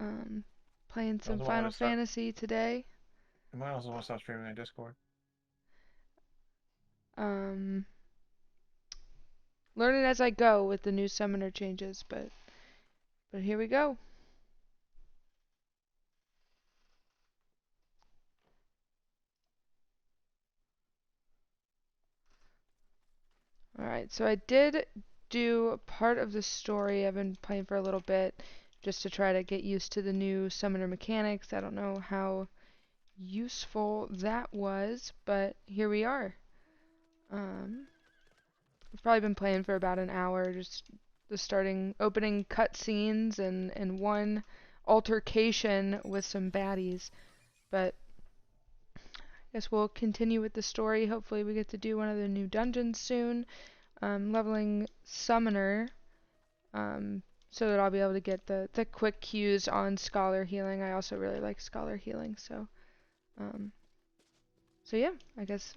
Um, Playing I some also want Final to start. Fantasy today. I might also want to start streaming on Discord. Um, Learning as I go with the new summoner changes, but here we go. Alright, so I did do part of the story. I've been playing for a little bit just to try to get used to the new summoner mechanics. I don't know how useful that was, but here we are. Um, I've probably been playing for about an hour, just the starting opening cutscenes and one altercation with some baddies. But I guess we'll continue with the story. Hopefully we get to do one of the new dungeons soon. Leveling Summoner, so that I'll be able to get the quick cues on Scholar Healing. I also really like Scholar Healing, um, so yeah, I guess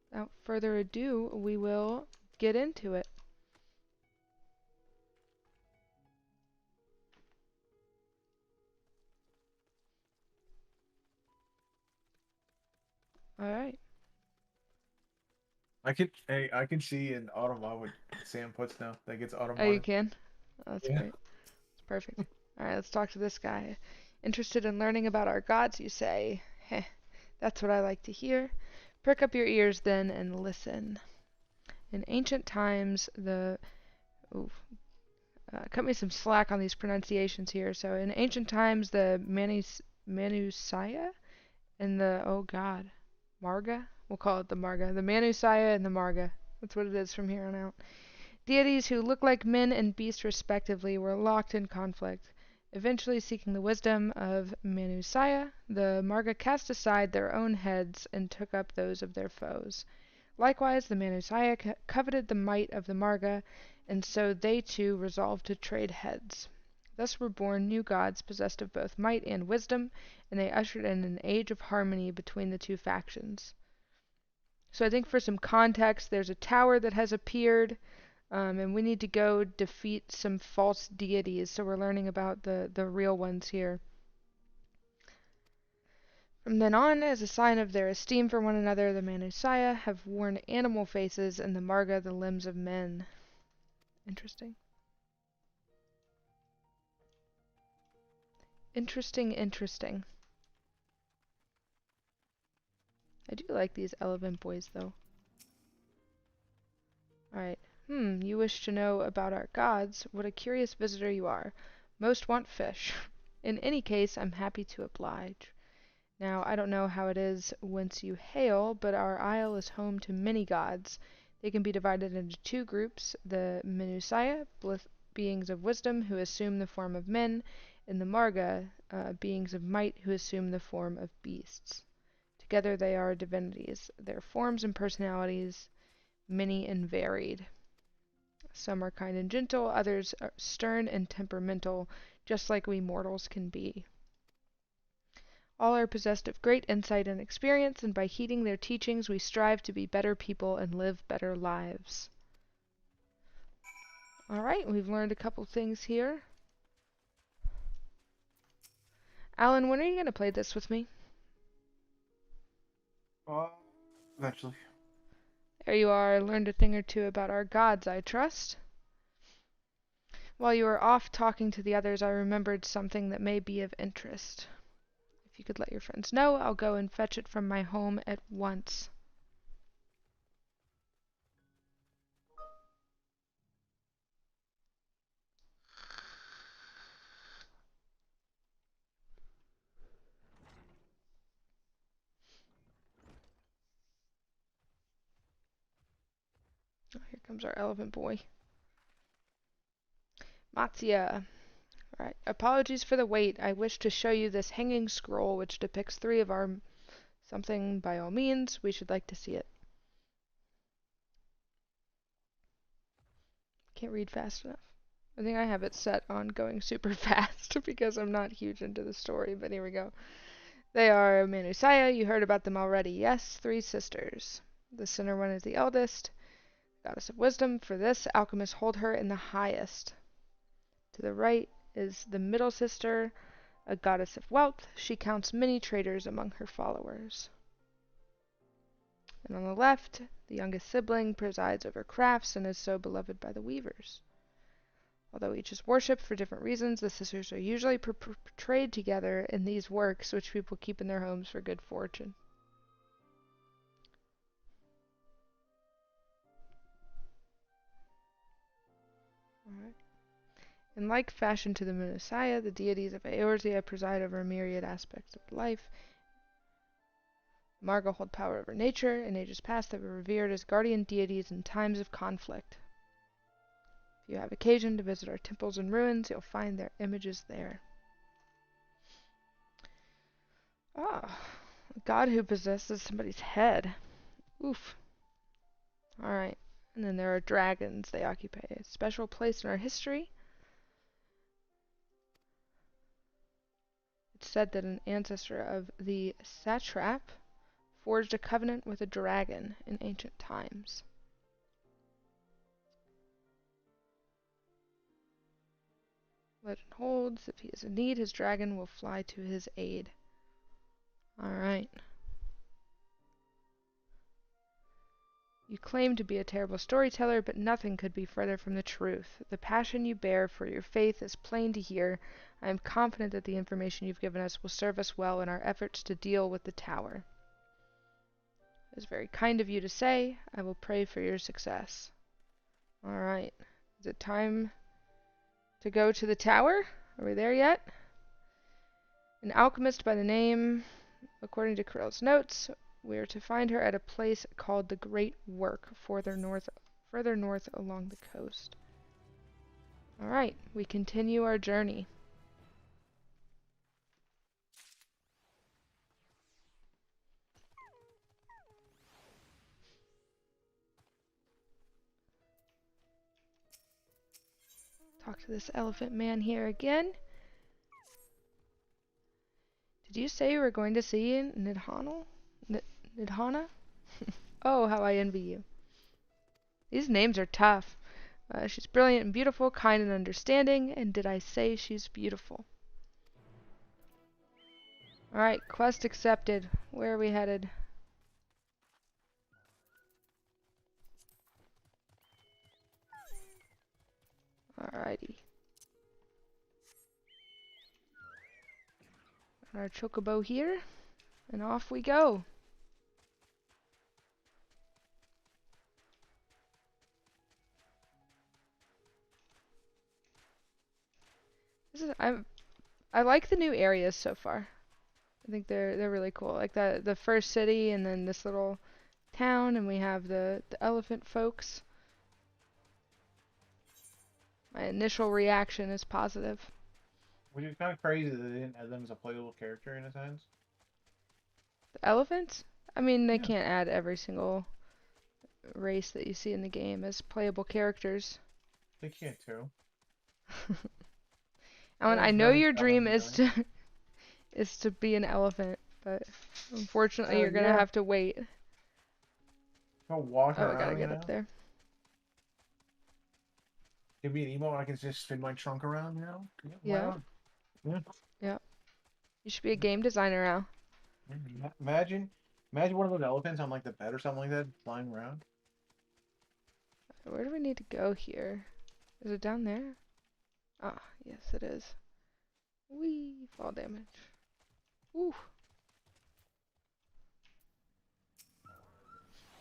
without further ado, we will get into it. Alright. I can see an auto mod with Sam puts now that gets auto Oh, you modded. can? Oh, that's Yeah. great. It's perfect. Alright, let's talk to this guy. Interested in learning about our gods, you say? Heh, that's what I like to hear. Prick up your ears then and listen. In ancient times, the ooh, cut me some slack on these pronunciations here. So in ancient times, the Manusaya and the oh god, Marga. We'll call it the Marga. The Manusaya and the Marga. That's what it is from here on out. Deities who look like men and beasts respectively were locked in conflict. Eventually seeking the wisdom of Manusaya, the Marga cast aside their own heads and took up those of their foes. Likewise, the Manusaya coveted the might of the Marga, and so they too resolved to trade heads. Thus were born new gods possessed of both might and wisdom, and they ushered in an age of harmony between the two factions. So I think for some context, there's a tower that has appeared, and we need to go defeat some false deities. So we're learning about the real ones here. From then on, as a sign of their esteem for one another, the Manusaya have worn animal faces and the Marga the limbs of men. Interesting. Interesting. I do like these elephant boys, though. Alright. You wish to know about our gods? What a curious visitor you are. Most want fish. In any case, I'm happy to oblige. Now, I don't know how it is whence you hail, but our isle is home to many gods. They can be divided into two groups, the Minusaya, beings of wisdom who assume the form of men, and the Marga, beings of might who assume the form of beasts. Together they are divinities, their forms and personalities many and varied. Some are kind and gentle, others are stern and temperamental, just like we mortals can be. All are possessed of great insight and experience, and by heeding their teachings we strive to be better people and live better lives. Alright, we've learned a couple things here. Alan, when are you going to play this with me? Uh, Eventually. There you are, learned a thing or two about our gods, I trust. While you were off talking to the others, I remembered something that may be of interest. If you could let your friends know, I'll go and fetch it from my home at once. Oh, here comes our elephant boy. Matsuya. Alright, apologies for the wait. I wish to show you this hanging scroll which depicts three of our something. By all means, we should like to see it. Can't read fast enough. I think I have it set on going super fast because I'm not huge into the story, but here we go. They are Manusaya, you heard about them already. Yes, three sisters. The center one is the eldest, goddess of wisdom. For this, alchemists hold her in the highest. To the right is the middle sister, A goddess of wealth, she counts many traders among her followers. And on the left, the youngest sibling presides over crafts and is so beloved by the weavers. Although each is worshipped for different reasons, the sisters are usually portrayed together in these works, which people keep in their homes for good fortune. Alright. In like fashion to the Messiah, the deities of Eorzea preside over a myriad aspects of life. Marga hold power over nature. In ages past, they were revered as guardian deities in times of conflict. If you have occasion to visit our temples and ruins, you'll find their images there. Ah, a god who possesses somebody's head. Oof. Alright. And then there are dragons. They occupy a special place in our history. It's said that an ancestor of the satrap forged a covenant with a dragon in ancient times. Legend holds, if he is in need, his dragon will fly to his aid. Alright. You claim to be a terrible storyteller, but nothing could be further from the truth. The passion you bear for your faith is plain to hear. I am confident that the information you've given us will serve us well in our efforts to deal with the tower. It is very kind of you to say. I will pray for your success. Alright. Is it time to go to the tower? Are we there yet? An alchemist by the name, according to Kirill's notes, we are to find her at a place called the Great Work, further north along the coast. Alright, we continue our journey. Talk to this elephant man here again. Did you say you were going to see Nidhana? Nidhana? Oh, how I envy you. These names are tough. She's brilliant and beautiful, kind and understanding, and did I say she's beautiful? Alright, quest accepted. Where are we headed? Alrighty. Got our chocobo here, and off we go. I like the new areas so far. I think they're really cool. Like the first city, and then this little town, and we have the elephant folks. My initial reaction is positive. Which is kind of crazy that they didn't add them as a playable character in a sense. The elephants? I mean, they Yeah, can't add every single race that you see in the game as playable characters. they can't too. Alan, Yeah, I it's know never your shot on dream the is gun. to is to be an elephant, but unfortunately you're gonna Yeah, have to wait. go walking Oh, I gotta around, you get up know. there. Give me an emo, and I can just spin my trunk around, you know. Yeah, why Yeah, not? Yeah. yeah. You should be a game designer now. Imagine one of those elephants on like the bed or something like that, flying around. Where do we need to go here? Is it down there? Ah, yes it is. Whee! Fall damage. Woo!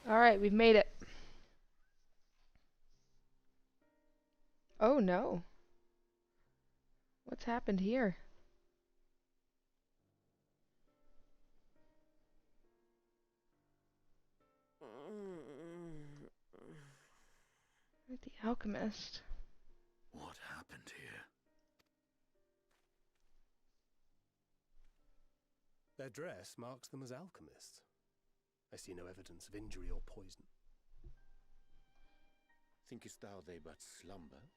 Alright, we've made it. Oh no. What's happened here? The alchemist. What happened here? Their dress marks them as alchemists. I see no evidence of injury or poison. Thinkest thou they but slumber?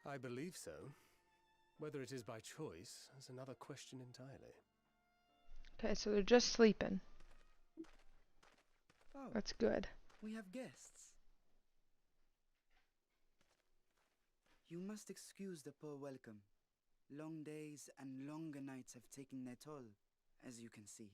I believe so. Whether it is by choice is another question entirely. Okay, so they're just sleeping. Oh, That's good. we have guests. You must excuse the poor welcome. Long days and longer nights have taken their toll, as you can see.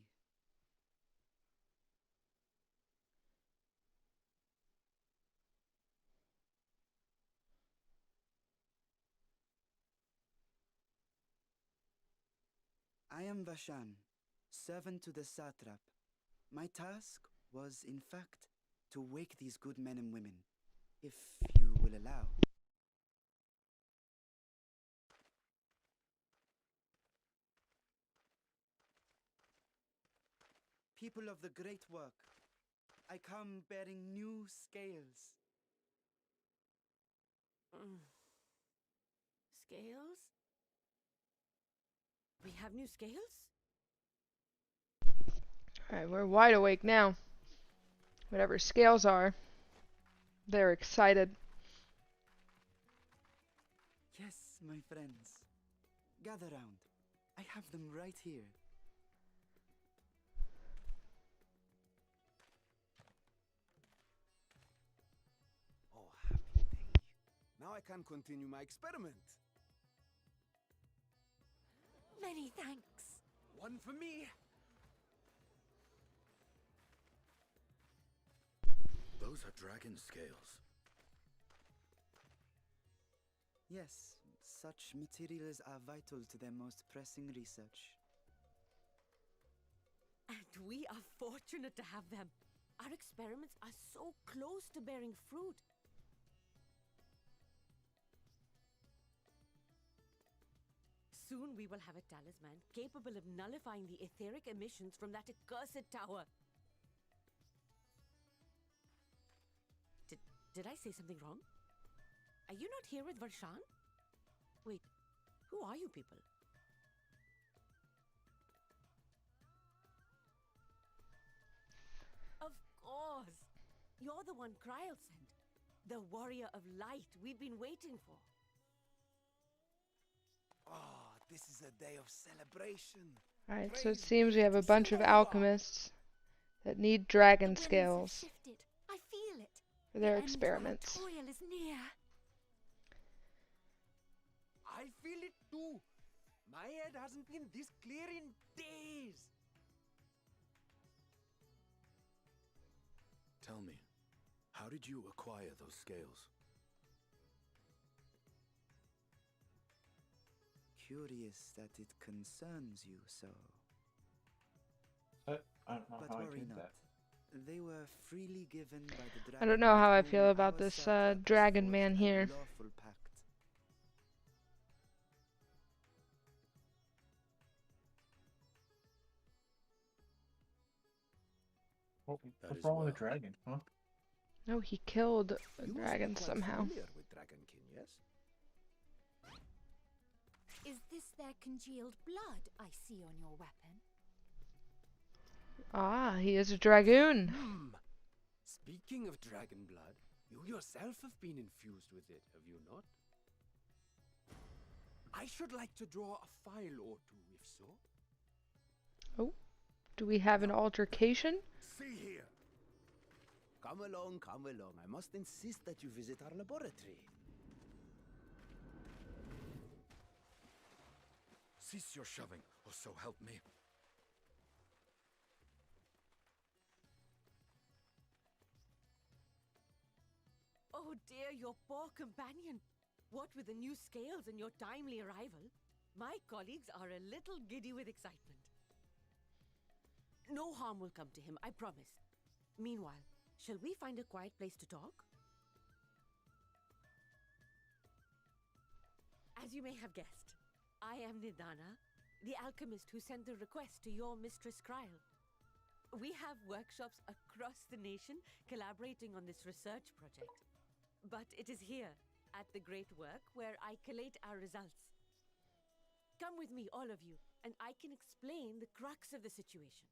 I am Vashan, servant to the satrap. My task was, in fact, to wake these good men and women, if you will allow. People of the great work, I come bearing new scales. Scales? We have new scales? Alright, we're wide awake now. Whatever scales are, they're excited. Yes, my friends. Gather round. I have them right here. Oh, happy day. Now I can continue my experiment. Many thanks. One for me. Those are dragon scales. Yes, such materials are vital to their most pressing research. And we are fortunate to have them. Our experiments are so close to bearing fruit. Soon we will have a talisman capable of nullifying the etheric emissions from that accursed tower. Did I say something wrong? Are you not here with Varshan? Wait, who are you people? Of course! You're the one Kryl sent. The warrior of light we've been waiting for. Oh, this is a day of celebration. Alright, so it seems we have a bunch of alchemists that need dragon The winds have scales shifted. I feel it. for their The end of our experiments. toil is near. I feel it too. My head hasn't been this clear in days. Tell me, how did you acquire those scales? Curious that it concerns you so. I don't know But how I worry did not. that. They were freely given by the dragon. I don't know how I with feel whom about our this satrap has dragon forged man a here. lawful pact. That What's is wrong with well. the dragon, huh? No, he killed a You must be dragon quite somehow. familiar with Dragonkin, yes? Is this their congealed blood I see on your weapon? Ah, he is a dragoon. Speaking of dragon blood, you yourself have been infused with it, have you not? I should like to draw a file or two, if so. Do we have an altercation? See here. Come along, come along. I must insist that you visit our laboratory. Cease your shoving, or so help me. Oh dear, your poor companion. What with the new scales and your timely arrival, my colleagues are a little giddy with excitement. No harm will come to him, I promise. Meanwhile, shall we find a quiet place to talk? As you may have guessed, I am Nidana, the alchemist who sent the request to your mistress Kryl. We have workshops across the nation collaborating on this research project. But it is here, at the great work, where I collate our results. Come with me, all of you, and I can explain the crux of the situation.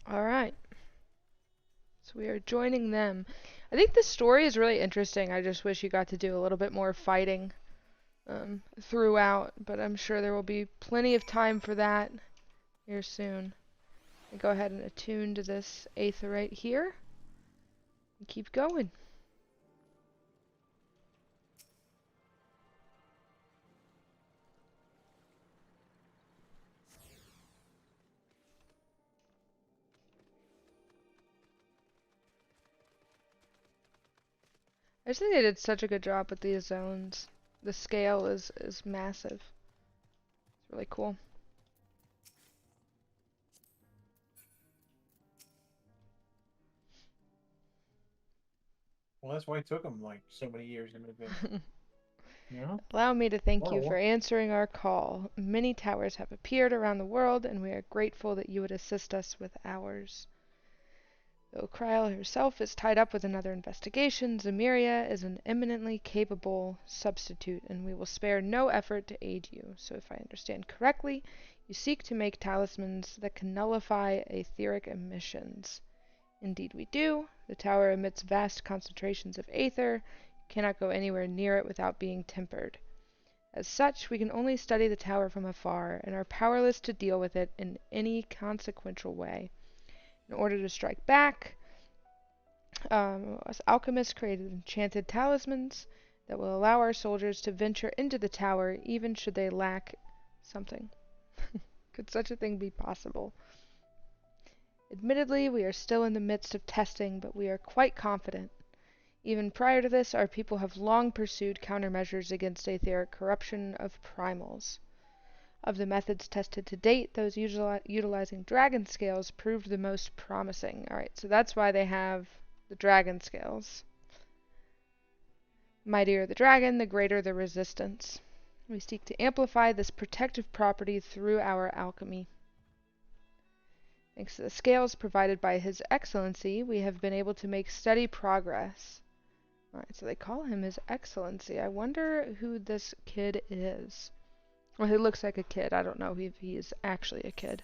Alright. So we are joining them. I think the story is really interesting. I just wish you got to do a little bit more fighting throughout, but I'm sure there will be plenty of time for that here soon. I go ahead and attune to this aetheryte here and keep going. I just think they did such a good job with these zones. The scale is massive. It's really cool. Well, that's why it took them like so many years to move in. You know? Allow me to thank you Whoa. for answering our call. Many towers have appeared around the world, and we are grateful that you would assist us with ours. Though Kryl herself is tied up with another investigation, Zemiria is an eminently capable substitute, and we will spare no effort to aid you. So if I understand correctly, you seek to make talismans that can nullify etheric emissions. Indeed we do. The tower emits vast concentrations of aether. You cannot go anywhere near it without being tempered. As such, we can only study the tower from afar, and are powerless to deal with it in any consequential way. In order to strike back, us alchemists created enchanted talismans that will allow our soldiers to venture into the tower even should they lack something. Could such a thing be possible? Admittedly, we are still in the midst of testing, but we are quite confident. Even prior to this, our people have long pursued countermeasures against etheric corruption of primals. Of the methods tested to date, those utilizing dragon scales proved the most promising. Alright, so that's why they have the dragon scales. Mightier the dragon, the greater the resistance. We seek to amplify this protective property through our alchemy. Thanks to the scales provided by His Excellency, we have been able to make steady progress. Alright, so they call him His Excellency. I wonder who this kid is. Well, he looks like a kid. I don't know if he is actually a kid.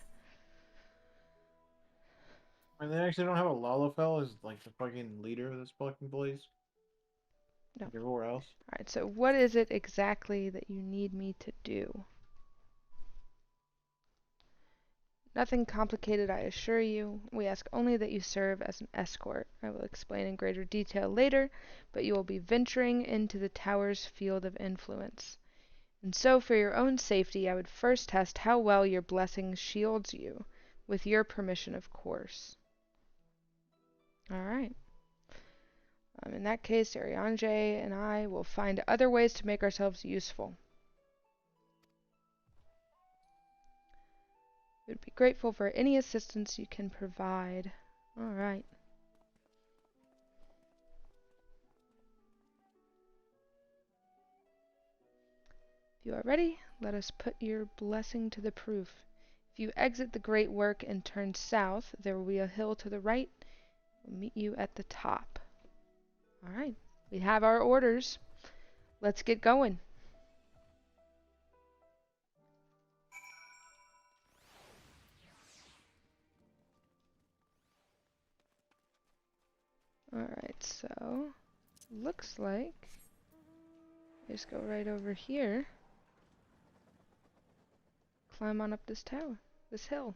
And they actually don't have a Lalafell as like the fucking leader of this fucking place. No. Like everywhere else. Alright, so what is it exactly that you need me to do? Nothing complicated, I assure you. We ask only that you serve as an escort. I will explain in greater detail later, but you will be venturing into the tower's field of influence. And so, for your own safety, I would first test how well your blessing shields you. With your permission, of course. Alright. In that case, Arianje and I will find other ways to make ourselves useful. We'd be grateful for any assistance you can provide. Alright. If you are ready, let us put your blessing to the proof. If you exit the great work and turn south, there will be a hill to the right. We'll meet you at the top. Alright. We have our orders. Let's get going. Alright, so looks like just go right over here. Climb on up this tower, this hill.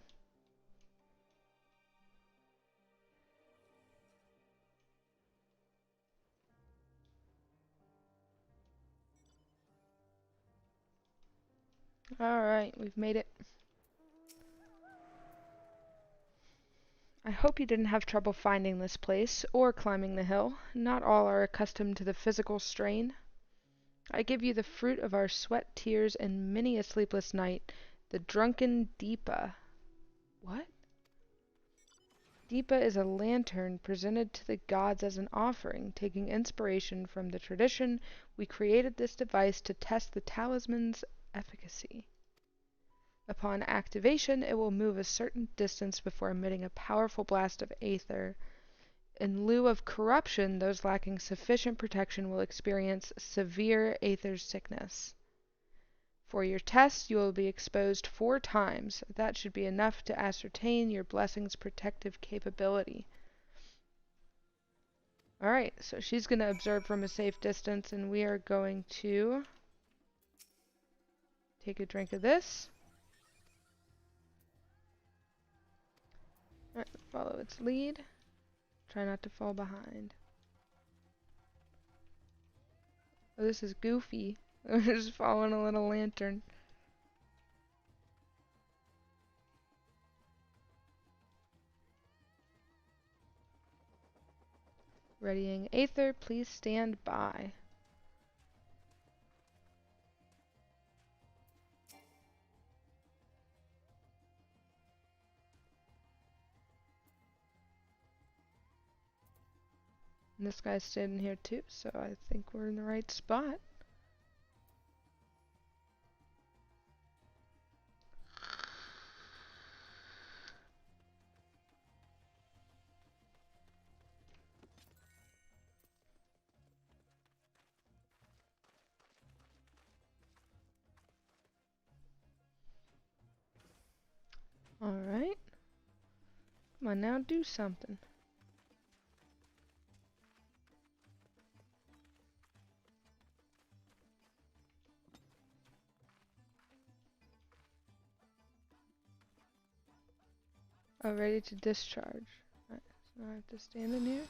Alright, we've made it. I hope you didn't have trouble finding this place, or climbing the hill. Not all are accustomed to the physical strain. I give you the fruit of our sweat, tears, and many a sleepless night, the drunken Deepa. What? Deepa is a lantern presented to the gods as an offering. Taking inspiration from the tradition, we created this device to test the talisman's efficacy. Upon activation, it will move a certain distance before emitting a powerful blast of aether. In lieu of corruption, those lacking sufficient protection will experience severe aether sickness. For your test, you will be exposed 4 times. That should be enough to ascertain your blessing's protective capability. Alright, so she's going to observe from a safe distance, and we are going to take a drink of this. Alright, follow its lead. Try not to fall behind. Oh, this is goofy. We're just following a little lantern. Readying Aether, please stand by. And this guy's standing here too, so I think we're in the right spot. Alright. Come on now, do something. Oh, ready to discharge. Alright, so now I have to stand in here.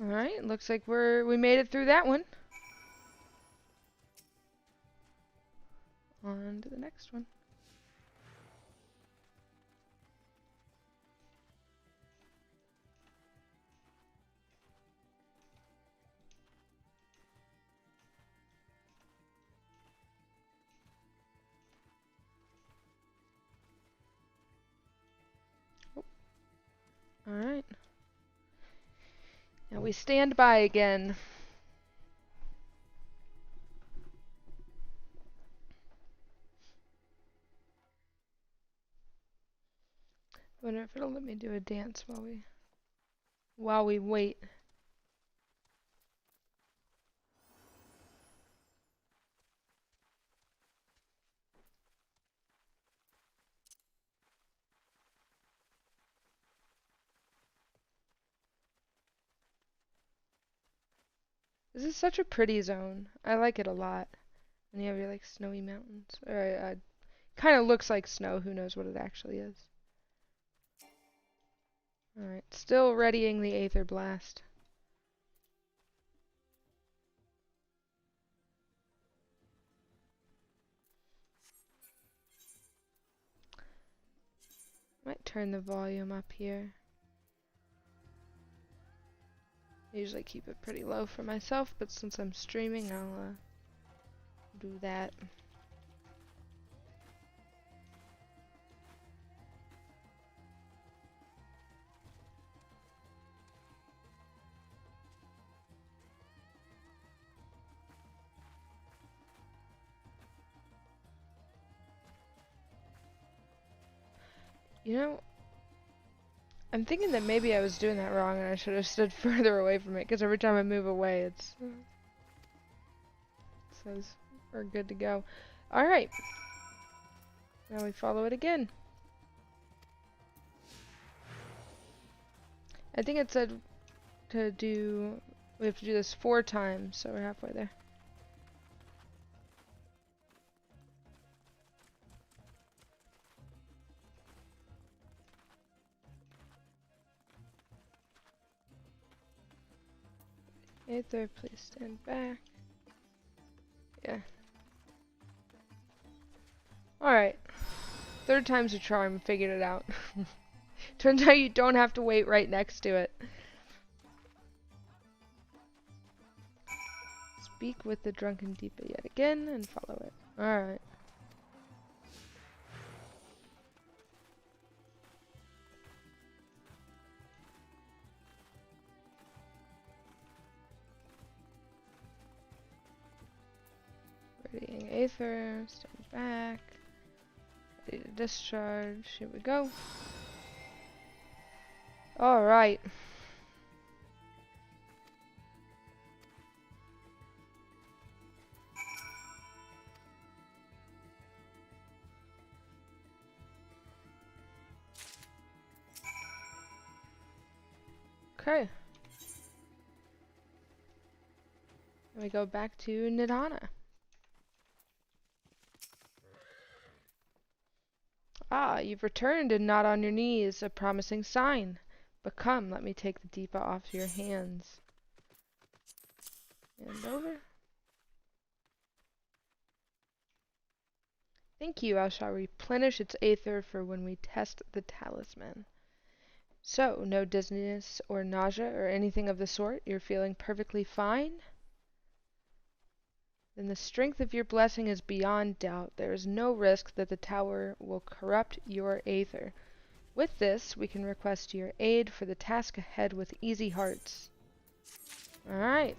Alright, looks like we made it through that one. On to the next one. Oh. Alright. Now we stand by again. I wonder if it'll let me do a dance while we wait. This is such a pretty zone. I like it a lot. And you have your like snowy mountains. Or kind of looks like snow. Who knows what it actually is. Alright, still readying the Aether Blast. Might turn the volume up here. I usually keep it pretty low for myself, but since I'm streaming, I'll do that. You know, I'm thinking that maybe I was doing that wrong and I should have stood further away from it, because every time I move away, it says we're good to go. Alright. Now we follow it again. I think it said we have to do this 4 times, so we're halfway there. Aether, please stand back. Yeah. Alright. 3rd time's a charm, figured it out. Turns out you don't have to wait right next to it. Speak with the drunken Deepa yet again and follow it. Alright. Readying Aether, stand back. Ready to discharge. Here we go. Alright. Okay. Then we go back to Nidana. Ah, you've returned and not on your knees, a promising sign. But come, let me take the Deepa off your hands. And over. Thank you. I shall replenish its aether for when we test the talisman. So, no dizziness or nausea or anything of the sort? You're feeling perfectly fine? Then the strength of your blessing is beyond doubt. There is no risk that the tower will corrupt your aether. With this, we can request your aid for the task ahead with easy hearts. Alright.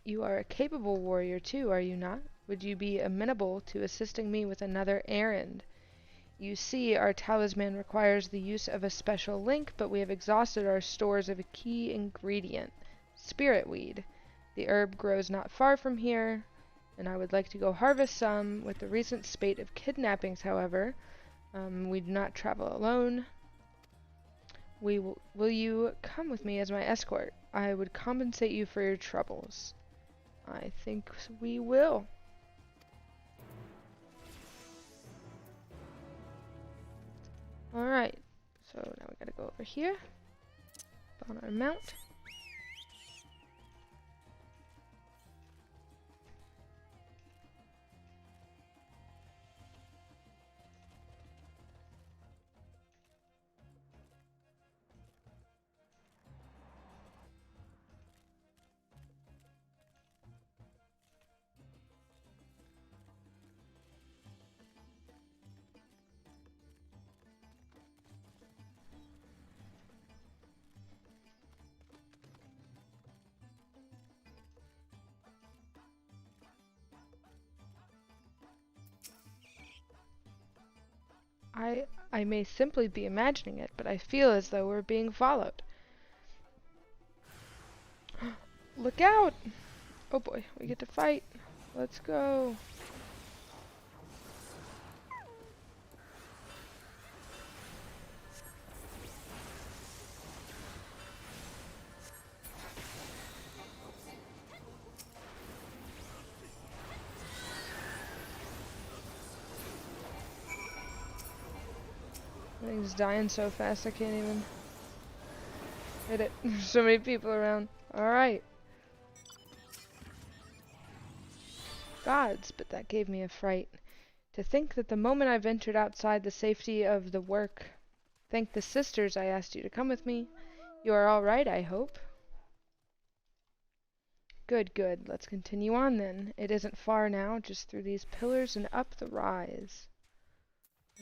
You are a capable warrior too, are you not? Would you be amenable to assisting me with another errand? You see, our talisman requires the use of a special link, but we have exhausted our stores of a key ingredient, spirit weed. The herb grows not far from here, and I would like to go harvest some. With the recent spate of kidnappings, however, we do not travel alone. Will you come with me as my escort? I would compensate you for your troubles. I think we will. Alright, so now we gotta go over here, on our mount. I may simply be imagining it, but I feel as though we're being followed. Look out! Oh boy, we get to fight. Let's go. Thing's dying so fast I can't even hit it. There's so many people around. Alright. Gods, but that gave me a fright. To think that the moment I ventured outside the safety of the work, thank the sisters I asked you to come with me. You are all right, I hope. Good, good. Let's continue on then. It isn't far now, just through these pillars and up the rise.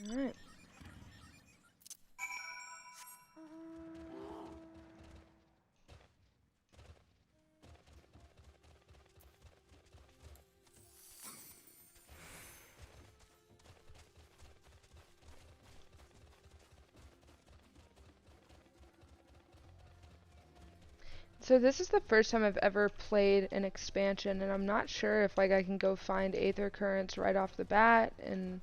Alright. So this is the first time I've ever played an expansion, and I'm not sure if like I can go find Aether Currents right off the bat and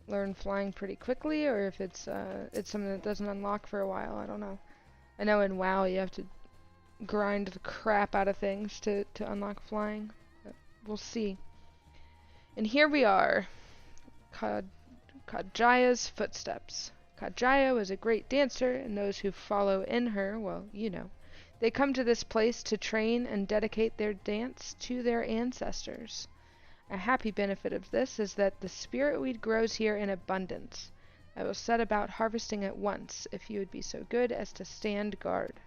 learn flying pretty quickly, or if it's something that doesn't unlock for a while. I don't know. I know in WoW you have to grind the crap out of things to unlock flying, but we'll see. And here we are, Kajaya's footsteps. Kajaya was a great dancer, and those who follow in her, well, you know. They come to this place to train and dedicate their dance to their ancestors. A happy benefit of this is that the spirit weed grows here in abundance. I will set about harvesting at once, if you would be so good as to stand guard.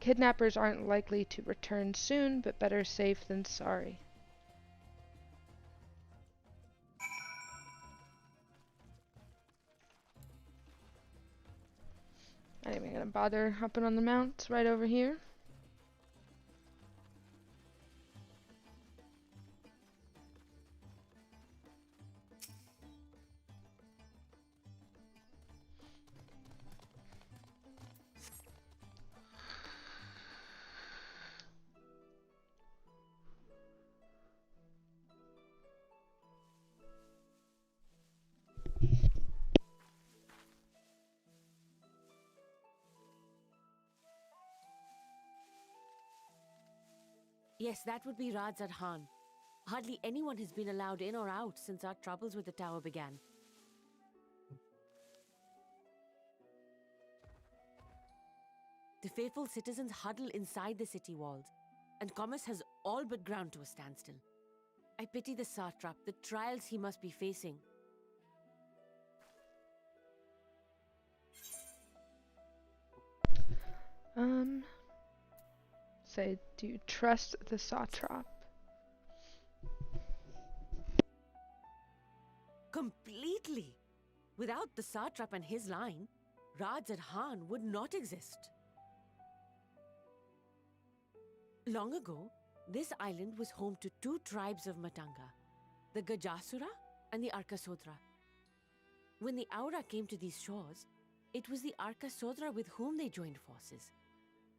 Kidnappers aren't likely to return soon, but better safe than sorry. Not even gonna bother hopping on the mount. It's right over here. Yes, that would be Radzat Khan. Hardly anyone has been allowed in or out since our troubles with the tower began. The faithful citizens huddle inside the city walls. and commerce has all but ground to a standstill. I pity the satrap, the trials he must be facing. Say, do you trust the satrap? Completely. Without the satrap and his line, Rajadhan would not exist. Long ago, this island was home to two tribes of Matanga, the Gajasura and the Arkasodra. When the Aura came to these shores, it was the Arkasodra with whom they joined forces.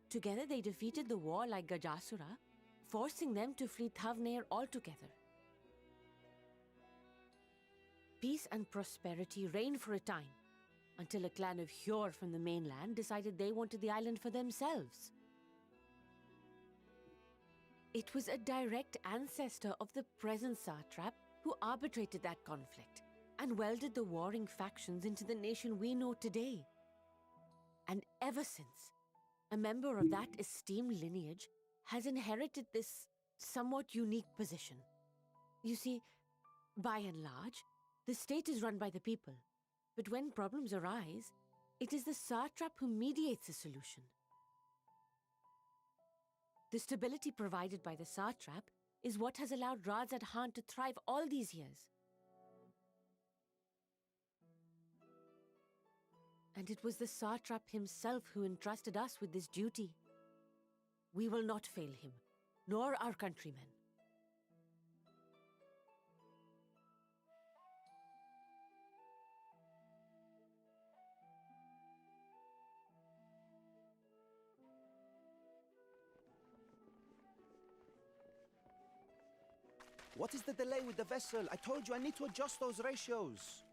Together they defeated the warlike Gajasura, forcing them to flee Thavnair altogether. Peace and prosperity reigned for a time, until a clan of Hjor from the mainland decided they wanted the island for themselves. It was a direct ancestor of the present satrap who arbitrated that conflict and welded the warring factions into the nation we know today. And ever since, a member of that esteemed lineage has inherited this somewhat unique position. You see, by and large, the state is run by the people, but when problems arise, it is the satrap who mediates a solution. The stability provided by the satrap is what has allowed Rajadhan to thrive all these years. And it was the satrap himself who entrusted us with this duty. We will not fail him, nor our countrymen. What is the delay with the vessel? I told you I need to adjust those ratios.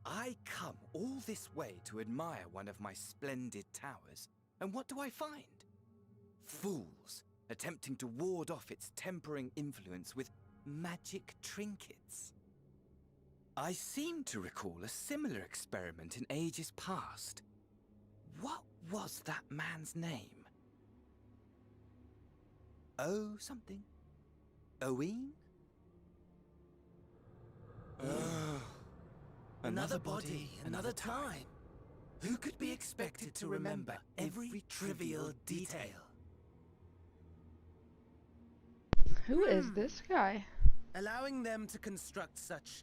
I come all this way to admire one of my splendid towers, and what do I find? Fools attempting to ward off its tempering influence with magic trinkets. I seem to recall a similar experiment in ages past. What was that man's name? Oh, something. Owen? Another body, another time. Who could be expected to remember every trivial detail? Who is this guy? Allowing them to construct such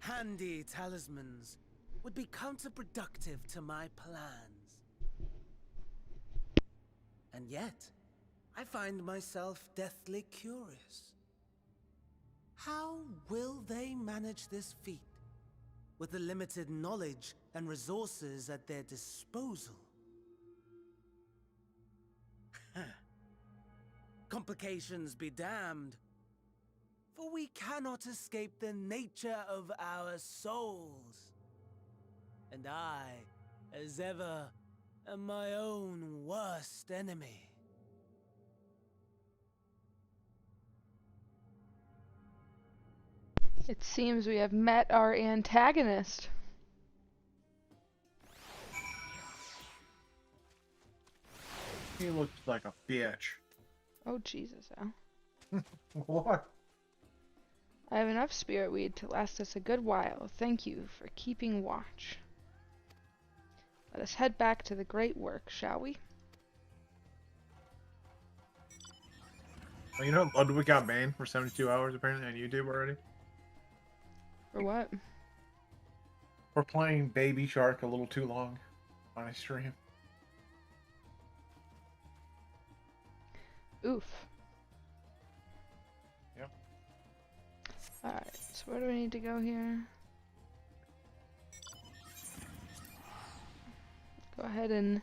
handy talismans would be counterproductive to my plans. And yet, I find myself deathly curious. How will they manage this feat with the limited knowledge and resources at their disposal? Complications be damned, for we cannot escape the nature of our souls. And I, as ever, am my own worst enemy. It seems we have met our antagonist. He looks like a bitch. Oh, Jesus, Al. What? I have enough spirit weed to last us a good while. Thank you for keeping watch. Let us head back to the great work, shall we? Well, you know, Ludwig got banned for 72 hours apparently on YouTube already. For what? For playing Baby Shark a little too long on his stream. Oof. Yep. Alright, so where do we need to go here? Go ahead and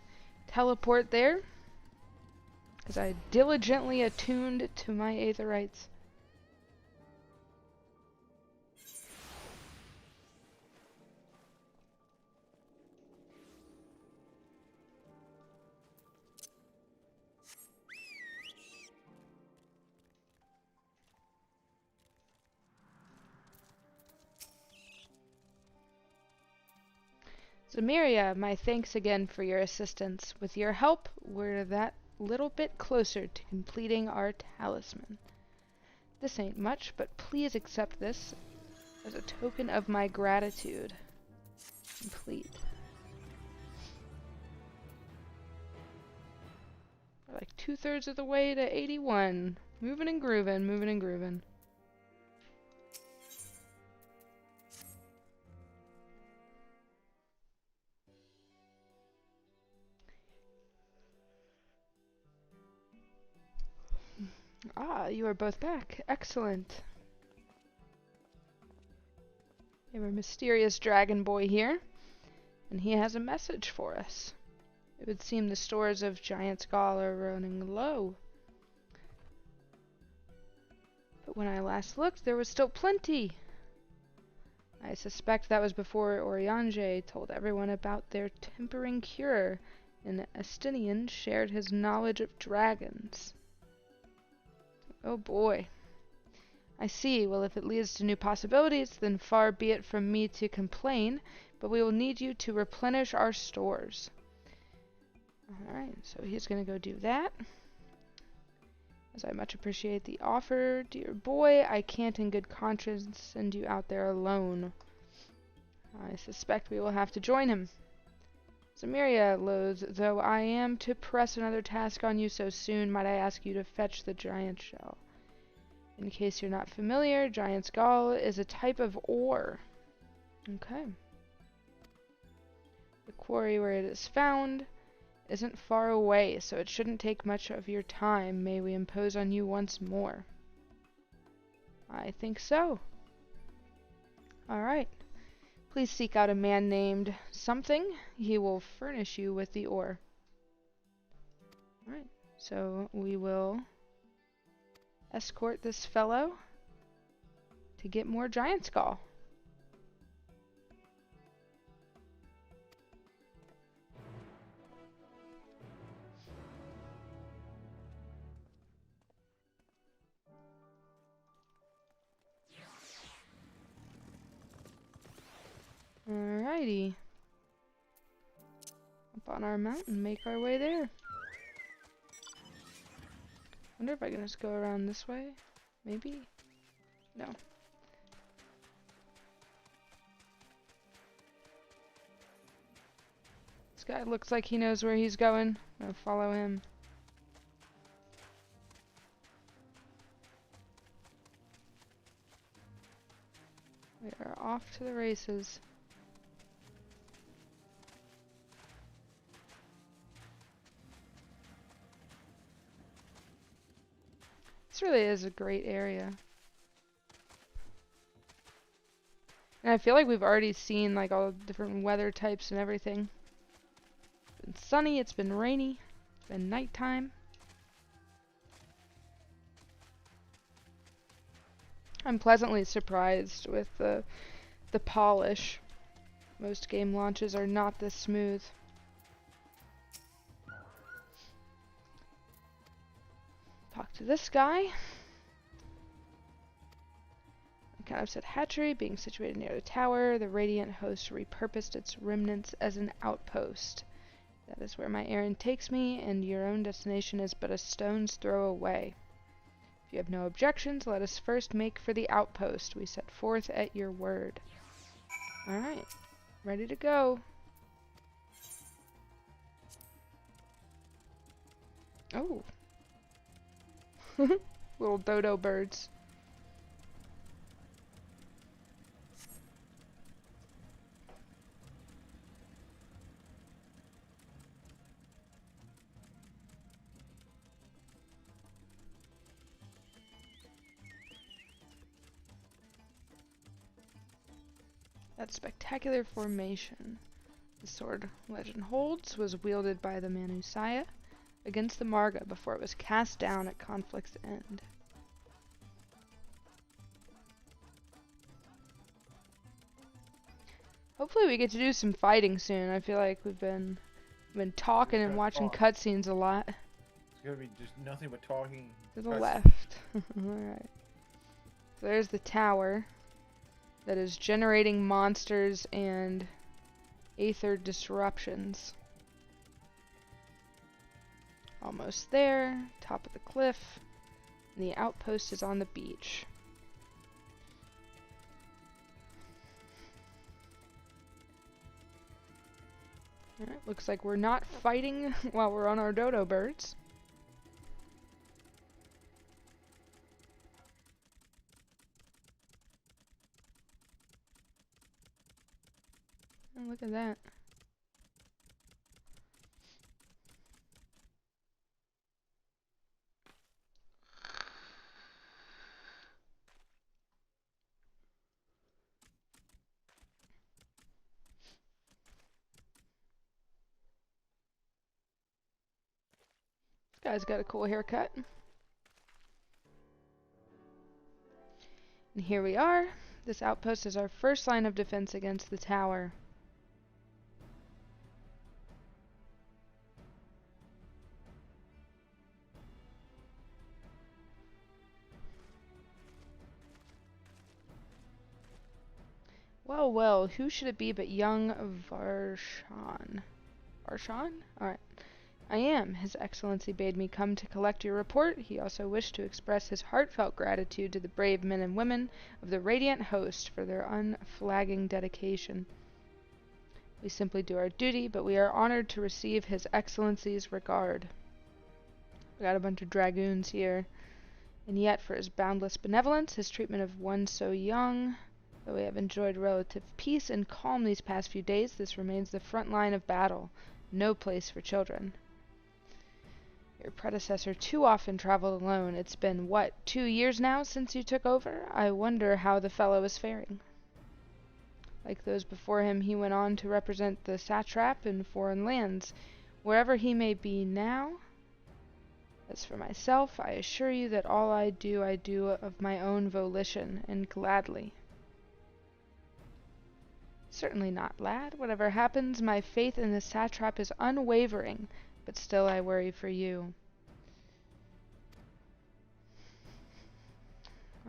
teleport there. Because I diligently attuned to my aetherites. Zamiria, my thanks again for your assistance. With your help, we're that little bit closer to completing our talisman. This ain't much, but please accept this as a token of my gratitude. Complete. We're like 2/3 of the way to 81. Moving and grooving, moving and grooving. Ah, you are both back. Excellent. We have a mysterious dragon boy here, and he has a message for us. It would seem the stores of Giant's Gall are running low. But when I last looked, there was still plenty. I suspect that was before Oriange told everyone about their tempering cure, and Estinian shared his knowledge of dragons. Oh boy. I see. Well, if it leads to new possibilities, then far be it from me to complain, but we will need you to replenish our stores. Alright, so he's going to go do that. As I much appreciate the offer, dear boy, I can't in good conscience send you out there alone. I suspect we will have to join him. Zamiria, loath though I am to press another task on you so soon, might I ask you to fetch the giant shell. In case you're not familiar, Giant's Gall is a type of ore. Okay. The quarry where it is found isn't far away, so it shouldn't take much of your time. May we impose on you once more? I think so. Alright. Please seek out a man named something. He will furnish you with the ore. Alright, so we will escort this fellow to get more Giant's Gall. Alrighty. Up on our mountain, make our way there. Wonder if I can just go around this way? Maybe? No. This guy looks like he knows where he's going. I'm gonna follow him. We are off to the races. This really is a great area. And I feel like we've already seen like all the different weather types and everything. It's been sunny, it's been rainy, it's been nighttime. I'm pleasantly surprised with the polish. Most game launches are not this smooth. Talk to this guy. Kind of said hatchery, being situated near the tower. The Radiant host repurposed its remnants as an outpost. That is where my errand takes me, and your own destination is but a stone's throw away. If you have no objections, let us first make for the outpost. We set forth at your word. Alright, ready to go. Oh. Little dodo birds. That spectacular formation, the sword legend holds, was wielded by the Manusaya against the Marga before it was cast down at conflict's end. Hopefully we get to do some fighting soon. I feel like we've been talking and watching cutscenes a lot. It's gonna be just nothing but talking. To the left. Alright. So there's the tower that is generating monsters and Aether disruptions. Almost there. Top of the cliff. And the outpost is on the beach. Alright, looks like we're not fighting while we're on our dodo birds. Oh, look at that. This guy's got a cool haircut. And here we are. This outpost is our first line of defense against the tower. Well, well, who should it be but young Varshan? Varshan? Alright. I am. His Excellency bade me come to collect your report. He also wished to express his heartfelt gratitude to the brave men and women of the Radiant Host for their unflagging dedication. We simply do our duty, but we are honored to receive His Excellency's regard. We got a bunch of dragoons here. And yet, for his boundless benevolence, his treatment of one so young, though we have enjoyed relative peace and calm these past few days, this remains the front line of battle. No place for children. Your predecessor too often traveled alone. It's been, what, 2 years now since you took over? I wonder how the fellow is faring. Like those before him, he went on to represent the satrap in foreign lands. Wherever he may be now. As for myself, I assure you that all I do of my own volition, and gladly. Certainly not, lad. Whatever happens, my faith in the satrap is unwavering, but still I worry for you.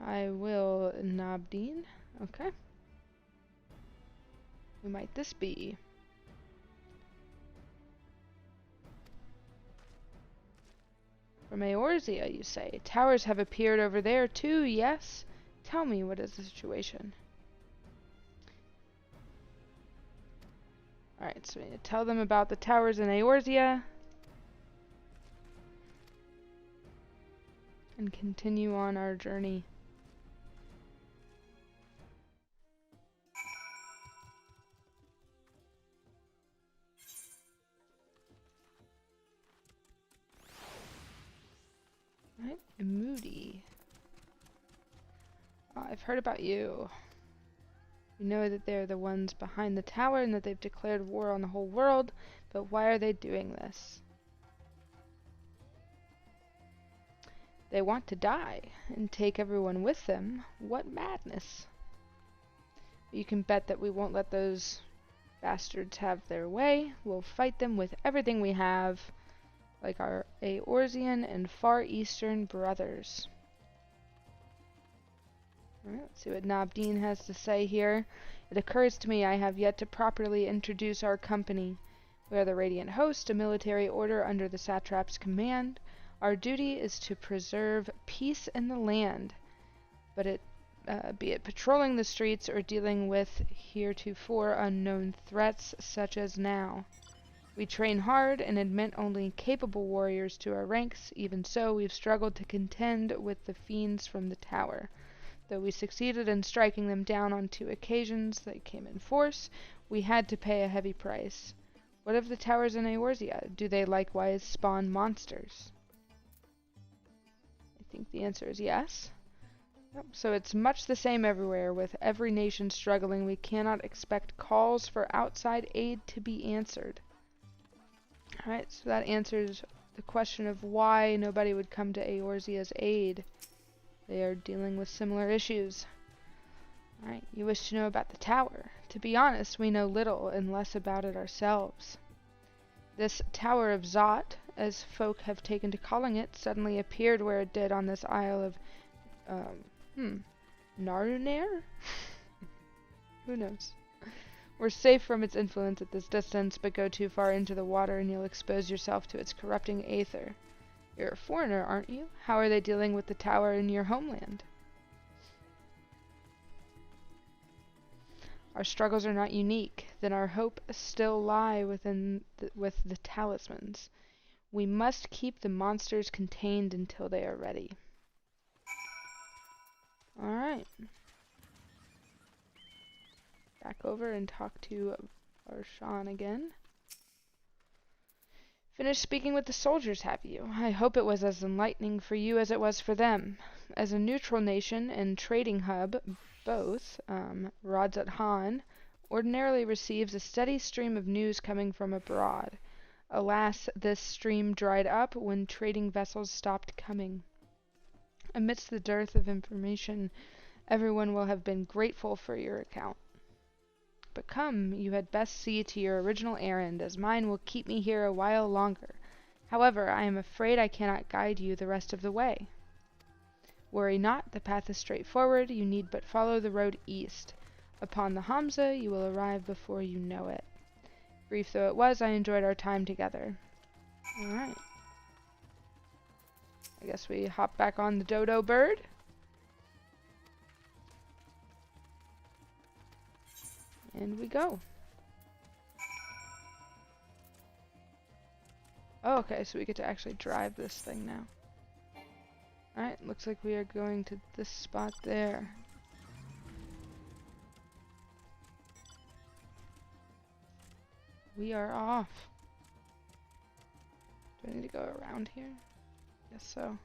I will, Nabdeen. Okay. Who might this be? From Eorzea, you say. Towers have appeared over there too, yes? Tell me, what is the situation? Alright, so we need to tell them about the towers in Eorzea. And continue on our journey. Right, Moody. I've heard about you. We know that they're the ones behind the tower and that they've declared war on the whole world, but why are they doing this? They want to die and take everyone with them. What madness. You can bet that we won't let those bastards have their way. We'll fight them with everything we have, like our Eorzean and Far Eastern brothers. Alright, let's see what Nabdeen has to say here. It occurs to me I have yet to properly introduce our company. We are the Radiant Host, a military order under the satrap's command. Our duty is to preserve peace in the land, but be it patrolling the streets or dealing with heretofore unknown threats such as now. We train hard and admit only capable warriors to our ranks. Even so, we've struggled to contend with the fiends from the tower. Though we succeeded in striking them down on 2 occasions they came in force, we had to pay a heavy price. What of the towers in Eorzea? Do they likewise spawn monsters? I think the answer is yes. Yep. So it's much the same everywhere, with every nation struggling. We cannot expect calls for outside aid to be answered. Alright, so that answers the question of why nobody would come to Eorzea's aid. They are dealing with similar issues. Alright, you wish to know about the tower. To be honest, we know little and less about it ourselves. This Tower of Zot, as folk have taken to calling it, suddenly appeared where it did on this isle of, Narunair? Who knows? We're safe from its influence at this distance, but go too far into the water and you'll expose yourself to its corrupting aether. You're a foreigner, aren't you? How are they dealing with the tower in your homeland? Our struggles are not unique, then our hope still lie with the talismans. We must keep the monsters contained until they are ready. Alright. Back over and talk to Arshan again. Finished speaking with the soldiers, have you? I hope it was as enlightening for you as it was for them. As a neutral nation and trading hub, both, Radzat Han ordinarily receives a steady stream of news coming from abroad. Alas, this stream dried up when trading vessels stopped coming. Amidst the dearth of information, everyone will have been grateful for your account. But come, you had best see to your original errand, as mine will keep me here a while longer. However, I am afraid I cannot guide you the rest of the way. Worry not, the path is straightforward, you need but follow the road east. Upon the Hamza, you will arrive before you know it. Brief though it was, I enjoyed our time together. Alright. I guess we hop back on the dodo bird. And we go. Oh, okay, so we get to actually drive this thing now. Alright, looks like we are going to this spot there. We are off. Do I need to go around here? Guess so.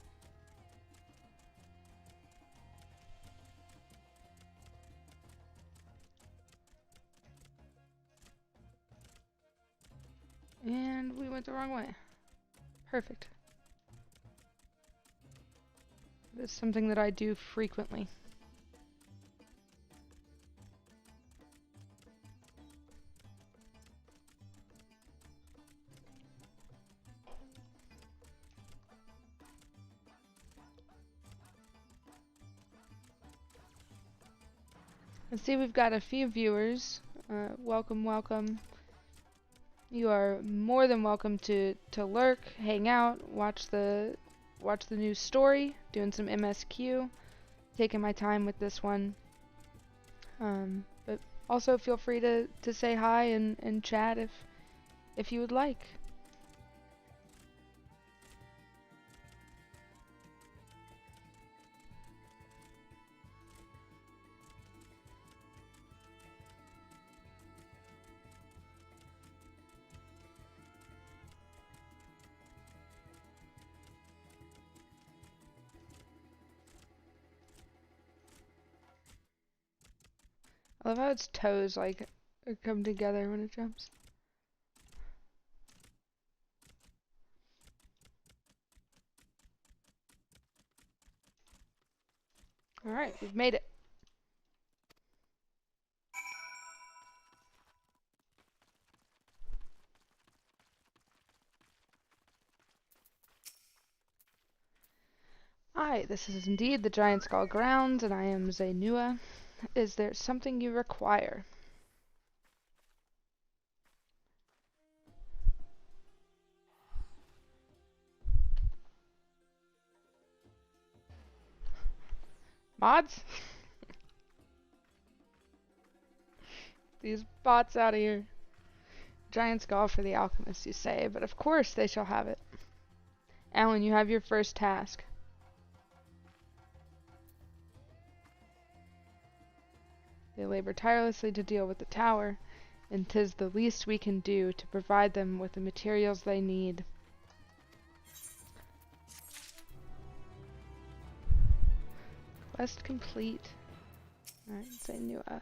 And we went the wrong way. Perfect. It's something that I do frequently. I see we've got a few viewers. Welcome, welcome. You are more than welcome to lurk, hang out, watch the new story, doing some MSQ, taking my time with this one. But also feel free to say hi and chat if you would like. I love how its toes like come together when it jumps. Alright, we've made it. Hi, this is indeed the Giant Skull Grounds, and I am Zainua. Is there something you require? Mods? These bots out of here. Giant Skull for the alchemist, you say, but of course they shall have it. Alan, you have your first task. They labor tirelessly to deal with the tower, and 'tis the least we can do to provide them with the materials they need. Quest complete. Alright, Zainua.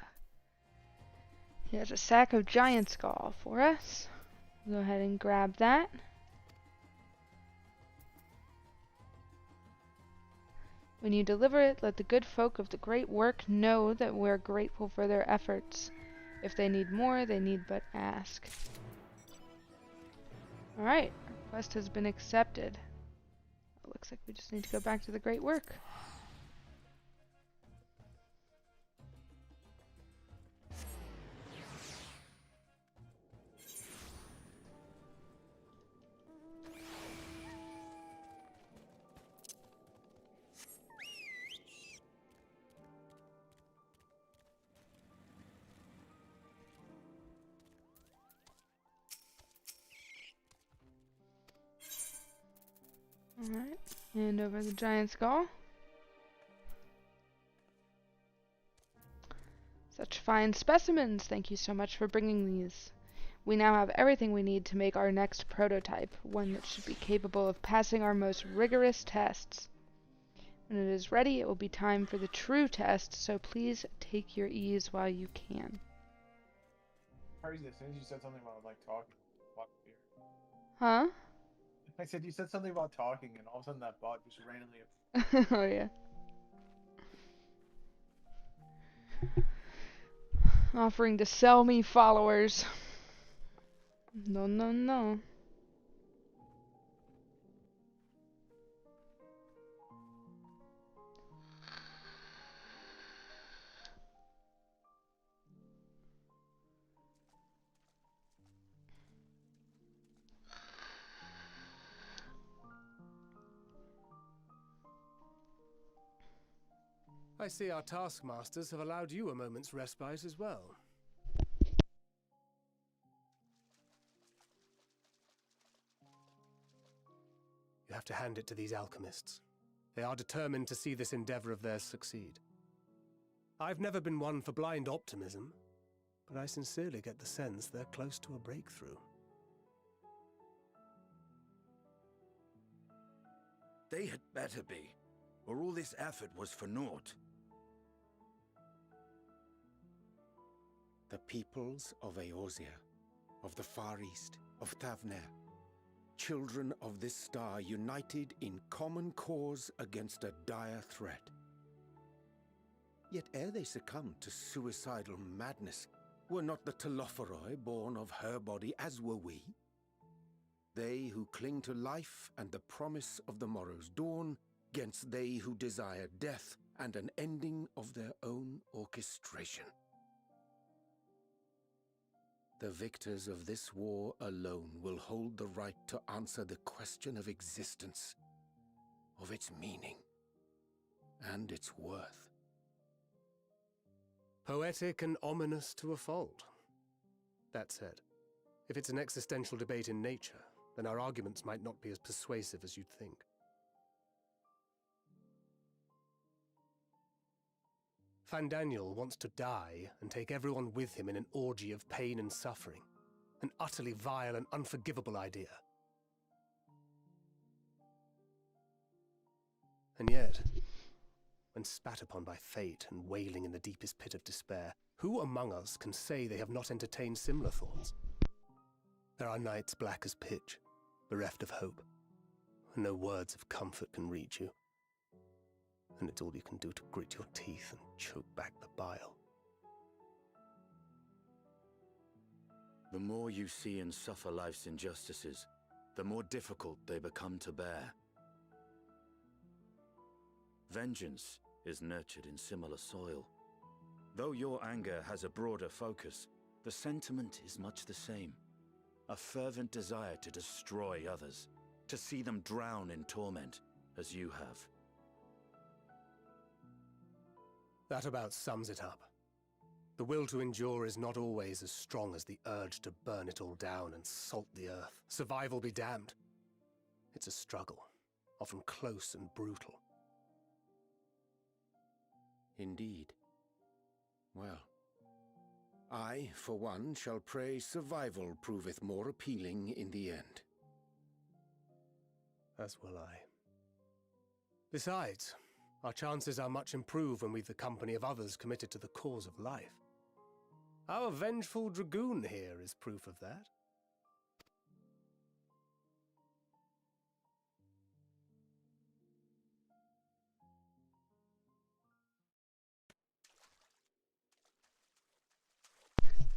Here's a sack of giant skull for us. Go ahead and grab that. When you deliver it, let the good folk of the great work know that we're grateful for their efforts. If they need more, they need but ask. Alright, our quest has been accepted. It looks like we just need to go back to the great work. Alright, hand over the giant skull. Such fine specimens. Thank you so much for bringing these. We now have everything we need to make our next prototype, one that should be capable of passing our most rigorous tests. When it is ready, it will be time for the true test, so please take your ease while you can. Crazy, as soon as you said something about like talking, bot appeared. Huh? I said you said something about talking, and all of a sudden that bot just randomly. Oh yeah. Offering to sell me followers. No, no, no. I see our taskmasters have allowed you a moment's respite as well. You have to hand it to these alchemists. They are determined to see this endeavor of theirs succeed. I've never been one for blind optimism, but I sincerely get the sense they're close to a breakthrough. They had better be, or all this effort was for naught. The peoples of Eorzea, of the Far East, of Thavner, children of this star united in common cause against a dire threat. Yet ere they succumbed to suicidal madness, were not the Telophoroi born of her body as were we? They who cling to life and the promise of the morrow's dawn, against they who desire death and an ending of their own orchestration. The victors of this war alone will hold the right to answer the question of existence, of its meaning, and its worth. Poetic and ominous to a fault. That said, if it's an existential debate in nature, then our arguments might not be as persuasive as you'd think. Fandaniel wants to die and take everyone with him in an orgy of pain and suffering. An utterly vile and unforgivable idea. And yet, when spat upon by fate and wailing in the deepest pit of despair, who among us can say they have not entertained similar thoughts? There are nights black as pitch, bereft of hope, and no words of comfort can reach you. And it's all you can do to grit your teeth and choke back the bile. The more you see and suffer life's injustices, the more difficult they become to bear. Vengeance is nurtured in similar soil. Though your anger has a broader focus, the sentiment is much the same. A fervent desire to destroy others, to see them drown in torment, as you have. That about sums it up. The will to endure is not always as strong as the urge to burn it all down and salt the earth. Survival be damned. It's a struggle, often close and brutal. Indeed. Well, I, for one, shall pray survival proveth more appealing in the end. As will I. Besides, our chances are much improved when we've the company of others committed to the cause of life. Our vengeful dragoon here is proof of that.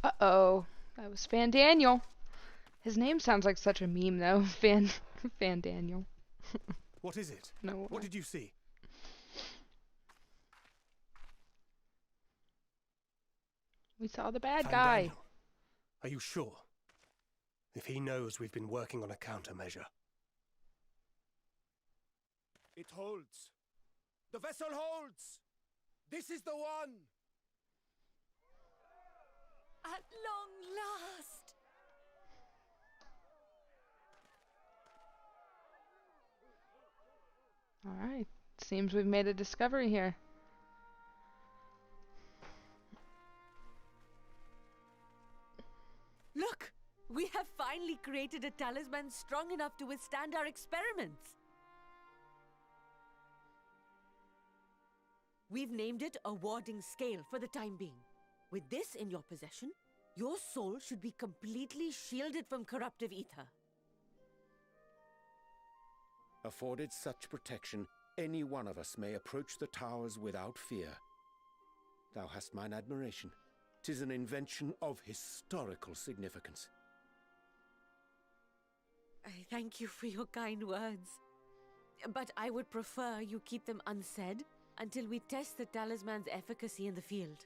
Uh-oh. That was Fandaniel. His name sounds like such a meme, though. Fandaniel. What is it? No. What did you see? We saw the bad guy. Are you sure? If he knows we've been working on a countermeasure. It holds. The vessel holds! This is the one! At long last! Alright. Seems we've made a discovery here. Look! We have finally created a talisman strong enough to withstand our experiments. We've named it a warding scale for the time being. With this in your possession, your soul should be completely shielded from corruptive ether. Afforded such protection, any one of us may approach the towers without fear. Thou hast mine admiration. 'Tis an invention of historical significance. I thank you for your kind words. But I would prefer you keep them unsaid until we test the talisman's efficacy in the field.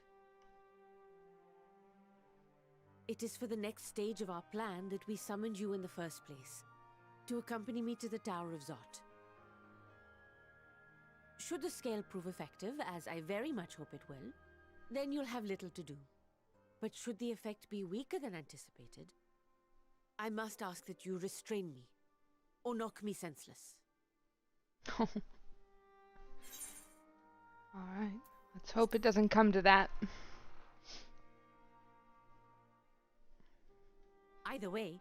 It is for the next stage of our plan that we summoned you in the first place, to accompany me to the Tower of Zot. Should the scale prove effective, as I very much hope it will, then you'll have little to do. But should the effect be weaker than anticipated, I must ask that you restrain me, or knock me senseless. Alright. Let's hope it doesn't come to that. Either way,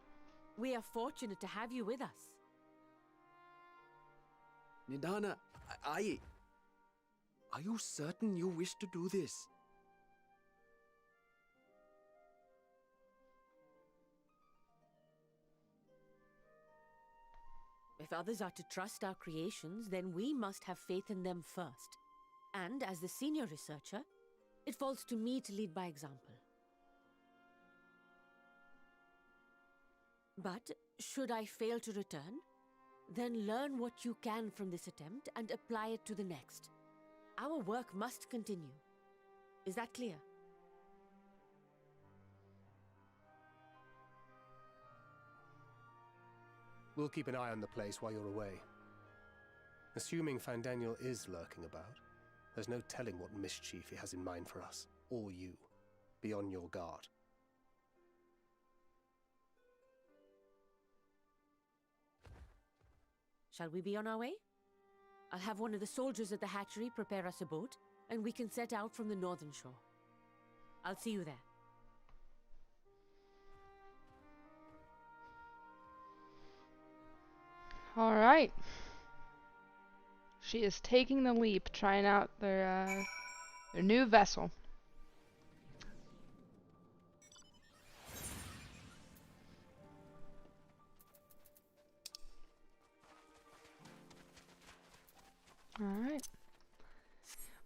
we are fortunate to have you with us. Nidana, are you certain you wish to do this? If others are to trust our creations, then we must have faith in them first. And as the senior researcher, it falls to me to lead by example. But should I fail to return, then learn what you can from this attempt and apply it to the next. Our work must continue. Is that clear? We'll keep an eye on the place while you're away. Assuming Fandaniel is lurking about, there's no telling what mischief he has in mind for us, or you. Be on your guard. Shall we be on our way? I'll have one of the soldiers at the hatchery prepare us a boat, and we can set out from the northern shore. I'll see you there. Alright. She is taking the leap, trying out their new vessel. Alright.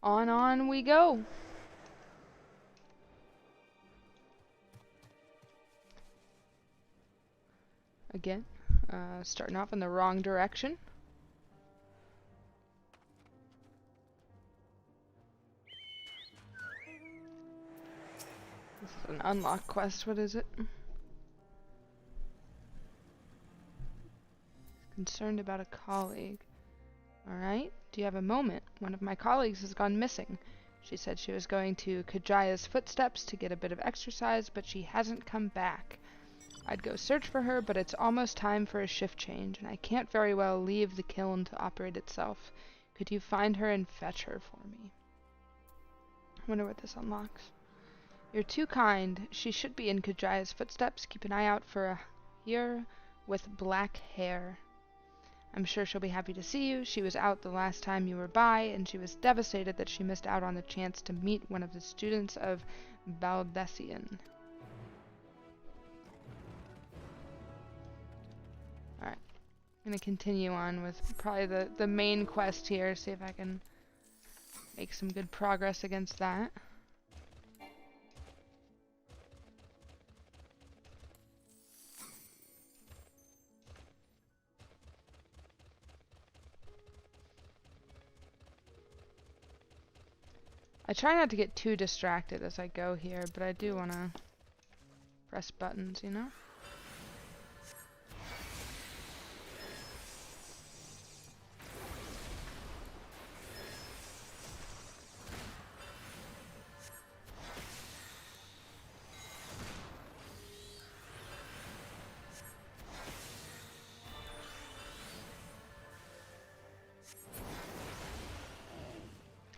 On we go. Again, starting off in the wrong direction. This is an unlock quest. What is it? Concerned about a colleague. Alright, do you have a moment? One of my colleagues has gone missing. She said she was going to Kajaya's footsteps to get a bit of exercise, but she hasn't come back. I'd go search for her, but it's almost time for a shift change, and I can't very well leave the kiln to operate itself. Could you find her and fetch her for me? I wonder what this unlocks. You're too kind. She should be in Kajaya's footsteps. Keep an eye out for a here with black hair. I'm sure she'll be happy to see you. She was out the last time you were by, and she was devastated that she missed out on the chance to meet one of the students of Baldessian. Alright. I'm gonna continue on with probably the main quest here, see if I can make some good progress against that. I try not to get too distracted as I go here, but I do want to press buttons, you know?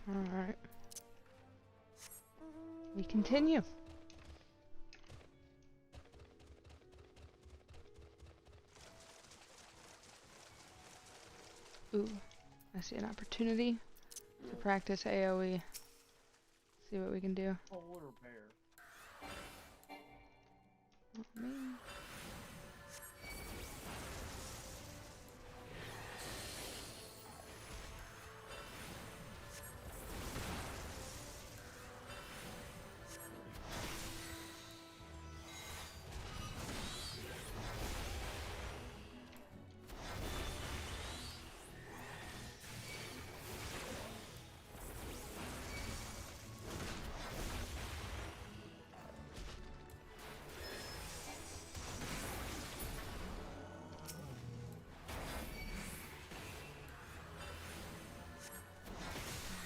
Alright. We continue. Ooh, I see an opportunity to practice AoE. See what we can do. Polar bear. Not me.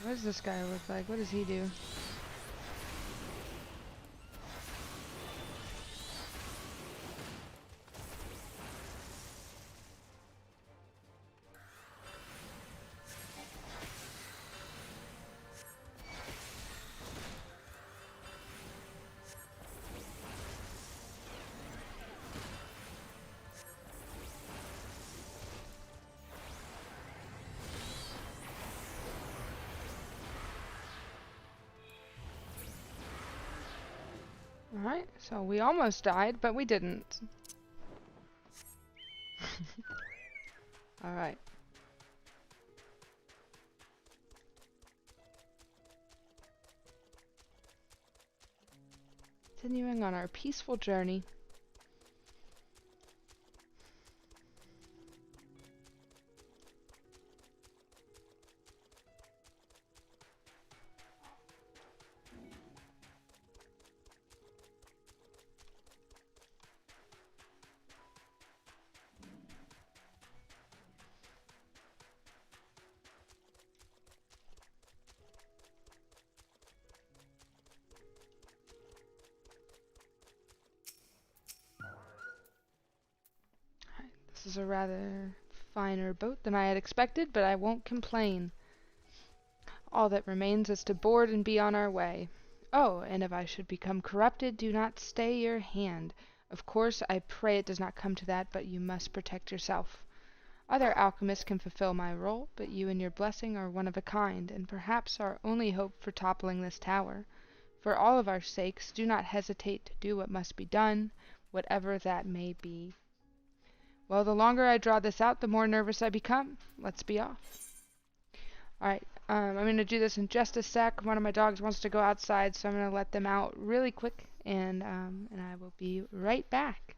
What does this guy look like? What does he do? Alright, so we almost died, but we didn't. Alright. Continuing on our peaceful journey. This is a rather finer boat than I had expected, but I won't complain. All that remains is to board and be on our way. Oh, and if I should become corrupted, do not stay your hand. Of course, I pray it does not come to that, but you must protect yourself. Other alchemists can fulfill my role, but you and your blessing are one of a kind, and perhaps our only hope for toppling this tower. For all of our sakes, do not hesitate to do what must be done, whatever that may be. Well, the longer I draw this out, the more nervous I become. Let's be off. Alright, I'm going to do this in just a sec. One of my dogs wants to go outside, so I'm going to let them out really quick, and I will be right back.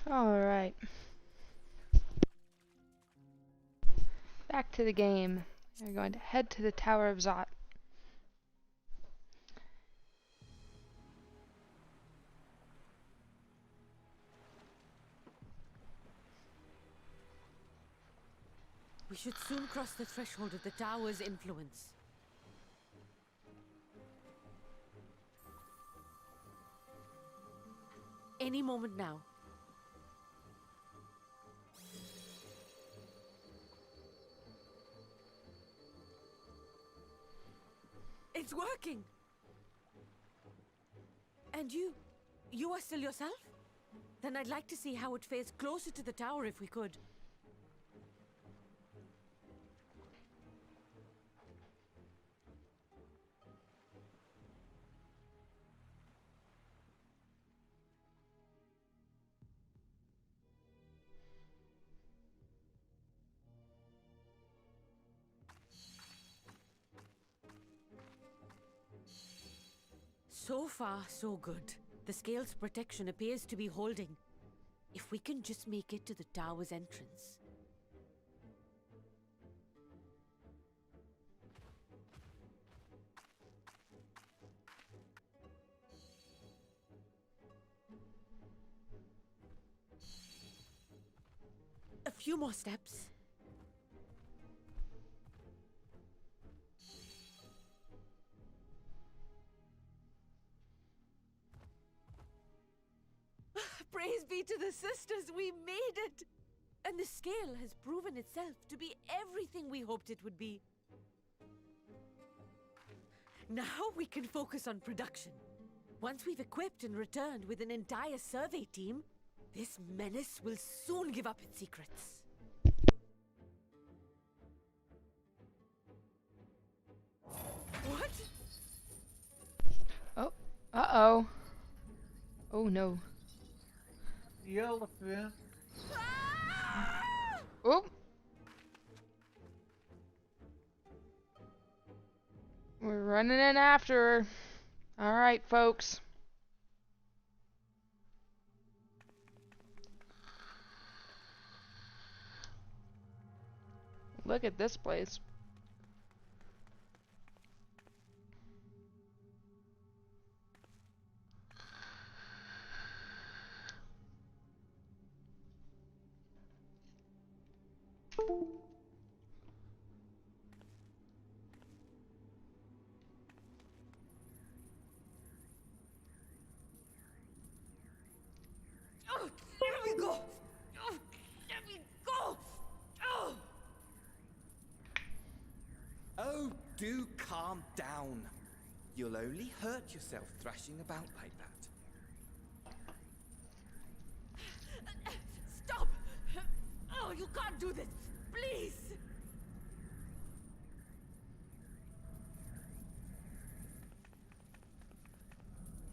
Alright. Back to the game. We're going to head to the Tower of Zot. We should soon cross the threshold of the tower's influence. Any moment now. It's working! And you are still yourself? Then I'd like to see how it fares closer to the tower if we could. So far, so good. The scale's protection appears to be holding. If we can just make it to the tower's entrance. A few more steps. Praise be to the sisters, we made it! And the scale has proven itself to be everything we hoped it would be. Now we can focus on production. Once we've equipped and returned with an entire survey team, this menace will soon give up its secrets. What? Oh, uh-oh. Oh no. The elephant. Oh! We're running in after her. Alright, folks. Look at this place. Oh, let me go! Oh, let me go! Oh! Oh, do calm down. You'll only hurt yourself thrashing about like that. Stop! Oh, you can't do this! Please!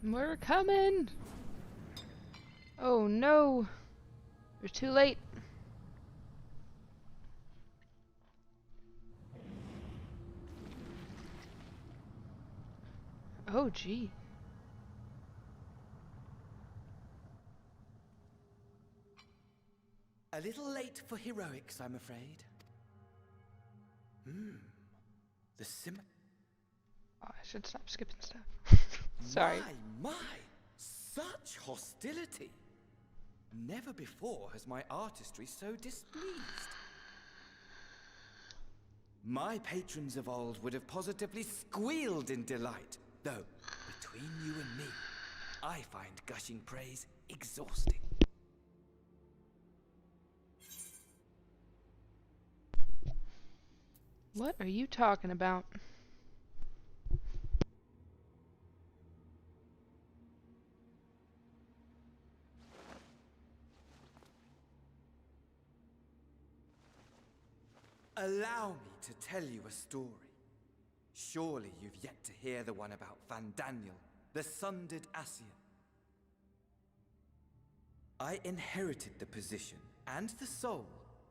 We're coming! Oh no! We're too late. Oh gee. A little late for heroics, I'm afraid. The sim... Oh, I should stop skipping stuff. Sorry. My! Such hostility! Never before has my artistry so displeased. My patrons of old would have positively squealed in delight, though, between you and me, I find gushing praise exhausting. What are you talking about? Allow me to tell you a story. Surely you've yet to hear the one about Van Daniel, the sundered Ascian. I inherited the position and the soul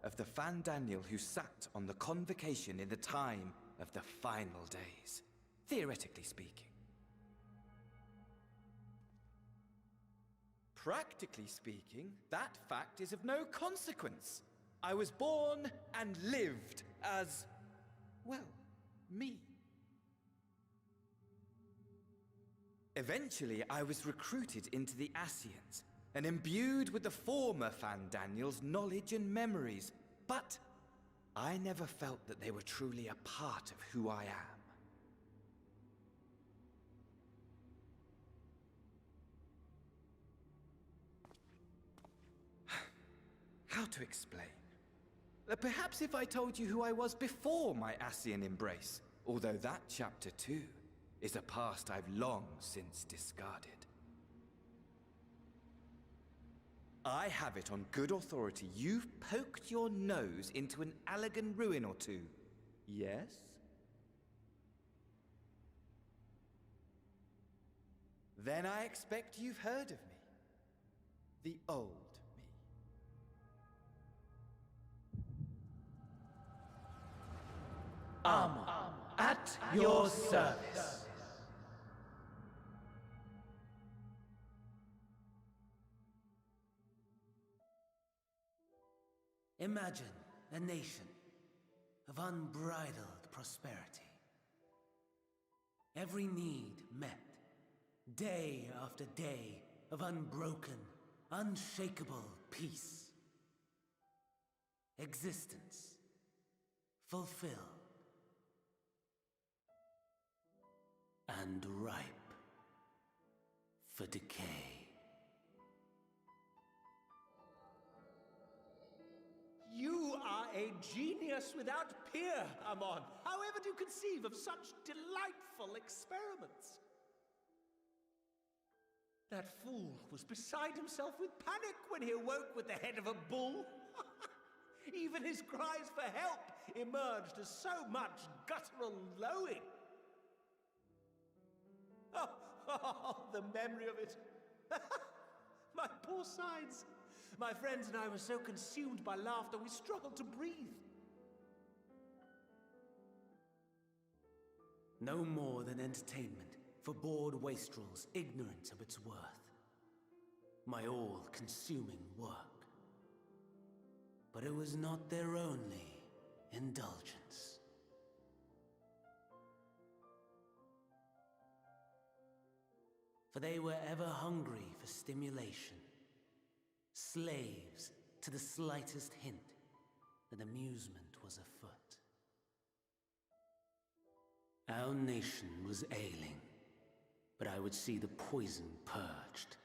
of the Van Daniel who sat on the convocation in the time of the final days, theoretically speaking. Practically speaking, that fact is of no consequence. I was born and lived as, well, me. Eventually, I was recruited into the Ascians and imbued with the former Van Daniel's knowledge and memories, but I never felt that they were truly a part of who I am. How to explain? Perhaps if I told you who I was before my Ascian embrace, although that chapter too is a past I've long since discarded. I have it on good authority you've poked your nose into an Allegan ruin or two, yes? Then I expect you've heard of me. The old me. Armor, at your service. Imagine a nation of unbridled prosperity. Every need met, day after day of unbroken, unshakable peace. Existence fulfilled and ripe for decay. You are a genius without peer, Amon. However do you conceive of such delightful experiments? That fool was beside himself with panic when he awoke with the head of a bull. Even his cries for help emerged as so much guttural lowing. Oh, the memory of it. My poor sides. My friends and I were so consumed by laughter we struggled to breathe. No more than entertainment for bored wastrels ignorant of its worth. My all-consuming work. But it was not their only indulgence. For they were ever hungry for stimulation, slaves to the slightest hint that amusement was afoot. Our nation was ailing, but I would see the poison purged.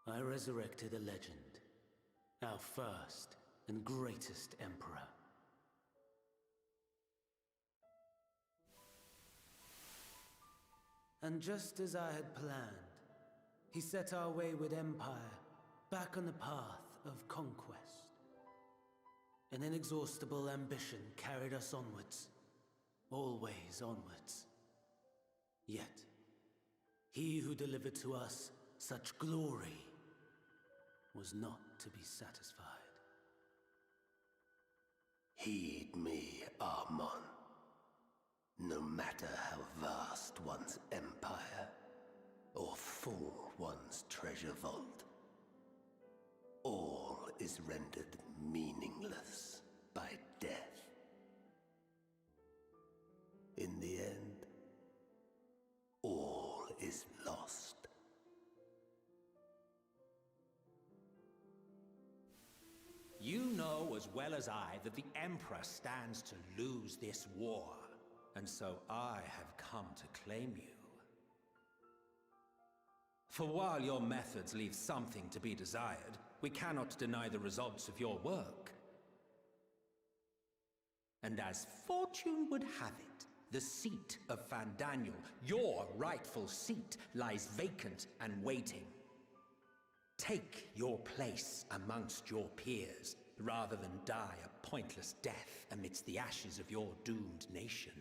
I resurrected a legend, our first and greatest emperor. And just as I had planned, he set our wayward empire back on the path of conquest. An inexhaustible ambition carried us onwards, always onwards. Yet, he who delivered to us such glory was not to be satisfied. Heed me, Amon. No matter how vast one's empire, or full one's treasure vault, all is rendered meaningless by death. In the end, all is lost. You know as well as I that the Emperor stands to lose this war, and so I have come to claim you. For while your methods leave something to be desired, we cannot deny the results of your work. And as fortune would have it, the seat of Fandaniel, your rightful seat, lies vacant and waiting. Take your place amongst your peers, rather than die a pointless death amidst the ashes of your doomed nation.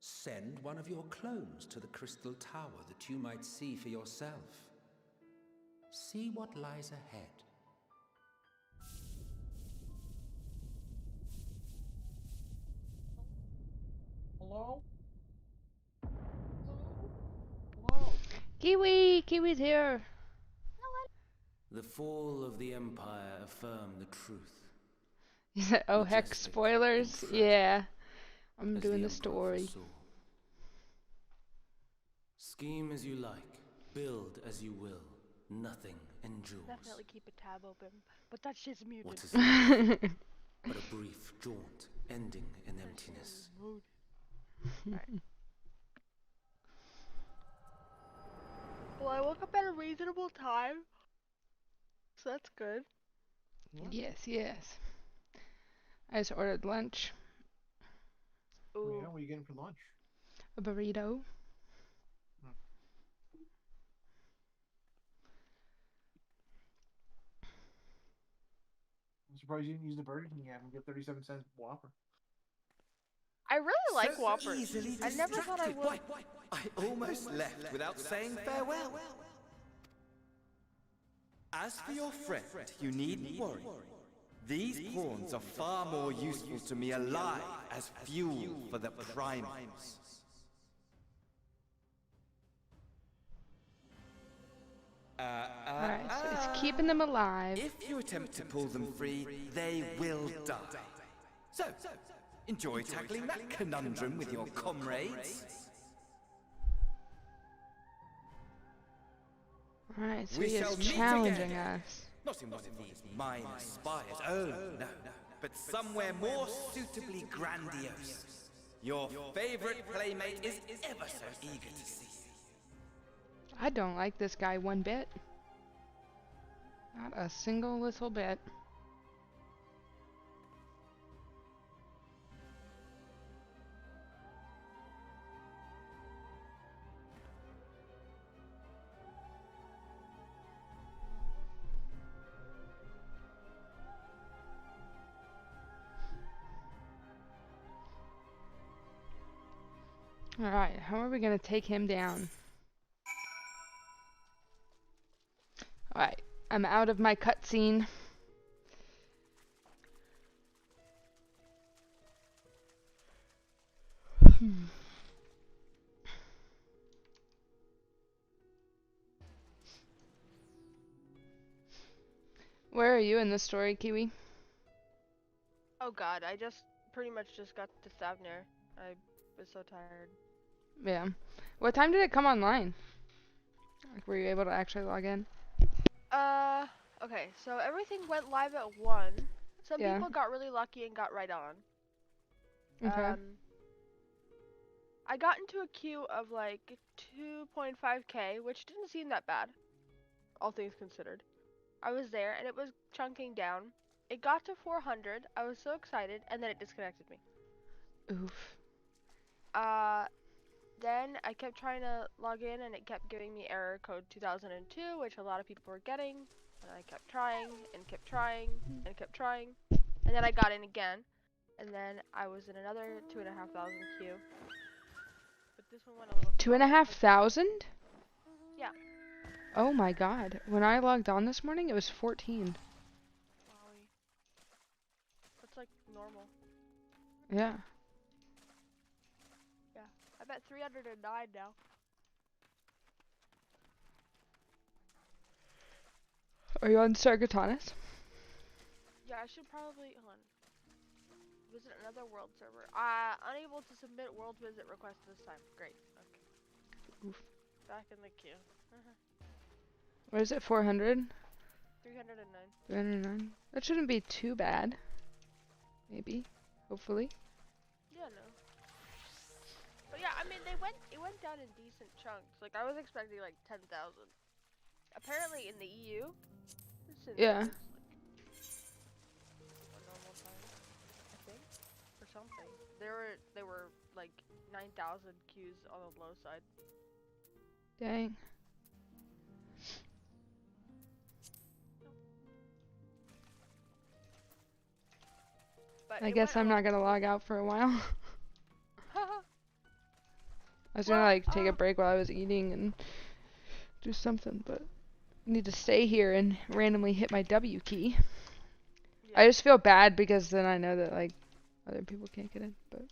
Send one of your clones to the Crystal Tower that you might see for yourself. See what lies ahead. Hello? Kiwi! Kiwi's here! The fall of the Empire affirmed the truth. He said, oh heck, Majestic spoilers? and tragic, Yeah. I'm as doing the Emperor story. foresaw. Scheme as you like, build as you will, nothing endures. Definitely keep a tab open, but that shit's muted. What is life but a brief jaunt, ending in emptiness? Right. Well, I woke up at a reasonable time, so that's good. Yes, yes. I just ordered lunch. Oh, yeah, what are you getting for lunch? A burrito. I'm surprised you didn't use the Burger King app and get 37-cent Whopper. I really like So Whoppers. easily I never thought I distracted. would. Why, I almost left without saying farewell. As for your friend, you needn't worry. These pawns are far more useful to me alive as fuel for the primals. Alright, so it's keeping them alive. If you attempt to pull them free, they will die. So, enjoy tackling that conundrum with your comrades. Alright, so We he shall is meet challenging again. us. Not in one of these minor spires, oh no, but somewhere more suitably grandiose. Your favorite playmate is ever so eager to see you. I don't like this guy one bit. Not a single little bit. Alright, how are we gonna take him down? Alright, I'm out of my cutscene. Where are you in the story, Kiwi? Oh god, I just pretty much just got to Thavner. I was so tired. Yeah. What time did it come online? Like, were you able to actually log in? Okay, so everything went live at 1. Some Yeah. people got really lucky and got right on. Okay. I got into a queue of like 2.5k, which didn't seem that bad, all things considered. I was there and it was chunking down. It got to 400, I was so excited, and then it disconnected me. Oof. Then I kept trying to log in and it kept giving me error code 2002, which a lot of people were getting. And I kept trying and kept trying and kept trying. And then I got in again. And then I was in another 2,500 queue. But this one went a little 2,500? Yeah. Oh my god. When I logged on this morning, it was 14. Wowie. That's like normal. Yeah. Yeah. I'm at 309 now. Are you on Sargatanas? Yeah, I should probably, hold on. Visit another world server. Unable to submit world visit request this time. Great. Okay. Oof. Back in the queue. What is it, 400? 309. 309? That shouldn't be too bad. Maybe. Hopefully. Yeah, no. But yeah, I mean, it went down in decent chunks. Like, I was expecting like 10,000. Apparently in the EU, Yeah. it's like a normal time, I think, or something. There were like 9,000 queues on the low side. Dang. But I guess I'm not gonna log out for a while. I was gonna like take a break while I was eating and do something, but I need to stay here and randomly hit my W key. Yeah. I just feel bad because then I know that like other people can't get in, but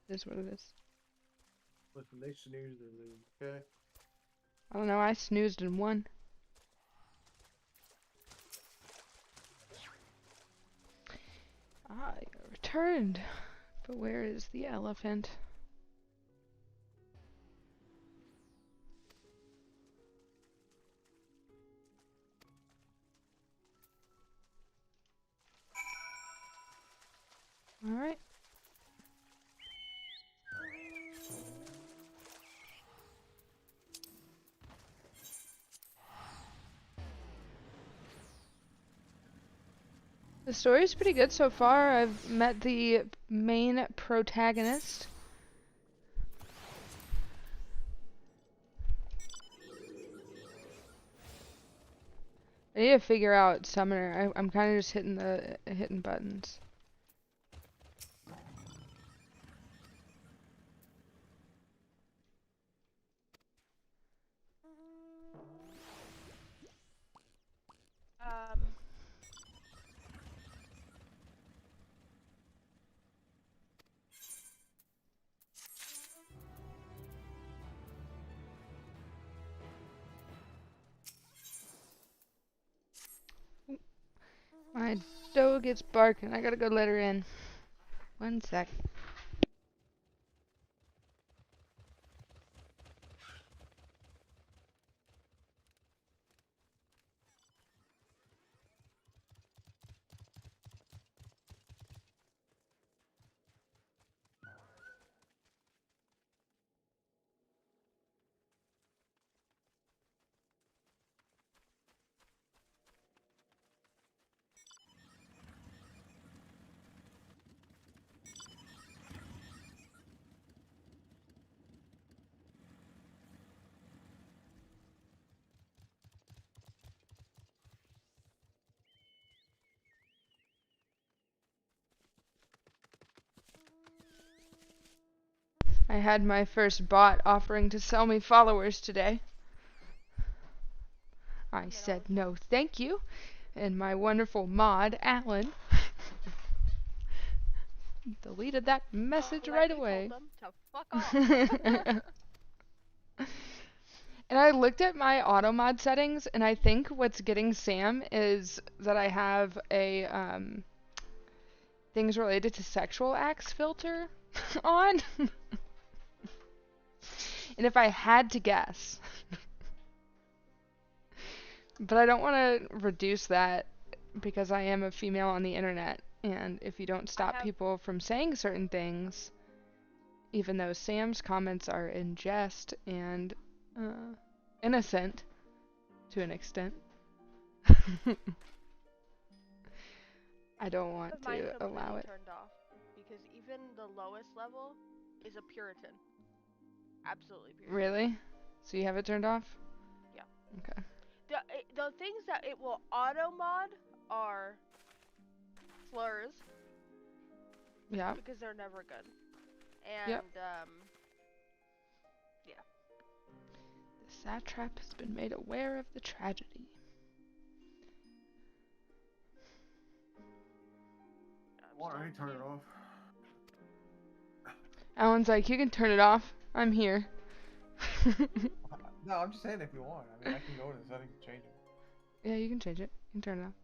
it is what it is. Listen, they snooze, they lose, okay? I don't know, I snoozed and won. I returned, but where is the elephant? Alright. The story's pretty good so far. I've met the main protagonist. I need to figure out Summoner. I'm kind of just hitting buttons. My dog is barking. I gotta go let her in. One sec. I had my first bot offering to sell me followers today. I said no thank you, and my wonderful mod, Alan, deleted that message right away. Told them to fuck off. And I looked at my auto mod settings, and I think what's getting Sam is that I have a things related to sexual acts filter on. And if I had to guess, but I don't want to reduce that because I am a female on the internet, and if you don't stop people from saying certain things, even though Sam's comments are in jest and innocent to an extent, I don't want to allow it. Turned off because even the lowest level is a Puritan. Absolutely Puritan. Really? So you have it turned off? Yeah. Okay. The things that it will auto mod are slurs. Yeah. Because they're never good. And yep. Yeah. The satrap has been made aware of the tragedy. Why don't you turn it off? Alan's like, you can turn it off. I'm here. No, I'm just saying if you want. I mean, I can go to the settings and change it. Yeah, you can change it. You can turn it off.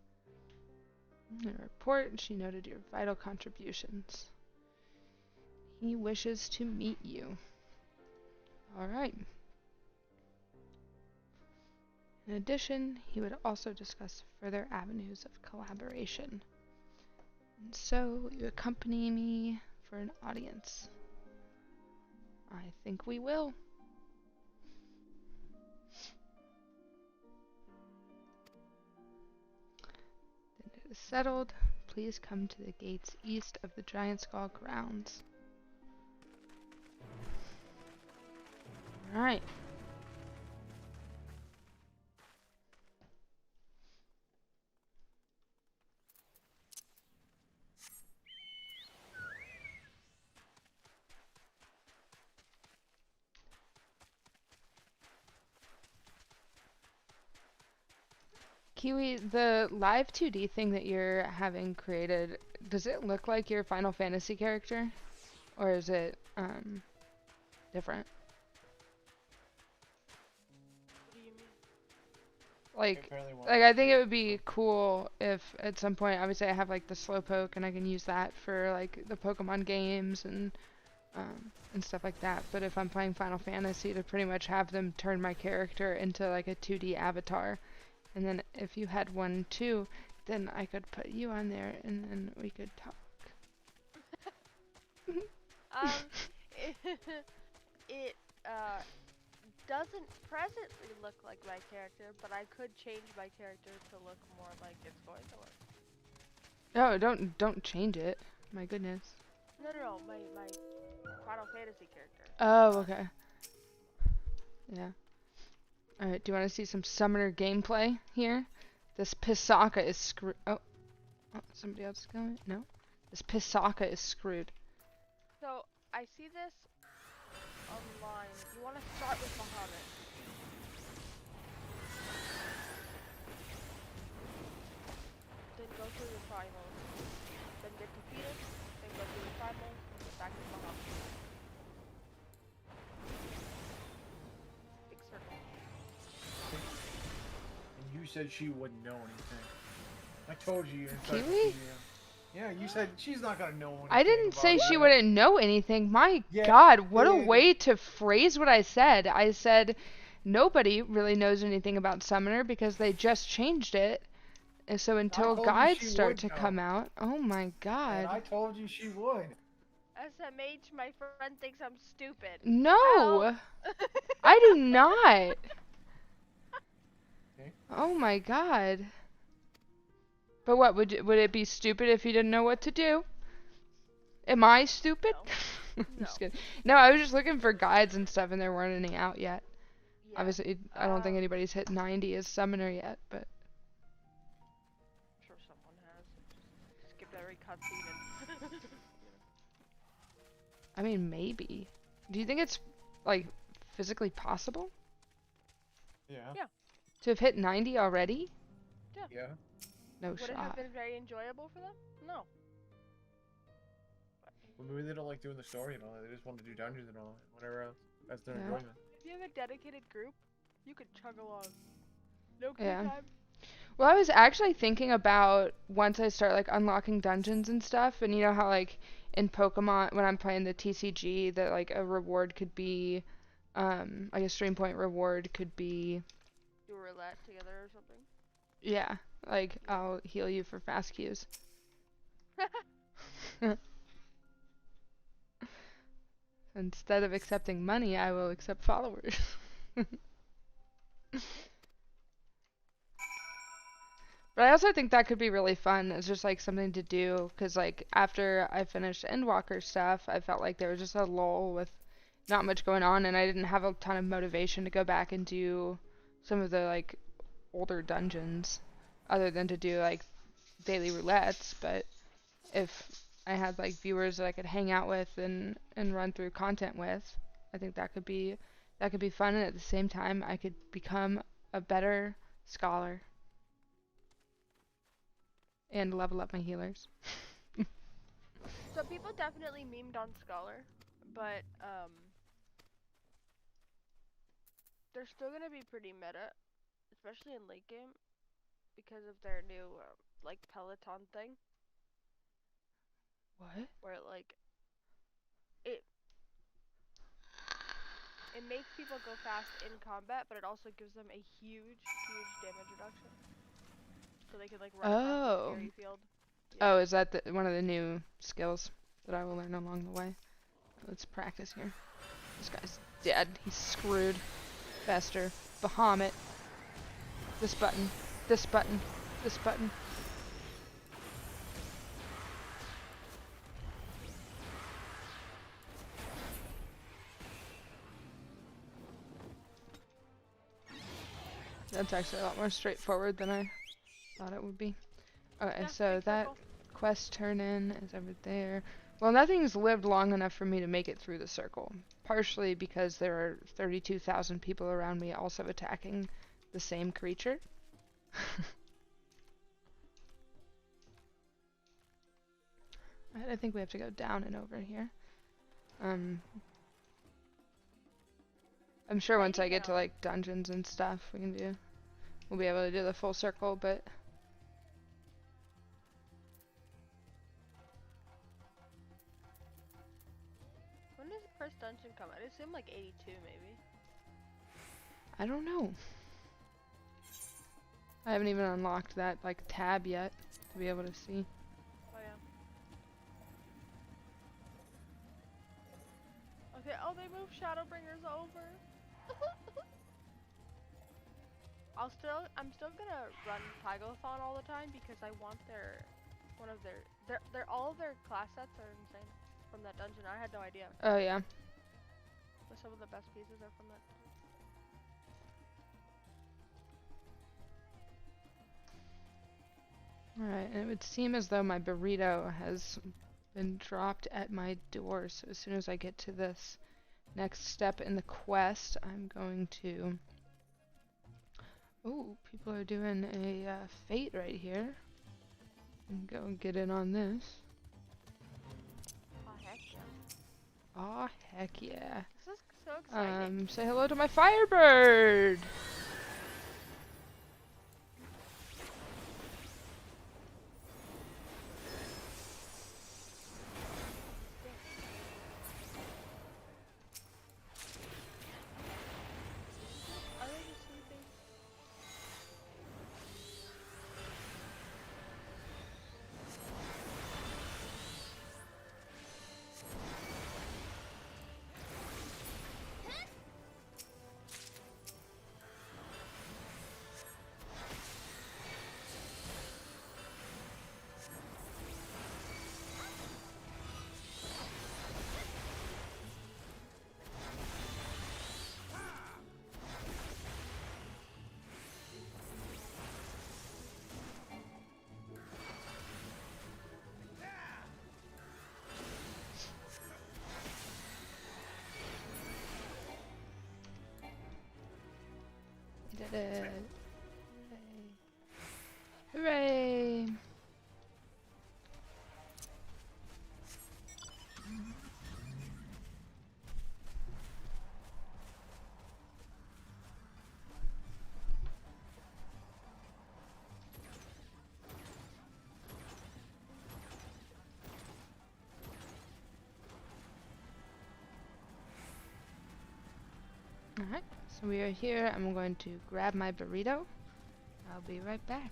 In a report, she noted your vital contributions. He wishes to meet you. Alright. In addition, he would also discuss further avenues of collaboration. And so, you accompany me for an audience. I think we will. Then it is settled. Please come to the gates east of the Giant Skull grounds. Alright. Kiwi, the live 2D thing that you're having created, does it look like your Final Fantasy character? Or is it, different? What do you mean? Like I think it would be cool if at some point, obviously I have like the Slowpoke and I can use that for like the Pokemon games and stuff like that. But if I'm playing Final Fantasy, to pretty much have them turn my character into like a 2D avatar. And then if you had one too, then I could put you on there and then we could talk. It doesn't presently look like my character, but I could change my character to look more like it's going to look. No, don't change it. My goodness. No, my Final Fantasy character. Oh, okay. Yeah. Alright, do you want to see some summoner gameplay here? This Pisaka is screwed. Oh, somebody else is going? No? This Pisaka is screwed. So, I see this online. You want to start with Bahamut. Then go through the primals. Then get defeated. Then go through the primals. And get back to Bahamut. Big circle. And you said she wouldn't know anything. I told you. Kiwi? Yeah, you said she's not gonna know anything I didn't say about she it. wouldn't know anything. My Yeah, God, what a yeah. way to phrase what I said. I said nobody really knows anything about Summoner because they just changed it. And so until told you guides she start would to know. come out, oh my And God. I told you she would. SMH, my friend thinks I'm stupid. No, I do not. Oh my God. But what, would it be stupid if you didn't know what to do? Am I stupid? No. I'm just kidding. No, I was just looking for guides and stuff and there weren't any out yet. Yeah. Obviously, I don't think anybody's hit 90 as Summoner yet, but... I'm sure someone has. Just skip every cutscene and... I mean, maybe. Do you think it's, like, physically possible? Yeah. Yeah. To have hit 90 already? Yeah. No Would it have shot. been very enjoyable for them? No. Well, maybe they don't like doing the story and all that. They just want to do dungeons and all that. Whatever else. That's their Yeah. enjoyment. If you have a dedicated group, you could chug along. No queue Yeah. time. Well, I was actually thinking about once I start, like, unlocking dungeons and stuff, and you know how, like, in Pokemon, when I'm playing the TCG, that, like, a reward could be, like, a stream point reward could be... Do roulette together or something. Yeah, like, I'll heal you for fast Qs. Instead of accepting money, I will accept followers. But I also think that could be really fun. It's just like something to do, because like after I finished Endwalker stuff, I felt like there was just a lull with not much going on, and I didn't have a ton of motivation to go back and do some of the like older dungeons, other than to do like daily roulettes. But if I had like viewers that I could hang out with and run through content with, I think that could be fun, and at the same time I could become a better scholar and level up my healers. So people definitely memed on Scholar, but they're still gonna be pretty meta, especially in late game, because of their new like Peloton thing. What? Where like it makes people go fast in combat, but it also gives them a huge damage reduction. So they can like run across the scary field. Oh, is that one of the new skills that I will learn along the way? Let's practice here. This guy's dead. He's screwed. Fester. Bahamut. This button. This button. This button. That's actually a lot more straightforward than I thought it would be. Okay, Yeah, so big that circle. quest turn in is over there. Well, nothing's lived long enough for me to make it through the circle. Partially because there are 32,000 people around me also attacking the same creature. Right, I think we have to go down and over here. I'm sure once I get to like dungeons and stuff, we'll be able to do the full circle, but When does the first dungeon come? I'd assume like 82 maybe. I don't know. I haven't even unlocked that like tab yet to be able to see. Oh yeah. Okay, oh they moved Shadowbringers over. I'm still gonna run Tygothon all the time because I want all of their class sets are insane from that dungeon. I had no idea. Oh yeah. But some of the best pieces are from that. Alright, and it would seem as though my burrito has been dropped at my door, so as soon as I get to this next step in the quest, I'm going to... Oh, people are doing a fate right here. And go and get in on this. Oh heck yeah. Aw, heck yeah. This is so exciting. Say hello to my Firebird! did it. Hooray. Hooray. Alright, so we are here. I'm going to grab my burrito. I'll be right back.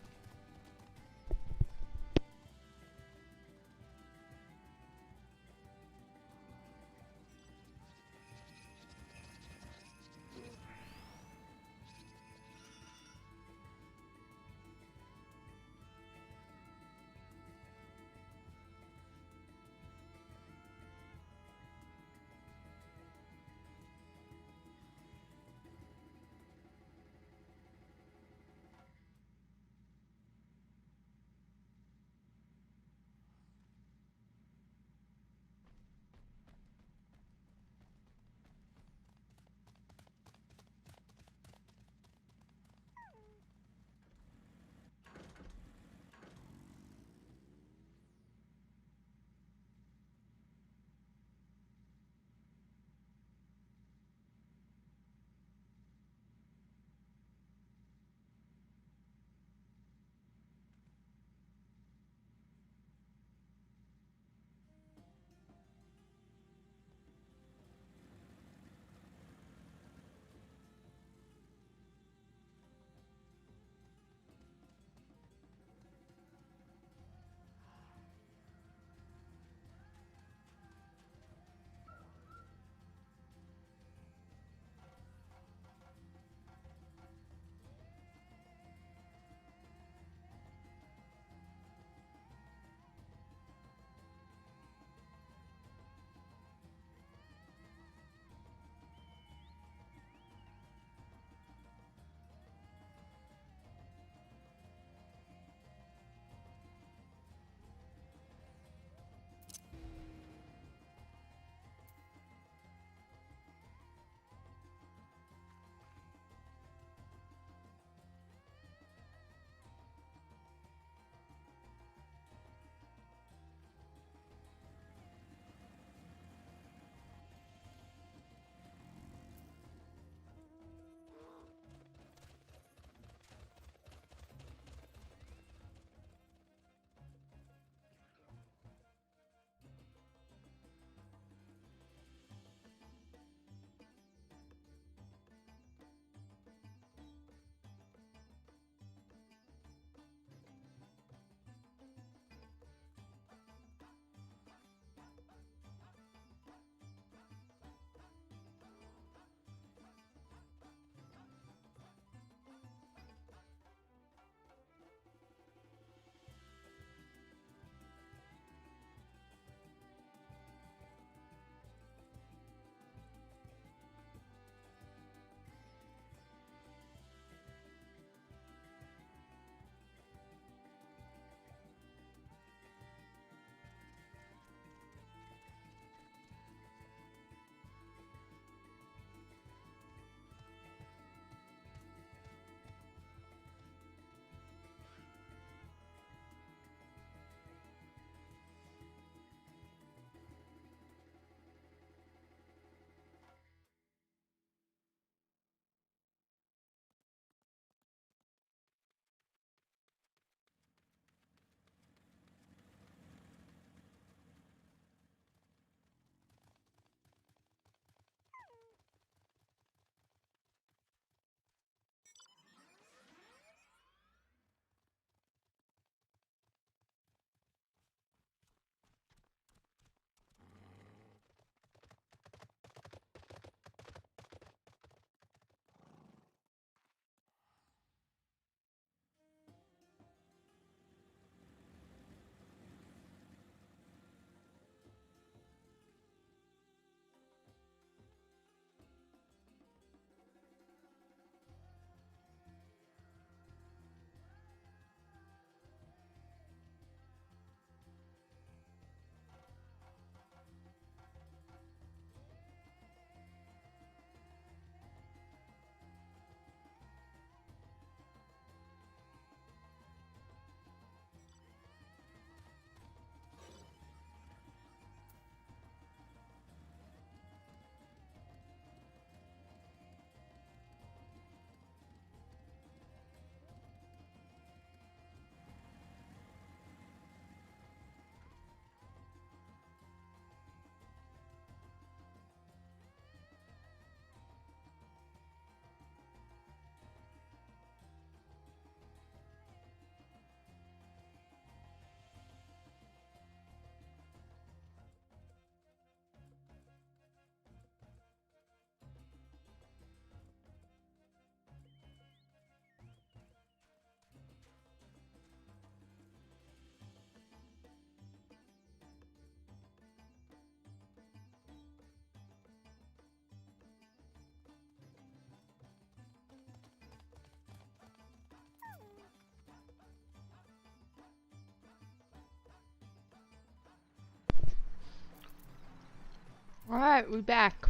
Alright, we back.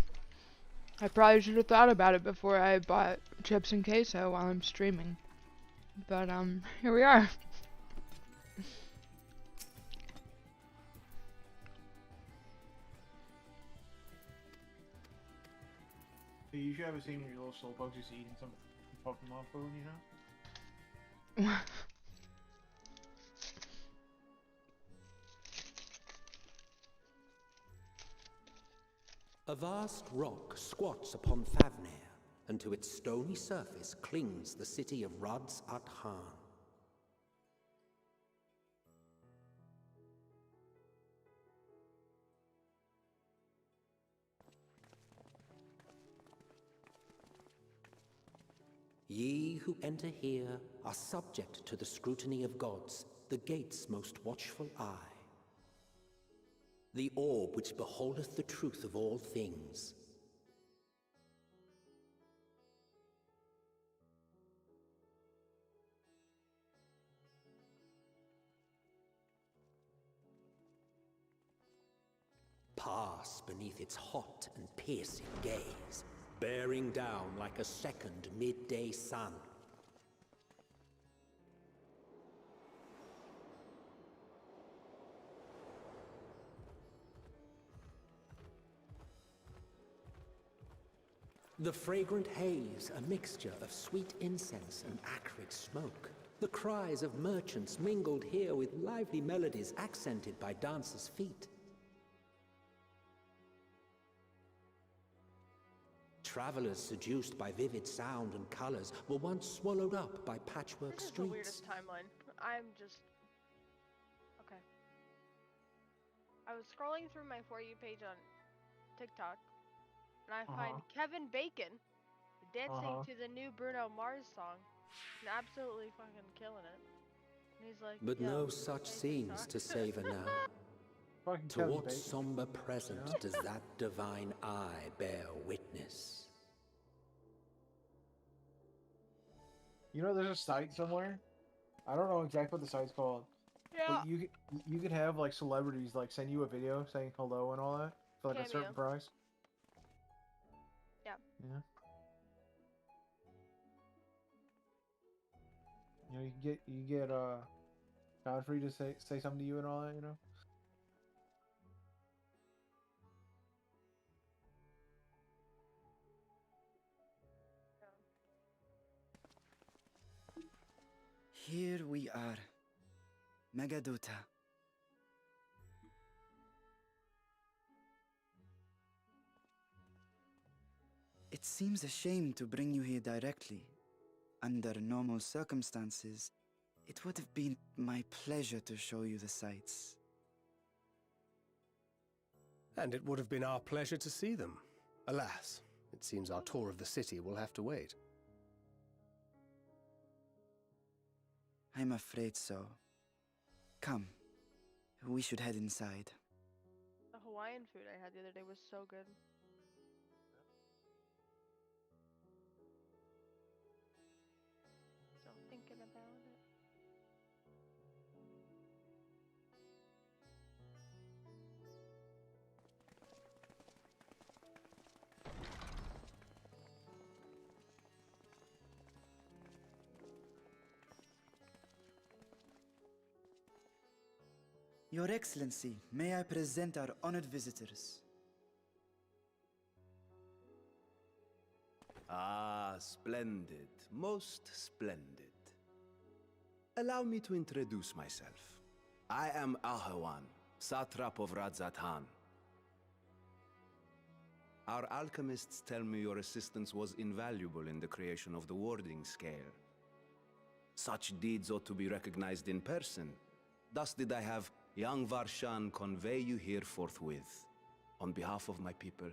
I probably should have thought about it before I bought chips and queso while I'm streaming. But, here we are. You should have seen your little slowpokes just eating some Pokemon food, you know? A vast rock squats upon Thavnair, and to its stony surface clings the city of Rads at Han. Ye who enter here are subject to the scrutiny of gods, the gate's most watchful eye. The orb which beholdeth the truth of all things. Pass beneath its hot and piercing gaze, bearing down like a second midday sun. The fragrant haze, a mixture of sweet incense and acrid smoke. The cries of merchants mingled here with lively melodies accented by dancers' feet. Travelers seduced by vivid sound and colors were once swallowed up by patchwork This is streets. the weirdest timeline. I'm just... Okay. I was scrolling through my For You page on TikTok, and I find Kevin Bacon dancing to the new Bruno Mars song, and absolutely fucking killing it. And he's like, But yo, no such play scenes TikTok. to savor now. Fucking To Kevin what Bacon. somber present Yeah. does that divine eye bear witness? You know, there's a site somewhere. I don't know exactly what the site's called. Yeah. But you could have like celebrities like send you a video saying hello and all that for like a certain Cameo. price. Yeah. Yeah. You know, you get Godfrey to say something to you and all that. You know. Here we are. Megaduta. It seems a shame to bring you here directly. Under normal circumstances, it would have been my pleasure to show you the sights. And it would have been our pleasure to see them. Alas, it seems our tour of the city will have to wait. I'm afraid so. Come, we should head inside. The Hawaiian food I had the other day was so good. Still thinking about it. Your Excellency, may I present our honored visitors? Ah, splendid. Most splendid. Allow me to introduce myself. I am Ahawan, satrap of Radzatan. Our alchemists tell me your assistance was invaluable in the creation of the warding scale. Such deeds ought to be recognized in person. Thus did I have young Varshan convey you here forthwith. On behalf of my people,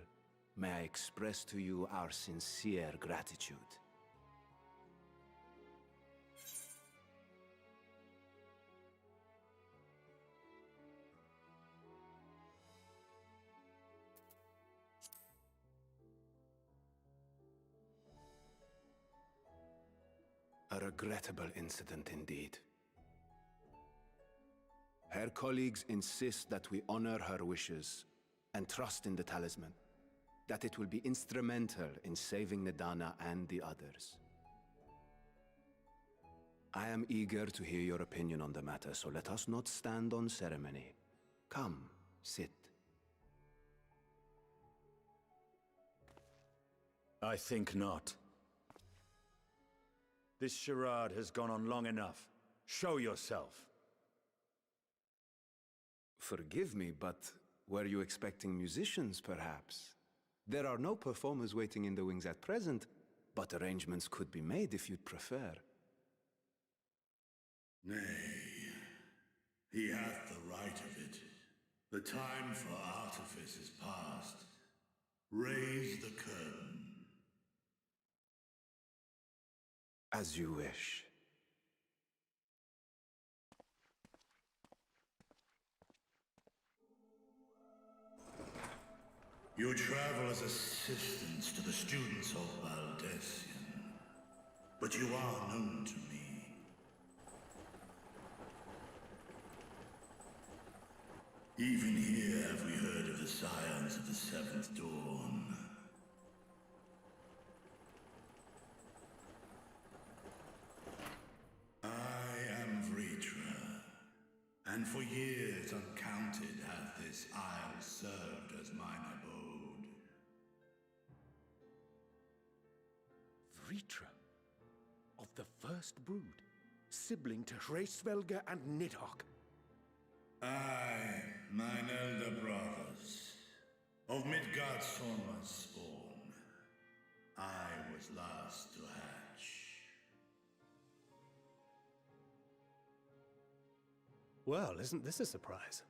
may I express to you our sincere gratitude. A regrettable incident indeed. Her colleagues insist that we honor her wishes, and trust in the talisman, that it will be instrumental in saving Nidana and the others. I am eager to hear your opinion on the matter, so let us not stand on ceremony. Come, sit. I think not. This charade has gone on long enough. Show yourself. Forgive me, but were you expecting musicians, perhaps? There are no performers waiting in the wings at present, but arrangements could be made if you'd prefer. Nay, he hath the right of it. The time for artifice is past. Raise the curtain. As you wish. You travel as assistants to the students of Valdesian, but you are known to me. Even here have we heard of the scions of the Seventh Dawn. I am Vritra, and for years uncounted hath this isle served as mine abode. Vritra, of the first brood, sibling to Hraesvelga and Nidhogg. Aye, mine elder brothers, of Midgard Sorma's spawn, I was last to hatch. Well, isn't this a surprise?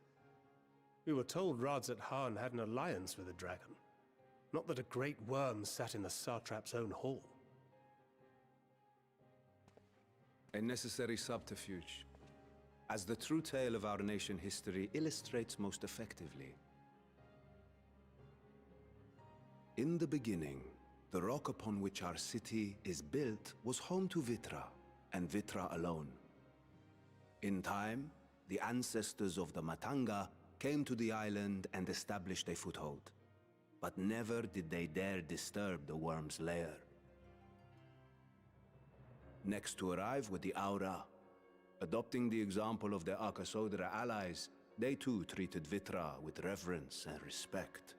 We were told Radzat Han had an alliance with a dragon. Not that a great worm sat in the satrap's own hall. A necessary subterfuge, as the true tale of our nation history illustrates most effectively. In the beginning, the rock upon which our city is built was home to Vitra, and Vitra alone. In time, the ancestors of the Matanga came to the island and established a foothold. But never did they dare disturb the worm's lair. Next to arrive were the Aura. Adopting the example of their Akasodra allies, they too treated Vitra with reverence and respect.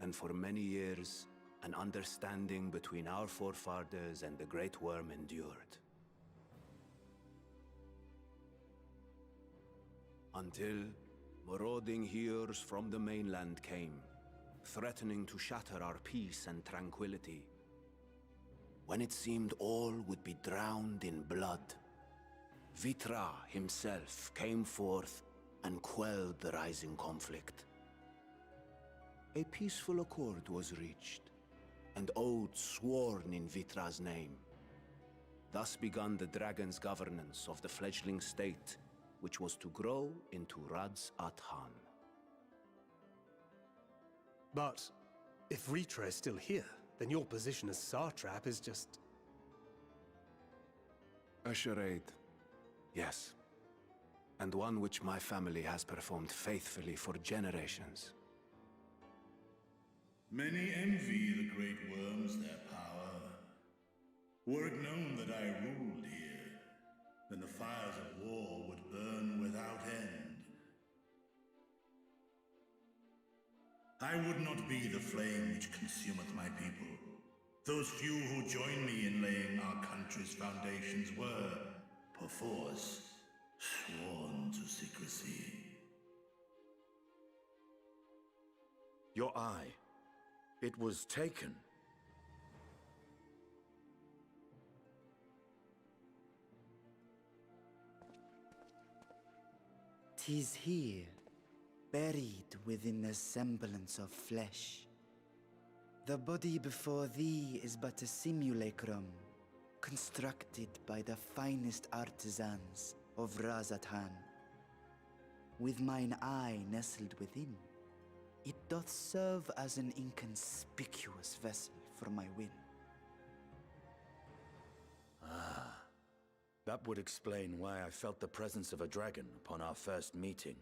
And for many years, an understanding between our forefathers and the Great Worm endured. Until marauding heroes from the mainland came, threatening to shatter our peace and tranquility. When it seemed all would be drowned in blood, Vitra himself came forth and quelled the rising conflict. A peaceful accord was reached, and oaths sworn in Vitra's name. Thus began the dragon's governance of the fledgling state, which was to grow into Radzat Han. But if Vritra is still here, then your position as satrap is just... A charade, yes. And one which my family has performed faithfully for generations. Many envy the great worms their power. Were it known that I ruled here, then the fires of war would burn without end. I would not be the flame which consumeth my people. Those few who joined me in laying our country's foundations were, perforce, sworn to secrecy. Your eye. It was taken. 'Tis here, buried within the semblance of flesh. The body before thee is but a simulacrum, constructed by the finest artisans of Radzat Han. With mine eye nestled within, it doth serve as an inconspicuous vessel for my whim. Ah, that would explain why I felt the presence of a dragon upon our first meeting.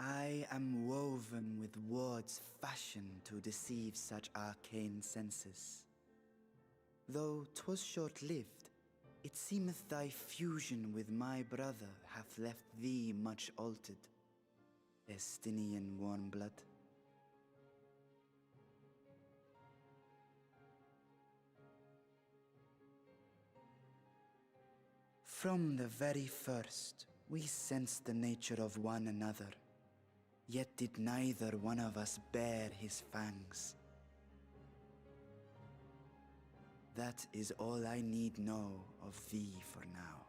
I am woven with words fashioned to deceive such arcane senses. Though 'twas short-lived, it seemeth thy fusion with my brother hath left thee much altered, Estinian warm blood. From the very first, we sensed the nature of one another, yet did neither one of us bare his fangs. That is all I need know of thee for now.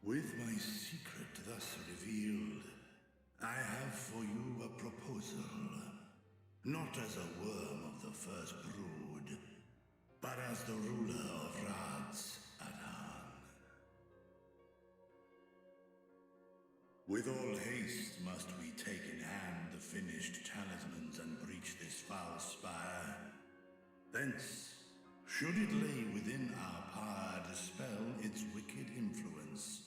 With my secret thus revealed, I have for you a proposal. Not as a worm of the first brood, but as the ruler of Rads at Han. With all haste must we take in hand the finished talismans and breach this foul spire. Thence, should it lay within our power, dispel its wicked influence.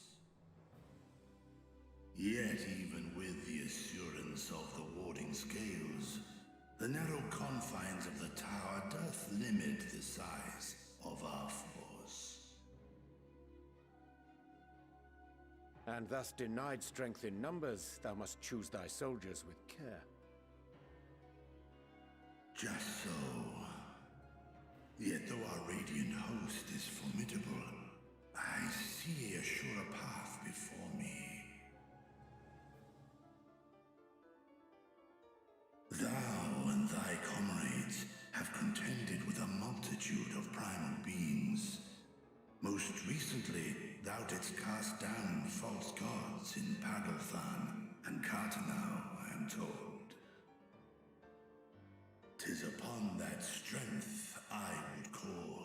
Yet even with the assurance of the warding scales, the narrow confines of the tower doth limit the size of our force. And thus denied strength in numbers, thou must choose thy soldiers with care. Just so. Yet though our radiant host is formidable, I see a surer path before me. Thou and thy comrades have contended with a multitude of primal beings. Most recently, thou didst cast down false gods in Pagalthan and Cartanau, I am told. 'Tis upon that strength I would call.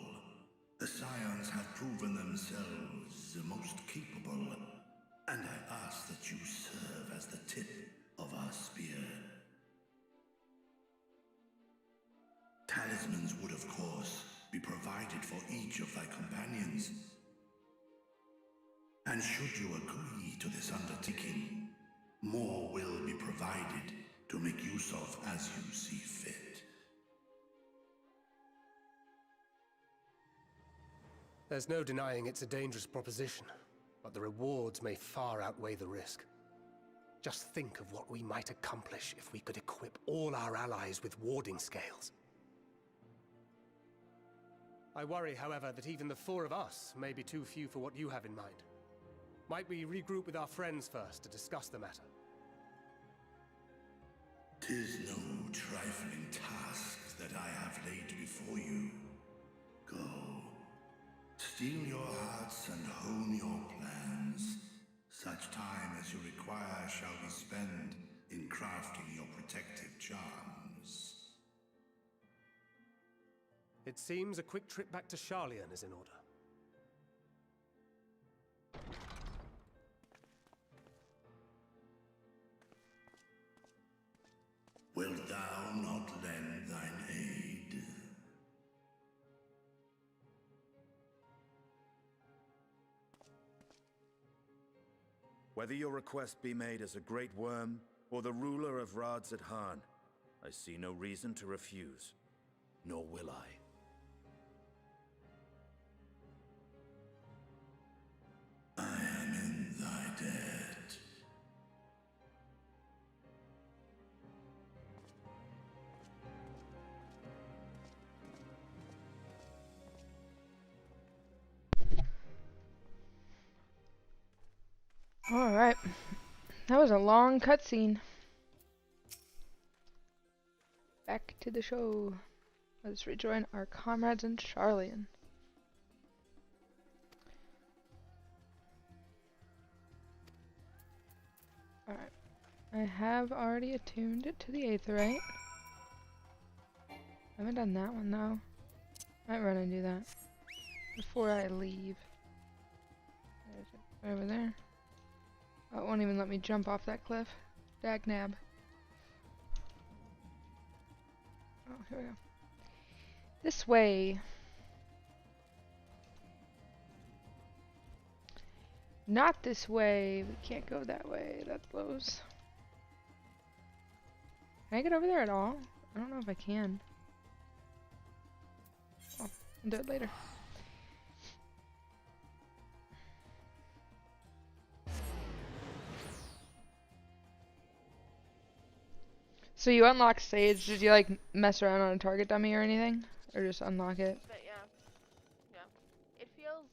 The Scions have proven themselves the most capable, and I ask that you serve as the tip of our spear. Talismans would, of course, be provided for each of thy companions. And should you agree to this undertaking, more will be provided to make use of as you see fit. There's no denying it's a dangerous proposition, but the rewards may far outweigh the risk. Just think of what we might accomplish if we could equip all our allies with warding scales. I worry, however, that even the four of us may be too few for what you have in mind. Might we regroup with our friends first to discuss the matter? 'Tis no trifling task that I have laid before you. Go, steel your hearts and hone your plans. Such time as you require shall be spent in crafting your protective charms. It seems a quick trip back to Sharlayan is in order. Wilt thou not lend thine aid? Whether your request be made as a great worm or the ruler of Rads at Han, I see no reason to refuse. Nor will I. I am in thy debt. Alright. That was a long cutscene. Back to the show. Let's rejoin our comrades in Sharlayan. Alright. I have already attuned it to the Aetheryte. I haven't done that one though. Might run and do that before I leave. There's it over there. Oh, it won't even let me jump off that cliff. Dagnab. Oh, here we go. This way. Not this way. We can't go that way. That blows. Can I get over there at all? I don't know if I can. Oh, I'll do it later. So you unlock Sage. Did you like mess around on a target dummy or anything? Or just unlock it? But yeah. Yeah. It feels,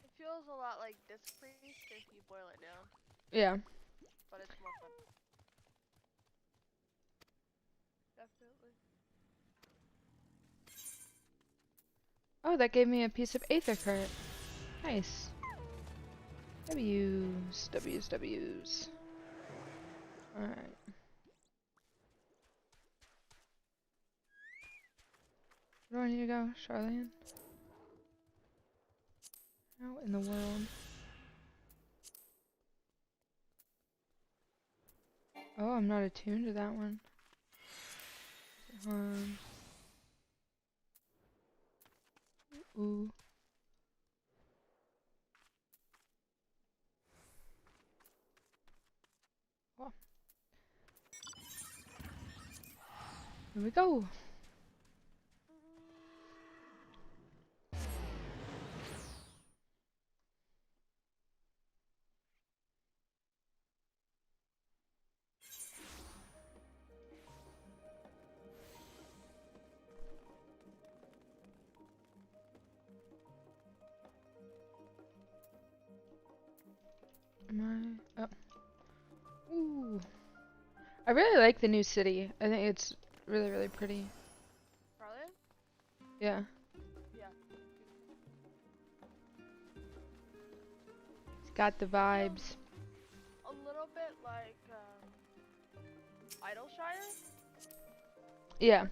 It feels a lot like Disc Priest if you boil it down. Yeah. But it's more fun. Definitely. Oh, that gave me a piece of Aether Current. Nice. W's, W's, W's. Alright. Where do I need to go? Charlene? How in the world? Oh, I'm not attuned to that one. Ooh. Oh. Here we go. Am I? Oh. Ooh. I really like the new city. I think it's really, really pretty. Charlotte? Yeah. Yeah. It's got the vibes. A little bit like, Idleshire? Yeah.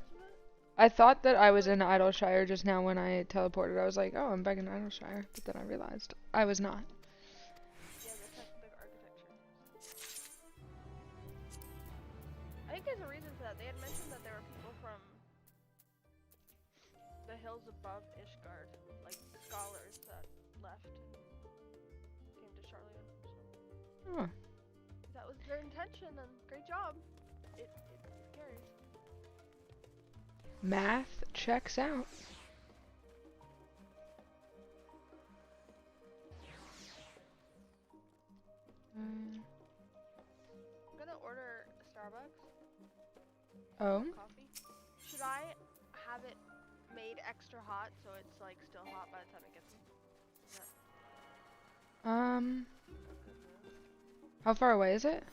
I thought that I was in Idleshire just now when I teleported. I was like, oh, I'm back in Idleshire. But then I realized I was not. Yeah, this has big architecture. I think there's a reason for that. They had mentioned that there were people from the hills above Ishgard, like scholars that left and came to Charlotte. So. Oh. That was their intention, and great job. It carries. Math checks out. I'm gonna order a Starbucks. Oh. Coffee. Should I have it made extra hot so it's like still hot by the time it gets me? How far away is it?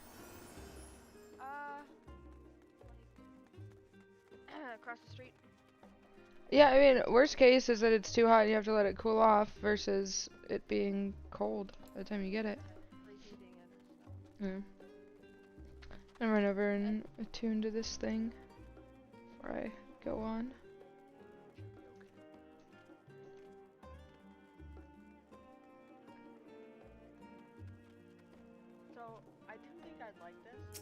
Across the street. Yeah, I mean, worst case is that it's too hot and you have to let it cool off versus it being cold by the time you get it. Reheating it. Yeah. I run over and attune to this thing before I go on. So, I didn't think I'd like this,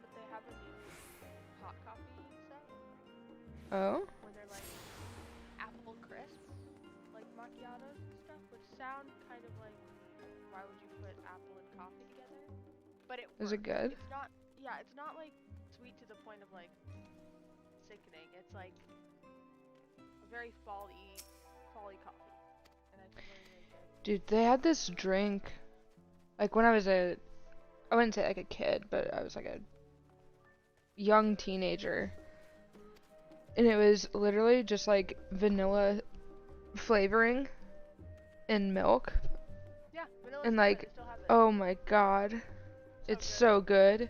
but they have a new hot coffee set. Oh? Where they're like apple crisp, like macchiatos and stuff, which sound kind of like, why would you put apple and coffee together? But it works. Is it good? It's not, yeah, it's not like sweet to the point of like sickening. It's like a very fall-y coffee. And it's very, very good. Dude, they had this drink, like when I was I wouldn't say like a kid, but I was like a young teenager. And it was literally just like vanilla flavoring and milk. Yeah, vanilla And still like, it, still have it. oh my god. It's so good.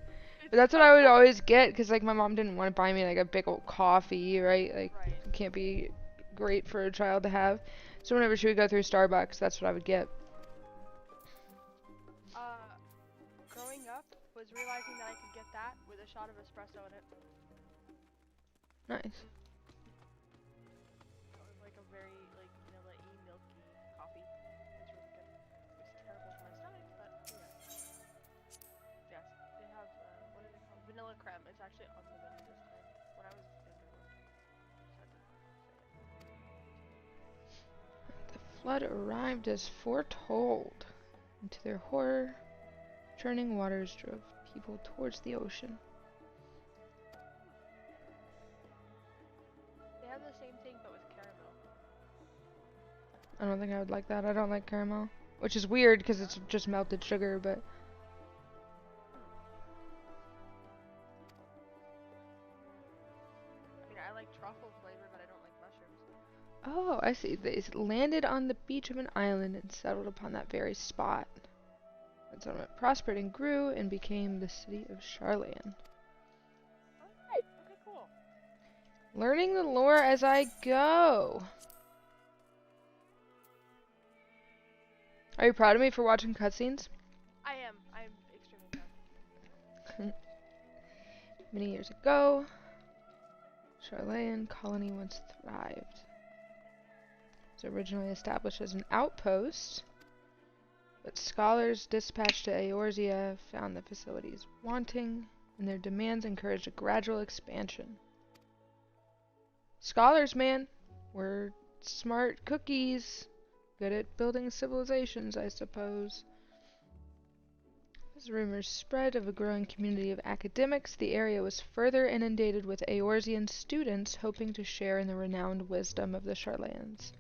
But that's what I would always get, because like my mom didn't want to buy me like a big old coffee, right? Like, it can't be great for a child to have. So whenever she would go through Starbucks, that's what I would get. Growing up was realizing that I could get that with a shot of espresso in it. Nice. It was like a very like vanilla-y, milky coffee. It's really good. It's terrible for my stomach, but yeah. Yes, they have what is it called? Vanilla creme. It's actually unlimited this time. When I was younger, I just had to flood arrived as foretold, and to their horror, churning waters drove people towards the ocean. They have the same thing but with caramel. I don't think I would like that. I don't like caramel. Which is weird because it's just melted sugar, but... I mean, I like truffle flavor, but I don't like mushrooms. Oh, I see. They landed on the beach of an island and settled upon that very spot. The settlement prospered and grew and became the city of Charlan. Alright, okay, cool. Learning the lore as I go. Are you proud of me for watching cutscenes? I am. I'm extremely proud. Many years ago, Charlan colony once thrived. It was originally established as an outpost, but scholars dispatched to Eorzea found the facilities wanting, and their demands encouraged a gradual expansion. Scholars, man, were smart cookies, good at building civilizations, I suppose. As rumors spread of a growing community of academics, the area was further inundated with Eorzean students hoping to share in the renowned wisdom of the Charlans.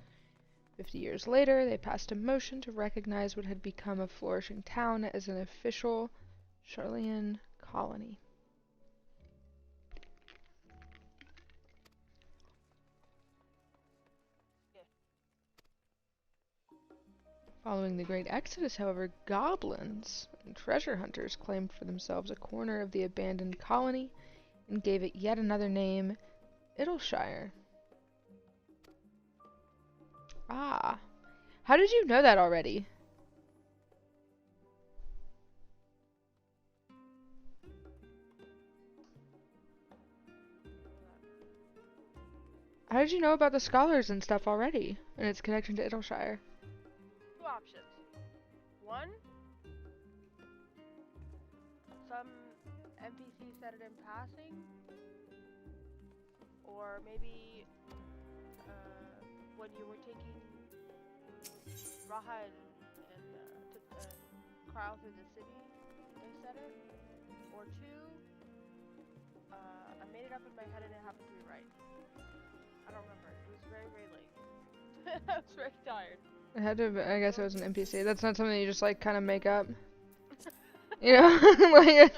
50 years later, they passed a motion to recognize what had become a flourishing town as an official Charlan colony. Following the Great Exodus, however, goblins and treasure hunters claimed for themselves a corner of the abandoned colony and gave it yet another name, Idleshire. Ah. How did you know that already? How did you know about the scholars and stuff already, and its connection to Idleshire? Two options. One, some NPC said it in passing, or maybe when you were taking Raha and Kyle through the city, they said it. Or two, I made it up in my head and it happened to be right. I don't remember. It was very, very late. I was very tired. It had to have been, I guess it was an NPC. That's not something you just like kind of make up. You know? Like,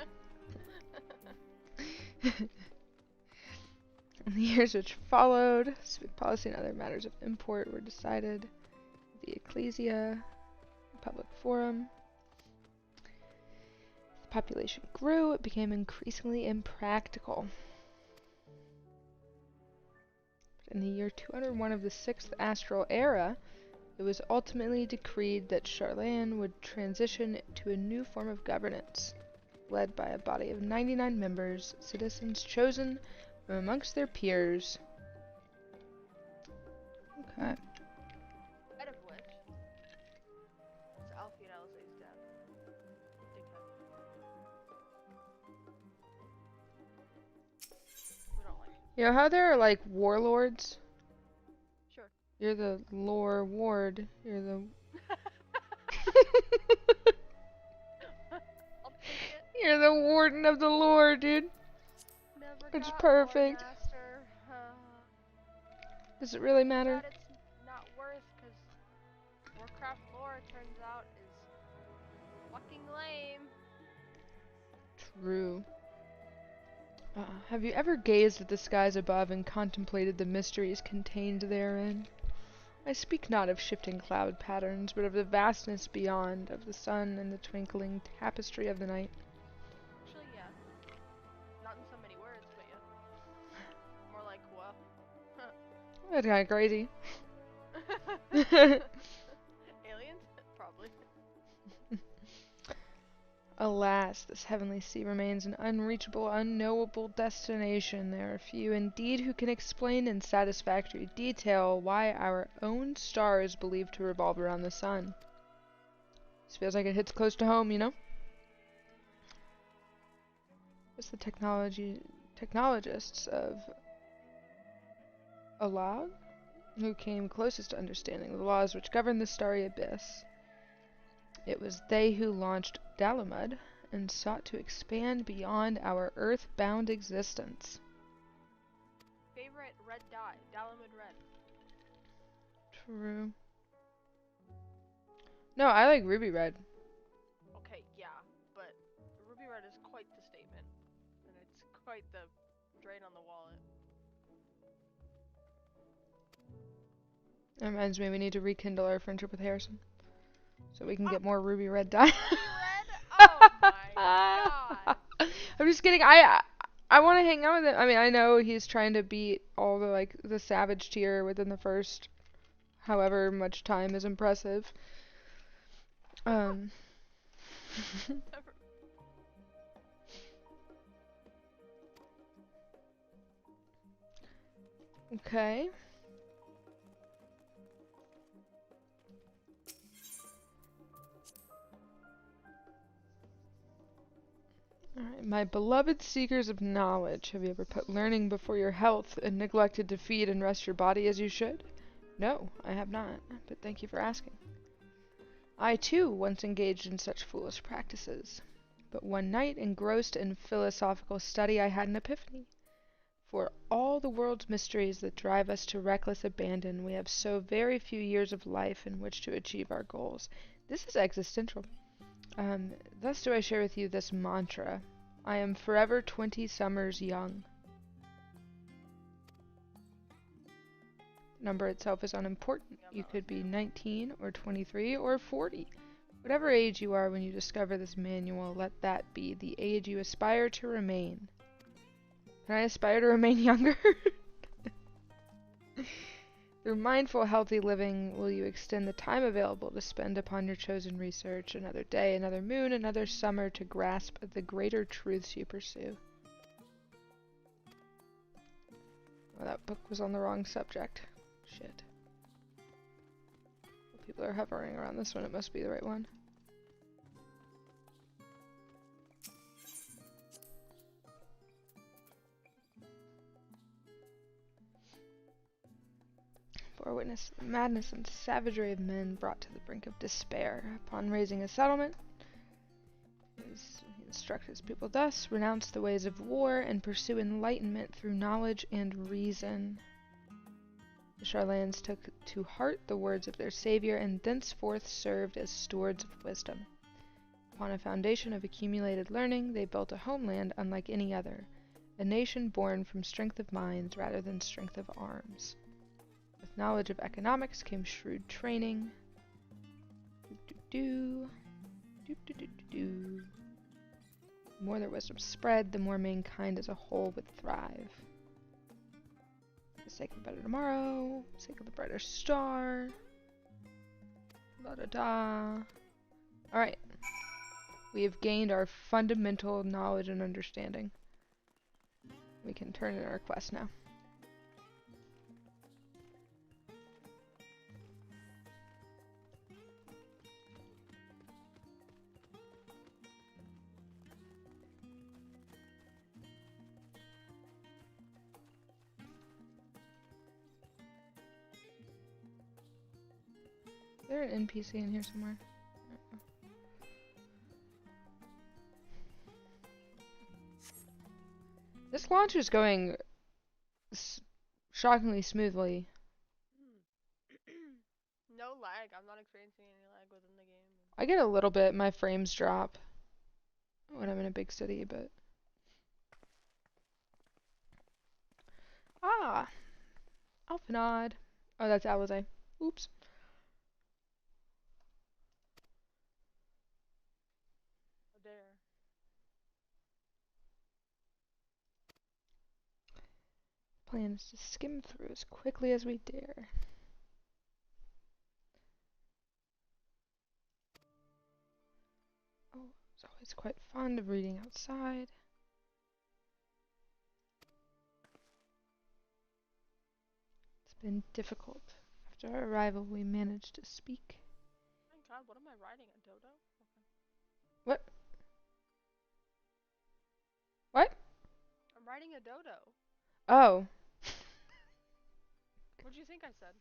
in the years which followed, civic policy and other matters of import were decided at the Ecclesia, public forum. The population grew, it became increasingly impractical. In the year 201 of the 6th Astral Era, it was ultimately decreed that Charlan would transition to a new form of governance, led by a body of 99 members, citizens chosen from amongst their peers. Okay. Out of which, it's Alfie and Alice's dad. We don't like it. You know how there are like warlords? Sure. You're the lore ward. You're the... I'll take it. You're the warden of the lore, dude. Never It's got perfect. Lore Master. Does it really matter? That it's not worth, because Warcraft lore, turns out, is fucking lame. True. Have you ever gazed at the skies above and contemplated the mysteries contained therein? I speak not of shifting cloud patterns, but of the vastness beyond, of the sun and the twinkling tapestry of the night. Actually, yeah. Not in so many words, but yeah. More like, well. That's kind of crazy. Aliens? Probably. Alas, this heavenly sea remains an unreachable, unknowable destination. There are few indeed who can explain in satisfactory detail why our own star is believed to revolve around the sun. This feels like it hits close to home, you know? It's the technologists of Alag who came closest to understanding the laws which govern the starry abyss. It was they who launched Dalamud and sought to expand beyond our earth-bound existence. Favorite red dye, Dalamud red. True. No, I like ruby red. Okay, yeah, but ruby red is quite the statement, and it's quite the drain on the wallet. That reminds me, we need to rekindle our friendship with Harrison, so we can get more ruby red dye. Oh my god! I'm just kidding. I want to hang out with him. I mean, I know he's trying to beat all the savage tier within the first however much time is impressive. Okay. Alright, my beloved seekers of knowledge, have you ever put learning before your health and neglected to feed and rest your body as you should? No, I have not, but thank you for asking. I too once engaged in such foolish practices, but one night, engrossed in philosophical study, I had an epiphany. For all the world's mysteries that drive us to reckless abandon, we have so very few years of life in which to achieve our goals. This is existential. Thus do I share with you this mantra. I am forever 20 summers young. The number itself is unimportant. You could be 19 or 23 or 40. Whatever age you are when you discover this manual, let that be the age you aspire to remain. Can I aspire to remain younger? Through mindful, healthy living, will you extend the time available to spend upon your chosen research, another day, another moon, another summer, to grasp the greater truths you pursue. Well, that book was on the wrong subject. Shit. People are hovering around this one, it must be the right one. Bore witness the madness and savagery of men brought to the brink of despair. Upon raising a settlement, he instructed his people thus: renounce the ways of war and pursue enlightenment through knowledge and reason. The Charlans took to heart the words of their savior and thenceforth served as stewards of wisdom. Upon a foundation of accumulated learning, they built a homeland unlike any other, a nation born from strength of minds rather than strength of arms. With knowledge of economics came shrewd training. The more their wisdom spread, the more mankind as a whole would thrive. For the sake of a better tomorrow, for the sake of the brighter star. La da da. Alright. We have gained our fundamental knowledge and understanding. We can turn in our quest now. Is there an NPC in here somewhere? This launch is going shockingly smoothly. No lag. I'm not experiencing any lag within the game. I get a little bit. My frames drop when I'm in a big city, but... Ah! Alphanod. Oh, that's Alizé. Oops. Oh, there. Plan is to skim through as quickly as we dare. Oh, I was always quite fond of reading outside. It's been difficult. After our arrival, we managed to speak. Oh my god, what am I riding? A dodo? Okay. What? What? I'm riding a dodo. Oh. What'd you think I said.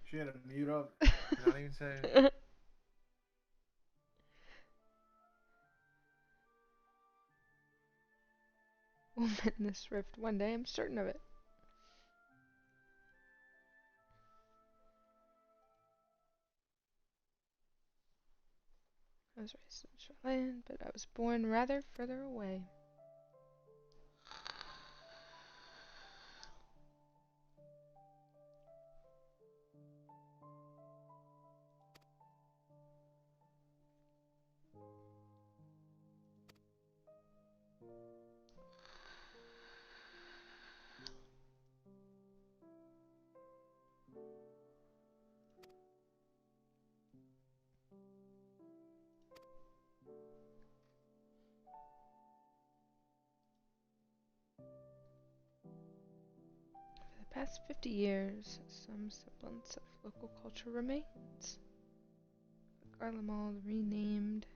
She had to mute up. Not even say it. We'll mend this rift one day, I'm certain of it. I was raised in Charlotte, but I was born rather further away. For the past 50 years, some semblance of local culture remains. Garlemald renamed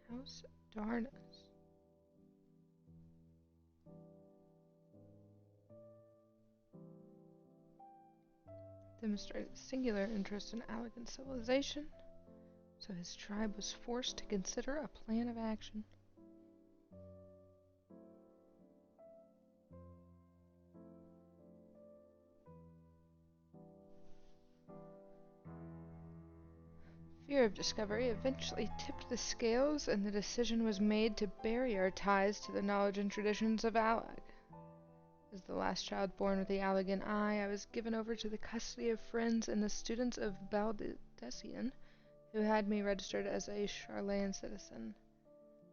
House Darnus. Demonstrated singular interest in Allegan civilization, so his tribe was forced to consider a plan of action. Fear of discovery eventually tipped the scales, and the decision was made to bury our ties to the knowledge and traditions of Allag. As the last child born with the Allegan eye, I was given over to the custody of friends and the students of Baldecian, who had me registered as a Charlayan citizen.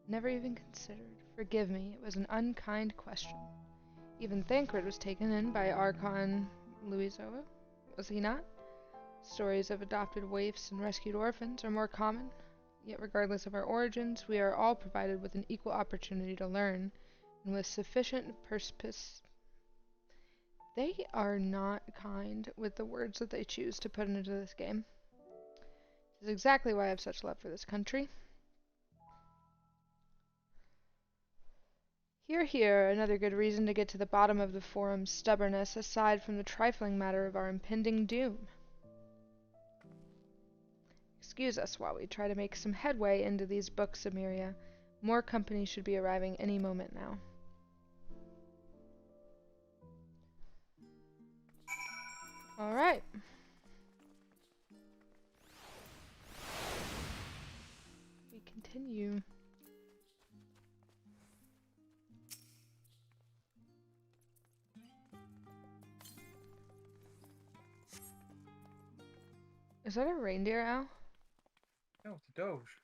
Never even considered. Forgive me, it was an unkind question. Even Thancred was taken in by Archon Louisova, was he not? Stories of adopted waifs and rescued orphans are more common, yet regardless of our origins, we are all provided with an equal opportunity to learn, and with sufficient perspice. They are not kind with the words that they choose to put into this game. This is exactly why I have such love for this country. Here, another good reason to get to the bottom of the forum's stubbornness, aside from the trifling matter of our impending doom. Excuse us while we try to make some headway into these books, Emiria. More company should be arriving any moment now. Alright. We continue. Is that a reindeer, Al? No, it's a Doge.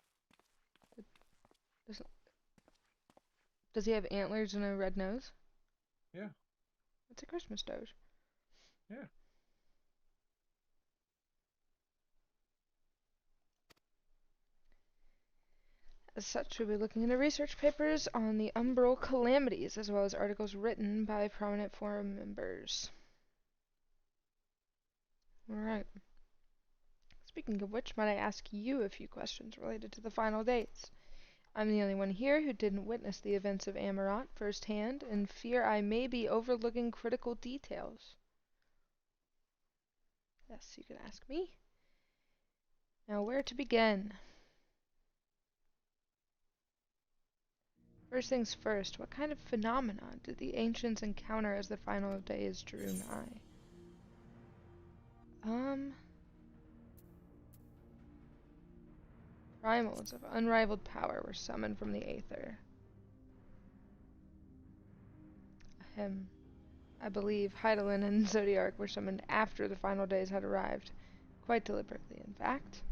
Does he have antlers and a red nose? Yeah. It's a Christmas Doge. Yeah. As such, we'll be looking into research papers on the umbral calamities, as well as articles written by prominent forum members. Alright. Speaking of which, might I ask you a few questions related to the final days? I'm the only one here who didn't witness the events of Amarat firsthand, and fear I may be overlooking critical details. Yes, you can ask me. Now, where to begin? First things first, what kind of phenomenon did the ancients encounter as the final days drew nigh? Primals of unrivaled power were summoned from the aether. Ahem. I believe Heidelin and Zodiark were summoned after the final days had arrived. Quite deliberately, in fact.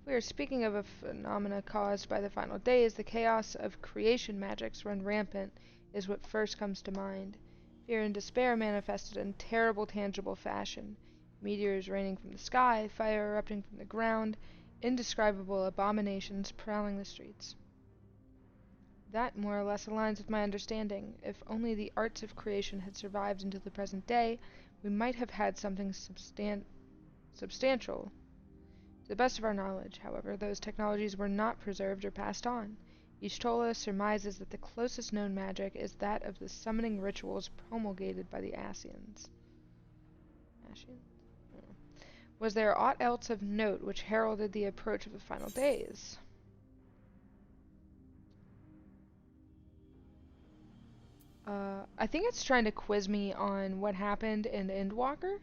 If we are speaking of a phenomena caused by the final days, the chaos of creation magics run rampant is what first comes to mind. Fear and despair manifested in terrible tangible fashion. Meteors raining from the sky, fire erupting from the ground, indescribable abominations prowling the streets. That more or less aligns with my understanding. If only the arts of creation had survived until the present day, we might have had something substantial To the best of our knowledge, however, those technologies were not preserved or passed on. Y'shtola surmises that the closest known magic is that of the summoning rituals promulgated by the Asians. Asians? Oh. Was there aught else of note which heralded the approach of the final days? I think it's trying to quiz me on what happened in Endwalker,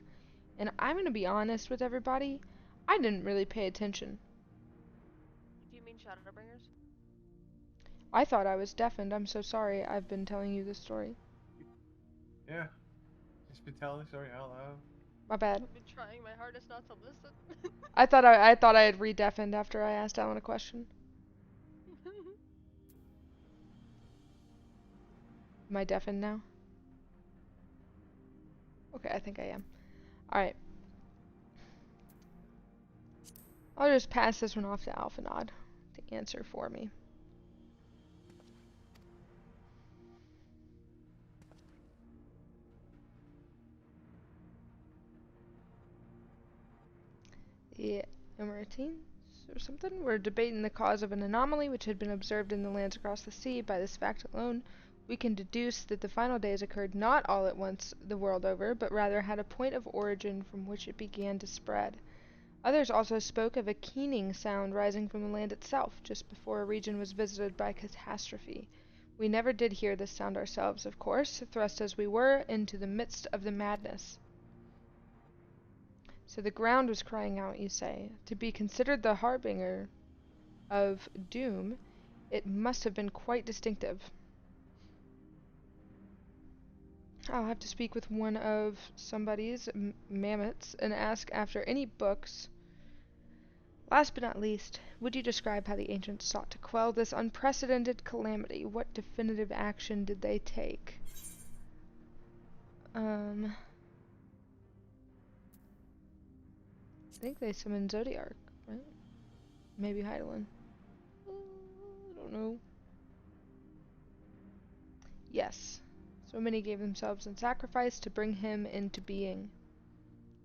and I'm gonna be honest with everybody, I didn't really pay attention. Do you mean Shadowbringers? I thought I was deafened. I'm so sorry. I've been telling you this story. Yeah. Just been telling the story out loud. My bad. I've been trying my hardest not to listen. I thought I had re-deafened after I asked Alan a question. Am I deafened now? Okay, I think I am. Alright. I'll just pass this one off to Alphanod to answer for me. The Emirates or something were debating the cause of an anomaly which had been observed in the lands across the sea. By this fact alone, we can deduce that the final days occurred not all at once the world over, but rather had a point of origin from which it began to spread. Others also spoke of a keening sound rising from the land itself, just before a region was visited by catastrophe. We never did hear this sound ourselves, of course, thrust as we were into the midst of the madness. So the ground was crying out, you say. To be considered the harbinger of doom, it must have been quite distinctive. I'll have to speak with one of somebody's mammoths and ask after any books. Last but not least, would you describe how the ancients sought to quell this unprecedented calamity? What definitive action did they take? I think they summoned Zodiark, right? Maybe Hydaelyn. I don't know. Yes. So many gave themselves in sacrifice to bring him into being.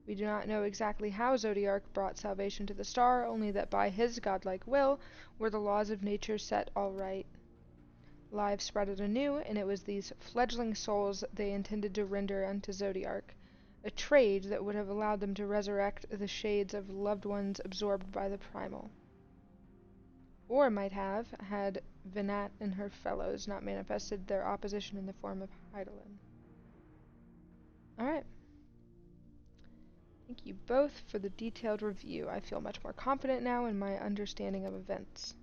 We do not know exactly how Zodiark brought salvation to the star, only that by his godlike will were the laws of nature set all right. Lives sprouted anew, and it was these fledgling souls they intended to render unto Zodiark, a trade that would have allowed them to resurrect the shades of loved ones absorbed by the primal. Or might have, had Venat and her fellows not manifested their opposition in the form of Hydaelyn. Alright. Thank you both for the detailed review. I feel much more confident now in my understanding of events.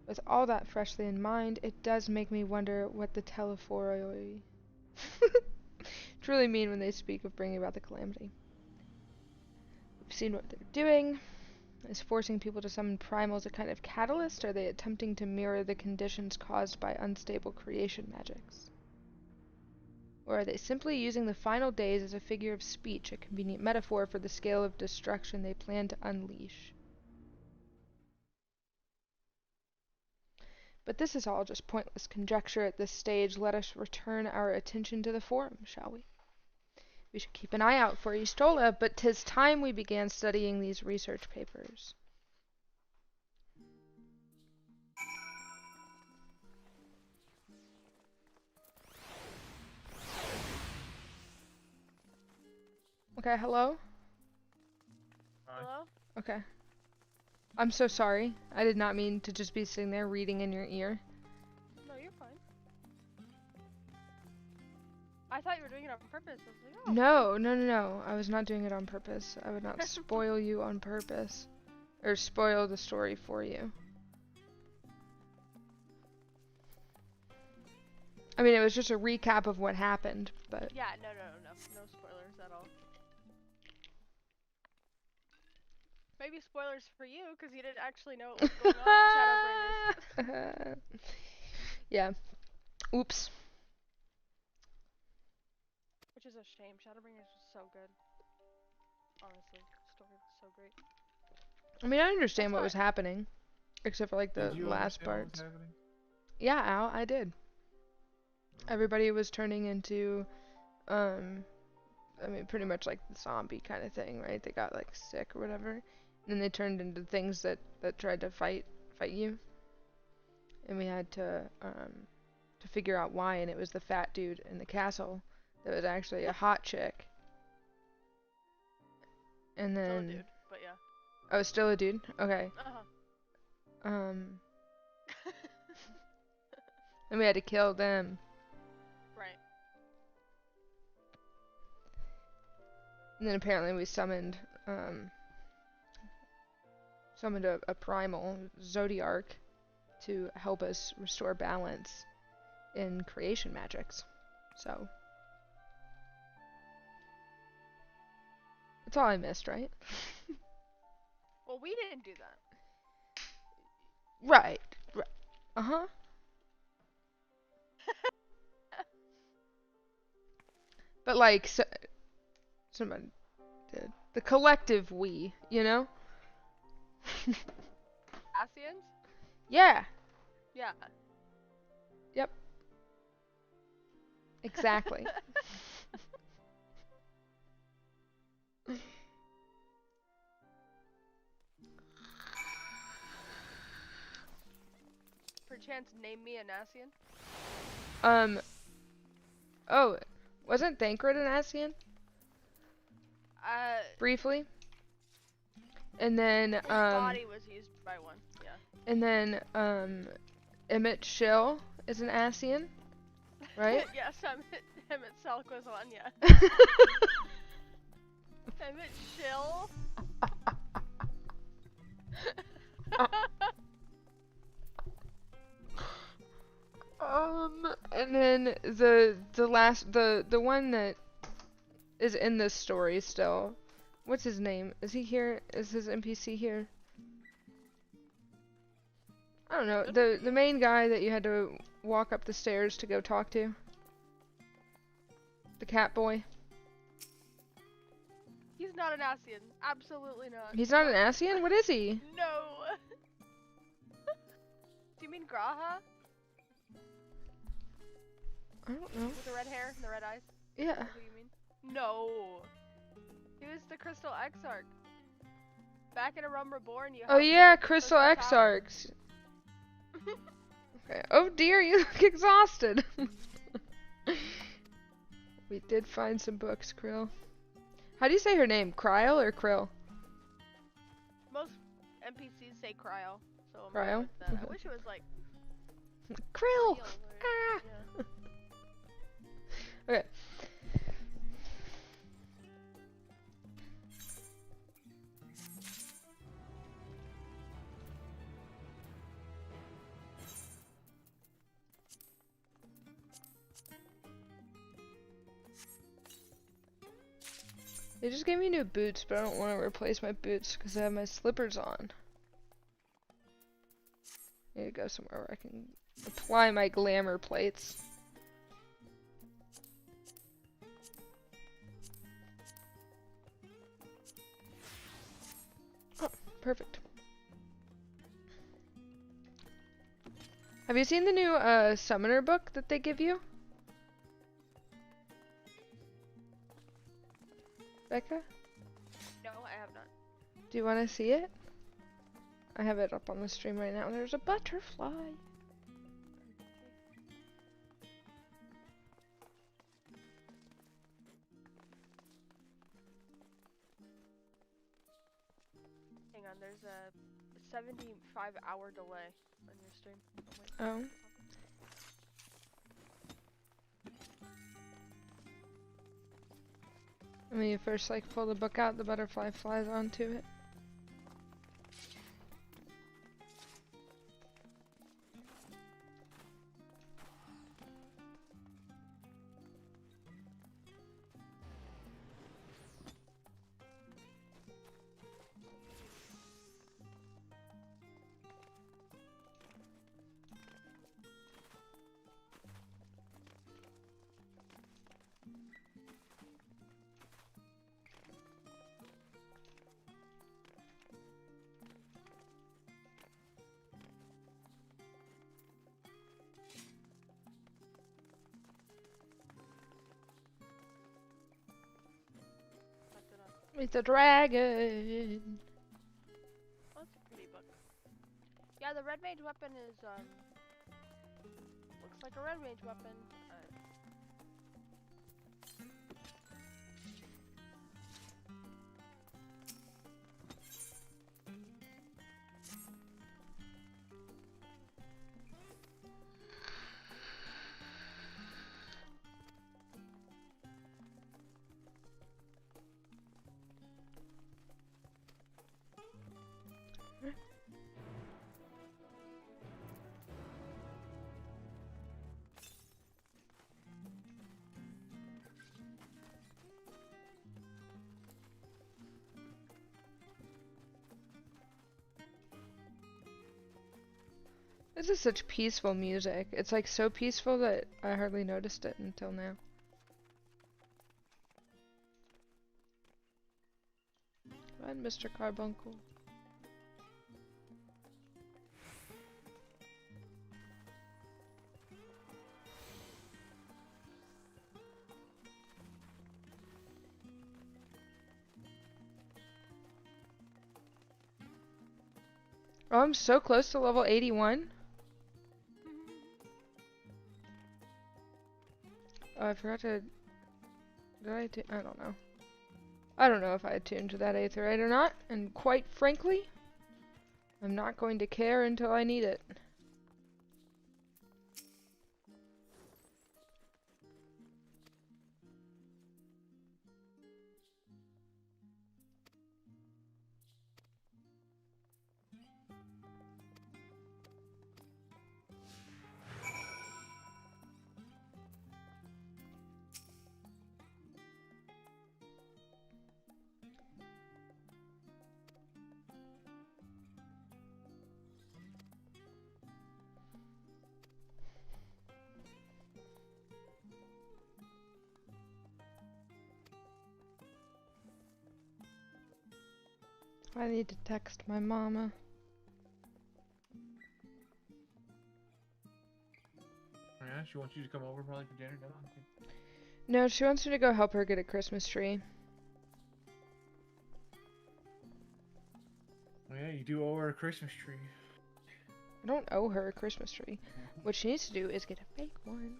With all that freshly in mind, it does make me wonder what the Telephoroi truly mean when they speak of bringing about the calamity. We've seen what they're doing. Is forcing people to summon primals a kind of catalyst? Are they attempting to mirror the conditions caused by unstable creation magics? Or are they simply using the final days as a figure of speech, a convenient metaphor for the scale of destruction they plan to unleash? But this is all just pointless conjecture at this stage. Let us return our attention to the forum, shall we? We should keep an eye out for Y'shtola, but 'tis time we began studying these research papers. Okay, hello? Hello? Okay. I'm so sorry. I did not mean to just be sitting there reading in your ear. No, you're fine. I thought you were doing it on purpose. I was like, oh. No. I was not doing it on purpose. I would not spoil you on purpose. Or spoil the story for you. I mean, it was just a recap of what happened, but... Yeah, no spoilers at all. Maybe spoilers for you, because you didn't actually know what was going on in Shadowbringers. Yeah. Oops. Which is a shame. Shadowbringers was so good. Honestly, the story was so great. I mean, I understand what was happening. Except for, like, the Did you last understand what parts. was happening? Yeah, Al, I did. Everybody was turning into, I mean, pretty much like the zombie kind of thing, right? They got, like, sick or whatever. And they turned into things that tried to fight you. And we had to figure out why, and it was the fat dude in the castle that was actually a hot chick. And then Still a dude, but yeah. Oh, still a dude? Okay. And we had to kill them. Right. And then apparently we summoned a primal Zodiarch to help us restore balance in creation magics. So that's all I missed, right? Well, we didn't do that. Right. Uh-huh. But like someone did. The collective we, you know? Asians? Yeah. Yeah. Yep. Exactly. Perchance name me an Asian? Oh, wasn't Thancred an Asian? Briefly. And then, his body was used by one, yeah. And then, Emmett Shill is an Asian, right? Yes, Emmett Selk was one, yeah. Emmett Shill? And then the one that is in this story still. What's his name? Is he here? Is his NPC here? I don't know. The main guy that you had to walk up the stairs to go talk to. The cat boy. He's not an Asian. Absolutely not. He's not an Asian? What is he? No. Do you mean Graha? I don't know. With the red hair and the red eyes? Yeah. Is that who you mean? No. He was the Crystal Exarch. Back in A Realm Reborn, you Oh yeah, Crystal Exarchs. Okay. Oh dear, you look exhausted. We did find some books, Krill. How do you say her name? Kryl or Krill? Most NPCs say Cryo, so I'm Cryo? with that. I wish it was like Krill. Ah. Yeah. Okay. They just gave me new boots, but I don't want to replace my boots because I have my slippers on. I need to go somewhere where I can apply my glamour plates. Oh, perfect. Have you seen the new summoner book that they give you? Becca? No, I have not. Do you want to see it? I have it up on the stream right now. There's a butterfly. Hang on, there's a 75-hour delay on your stream. Oh. When you first like pull the book out, the butterfly flies onto it. Meet the dragon. Yeah, the red mage weapon is looks like a red mage weapon. This is such peaceful music. It's like so peaceful that I hardly noticed it until now. Go ahead, Mr. Carbuncle. Oh, I'm so close to level 81. Oh, I forgot to... I don't know. I don't know if I attuned to that aetheryte or not, and quite frankly, I'm not going to care until I need it. I need to text my mama. Oh, yeah, she wants you to come over probably for dinner. Okay. No, she wants me to go help her get a Christmas tree. Oh, yeah, you do owe her a Christmas tree. I don't owe her a Christmas tree. What she needs to do is get a fake one.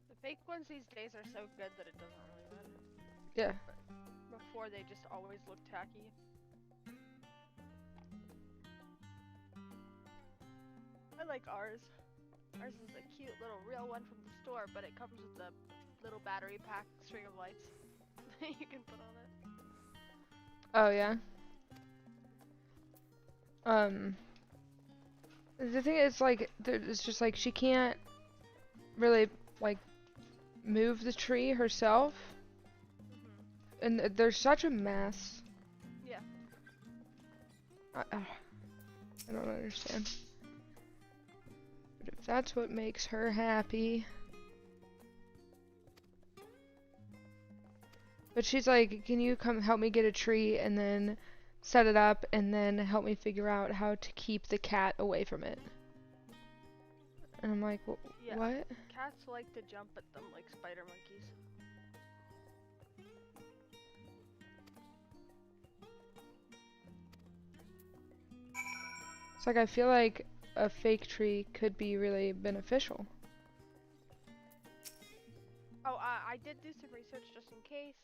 The fake ones these days are so good that it doesn't really matter. Yeah. But before they just always look tacky. I like ours. Ours is a cute little real one from the store, but it comes with a little battery pack string of lights that you can put on it. Oh, yeah. The thing is, like, it's just like she can't really, like, move the tree herself. And there's such a mess. Yeah. I don't understand. But if that's what makes her happy. But she's like, can you come help me get a tree and then set it up and then help me figure out how to keep the cat away from it? And I'm like, Yeah. what? Cats like to jump at them like spider monkeys. It's like I feel like a fake tree could be really beneficial. Oh, I did do some research just in case.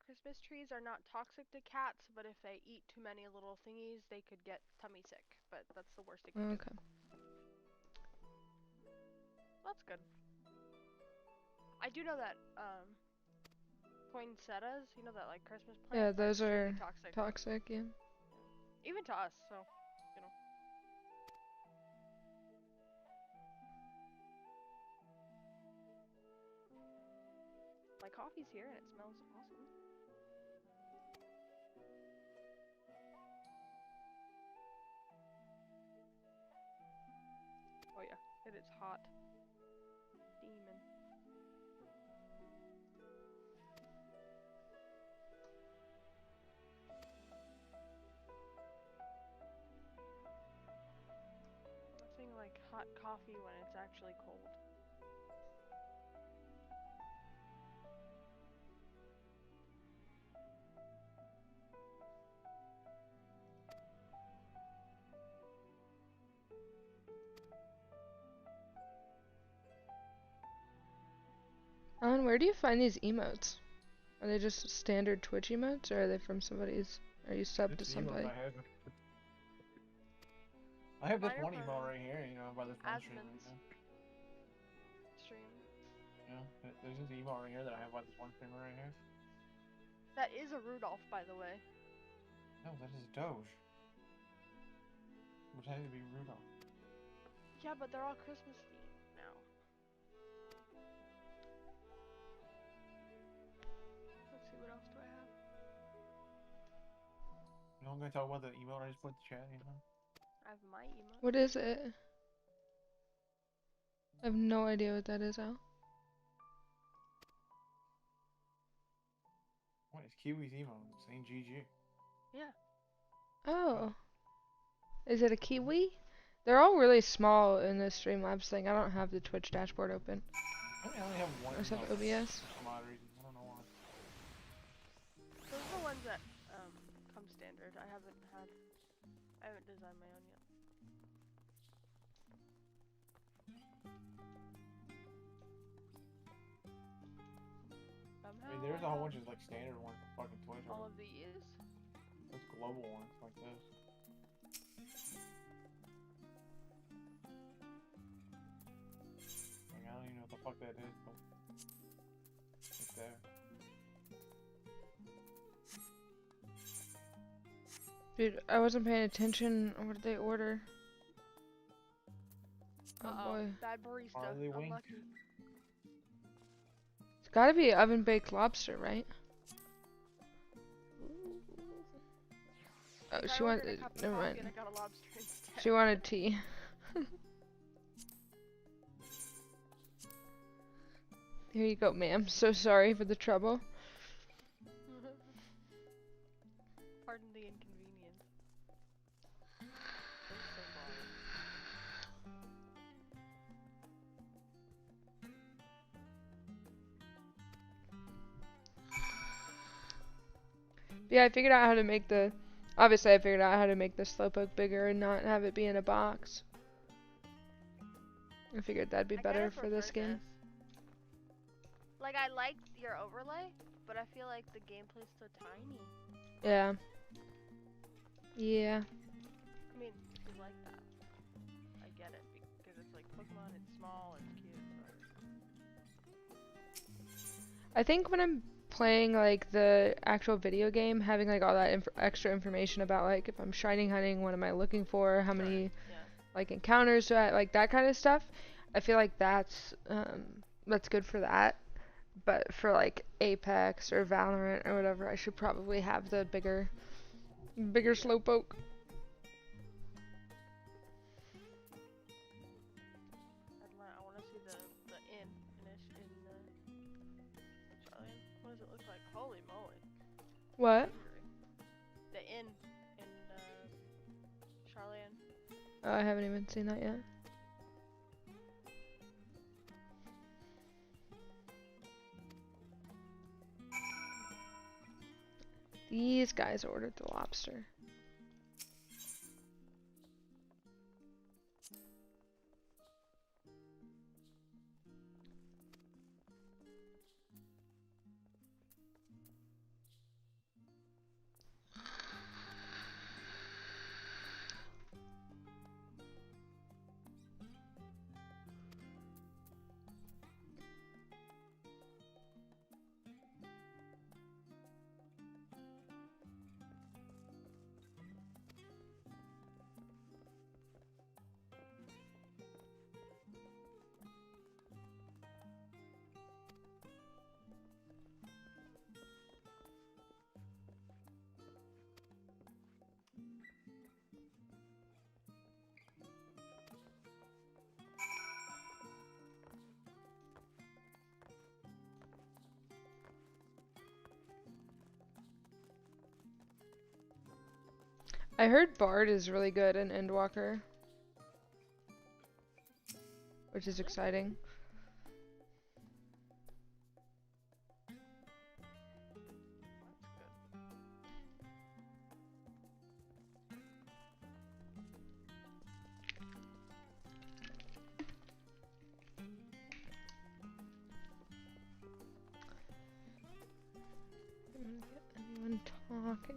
Christmas trees are not toxic to cats, but if they eat too many little thingies, they could get tummy sick. But that's the worst it could do. That's good. I do know that poinsettias, you know that like Christmas plant. Yeah, those are toxic. Yeah. Even to us, so you know. My coffee's here and it smells awesome. Oh yeah, it is hot. Demon. Nothing like hot coffee when it's actually cold. Alan, where do you find these emotes? Are they just standard Twitch emotes, or are they from somebody's? Are you subbed to It's the emotes somebody? I have this Mine are one from emote right here, you know, by this one streamer, Asmon's you know. stream. There's this emote right here that I have by this one streamer right here. That is a Rudolph, by the way. No, that is Doge. Pretending to be Rudolph. Yeah, but they're all Christmas themed now. Let's see, what else do I have? You know, I'm gonna talk about the emote I just put in the chat, you know? I have my emote. What is it? I have no idea what that is, Al. What is Kiwi's emote? Saying GG. Yeah. Oh. Is it a kiwi? They're all really small in this Streamlabs thing. I don't have the Twitch dashboard open. I only have one I just have emote OBS. for some odd reason. I don't know why. Those are the ones that come standard. I haven't designed my own yet. I mean, there's a whole bunch of like standard ones for fucking Twitch. All of these? There's global ones like this. Like, I don't even know what the fuck that is, but it's there. Dude, I wasn't paying attention. What did they order? Oh boy. Bad barista. Unlucky. It's gotta be oven baked lobster, right? Oh, she wanted. Never mind. She wanted tea. Here you go, ma'am. So sorry for the trouble. Pardon the inconvenience. Yeah, I figured out how to make the. Obviously, I figured out how to make the slowpoke bigger and not have it be in a box. I figured that'd be better for this game. Like, I like your overlay, but I feel like the gameplay's so tiny. Yeah. Yeah. I mean, if you like that, I get it, because it's like Pokemon, it's small, it's cute, I think when I'm playing like the actual video game, having like all that extra information about like if I'm shining hunting, what am I looking for, how many like encounters do I like, that kind of stuff. I feel like that's good for that. But for like Apex or Valorant or whatever, I should probably have the bigger slowpoke. I want to see the inn in Charlie. What does it look like? Holy moly. What? The inn in Charlian. Oh, I haven't even seen that yet. These guys ordered the lobster. I heard Bard is really good in Endwalker, which is exciting. talking.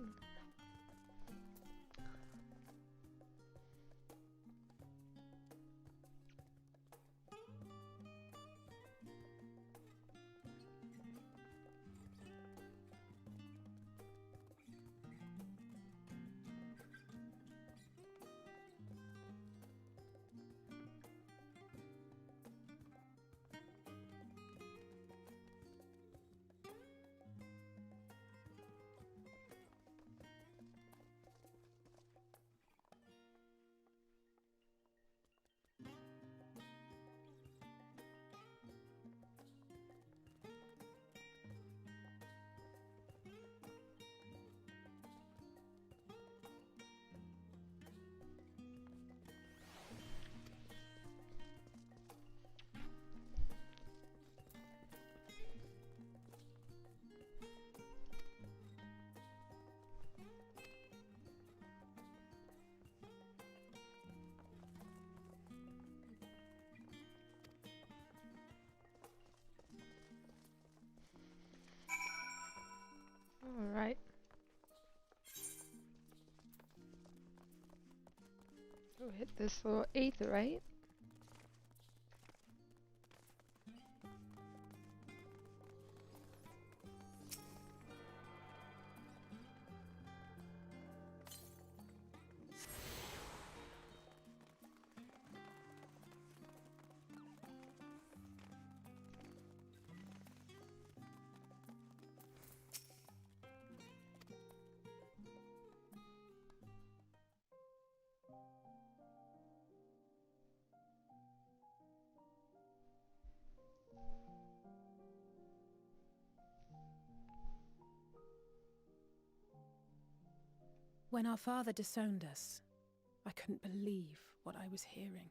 Alright. Oh, hit this little aetheryte. When our father disowned us, I couldn't believe what I was hearing.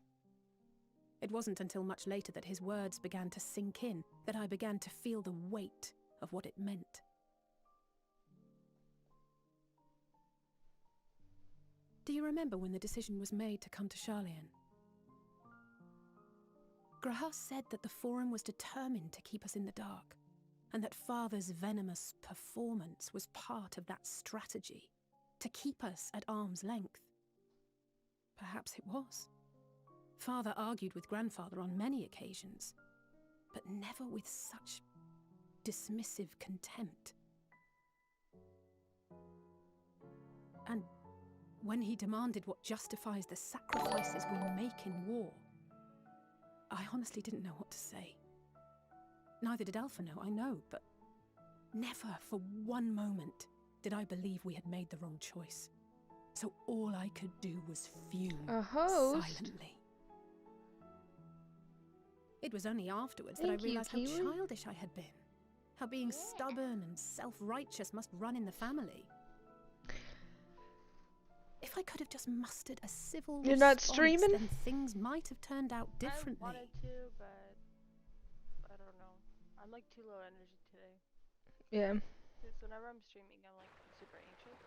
It wasn't until much later that his words began to sink in, that I began to feel the weight of what it meant. Do you remember when the decision was made to come to Sharlayan? Grahas said that the Forum was determined to keep us in the dark, and that Father's venomous performance was part of that strategy, to keep us at arm's length. Perhaps it was. Father argued with Grandfather on many occasions, but never with such dismissive contempt. And when he demanded what justifies the sacrifices we make in war, I honestly didn't know what to say. Neither did Alpha know, I know, but never for one moment did I believe we had made the wrong choice. So all I could do was fume silently. It was only afterwards that I realized how childish I had been. How being stubborn and self-righteous must run in the family. If I could have just mustered a civil You're not response, streaming? then things might have turned out differently. I wanted to, but I don't know. I'm like too low energy today. Yeah. Because whenever I'm streaming, I'm like super anxious.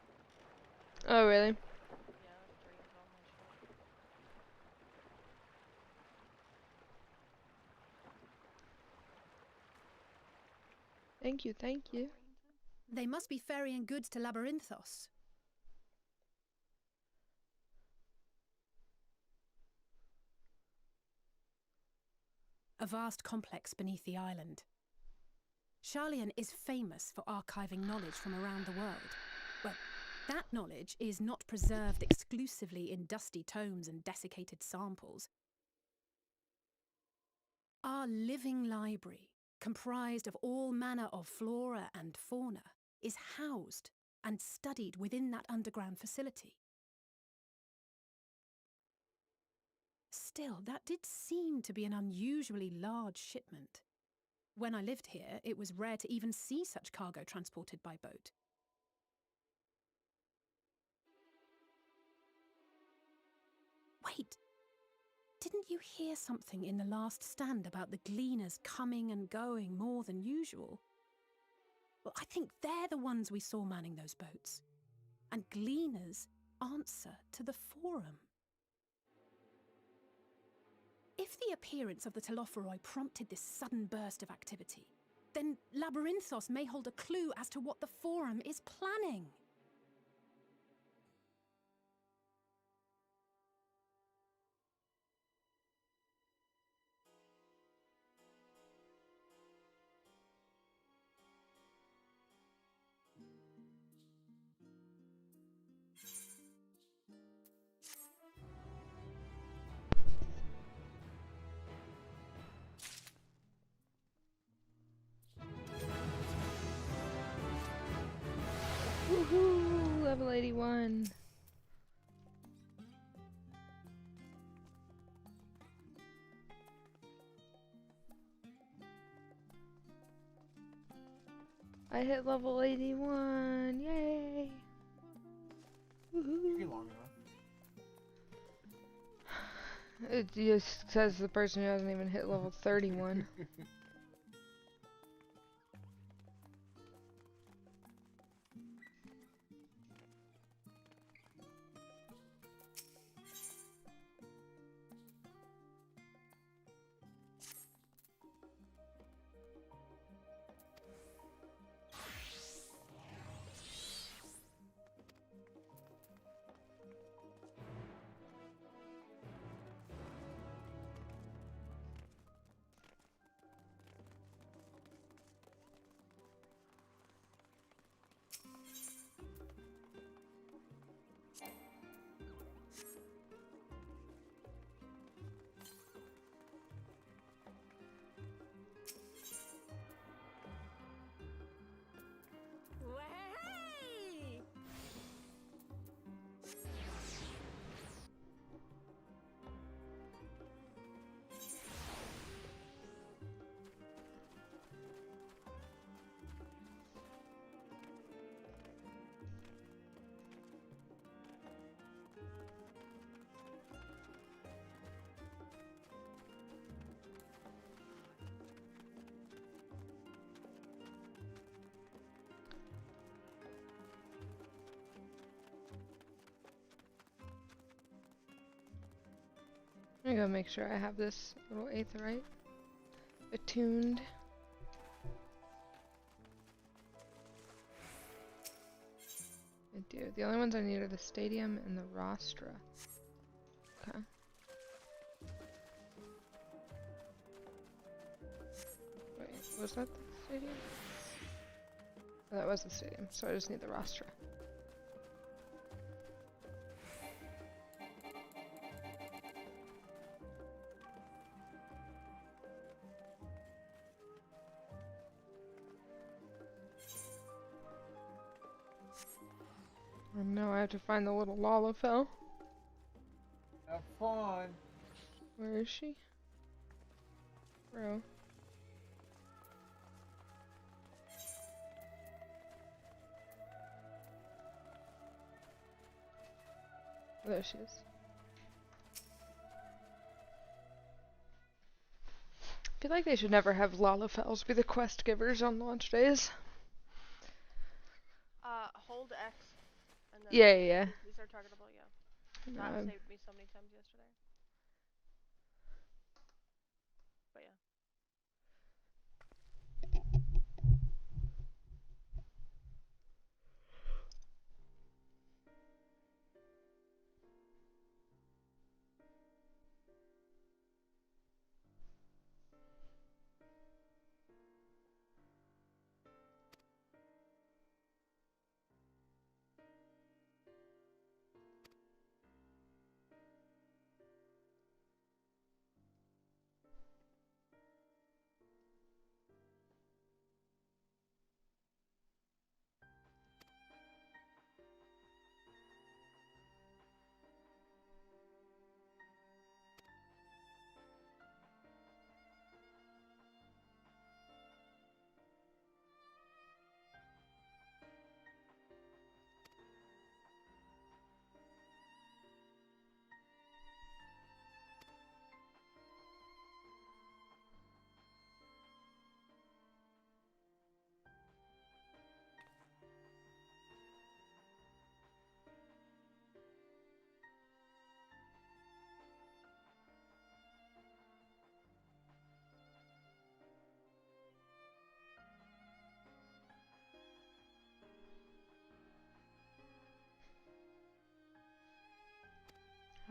Oh, really? Yeah, it drains all my shit. Thank you, thank you. They must be ferrying goods to Labyrinthos. A vast complex beneath the island. Sharlayan is famous for archiving knowledge from around the world. Well, that knowledge is not preserved exclusively in dusty tomes and desiccated samples. Our living library, comprised of all manner of flora and fauna, is housed and studied within that underground facility. Still, that did seem to be an unusually large shipment. When I lived here, it was rare to even see such cargo transported by boat. Wait, didn't you hear something in the last stand about the gleaners coming and going more than usual? Well, I think they're the ones we saw manning those boats. And gleaners answer to the Forum. If the appearance of the Telophoroi prompted this sudden burst of activity, then Labyrinthos may hold a clue as to what the Forum is planning. 81. I hit level 81. Yay! Pretty long enough. It just says the person who hasn't even hit level 31. Way! I'm gonna make sure I have this little aetheryte attuned. I do. The only ones I need are the stadium and the rostra. Okay. Wait, was that the stadium? Oh, that was the stadium, so I just need the rostra. Oh no, I have to find the little Lalafell. Have fun. Where is she? Bro. Oh, there she is. I feel like they should never have Lalafells be the quest givers on launch days. Hold X. And then Yeah. these are targetable, yeah. No, That saved me so many times yesterday. But yeah.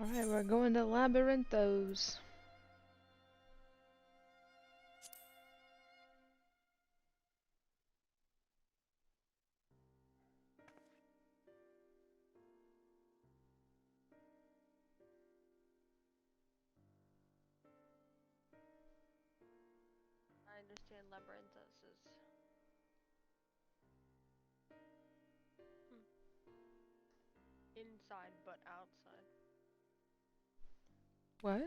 Alright, we're going to Labyrinthos. I understand Labyrinthos is... inside but outside. What?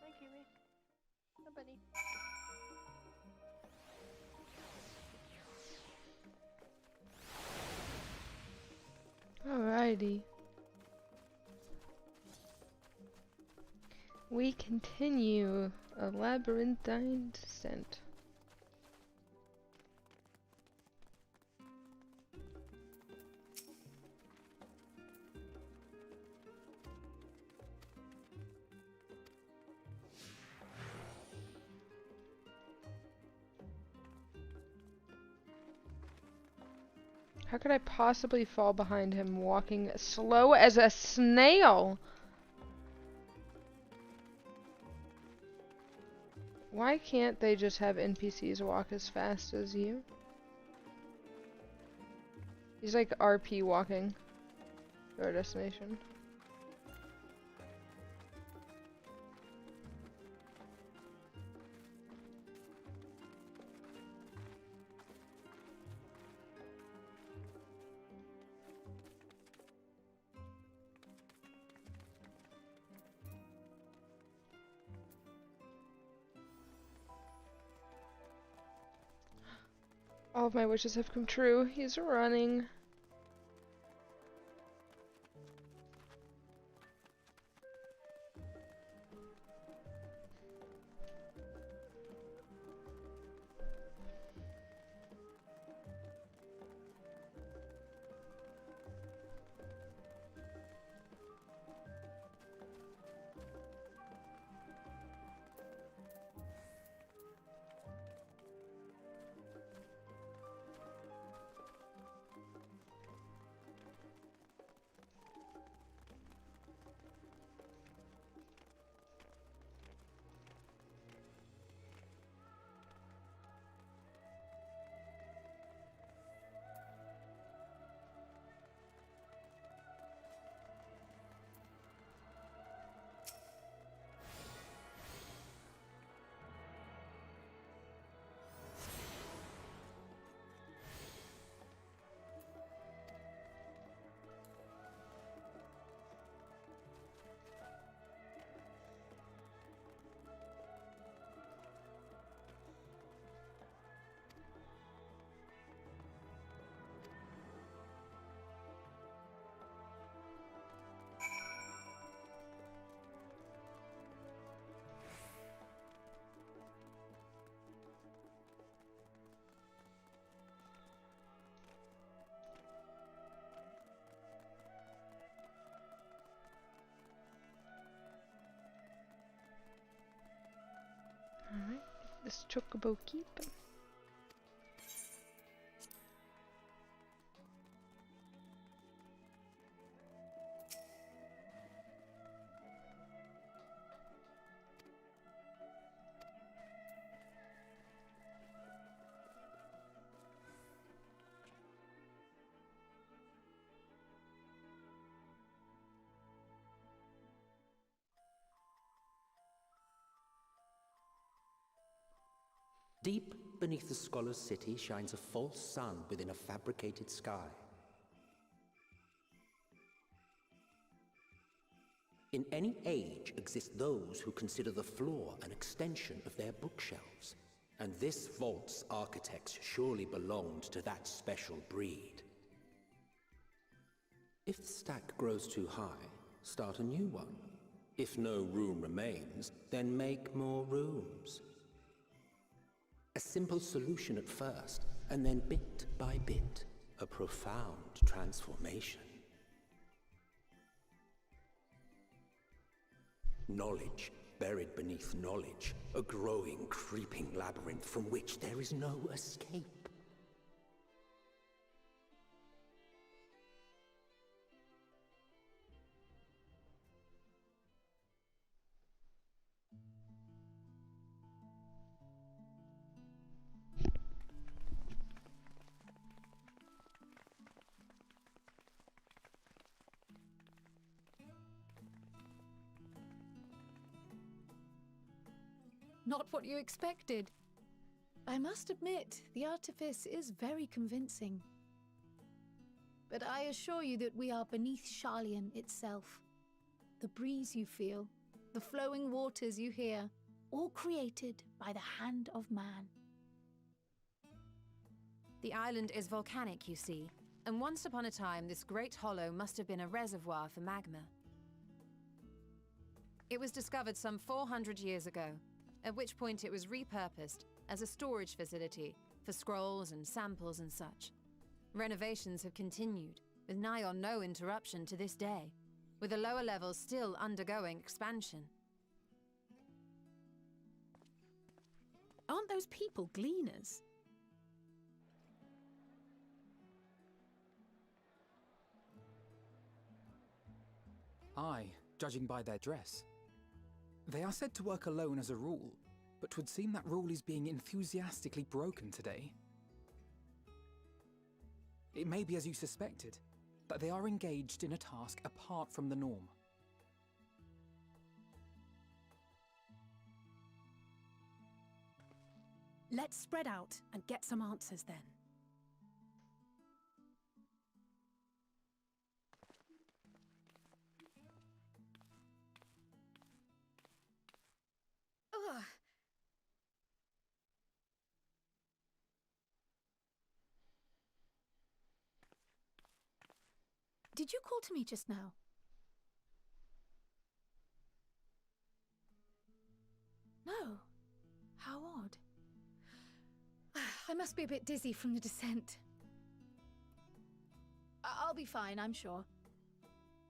Hi, Kiwi. Hi, buddy. Alrighty. We continue a labyrinthine descent. How could I possibly fall behind him walking slow as a snail? Why can't they just have NPCs walk as fast as you? He's like RP walking to our destination. All of my wishes have come true. He's running. Alright, this chocobo keep. Deep beneath the scholar's city shines a false sun within a fabricated sky. In any age exist those who consider the floor an extension of their bookshelves, and this vault's architects surely belonged to that special breed. If the stack grows too high, start a new one. If no room remains, then make more rooms. A simple solution at first, and then bit by bit, a profound transformation. Knowledge buried beneath knowledge, a growing, creeping labyrinth from which there is no escape. Not what you expected. I must admit, the artifice is very convincing. But I assure you that we are beneath Sharlayan itself. The breeze you feel, the flowing waters you hear, all created by the hand of man. The island is volcanic, you see, and once upon a time this great hollow must have been a reservoir for magma. It was discovered some 400 years ago, at which point it was repurposed as a storage facility for scrolls and samples and such. Renovations have continued, with nigh on no interruption to this day, with the lower levels still undergoing expansion. Aren't those people gleaners? Aye, judging by their dress. They are said to work alone as a rule, but 'twould seem that rule is being enthusiastically broken today. It may be as you suspected, that they are engaged in a task apart from the norm. Let's spread out and get some answers then. Ugh. Did you call to me just now? No. How odd. I must be a bit dizzy from the descent. I'll be fine, I'm sure.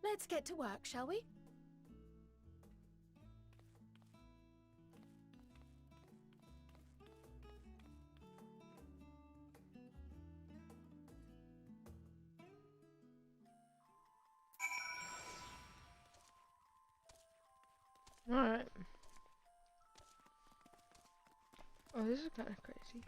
Let's get to work, shall we? Alright. Oh, this is kind of crazy.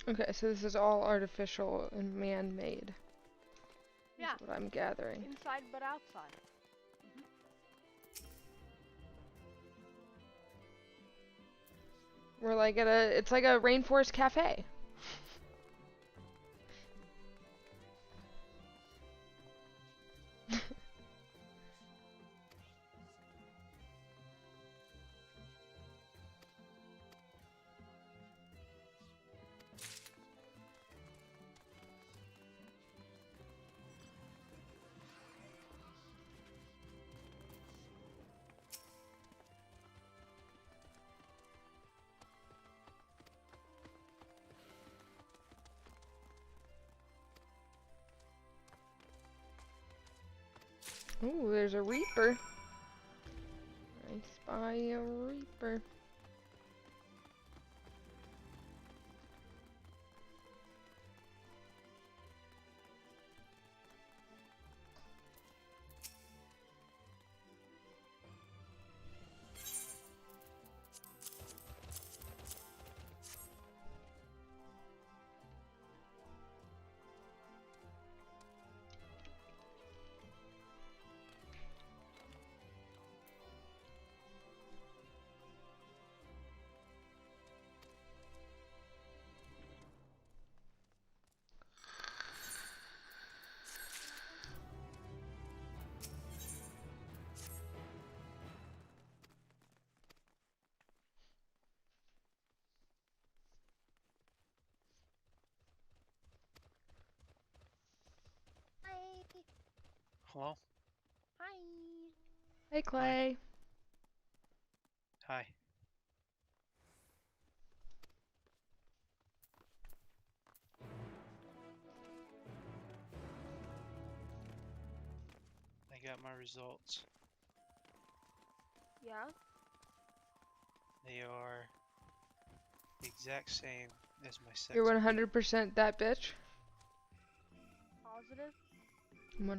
Okay, so this is all artificial and man-made. Yeah. That's what I'm gathering. Inside but outside. We're like at a, it's like a rainforest cafe. Ooh, there's a reaper. I spy a reaper. Hello? Hi. Hey, Clay. Hi. got my results. Yeah? They are the exact same as my sex. You're 100% that bitch? Positive? 100%.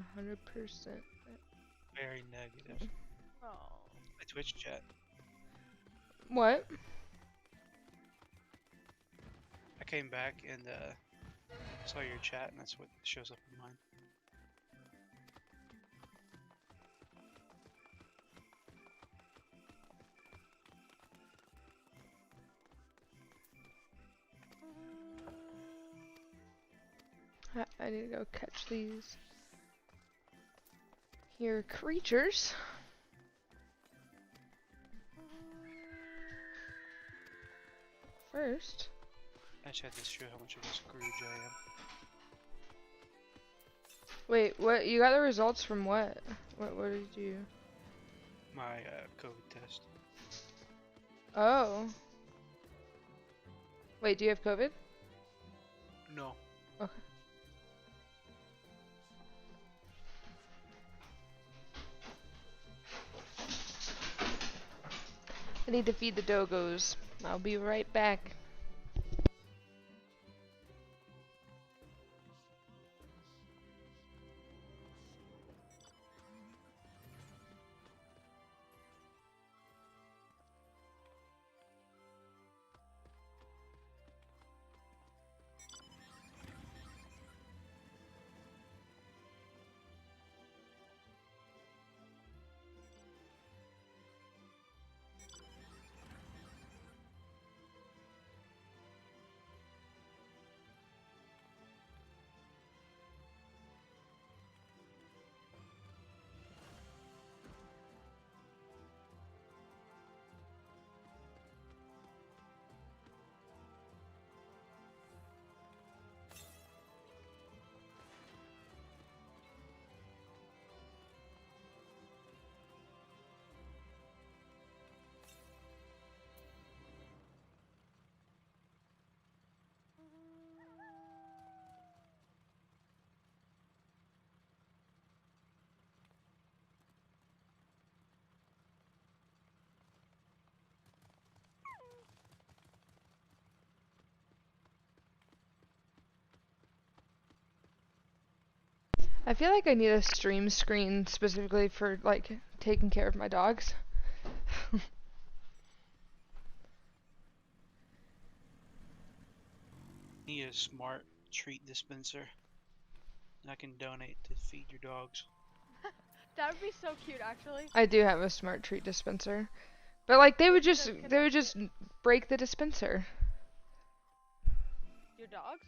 Very negative. Oh. My Twitch chat. What? I came back and saw your chat, and that's what shows up in mine. I need to go catch these here creatures. First. I just had to show how much of a Scrooge I am. Wait, what? You got the results from what? What did you? My COVID test. Oh. Wait, do you have COVID? No. Okay. I need to feed the doggos. I'll be right back. I feel like I need a stream screen specifically for like taking care of my dogs. Need a smart treat dispenser. I can donate to feed your dogs. That would be so cute, actually. I do have a smart treat dispenser. But like they would just break the dispenser. Your dogs?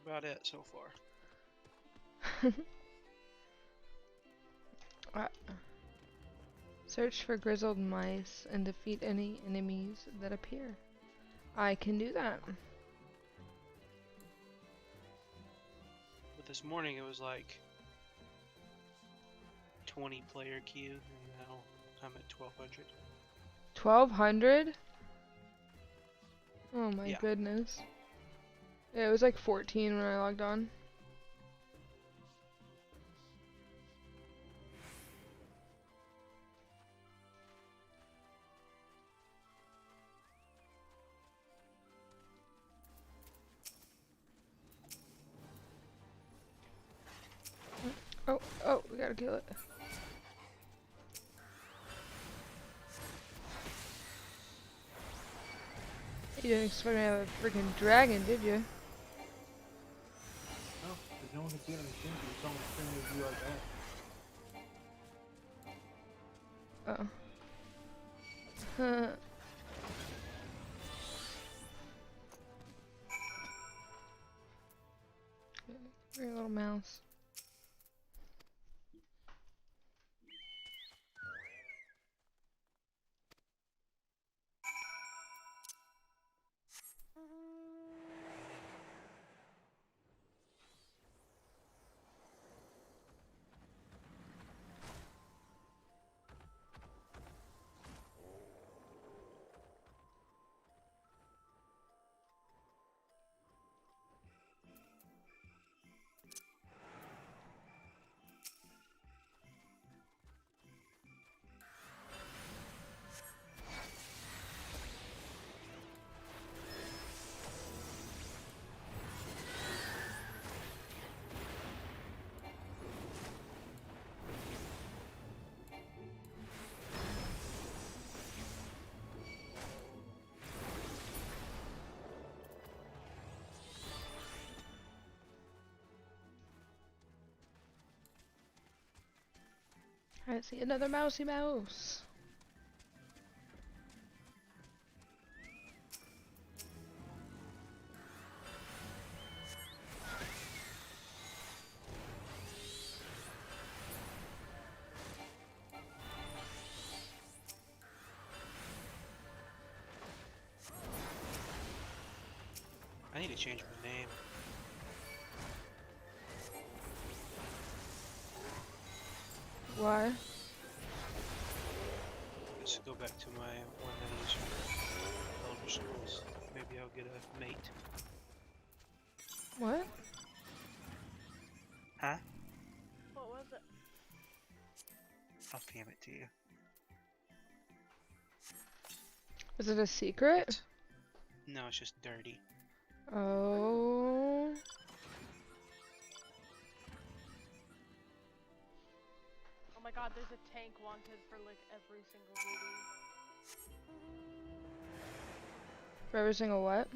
about it so far. Search for grizzled mice and defeat any enemies that appear. I can do that. But this morning it was like 20 player queue, and now I'm at 1200. 1200? Oh my Yeah. goodness. Yeah, it was like 14 when I logged on. Oh, we gotta kill it. You didn't expect me to have a freaking dragon, did you? No, because no one can see it on the stream, so someone streaming with you like that. Uh-oh. Very little mouse. I see another mousy mouse. I need to change my name. Why? Let's go back to my one that I use for Elder Scrolls. Maybe I'll get a mate. What? Huh? What was it? I'll PM it to you. Is it a secret? No, it's just dirty. Oh. Oh my god, there's a tank wanted for like every single duty. For every single what?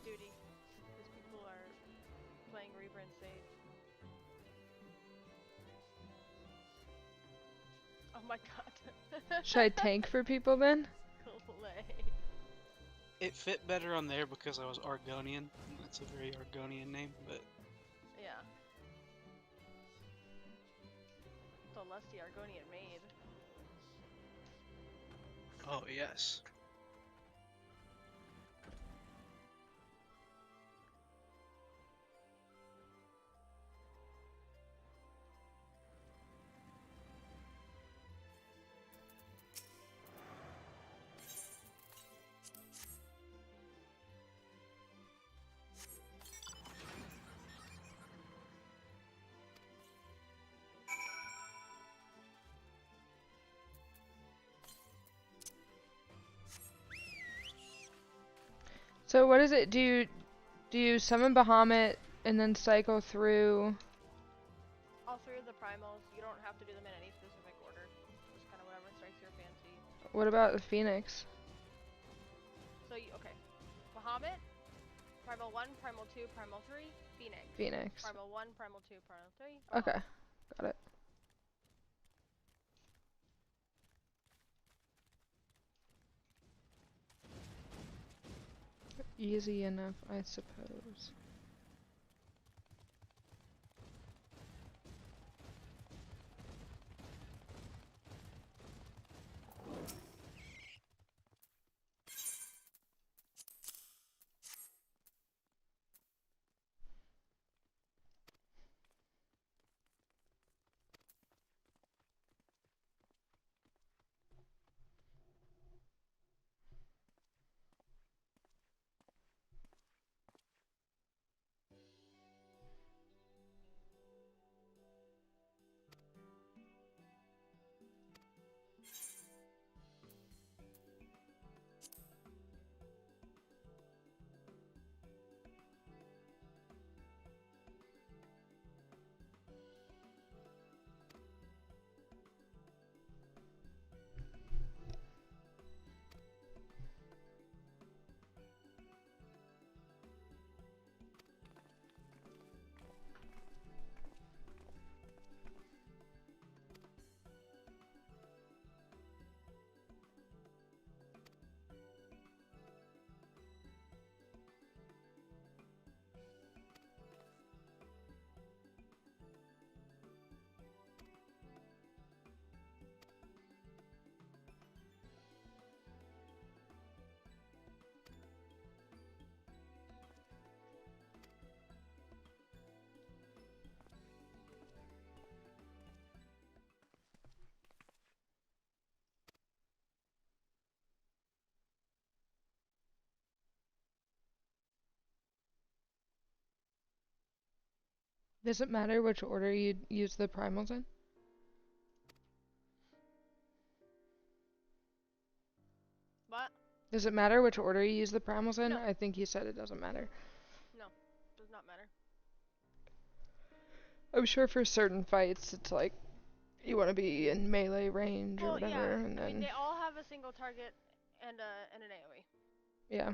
Duty. Because people are playing Reaper and Sage. Oh my god. Should I tank for people then? It fit better on there because I was Argonian. That's a very Argonian name, but Yeah. So lusty Argonian maid. oh yes. So what is it? Do you summon Bahamut and then cycle through? All three of the primals, you don't have to do them in any specific order. Just kind of whatever strikes your fancy. What about the Phoenix? So you, okay. Bahamut, Primal 1, Primal 2, Primal 3, Phoenix. Phoenix. Primal 1, Primal 2, Primal 3, Okay, Bahamut. got it. Easy enough, I suppose. Does it matter which order you use the primals in? What? Does it matter which order you use the primals in? No. I think you said it doesn't matter. No, does not matter. I'm sure for certain fights it's like you want to be in melee range or Well, whatever, yeah. and I mean, then they all have a single target and an AoE. yeah.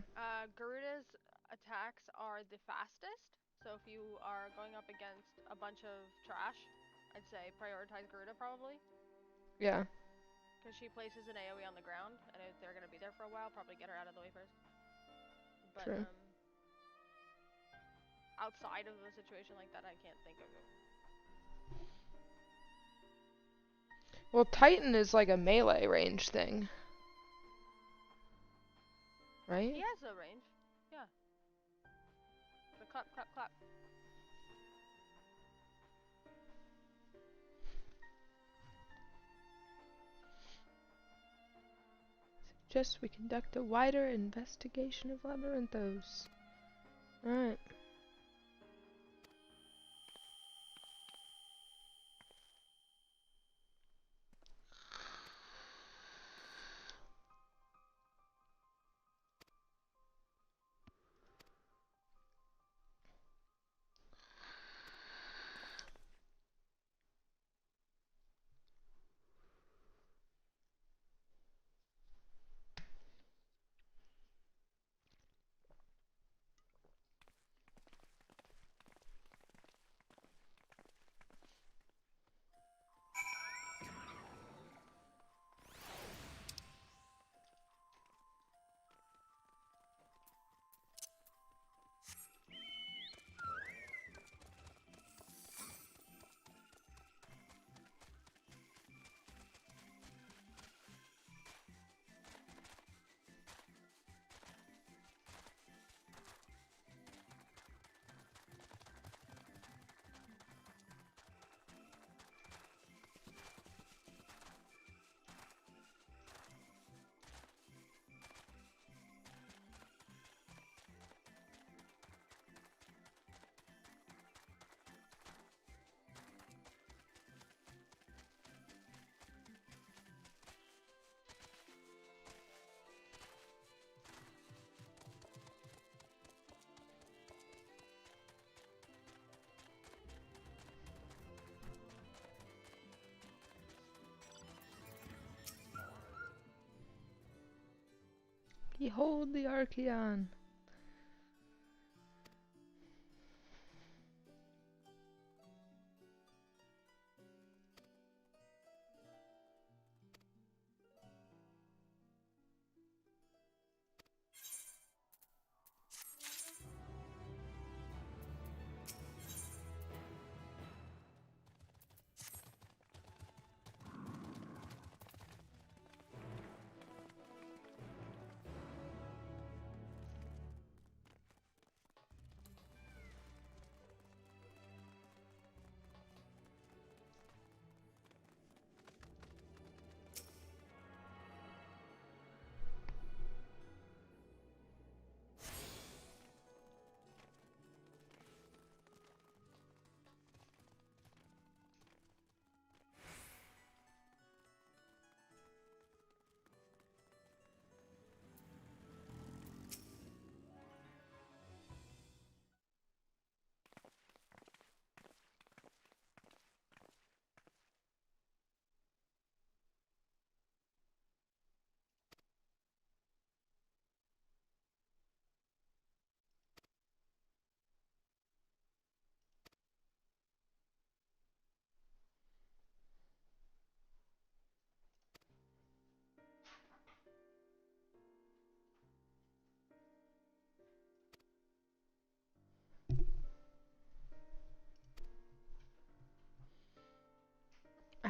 Garuda's attacks are the fastest, so if you are going up against a bunch of trash, I'd say prioritize Garuda probably. Yeah. Because she places an AoE on the ground, and if they're gonna be there for a while, probably get her out of the way first. But True. outside of a situation like that, I can't think of it. Well, Titan is like a melee range thing. Right? He has a range. Yeah. So clap, clap, clap. Suggest we conduct a wider investigation of Labyrinthos. Alright. Behold the Archeon.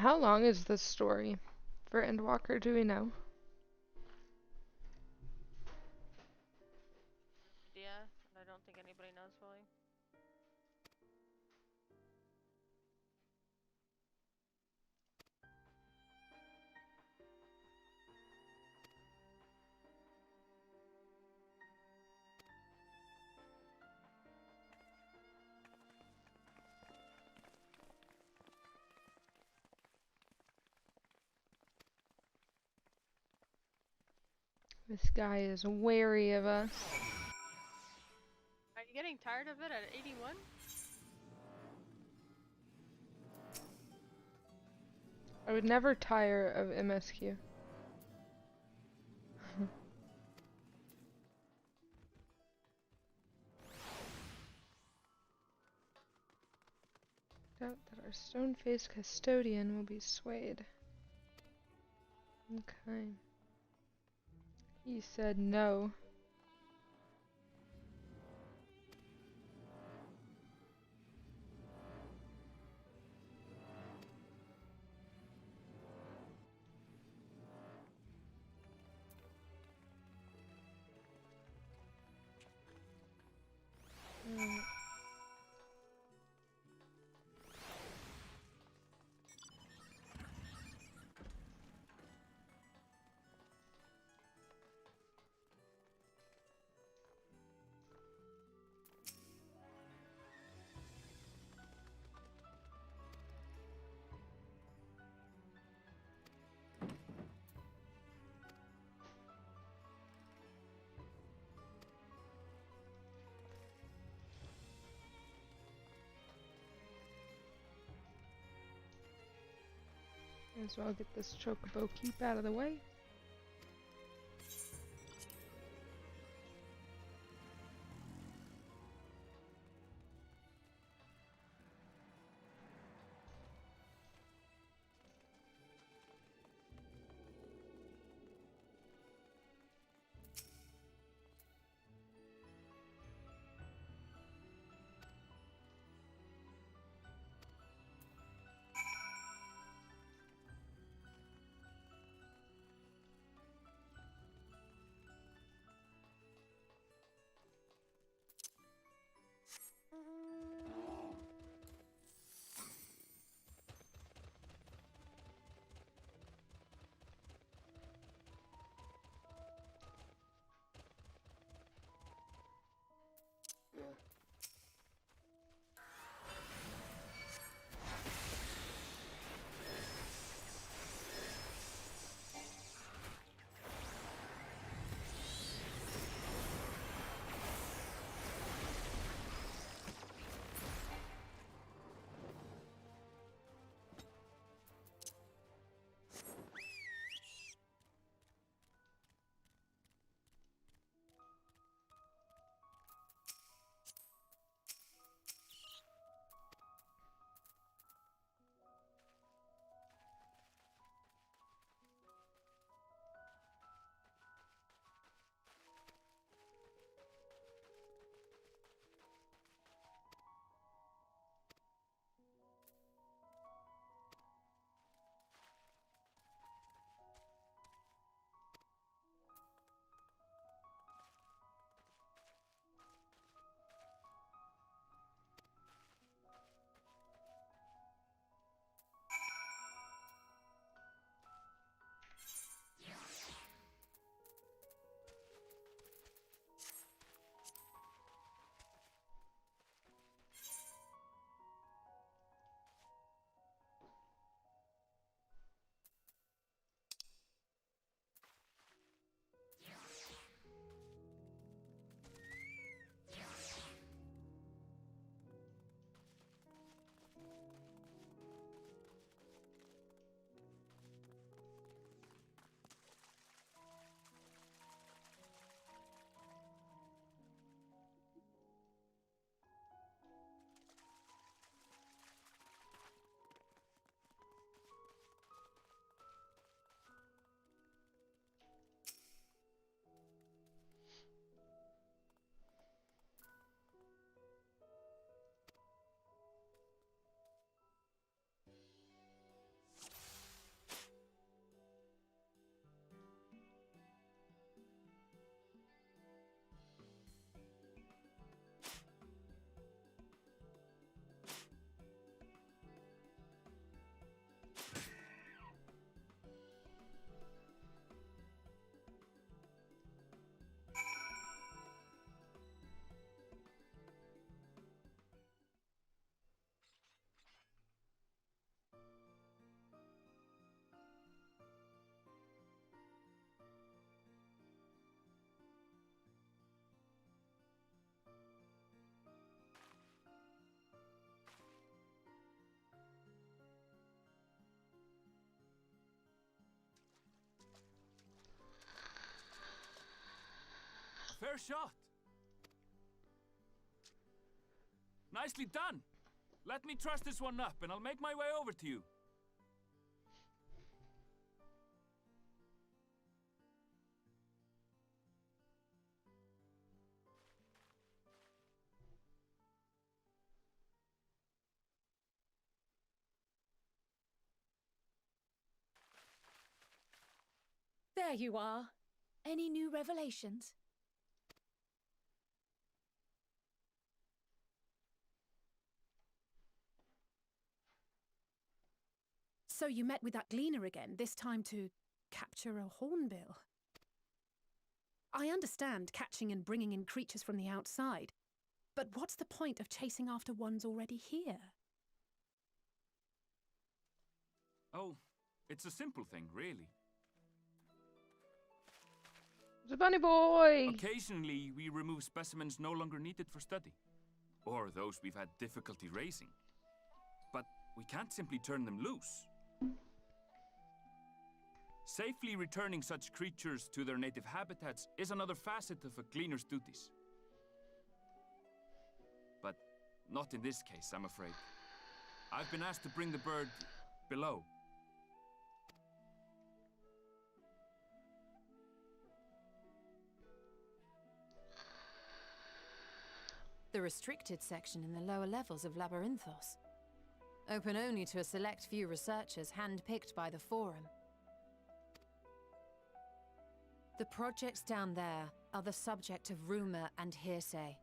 How long is this story for Endwalker, do we know? Yeah, I don't think anybody knows fully. This guy is wary of us. Are you getting tired of it at 81? I would never tire of MSQ. Doubt that our stone-faced custodian will be swayed. Okay. He said no. Mm. Might as well get this chocobo keep out of the way. Fair shot. Nicely done. Let me truss this one up, and I'll make my way over to you. There you are. Any new revelations? So you met with that gleaner again, this time to capture a hornbill. I understand catching and bringing in creatures from the outside, but what's the point of chasing after ones already here? Oh, it's a simple thing, really. The bunny boy! Occasionally, we remove specimens no longer needed for study, or those we've had difficulty raising. But we can't simply turn them loose. Safely returning such creatures to their native habitats is another facet of a cleaner's duties. But not in this case, I'm afraid. I've been asked to bring the bird below. The restricted section in the lower levels of Labyrinthos. Open only to a select few researchers handpicked by the Forum. The projects down there are the subject of rumor and hearsay.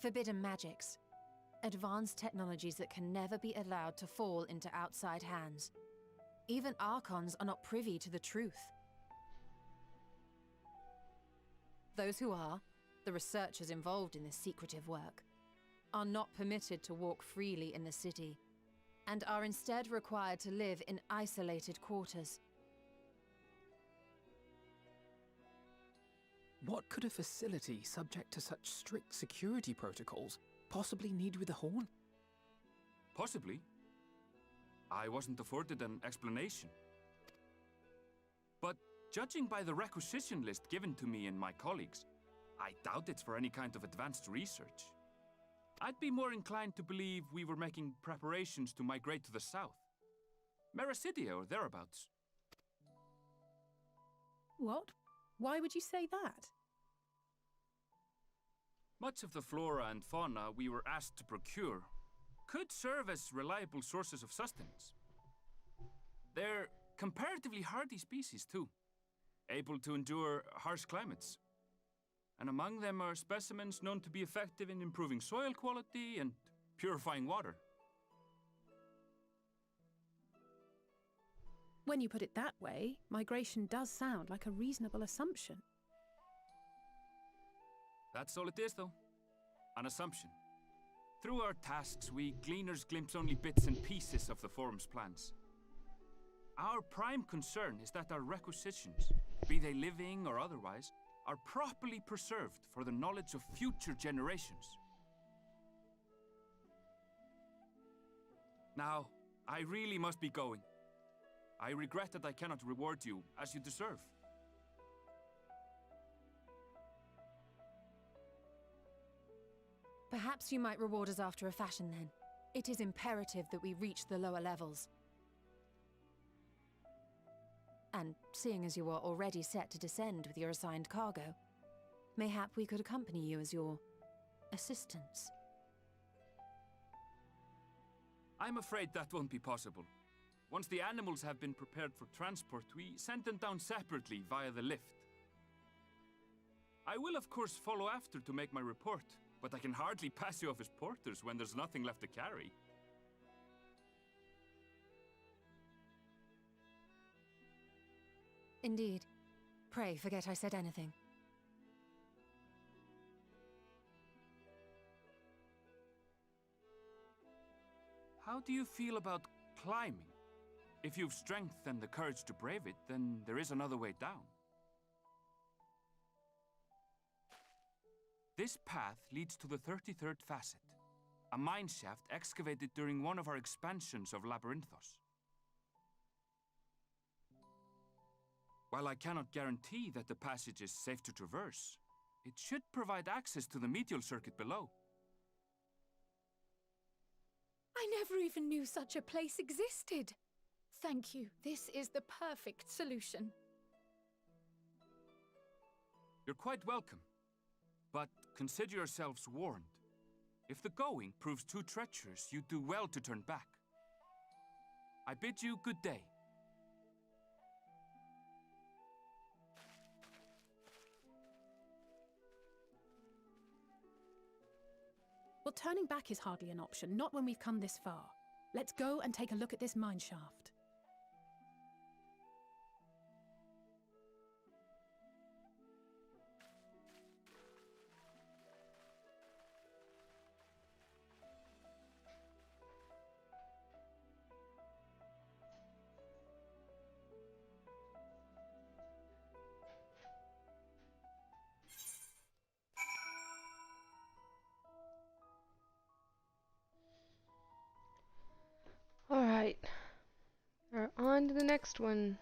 Forbidden magics. Advanced technologies that can never be allowed to fall into outside hands. Even Archons are not privy to the truth. Those who are, the researchers involved in this secretive work, are not permitted to walk freely in the city, and are instead required to live in isolated quarters. What could a facility subject to such strict security protocols possibly need with a horn? Possibly. I wasn't afforded an explanation. But judging by the requisition list given to me and my colleagues, I doubt it's for any kind of advanced research. I'd be more inclined to believe we were making preparations to migrate to the south. Mericidia or thereabouts. What? Why would you say that? Much of the flora and fauna we were asked to procure could serve as reliable sources of sustenance. They're comparatively hardy species too, able to endure harsh climates. And among them are specimens known to be effective in improving soil quality and purifying water. When you put it that way, migration does sound like a reasonable assumption. That's all it is, though. An assumption. Through our tasks, we gleaners glimpse only bits and pieces of the Forum's plans. Our prime concern is that our requisitions, be they living or otherwise, are properly preserved for the knowledge of future generations. Now, I really must be going. I regret that I cannot reward you as you deserve. Perhaps you might reward us after a fashion then. It is imperative that we reach the lower levels. And seeing as you are already set to descend with your assigned cargo, mayhap we could accompany you as your assistants. I'm afraid that won't be possible. Once the animals have been prepared for transport, we send them down separately via the lift. I will of course follow after to make my report, but I can hardly pass you off as porters when there's nothing left to carry. Indeed. Pray forget I said anything. How do you feel about climbing? If you've strength and the courage to brave it, then there is another way down. This path leads to the 33rd facet, a mine shaft excavated during one of our expansions of Labyrinthos. While I cannot guarantee that the passage is safe to traverse, It should provide access to the medial circuit below. I never even knew such a place existed. Thank you. This is the perfect solution. You're quite welcome. But consider yourselves warned. If the going proves too treacherous, you do well to turn back. I bid you good day. Well, turning back is hardly an option, not when we've come this far. Let's go and take a look at this mine shaft. Alright. We're on to the next one.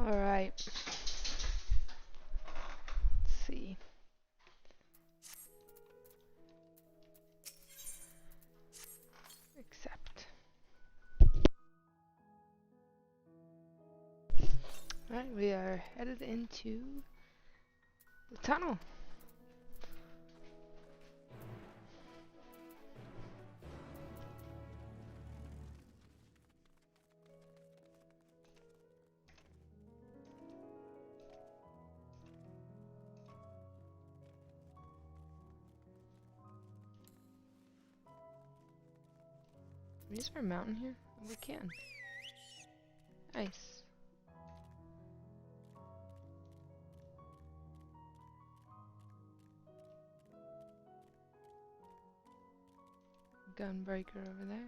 Alright. Let's see. Accept. Alright, we are headed into the tunnel. Can we use our mountain here? We can. Nice. Gunbreaker over there.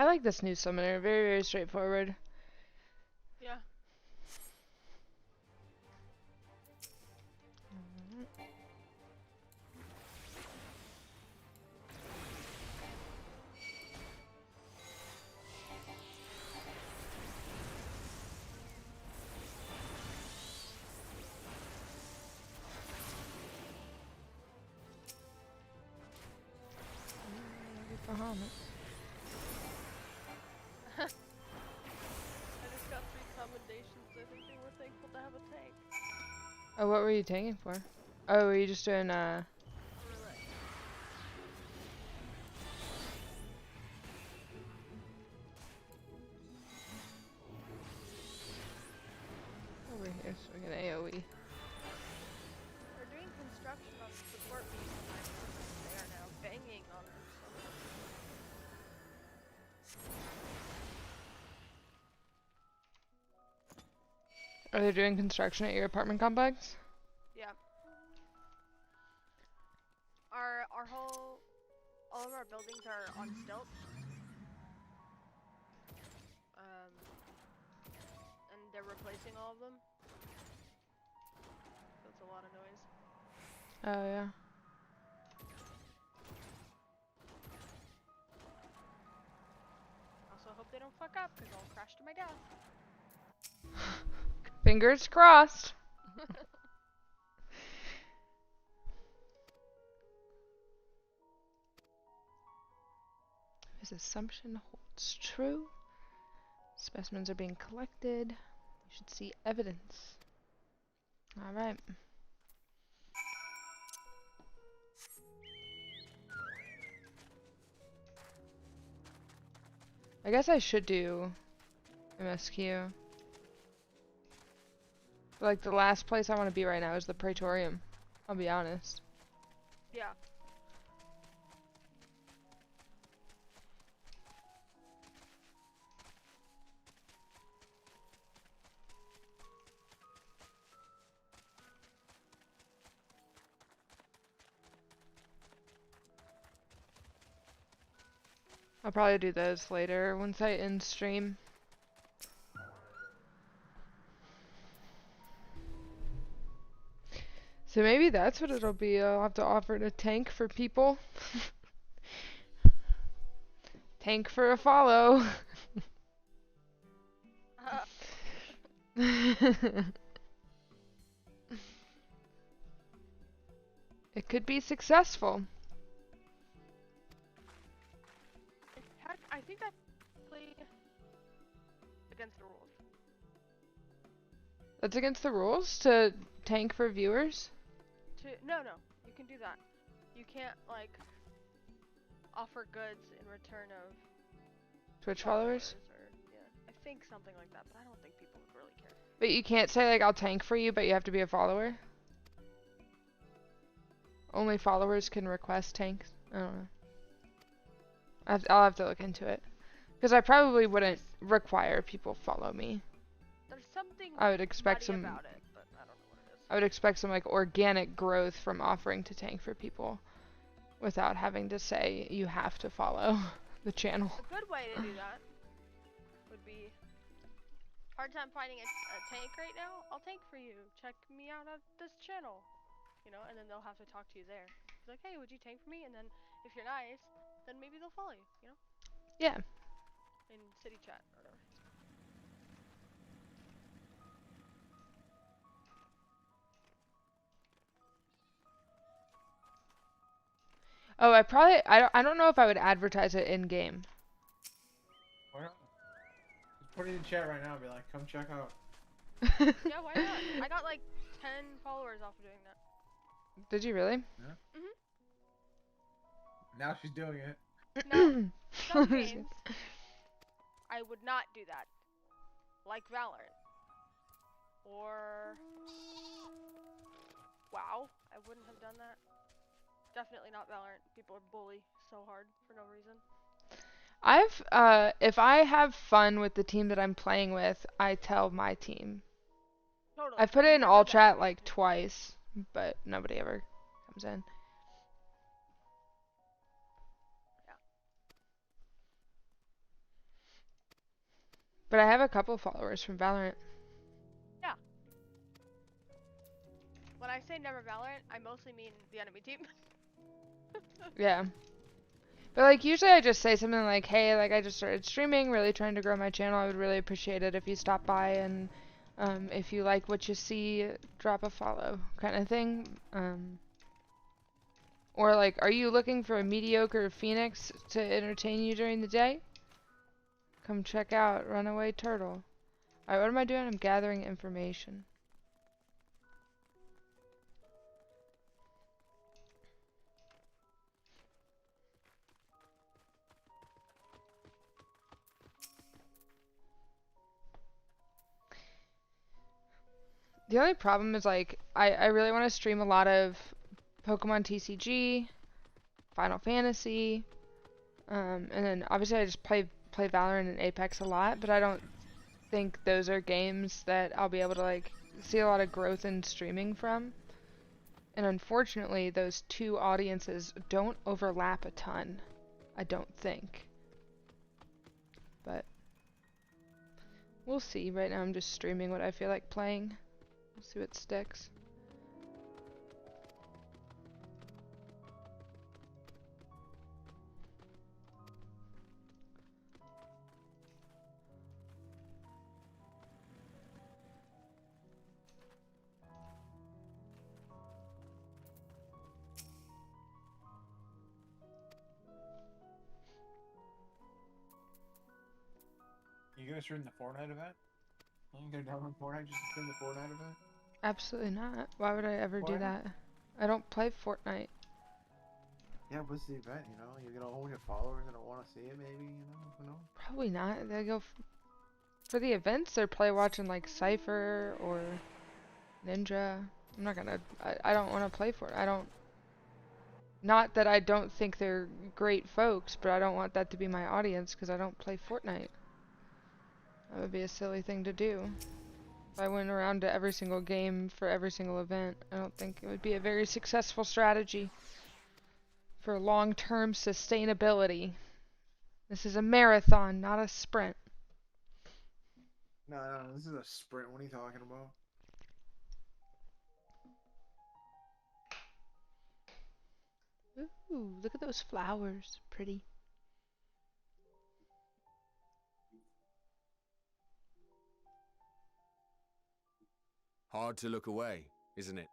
I like this new summoner. Very, very straightforward. Yeah. Bahamut. I just got 3 commendations. I think they were thankful to have a tank. Oh, what were you tanking for? Oh, were you just doing over here, so we're gonna AoE. We're doing construction on the support beams on my equipment. They are now banging on them so much. Are they doing construction at your apartment complex? Yeah. All of our buildings are on stilts. And they're replacing all of them. That's a lot of noise. Oh, yeah. Also hope they don't fuck up, because I'll crash to my death. Fingers crossed. His assumption holds true. Specimens are being collected. We should see evidence. Alright. I guess I should do MSQ. But like the last place I want to be right now is the Praetorium. I'll be honest. Yeah. I'll probably do those later once I end stream. So maybe that's what it'll be. I'll have to offer to tank for people. Tank for a follow. It could be successful. I think that's actually against the rules. That's against the rules to tank for viewers? No, you can do that. You can't like offer goods in return of Twitch followers? or, yeah, I think something like that, but I don't think people would really care. But you can't say like I'll tank for you, but you have to be a follower? Only followers can request tanks? I don't know. I'll have to look into it. Because I probably wouldn't require people follow me. There's something I would expect nutty some about it, but I don't know what it is. I would expect some like organic growth from offering to tank for people without having to say you have to follow the channel. A good way to do that would be hard time finding a tank right now. I'll tank for you. Check me out at this channel. You know, and then they'll have to talk to you there. It's like, hey, would you tank for me? And then if you're nice, then maybe they'll follow you, you know? Yeah. In city chat or whatever. Oh, I don't know if I would advertise it in game. Why not? Just put it in chat right now and be like, come check out. Yeah, why not? I got like 10 followers off of doing that. Did you really? Yeah. Mhm. Now she's doing it. No, some games I would not do that. Like Valorant. Or WoW. I wouldn't have done that. Definitely not Valorant. People are bully so hard for no reason. If I have fun with the team that I'm playing with, I tell my team. Totally. I've put it in all chat like twice, but nobody ever comes in. But I have a couple followers from Valorant. Yeah. When I say never Valorant, I mostly mean the enemy team. Yeah. But like usually I just say something like, hey, like I just started streaming, really trying to grow my channel. I would really appreciate it if you stop by and if you like what you see, drop a follow kind of thing. Or like, are you looking for a mediocre Phoenix to entertain you during the day? Come check out Runaway Turtle. Alright, what am I doing? I'm gathering information. The only problem is like, I really want to stream a lot of Pokemon TCG, Final Fantasy, and then obviously I just play Valorant and Apex a lot, but I don't think those are games that I'll be able to like see a lot of growth in streaming from. And unfortunately, those two audiences don't overlap a ton, I don't think. But we'll see. Right now I'm just streaming what I feel like playing. We'll see what sticks. You gonna stream the Fortnite event? You gonna download Fortnite just to stream the Fortnite event? Absolutely not. Why would I ever do Why not? that? I don't play Fortnite. Yeah, what's the event, you know? You're gonna own your followers and don't want to see it, maybe, you know? Who knows? Probably not. They go for the events. They're probably watching like Cypher or Ninja. I'm not gonna. I don't want to play for it. I don't. Not that I don't think they're great folks, but I don't want that to be my audience because I don't play Fortnite. That would be a silly thing to do. If I went around to every single game for every single event, I don't think it would be a very successful strategy for long-term sustainability. This is a marathon, not a sprint. No, this is a sprint. What are you talking about? Ooh, look at those flowers. Pretty. Hard to look away, isn't it?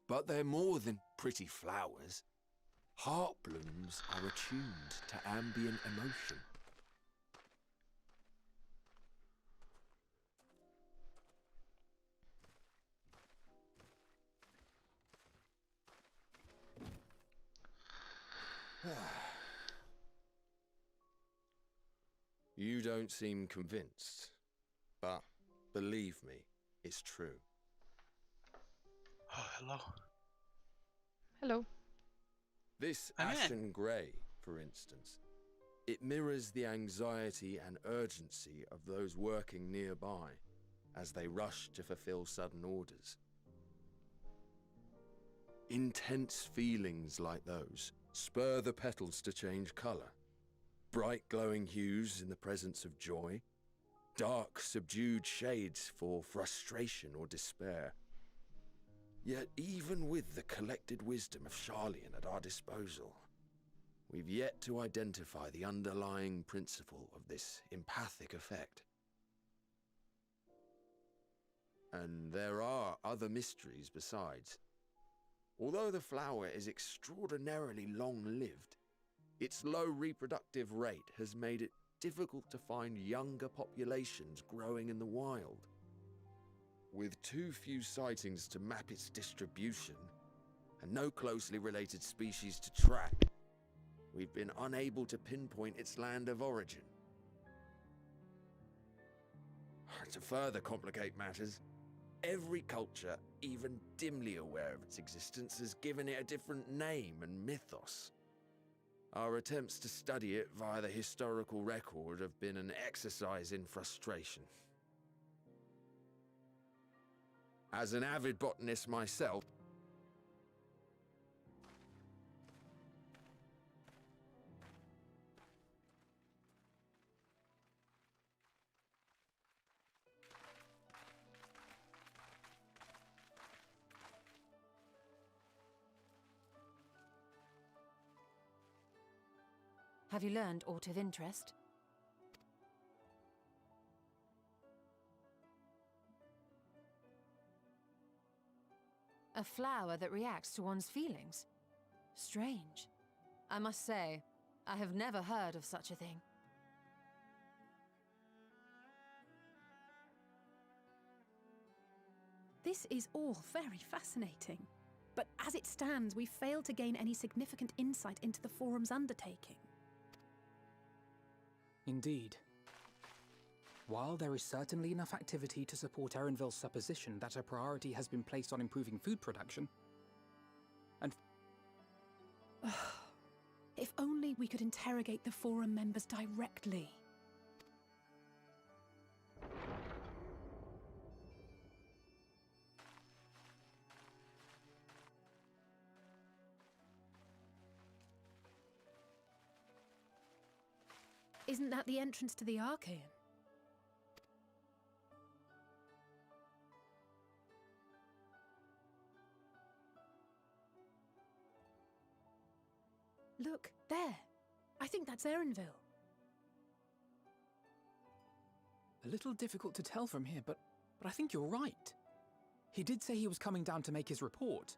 But they're more than pretty flowers. Heart blooms are attuned to ambient emotion. You don't seem convinced, but believe me, it's true. Oh, hello. Hello. This I'm in. ashen grey, for instance, it mirrors the anxiety and urgency of those working nearby as they rush to fulfill sudden orders. Intense feelings like those spur the petals to change colour. Bright glowing hues in the presence of joy, dark subdued shades for frustration or despair. Yet even with the collected wisdom of Charlian at our disposal, we've yet to identify the underlying principle of this empathic effect. And there are other mysteries besides. Although the flower is extraordinarily long-lived, its low reproductive rate has made it difficult to find younger populations growing in the wild. With too few sightings to map its distribution, and no closely related species to track, we've been unable to pinpoint its land of origin. To further complicate matters, every culture, even dimly aware of its existence, has given it a different name and mythos. Our attempts to study it via the historical record have been an exercise in frustration. As an avid botanist myself, Have you learned aught of interest? A flower that reacts to one's feelings? Strange. I must say, I have never heard of such a thing. This is all very fascinating. But as it stands, we've failed to gain any significant insight into the Forum's undertaking. Indeed. While there is certainly enough activity to support Erenville's supposition that a priority has been placed on improving food production, and if only we could interrogate the Forum members directly. Isn't that the entrance to the Archaean? Look, there. I think that's Erenville. a little difficult to tell from here, but I think you're right. He did say he was coming down to make his report.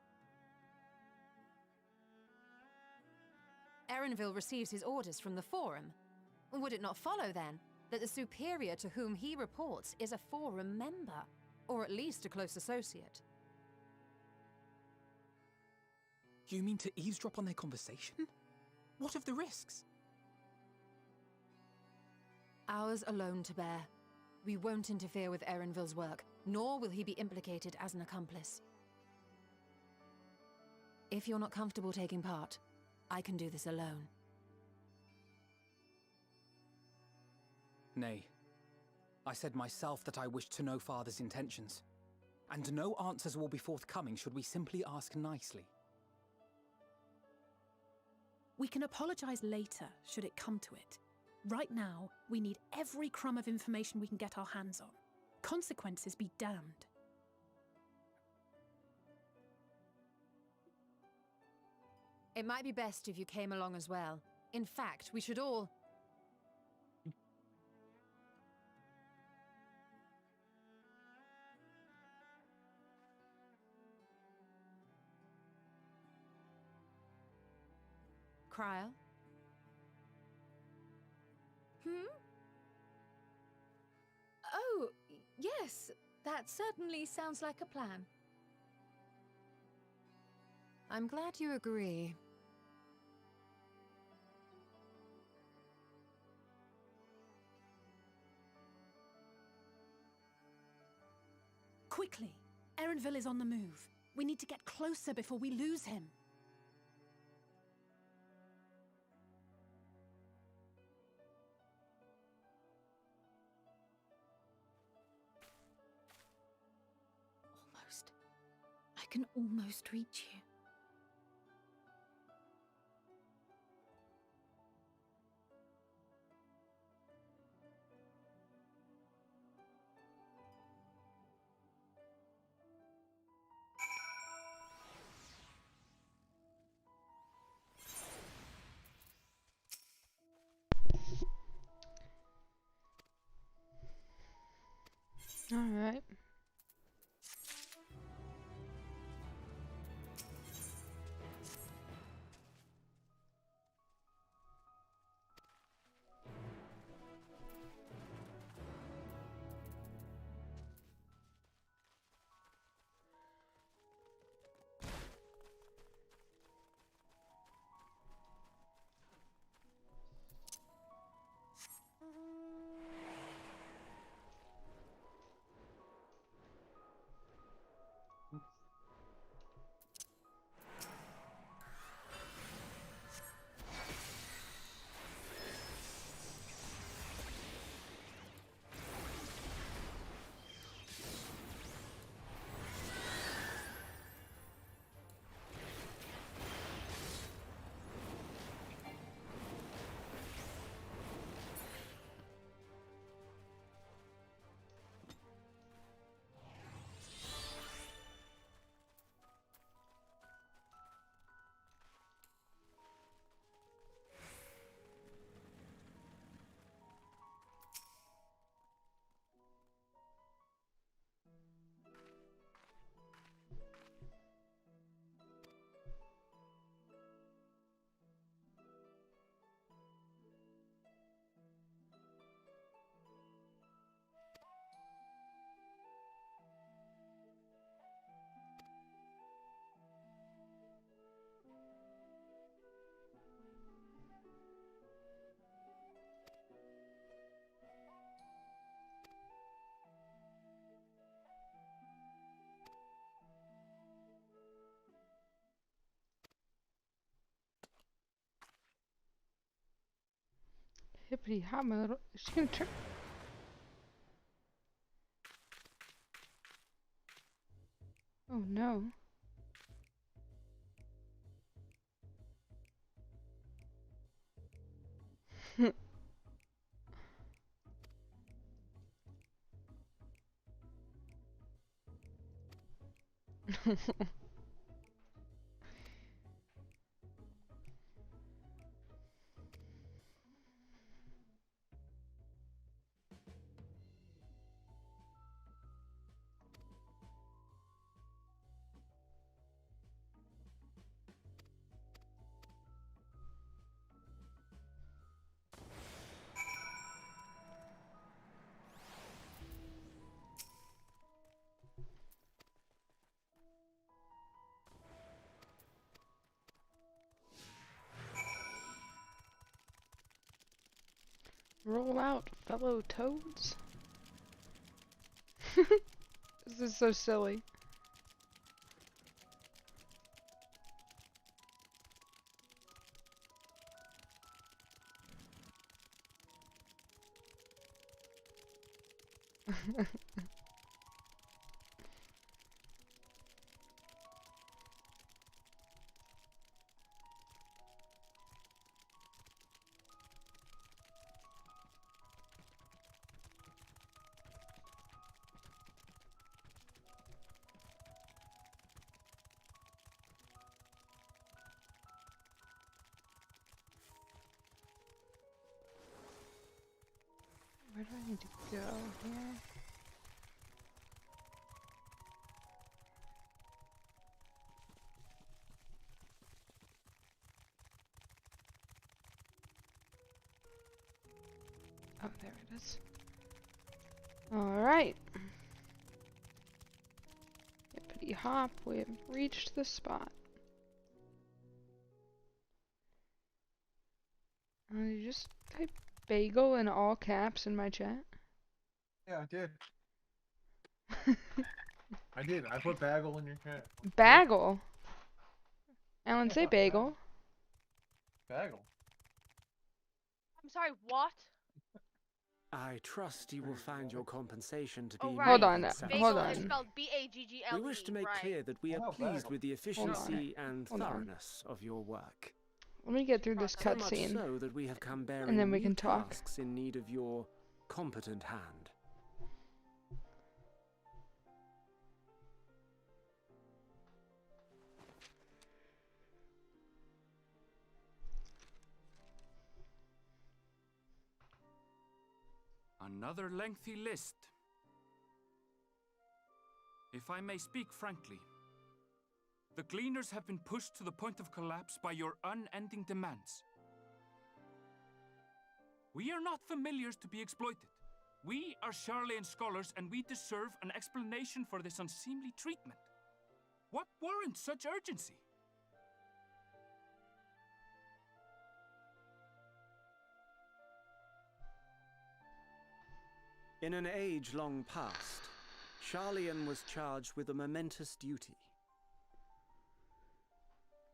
Erenville receives his orders from the Forum. Would it not follow, then, that the superior to whom he reports is a Forum member, or at least a close associate? You mean to eavesdrop on their conversation? What of the risks? Ours alone to bear. We won't interfere with Erenville's work, nor will he be implicated as an accomplice. If you're not comfortable taking part, I can do this alone. Nay. I said myself that I wished to know Father's intentions. And no answers will be forthcoming should we simply ask nicely. We can apologize later, should it come to it. Right now, we need every crumb of information we can get our hands on. Consequences be damned. It might be best if you came along as well. In fact, we should all... Cryle? Oh, yes. That certainly sounds like a plan. I'm glad you agree. Quickly! Erenville is on the move. We need to get closer before we lose him. Almost. I can almost reach you. All right. Hippity hop, my little. Is she gonna turn? Oh no. Roll out, fellow toads. This is so silly. Where do I need to go here? Oh, there it is. Alright. Hippity hop, we have reached the spot. You just type bagel in all caps in my chat? Yeah, I did. I did. I put bagel in your chat. Bagel? Alan, Yeah, say bagel. Bagel. I'm sorry, what? I trust you will find your compensation to be Oh, right. Hold more on, than hold Bagel satisfactory. is on. spelled B-A-G-G-L-E, We wish to make right. clear that we are pleased with the efficiency and Hold on. thoroughness of your work. Let me get through this So much cutscene. so that we have come bearing And then we new can talk. tasks in need of your competent hand. Another lengthy list. If I may speak frankly, the Gleaners have been pushed to the point of collapse by your unending demands. We are not familiars to be exploited. We are Charlean scholars, and we deserve an explanation for this unseemly treatment. What warrants such urgency? In an age long past, Charlean was charged with a momentous duty.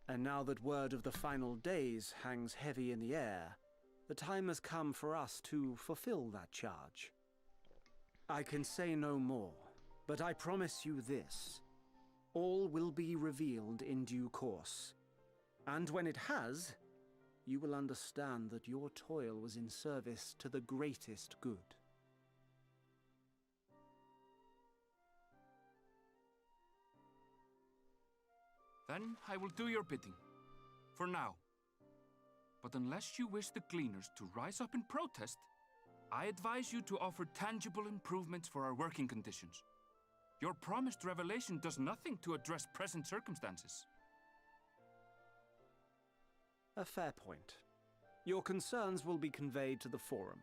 And now that word of the final days hangs heavy in the air, the time has come for us to fulfill that charge. I can say no more, but I promise you this. All will be revealed in due course. And when it has, you will understand that your toil was in service to the greatest good. Then I will do your bidding. For now. But unless you wish the Gleaners to rise up in protest, I advise you to offer tangible improvements for our working conditions. Your promised revelation does nothing to address present circumstances. A fair point. Your concerns will be conveyed to the Forum.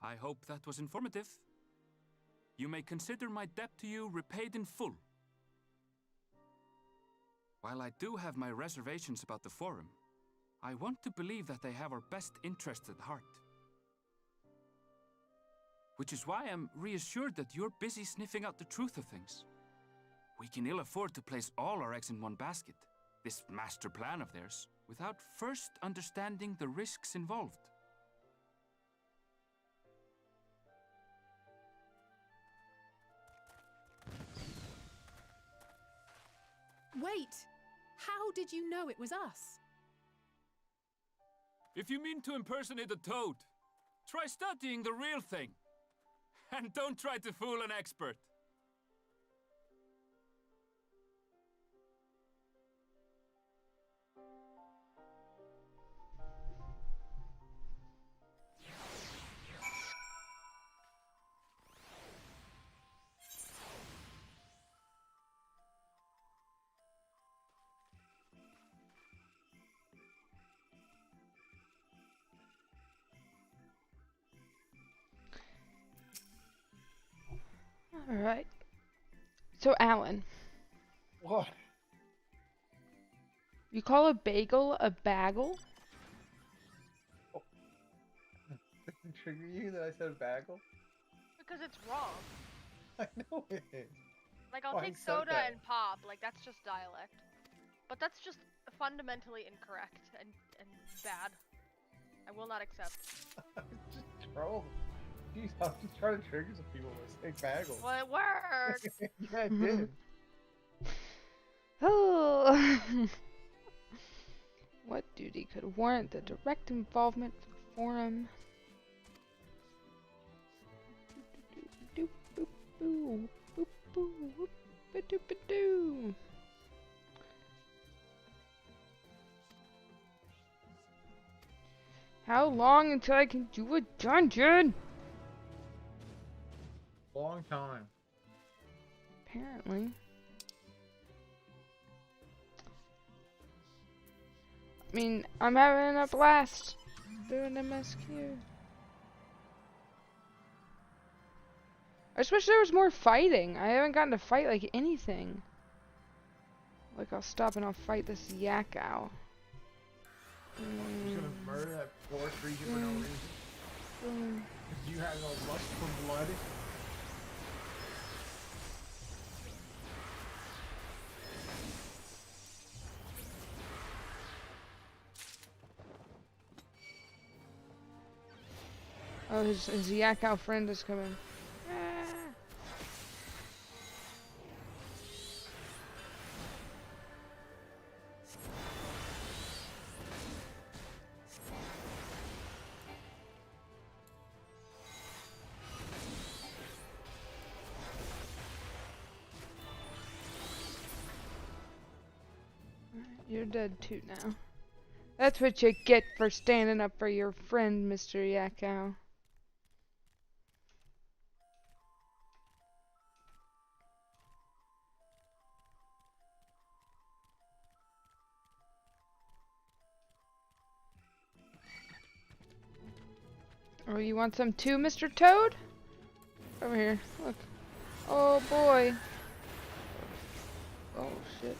I hope that was informative. You may consider my debt to you repaid in full. While I do have my reservations about the Forum, I want to believe that they have our best interests at heart. Which is why I'm reassured that you're busy sniffing out the truth of things. We can ill afford to place all our eggs in one basket, this master plan of theirs, without first understanding the risks involved. Wait! How did you know it was us? If you mean to impersonate a toad, try studying the real thing. And don't try to fool an expert. Alright. So, Alan. What? You call a bagel a bagel? Oh. Does it trigger you that I said bagel? Because it's wrong. I know it is. Like, I'll Oh, I take said soda that. and pop, like, that's just dialect. But that's just fundamentally incorrect and bad. I will not accept. Just troll. Jeez, I'm just trying to trigger some people with say bagel. Well, it worked! Yeah, it did. Oh. What duty could warrant the direct involvement of the Forum? How long until I can do a dungeon? Long time. Apparently. I mean, I'm having a blast doing MSQ. I just wish there was more fighting. I haven't gotten to fight like anything. Like, I'll stop and I'll fight this Yakao. I'm just gonna murder that forest region for no reason. Because you have no lust for blood. Oh, his Yakao friend is coming. You're dead too now. That's what you get for standing up for your friend, Mr. Yakao. Oh, you want some too, Mr. Toad? Over here, look. Oh boy. Oh shit.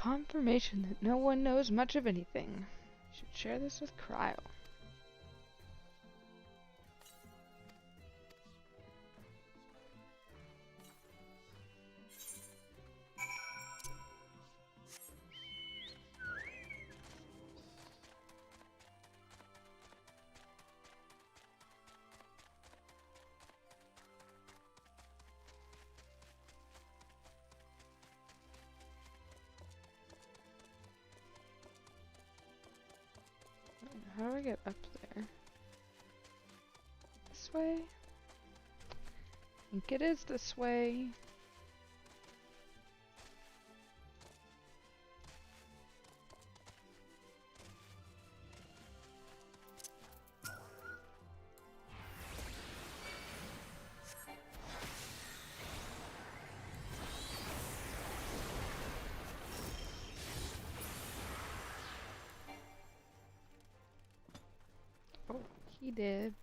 Confirmation that no one knows much of anything. Should share this with Cryle. How do I get up there? This way? I think it is this way. Oh, he did.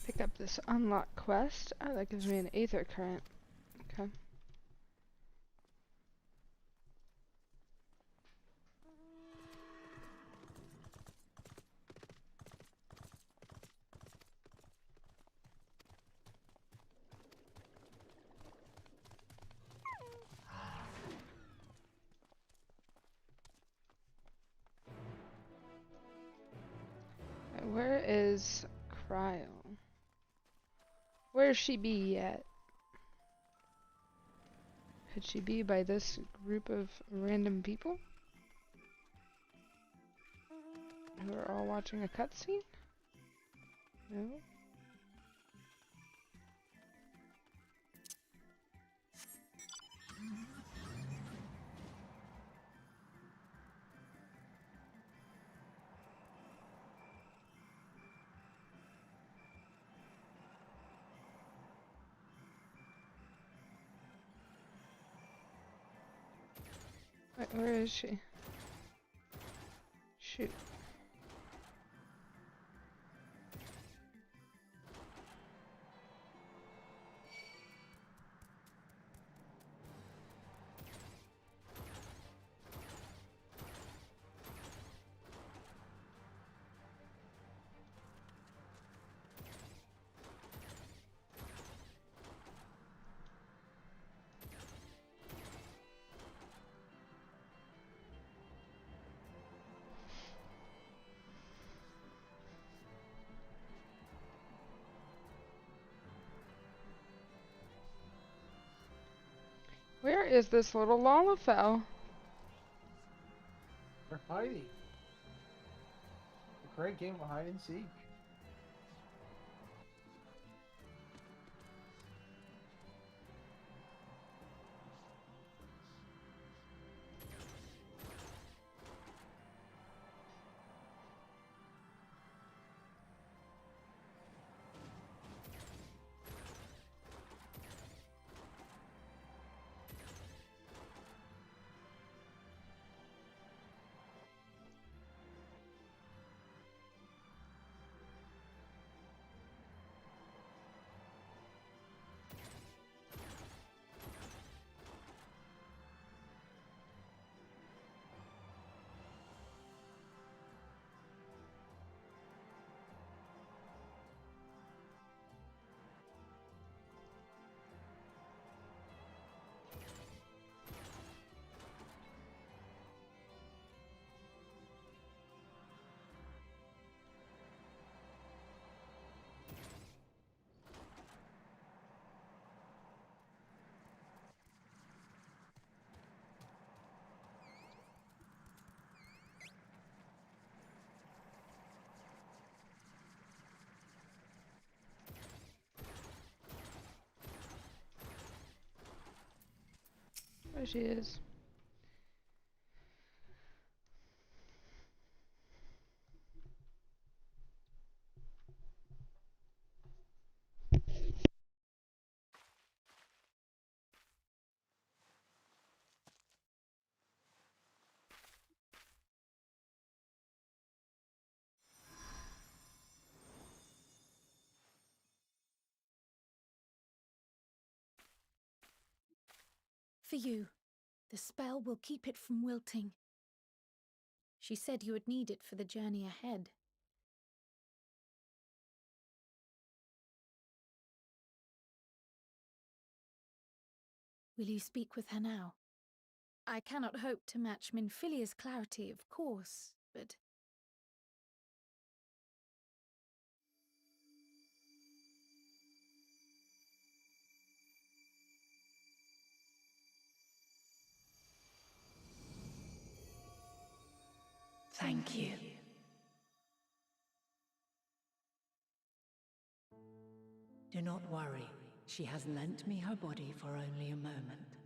Pick up this unlock quest. Oh, that gives me an aether current. Okay. Where is Cryo? Where's she be at? Could she be by this group of random people? Who are all watching a cutscene? No? Wait, where is she? Shoot. Where is this little Lalafell? They're hiding. A great game of hide and seek. There she is. For you. The spell will keep it from wilting. She said you would need it for the journey ahead. Will you speak with her now? I cannot hope to match Minfilia's clarity, of course, but... Thank you. Do not worry. She has lent me her body for only a moment.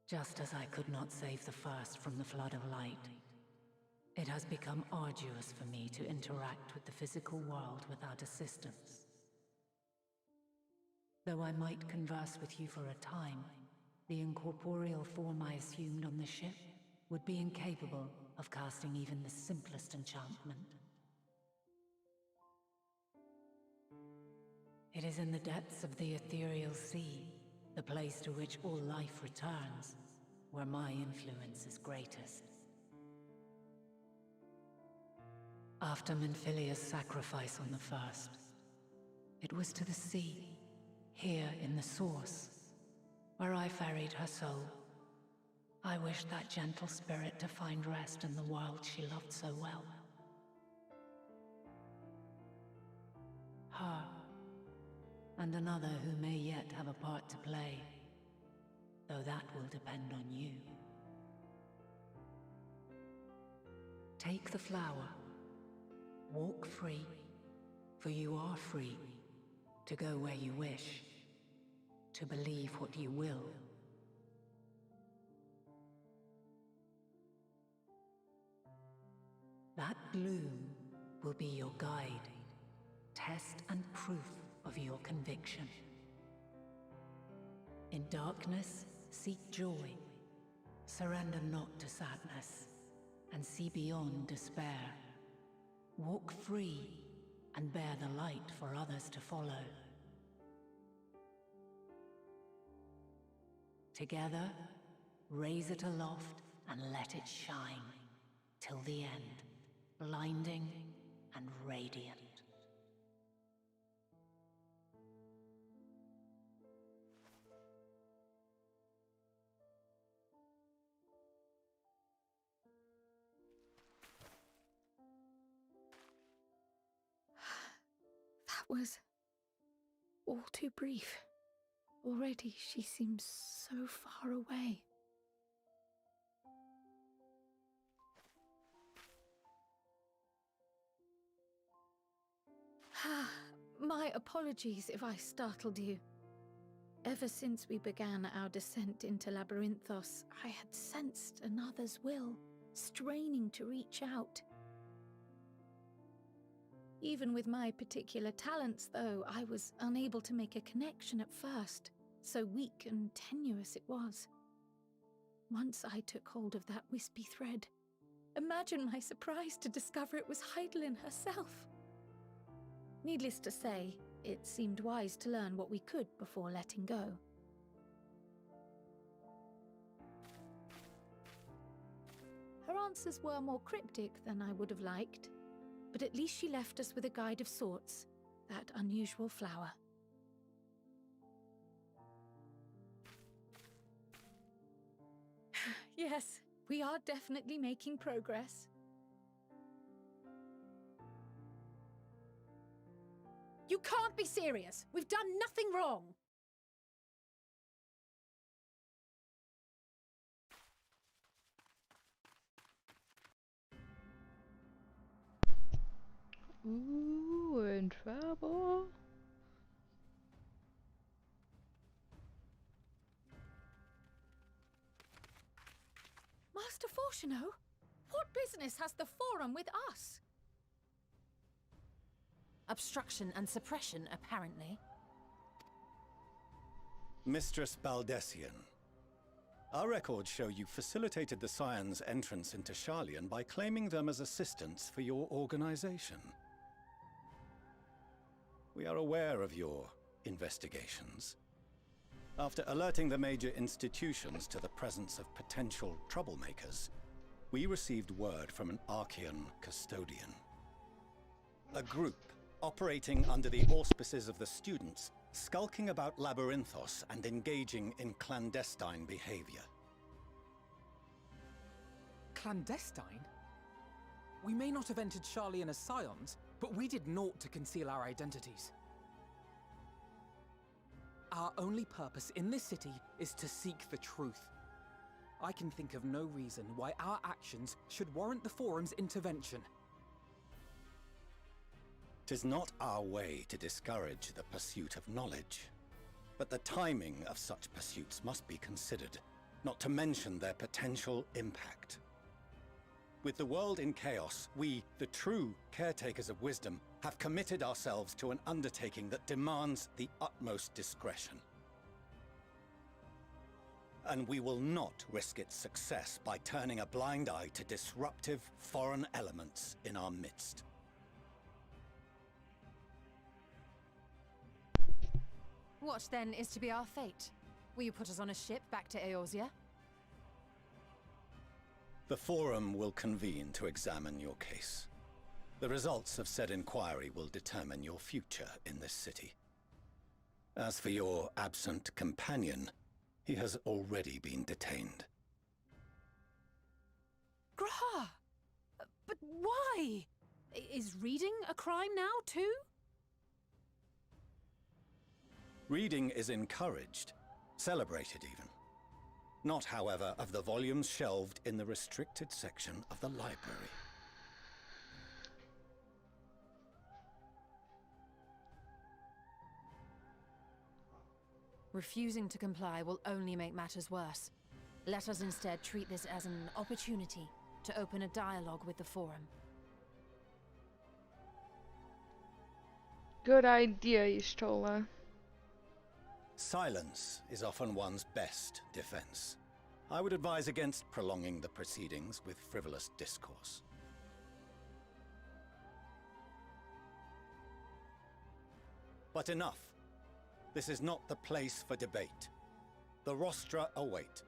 Just as I could not save the first from the flood of light, it has become arduous for me to interact with the physical world without assistance. Though I might converse with you for a time, the incorporeal form I assumed on the ship would be incapable of casting even the simplest enchantment. It is in the depths of the ethereal sea, the place to which all life returns, where my influence is greatest. After Minfilia's sacrifice on the first, it was to the sea, here in the source, where I ferried her soul. I wished that gentle spirit to find rest in the world she loved so well. Her, and another who may yet have a part to play, though that will depend on you. Take the flower, walk free, for you are free to go where you wish, to believe what you will. That bloom will be your guide, test and proof of your conviction. In darkness, seek joy. Surrender not to sadness, and see beyond despair. Walk free, and bear the light for others to follow. Together, raise it aloft and let it shine, till the end, blinding and radiant. That was all too brief. Already she seems so far away. My apologies if I startled you. Ever since we began our descent into Labyrinthos, I had sensed another's will, straining to reach out. Even with my particular talents, though, I was unable to make a connection at first, so weak and tenuous it was. Once I took hold of that wispy thread, imagine my surprise to discover it was Heidelin herself. Needless to say, it seemed wise to learn what we could before letting go. Her answers were more cryptic than I would have liked, but at least she left us with a guide of sorts, that unusual flower. Yes, we are definitely making progress. You can't be serious! We've done nothing wrong! Ooh, we're in trouble. Master Fortuno, what business has the Forum with us? Obstruction and suppression, apparently. Mistress Baldessian, our records show you facilitated the Scions' entrance into Sharlayan by claiming them as assistants for your organization. We are aware of your investigations. After alerting the major institutions to the presence of potential troublemakers, we received word from an Archean custodian. A group operating under the auspices of the students, skulking about Labyrinthos and engaging in clandestine behavior. Clandestine? We may not have entered Sharlayan as scions, but we did naught to conceal our identities. Our only purpose in this city is to seek the truth. I can think of no reason why our actions should warrant the Forum's intervention. 'Tis not our way to discourage the pursuit of knowledge, but the timing of such pursuits must be considered, not to mention their potential impact. With the world in chaos, we, the true caretakers of wisdom, have committed ourselves to an undertaking that demands the utmost discretion. And we will not risk its success by turning a blind eye to disruptive foreign elements in our midst. What then is to be our fate? Will you put us on a ship back to Eorzea? The Forum will convene to examine your case. The results of said inquiry will determine your future in this city. As for your absent companion, he has already been detained. Graha! But why? Is reading a crime now, too? Reading is encouraged, celebrated even. Not, however, of the volumes shelved in the restricted section of the library. Refusing to comply will only make matters worse. Let us instead treat this as an opportunity to open a dialogue with the Forum. Good idea, Y'shtola. Silence is often one's best defense. I would advise against prolonging the proceedings with frivolous discourse. But enough. This is not the place for debate. The rostra await.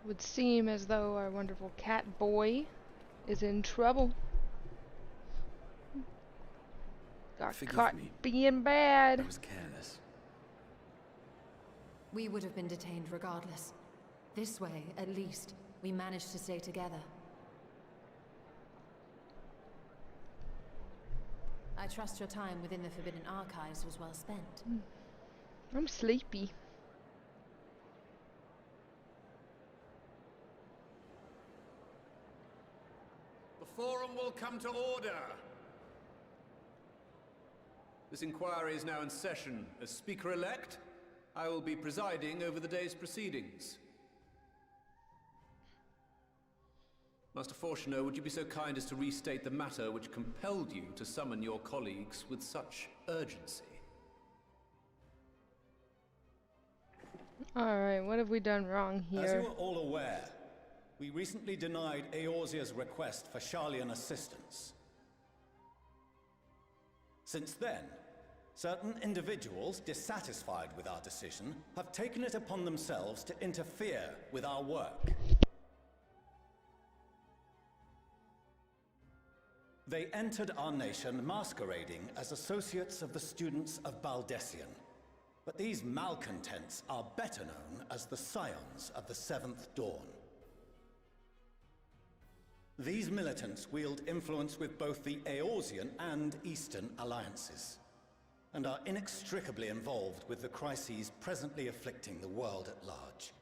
Would seem as though our wonderful cat boy is in trouble. Got caught being bad. I was careless. We would have been detained regardless. This way, at least, we managed to stay together. I trust your time within the Forbidden Archives was well spent. I'm sleepy. The Forum will come to order. This inquiry is now in session. As Speaker-elect, I will be presiding over the day's proceedings. Master Fortuner, would you be so kind as to restate the matter which compelled you to summon your colleagues with such urgency? Alright, what have we done wrong here? As you are all aware, we recently denied Eorzea's request for Sharlayan assistance. Since then, certain individuals dissatisfied with our decision have taken it upon themselves to interfere with our work. They entered our nation masquerading as associates of the students of Baldessian. But these malcontents are better known as the Scions of the Seventh Dawn. These militants wield influence with both the Eorzean and Eastern alliances, and are inextricably involved with the crises presently afflicting the world at large.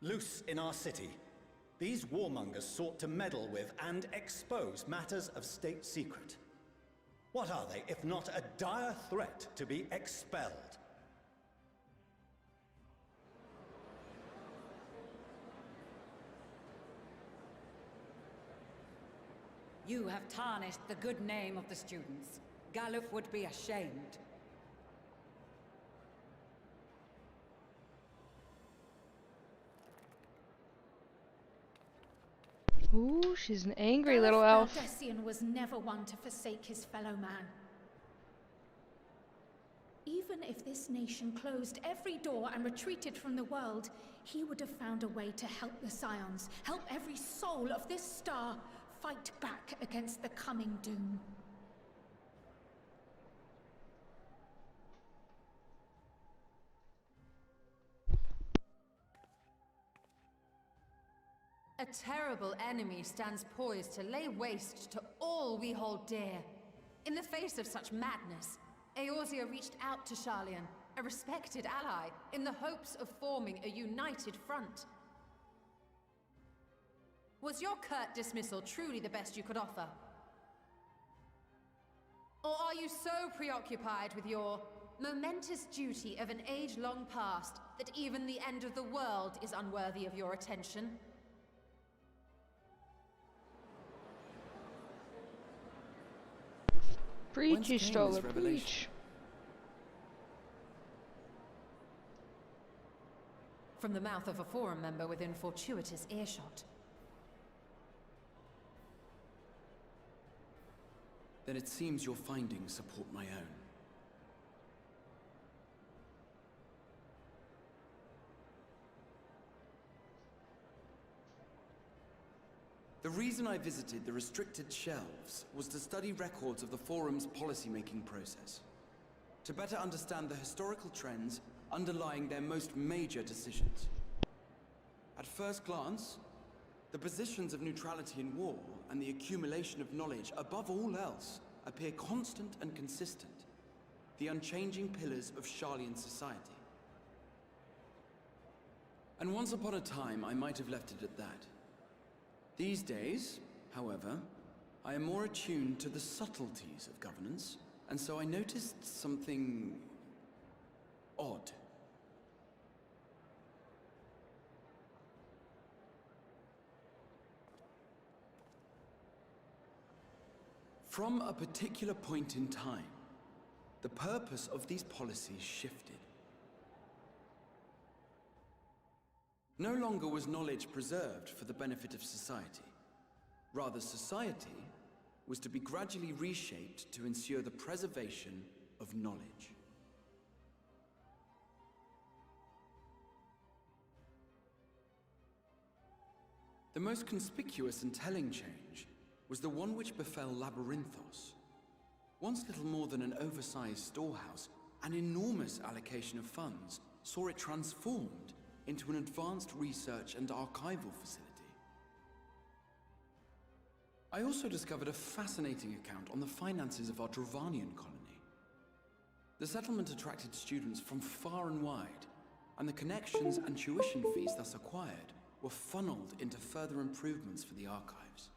loose in our city. These warmongers sought to meddle with and expose matters of state secret. What are they, if not a dire threat to be expelled? You have tarnished the good name of the students. Galuf would be ashamed. Ooh, she's an angry little elf. Baldessian was never one to forsake his fellow man. Even if this nation closed every door and retreated from the world, he would have found a way to help the Scions, help every soul of this star fight back against the coming doom. A terrible enemy stands poised to lay waste to all we hold dear. In the face of such madness, Eorzea reached out to Sharlayan, a respected ally, in the hopes of forming a united front. Was your curt dismissal truly the best you could offer? Or are you so preoccupied with your momentous duty of an age long past that even the end of the world is unworthy of your attention? Preach, you stroller, preach. From the mouth of a forum member within fortuitous earshot. Then it seems your findings support my own. The reason I visited the restricted shelves was to study records of the Forum's policymaking process, to better understand the historical trends underlying their most major decisions. At first glance, the positions of neutrality in war and the accumulation of knowledge above all else appear constant and consistent, the unchanging pillars of Sharlayan society. And once upon a time, I might have left it at that. These days, however, I am more attuned to the subtleties of governance, and so I noticed something odd. From a particular point in time, the purpose of these policies shifted. No longer was knowledge preserved for the benefit of society. Rather, society was to be gradually reshaped to ensure the preservation of knowledge. The most conspicuous and telling change was the one which befell Labyrinthos. Once little more than an oversized storehouse, an enormous allocation of funds saw it transformed into an advanced research and archival facility. I also discovered a fascinating account on the finances of our Dravanian colony. The settlement attracted students from far and wide, and the connections and tuition fees thus acquired were funneled into further improvements for the archives.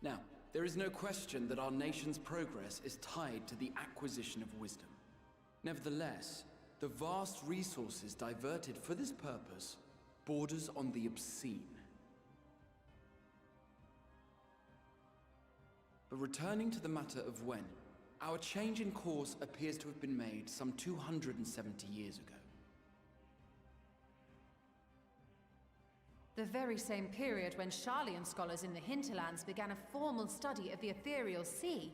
Now, there is no question that our nation's progress is tied to the acquisition of wisdom. Nevertheless, the vast resources diverted for this purpose borders on the obscene. But returning to the matter of when, our change in course appears to have been made some 270 years ago. The very same period when Sharlayan scholars in the hinterlands began a formal study of the ethereal sea.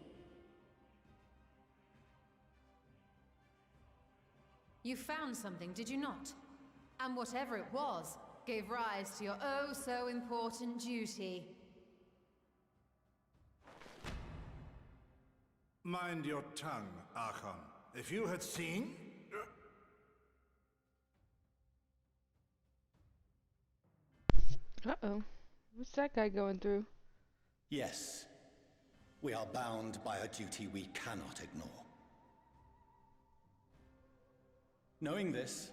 You found something, did you not? And whatever it was, gave rise to your oh-so-important duty. Mind your tongue, Archon. If you had seen... Uh-oh. What's that guy going through? Yes, we are bound by a duty we cannot ignore. Knowing this,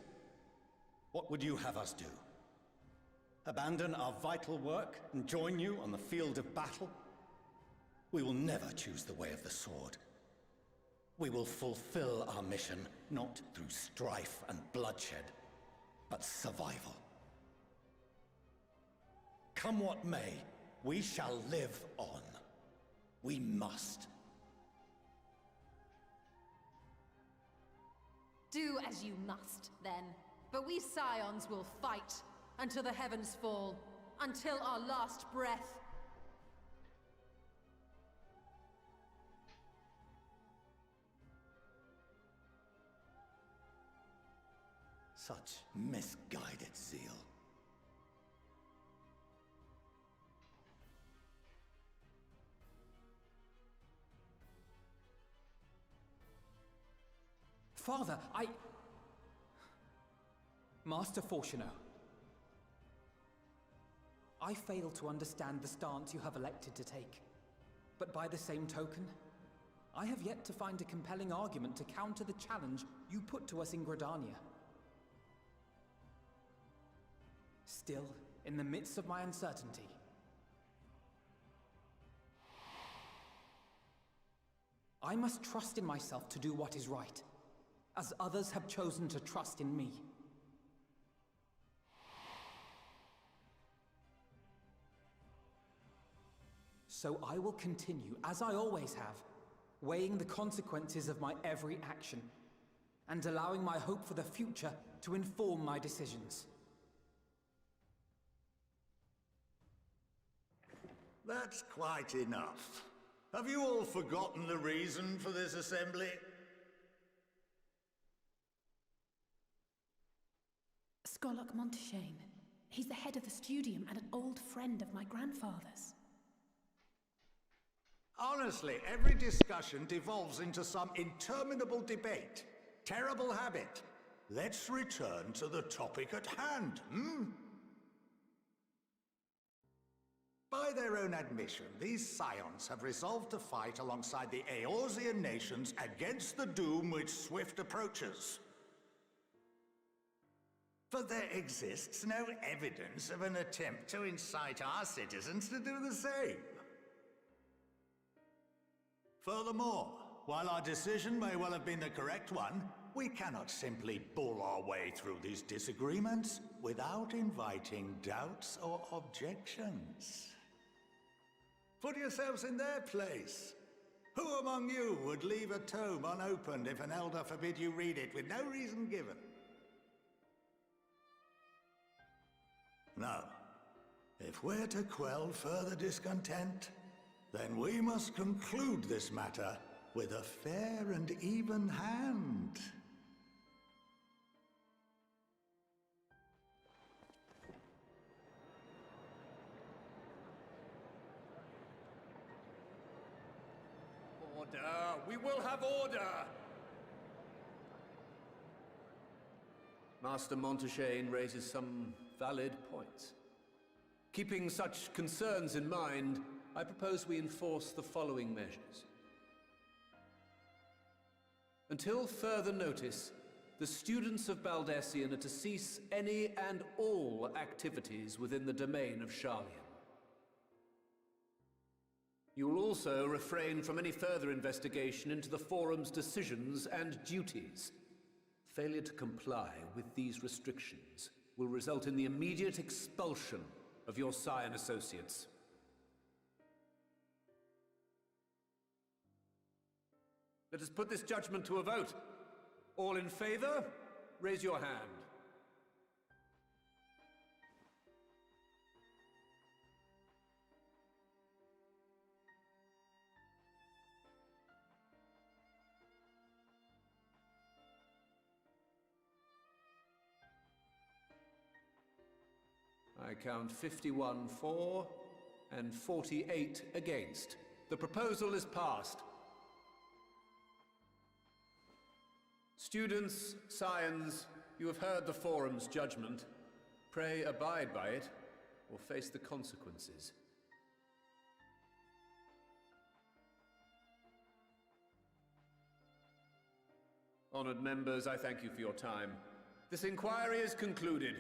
What would you have us do? Abandon our vital work and join you on the field of battle? We will never choose the way of the sword. We will fulfill our mission not through strife and bloodshed, but survival. Come what may, we shall live on. We must. Do as you must, then. But we Scions will fight until the heavens fall, until our last breath. Such misguided zeal. Father, Master Fortuno, I fail to understand the stance you have elected to take. But by the same token, I have yet to find a compelling argument to counter the challenge you put to us in Gridania. Still, in the midst of my uncertainty, I must trust in myself to do what is right, as others have chosen to trust in me. So I will continue, as I always have, weighing the consequences of my every action, and allowing my hope for the future to inform my decisions. That's quite enough. Have you all forgotten the reason for this assembly? Skolok Monteshane. He's the head of the Studium and an old friend of my grandfather's. Honestly, every discussion devolves into some interminable debate. Terrible habit. Let's return to the topic at hand, hmm? By their own admission, these Scions have resolved to fight alongside the Eorzean nations against the doom which swift approaches. But there exists no evidence of an attempt to incite our citizens to do the same. Furthermore, while our decision may well have been the correct one, we cannot simply bull our way through these disagreements without inviting doubts or objections. Put yourselves in their place. Who among you would leave a tome unopened if an elder forbid you read it with no reason given? Now, if we're to quell further discontent, then we must conclude this matter with a fair and even hand. Order! We will have order! Master Monteshane raises some valid points. Keeping such concerns in mind, I propose we enforce the following measures. Until further notice, the students of Baldesion are to cease any and all activities within the domain of Sharlayan. You will also refrain from any further investigation into the Forum's decisions and duties. Failure to comply with these restrictions will result in the immediate expulsion of your Scion associates. Let us put this judgment to a vote. All in favor, raise your hand. I count 51 for and 48 against. The proposal is passed. Students, Scions, you have heard the Forum's judgment. Pray abide by it, or face the consequences. Honored members, I thank you for your time. This inquiry is concluded.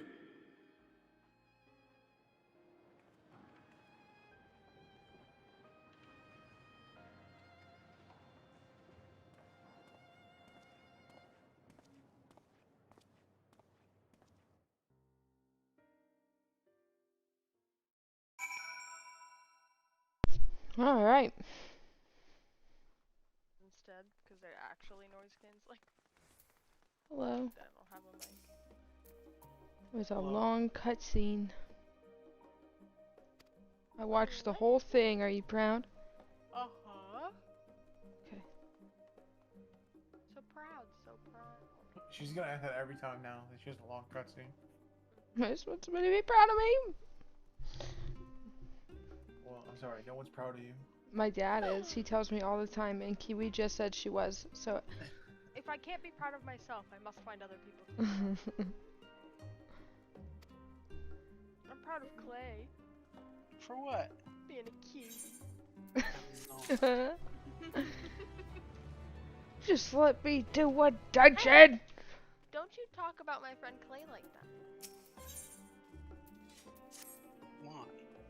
All right. Instead, because they're actually noise canceling. Hello. I don't have a mic. It was a long cutscene. I watched the whole thing. Are you proud? Uh-huh. Okay. So proud, so proud. She's gonna ask that every time now that she has a long cutscene. I just want somebody to be proud of me. Well, I'm sorry, no one's proud of you. My dad is. He tells me all the time, and Kiwi just said she was. So. If I can't be proud of myself, I must find other people to be proud. I'm proud of Clay. For what? Being a cute. Just let me do what dungeon. Don't you talk about my friend Clay like that.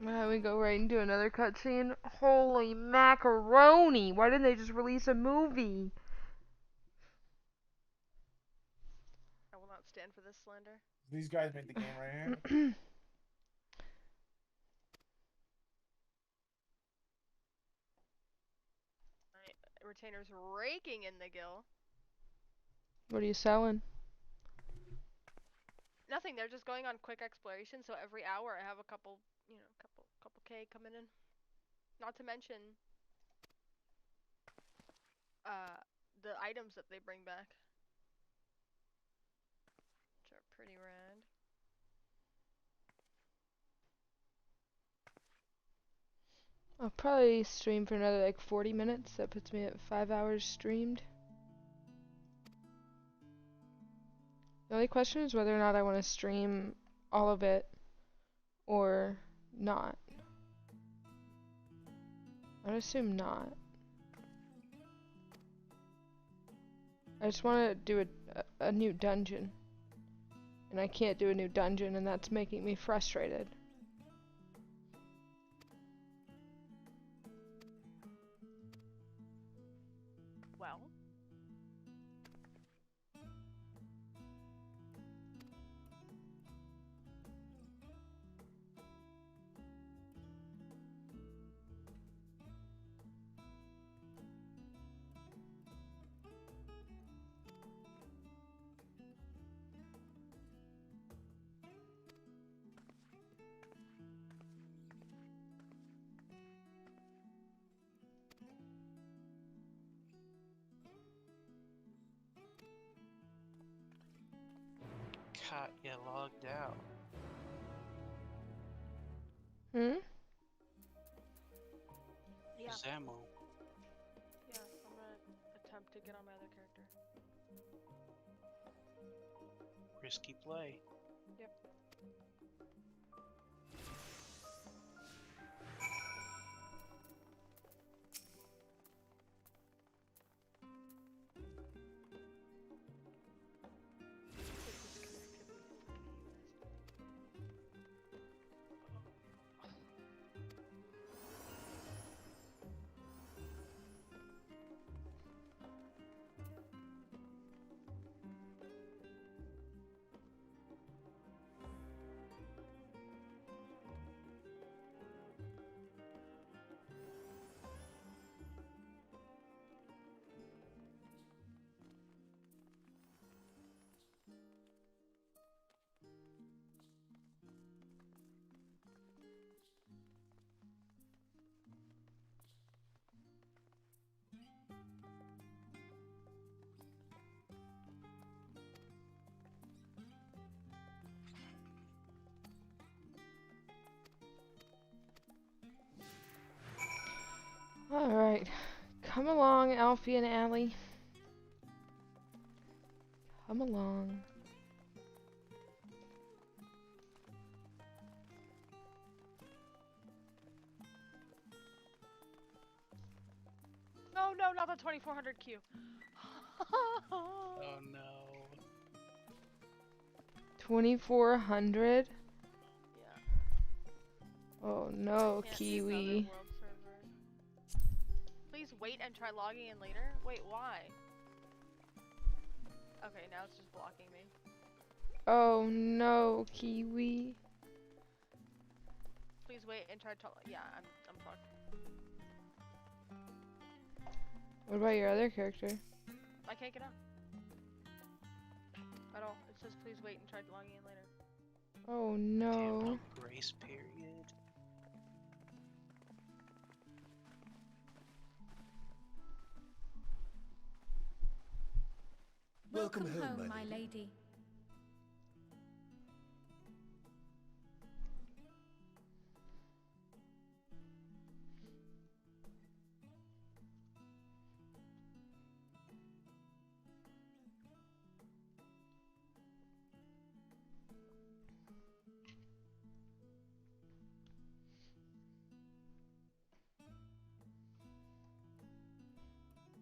Why? We go right into another cutscene. Holy macaroni! Why didn't they just release a movie? I will not stand for this slander. These guys made the game right here. My retainer's raking in the gill. What are you selling? Nothing, they're just going on quick exploration, so every hour I have a couple, you know, couple K coming in. Not to mention the items that they bring back, which are pretty rad. I'll probably stream for another like 40 minutes. That puts me at 5 hours streamed. The only question is whether or not I want to stream all of it or not. I would assume not. I just want to do a new dungeon. And I can't do a new dungeon, and that's making me frustrated. Well. Cat get logged out. Hmm? Yeah. There's ammo. Yeah, I'm gonna attempt to get on my other character. Risky play. Yep. Alright. Come along, Alfie and Allie. Come along. No, no, not the 2400 Q. Oh no. 2,400? Yeah. Oh no, Can't Kiwi. world server. Please wait and try logging in later? Wait, why? Okay, now it's just blocking me. Oh no, Kiwi. Please wait and try to. Yeah, I'm fucked. What about your other character? I can't get out. At all. It says please wait and try logging in later. Oh no. Grace period. Welcome home, my lady.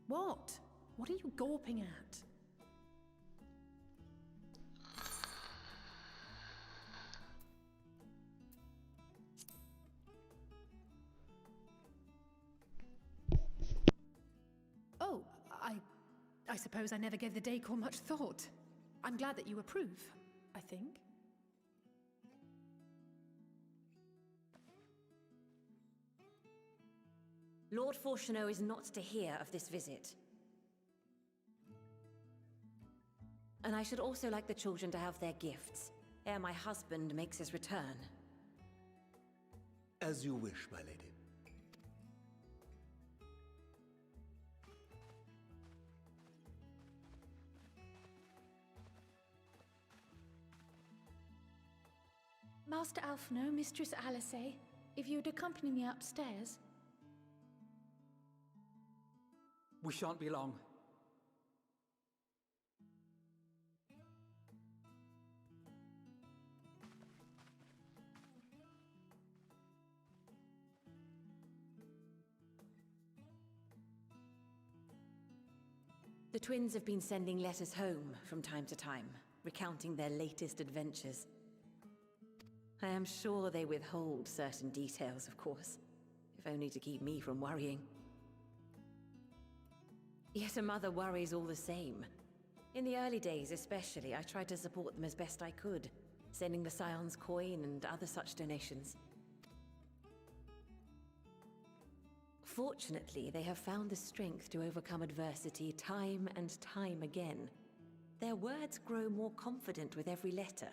What? What are you gawping at? Oh, I suppose I never gave the decor much thought. I'm glad that you approve, I think. Lord Fortuneau is not to hear of this visit. And I should also like the children to have their gifts, ere my husband makes his return. As you wish, my lady. Master Alphino, Mistress Alice, if you'd accompany me upstairs. We shan't be long. The twins have been sending letters home from time to time, recounting their latest adventures. I am sure they withhold certain details, of course, if only to keep me from worrying. Yet a mother worries all the same. In the early days especially, I tried to support them as best I could, sending the Scion's coin and other such donations. Fortunately, they have found the strength to overcome adversity time and time again. Their words grow more confident with every letter,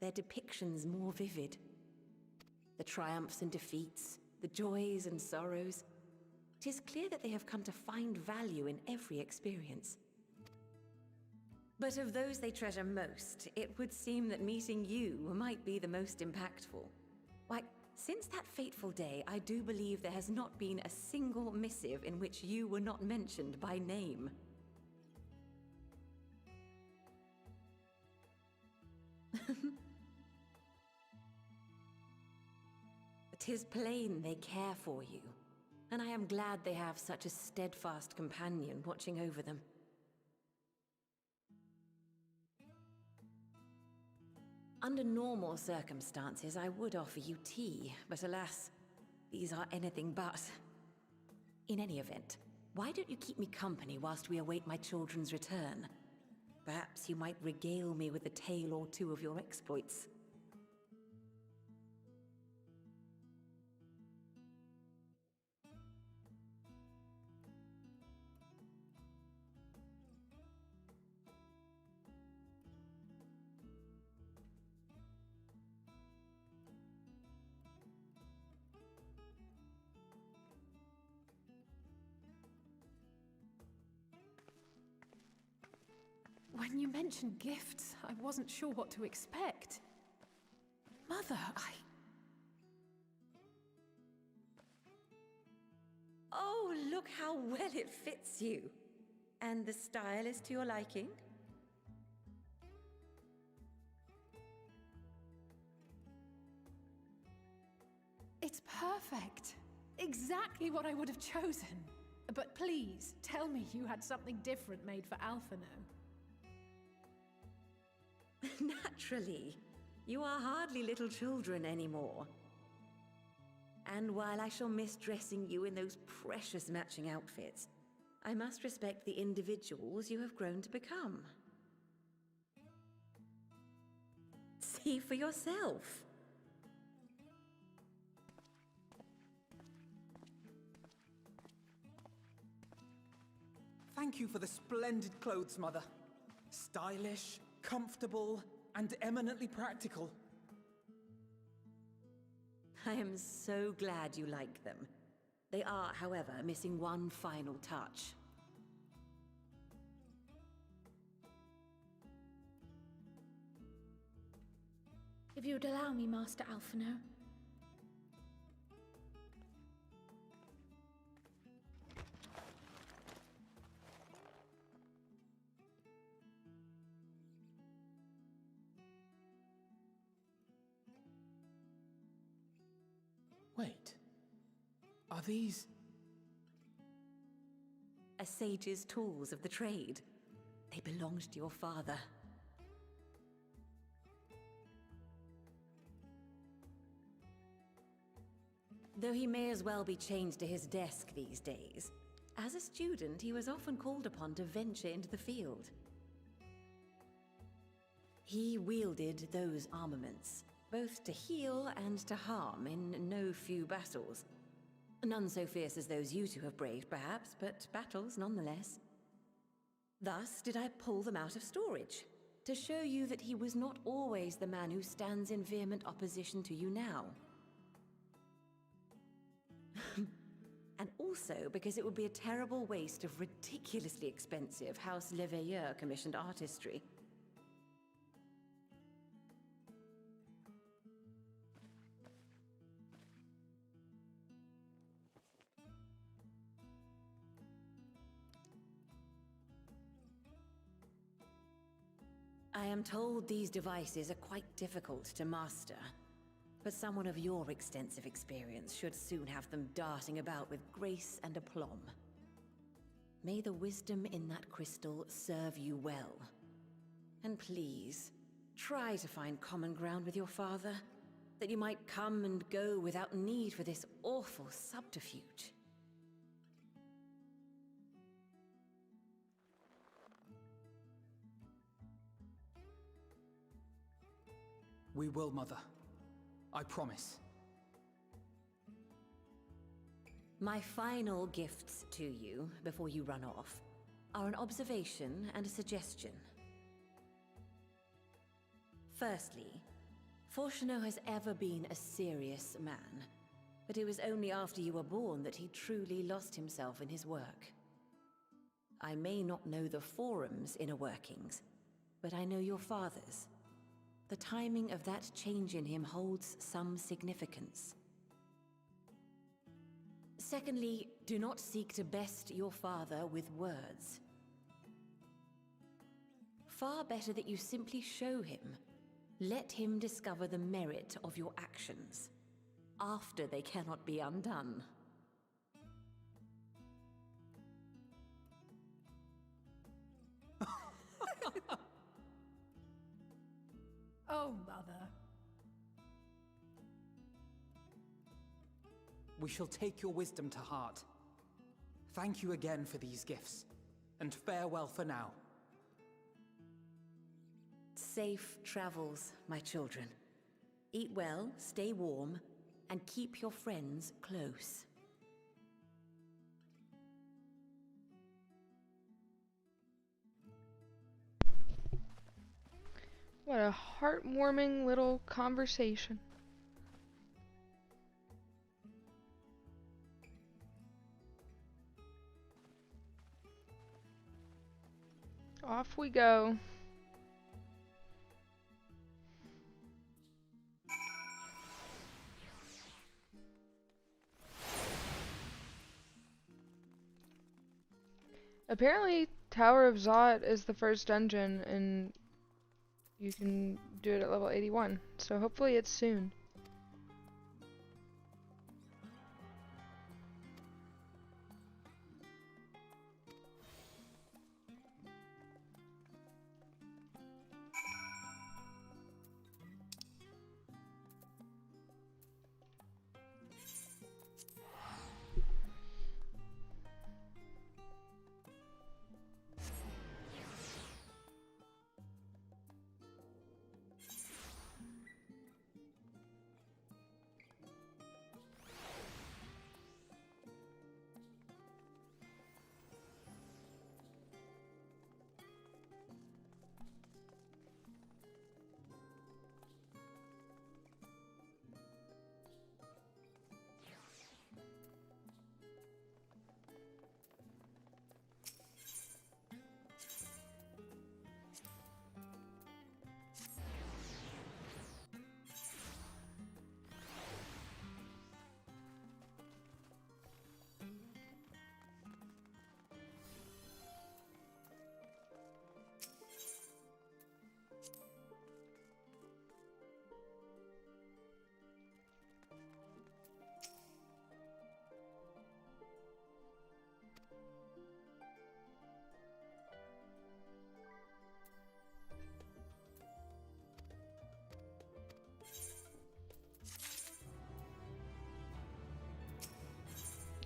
their depictions more vivid. The triumphs and defeats, the joys and sorrows. It is clear that they have come to find value in every experience. But of those they treasure most, it would seem that meeting you might be the most impactful. Why, since that fateful day, I do believe there has not been a single missive in which you were not mentioned by name. "'Tis plain they care for you, and I am glad they have such a steadfast companion watching over them. Under normal circumstances, I would offer you tea, but alas, these are anything but. In any event, why don't you keep me company whilst we await my children's return? Perhaps you might regale me with a tale or two of your exploits." When you mentioned gifts, I wasn't sure what to expect. Mother, Oh, look how well it fits you. And the style is to your liking? It's perfect. Exactly what I would have chosen. But please, tell me you had something different made for Alphino. Naturally. You are hardly little children anymore. And while I shall miss dressing you in those precious matching outfits, I must respect the individuals you have grown to become. See for yourself. Thank you for the splendid clothes, Mother. Stylish, comfortable, and eminently practical. I am so glad you like them. They are, however, missing one final touch. If you would allow me, Master Alphino. Wait. Are these... A sage's tools of the trade. They belonged to your father. Though he may as well be chained to his desk these days, as a student he was often called upon to venture into the field. He wielded those armaments, both to heal and to harm in no few battles. None so fierce as those you two have braved, perhaps, but battles nonetheless. Thus did I pull them out of storage, to show you that he was not always the man who stands in vehement opposition to you now. And also because it would be a terrible waste of ridiculously expensive House Leveilleur commissioned artistry. I am told these devices are quite difficult to master, but someone of your extensive experience should soon have them darting about with grace and aplomb. May the wisdom in that crystal serve you well. And please, try to find common ground with your father, that you might come and go without need for this awful subterfuge. We will, Mother. I promise. My final gifts to you, before you run off, are an observation and a suggestion. Firstly, Fortunato has ever been a serious man, but it was only after you were born that he truly lost himself in his work. I may not know the Forum's inner workings, but I know your father's. The timing of that change in him holds some significance. Secondly, do not seek to best your father with words. Far better that you simply show him. Let him discover the merit of your actions, after they cannot be undone. Oh, Mother. We shall take your wisdom to heart. Thank you again for these gifts, and farewell for now. Safe travels, my children. Eat well, stay warm, and keep your friends close. What a heartwarming little conversation. Off we go. Apparently, Tower of Zot is the first dungeon, and you can do it at level 81, so hopefully it's soon.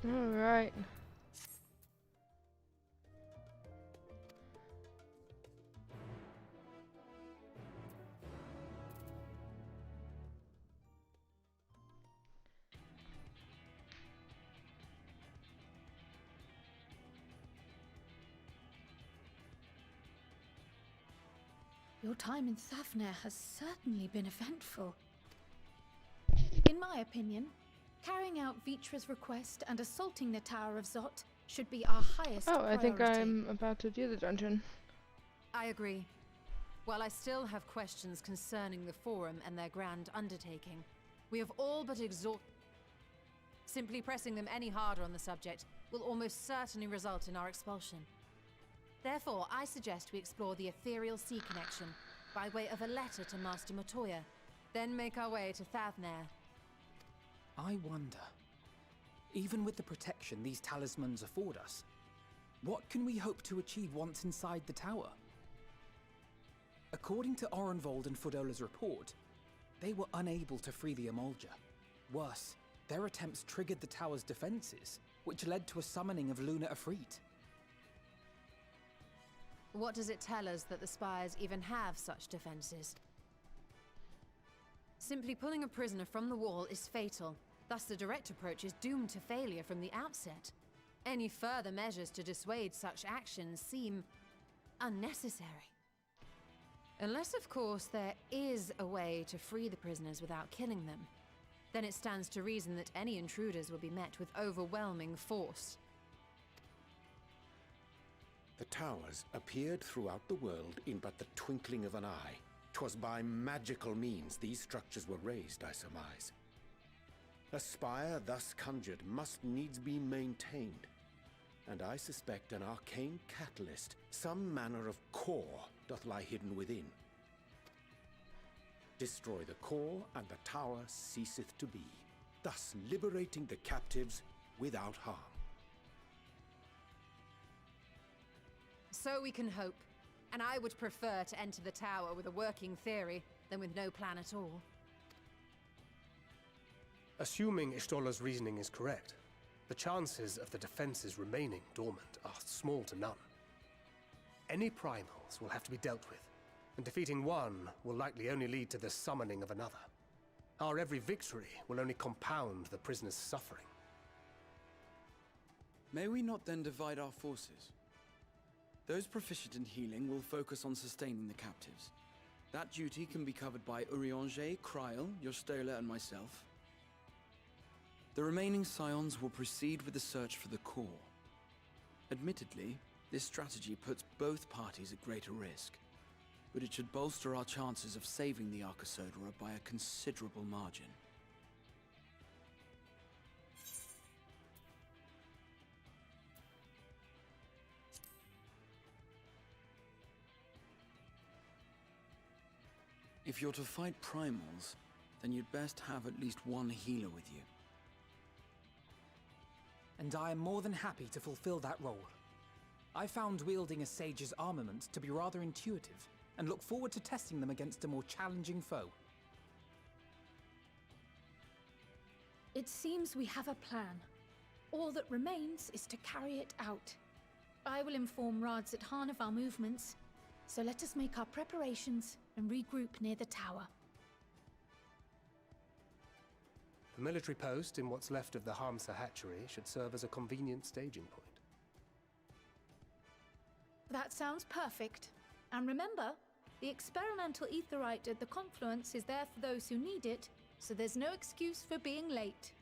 Alright. Your time in Thafnir has certainly been eventful. In my opinion, carrying out Vitra's request and assaulting the Tower of Zot should be our highest priority. I think I'm about to do the dungeon. I agree. While I still have questions concerning the Forum and their grand undertaking, we have all but exhausted. Simply pressing them any harder on the subject will almost certainly result in our expulsion. Therefore, I suggest we explore the ethereal sea connection by way of a letter to Master Matoya, then make our way to Thavnair. I wonder, even with the protection these talismans afford us, what can we hope to achieve once inside the tower? According to Orenvold and Fodola's report, they were unable to free the Emolja. Worse, their attempts triggered the tower's defenses, which led to a summoning of Luna Afrit. What does it tell us that the Spires even have such defenses? Simply pulling a prisoner from the wall is fatal, thus the direct approach is doomed to failure from the outset. Any further measures to dissuade such actions seem unnecessary. Unless, of course, there is a way to free the prisoners without killing them. Then it stands to reason that any intruders will be met with overwhelming force. The towers appeared throughout the world in but the twinkling of an eye. 'Twas by magical means these structures were raised, I surmise. A spire thus conjured must needs be maintained, and I suspect an arcane catalyst, some manner of core, doth lie hidden within. Destroy the core, and the tower ceaseth to be, thus liberating the captives without harm. So we can hope, and I would prefer to enter the tower with a working theory than with no plan at all. Assuming Ishtola's reasoning is correct, the chances of the defenses remaining dormant are small to none. Any primals will have to be dealt with, and defeating one will likely only lead to the summoning of another. Our every victory will only compound the prisoner's suffering. May we not then divide our forces? Those proficient in healing will focus on sustaining the captives. That duty can be covered by Urianger, Kryl, Jostola, and myself. The remaining scions will proceed with the search for the core. Admittedly, this strategy puts both parties at greater risk, but it should bolster our chances of saving the Arcosodra by a considerable margin. If you're to fight primals, then you'd best have at least one healer with you. And I am more than happy to fulfill that role. I found wielding a sage's armament to be rather intuitive, and look forward to testing them against a more challenging foe. It seems we have a plan. All that remains is to carry it out. I will inform Radzithan of our movements, so let us make our preparations and regroup near the tower. The military post in what's left of the Hamsa hatchery should serve as a convenient staging point. That sounds perfect. And remember, the experimental aetherite at the confluence is there for those who need it, so there's no excuse for being late.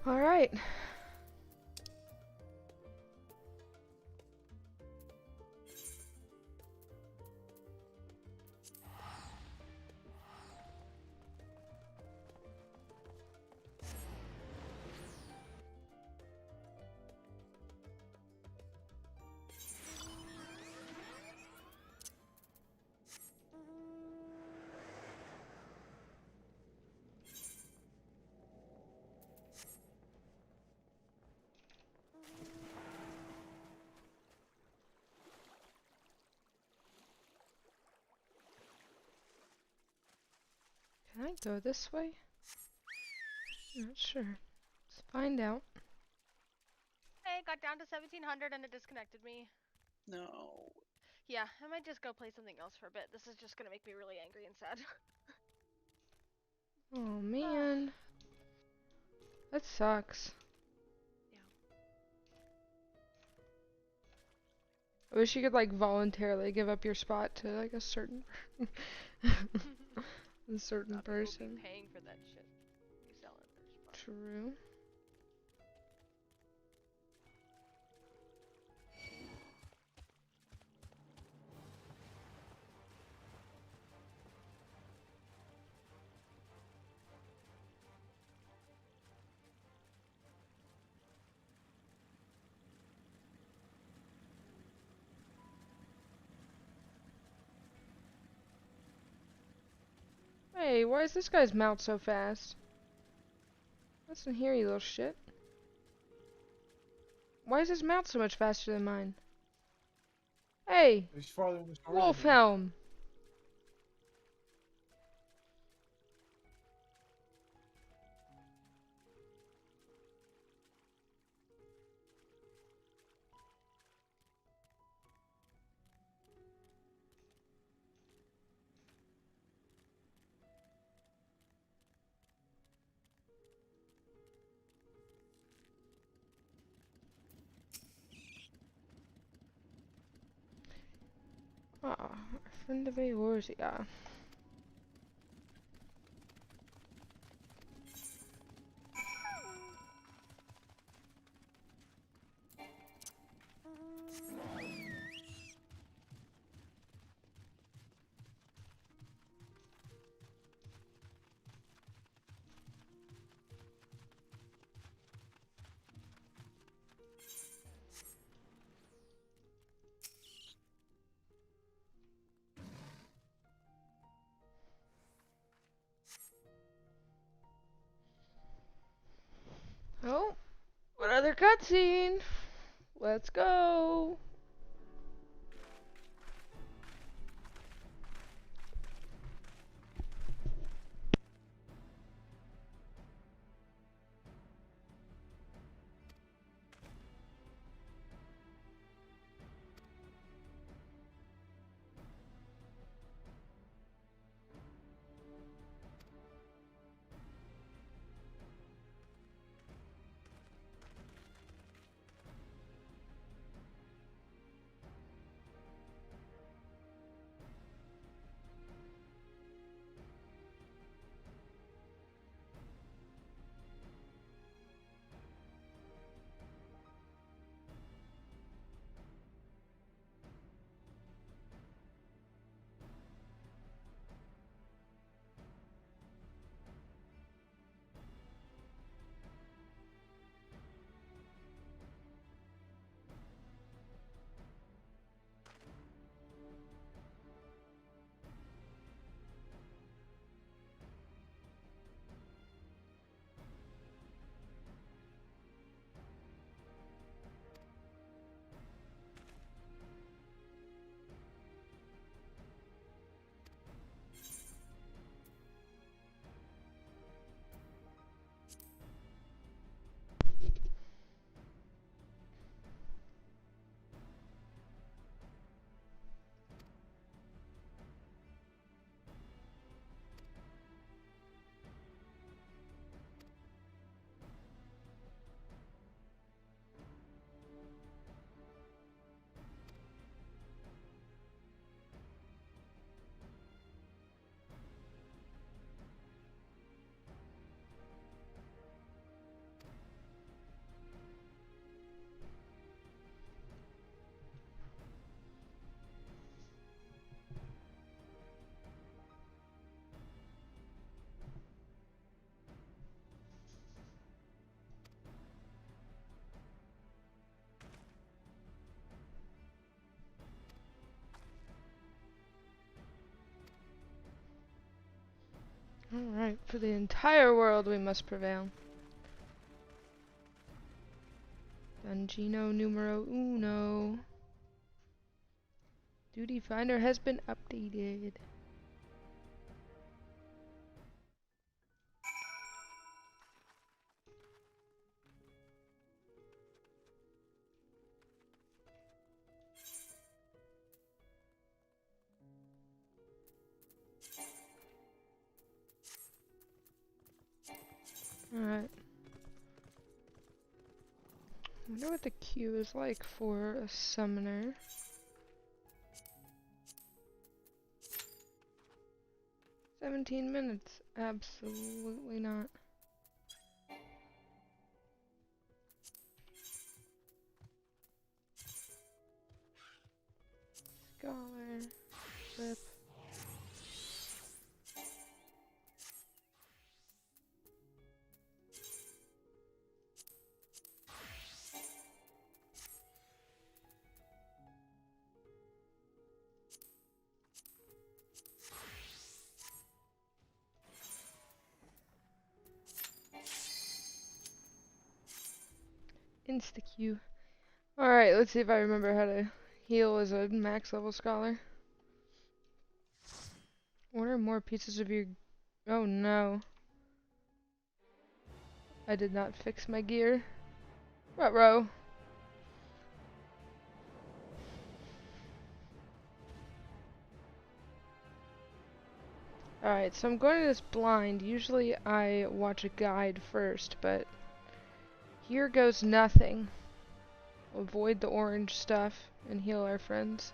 All right. Can I go this way? Not sure. Let's find out. Hey, got down to 1700 and it disconnected me. No. Yeah, I might just go play something else for a bit. This is just gonna make me really angry and sad. Oh man. That sucks. I wish you could like voluntarily give up your spot to like a certain a certain person. People be paying for that shit. You selling their spot. True. Hey, why is this guy's mount so fast? Listen here, you little shit. Why is his mount so much faster than mine? Hey! He's farther in the story. Wolfhelm! Ah, our friend of Eorzea. Oh, another cutscene. Let's go. Alright, for the entire world we must prevail. Dungino numero uno. Duty finder has been updated. Alright. I wonder what the queue is like for a summoner. $17 minutes. Absolutely not. Scholar. Flip. Insta-Q. Alright, let's see if I remember how to heal as a max level scholar. What are more pieces of your... Oh no. I did not fix my gear. Ruh-roh. Alright, so I'm going to this blind. Usually I watch a guide first, but here goes nothing. Avoid the orange stuff and heal our friends.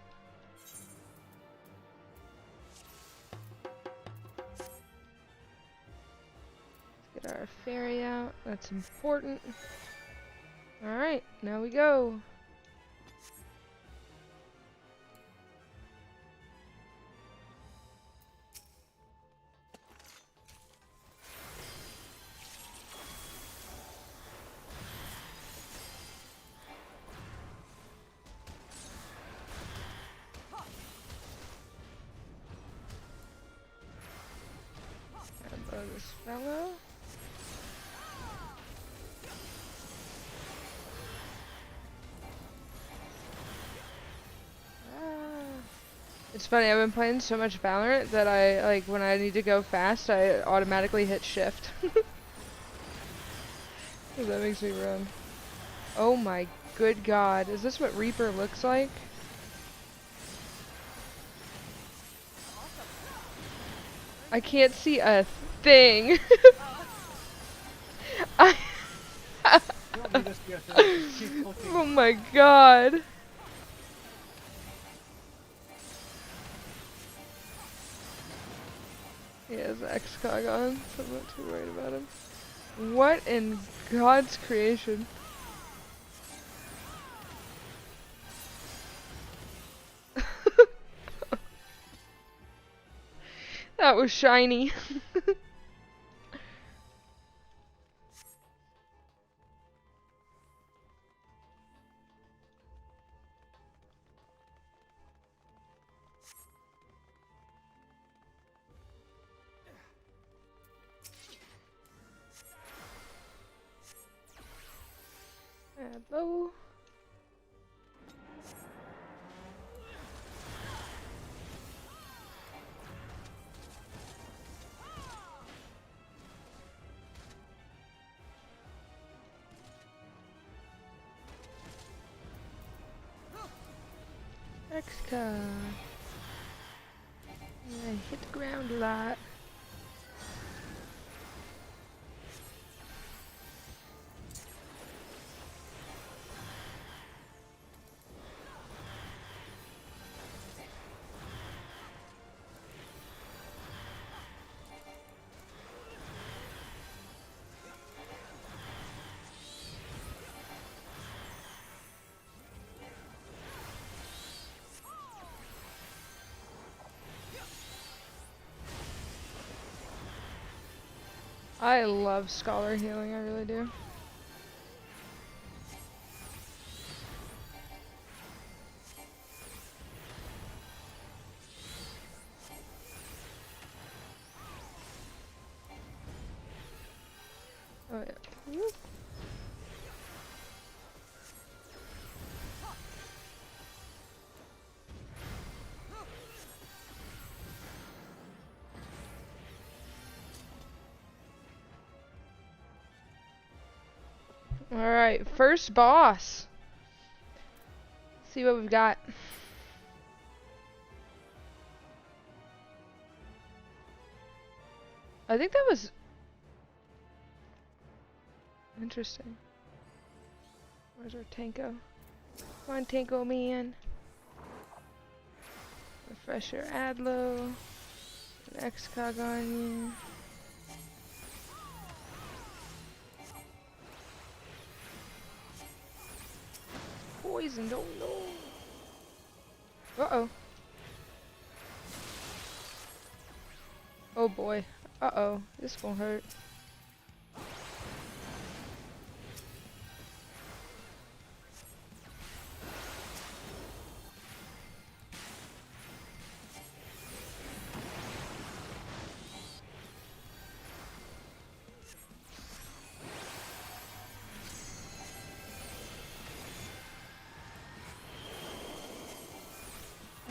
Let's get our fairy out. That's important. Alright, now we go. Elbow this fellow. It's funny, I've been playing so much Valorant that I, like, when I need to go fast, I automatically hit shift. That makes me run. Oh my good god, is this what Reaper looks like? I can't see a thing. Oh my god. He has X-Cog on, so I'm not too worried about him. What in God's creation? That was shiny. Hello. X-Cog. I hit the ground a lot. I love scholar healing, I really do. Oh yeah. Whoop. Alright, first boss. See what we've got. I think that was... Interesting. Where's our Tanko? Come on, Tanko man. Refresher Adlo. An X-Cog on you. Poisoned, oh no. Uh-oh. Oh boy. Uh-oh. This gonna hurt.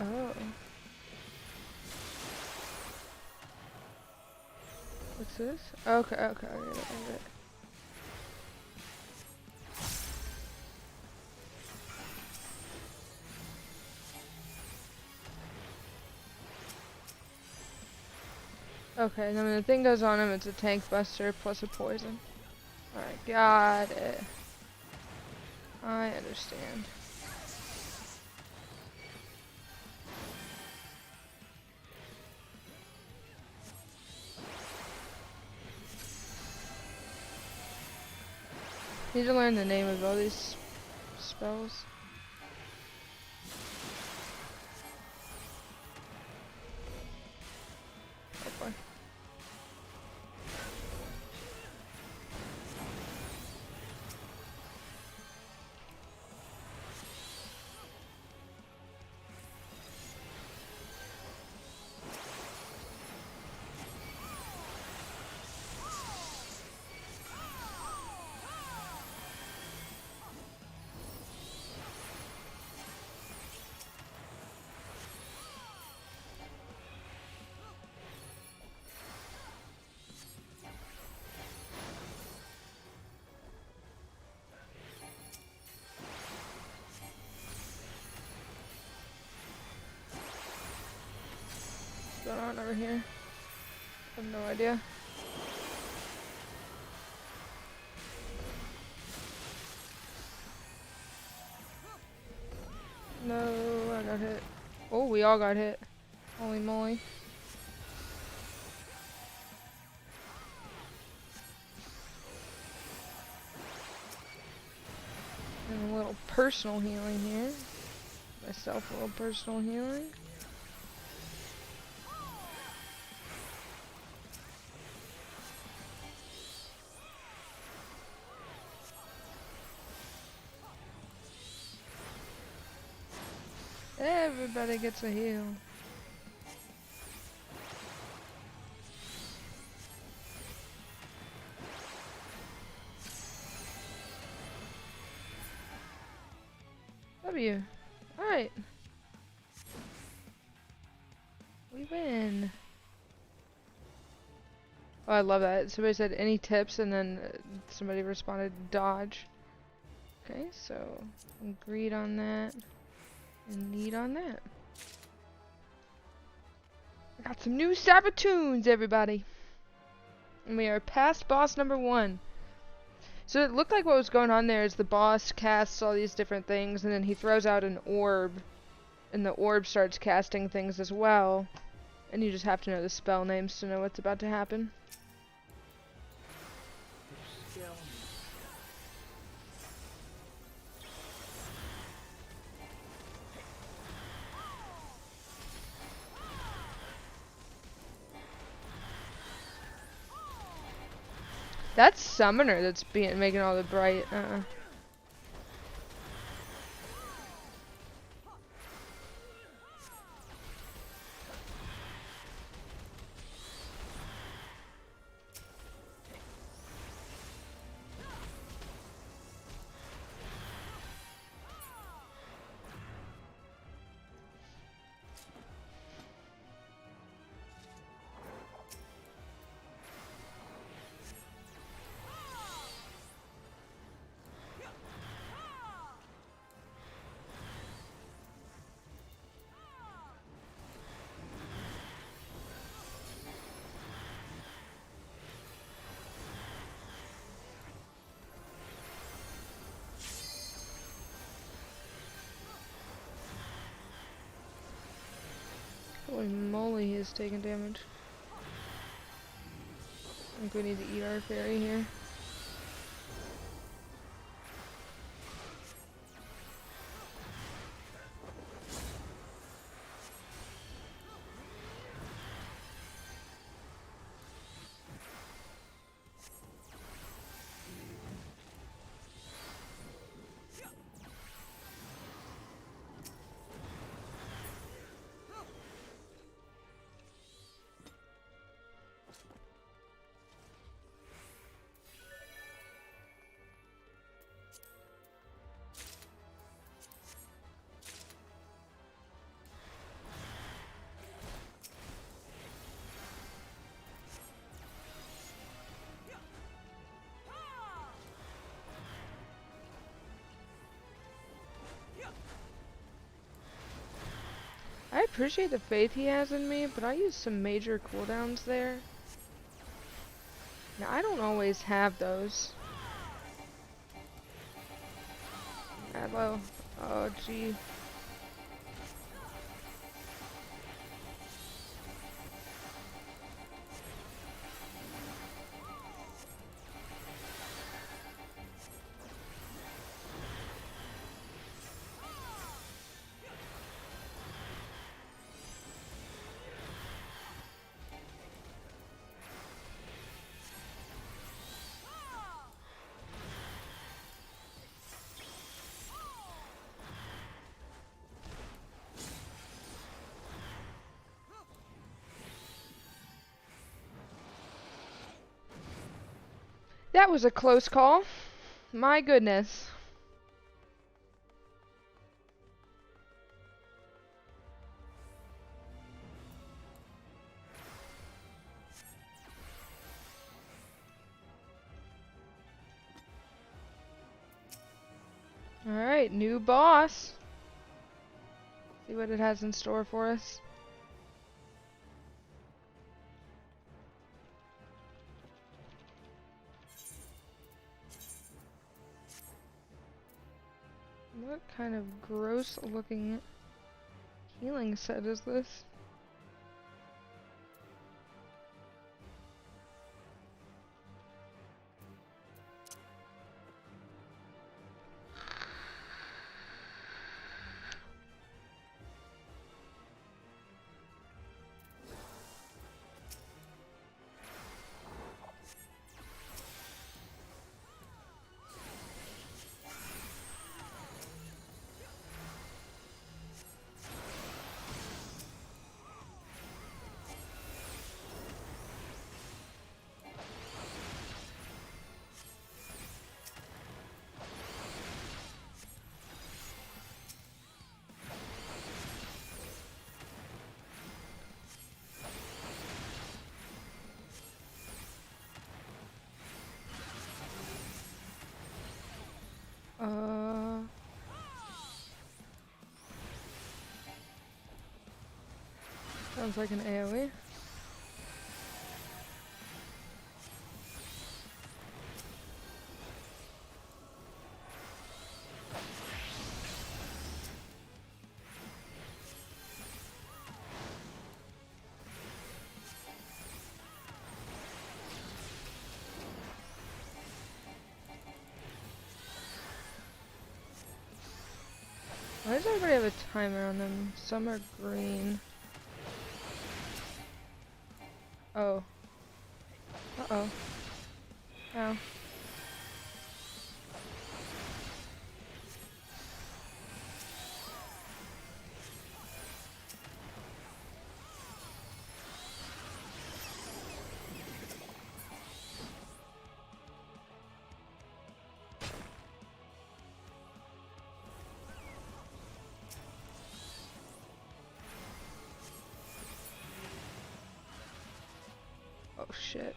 Oh. What's this? Okay, okay, I get it. Okay, and then when the thing goes on him, it's a tank buster plus a poison. Alright, got it. I understand. Need to learn the name of all these spells. Oh boy. What's going on over here? I have no idea. No, I got hit. Oh, we all got hit. Holy moly. And a little personal healing here. Myself a little personal healing. Everybody gets a heal. W. Alright. We win. Oh, I love that. Somebody said any tips and then somebody responded dodge. Okay, so agreed on that. And need on that. I got some new Sabattoons, everybody. And we are past boss number 1. So it looked like what was going on there is the boss casts all these different things and then he throws out an orb. And the orb starts casting things as well. And you just have to know the spell names to know what's about to happen. That's Summoner that's making all the bright, is taking damage. I think we need to eat our fairy here. I appreciate the faith he has in me, but I use some major cooldowns there. Now, I don't always have those. Hello. Oh, gee. That was a close call. My goodness. Alright, new boss. See what it has in store for us. What kind of gross looking healing set is this? Sounds like an AoE. Why does everybody have a timer on them? Some are green. Oh. Uh-oh. Ow. Oh shit.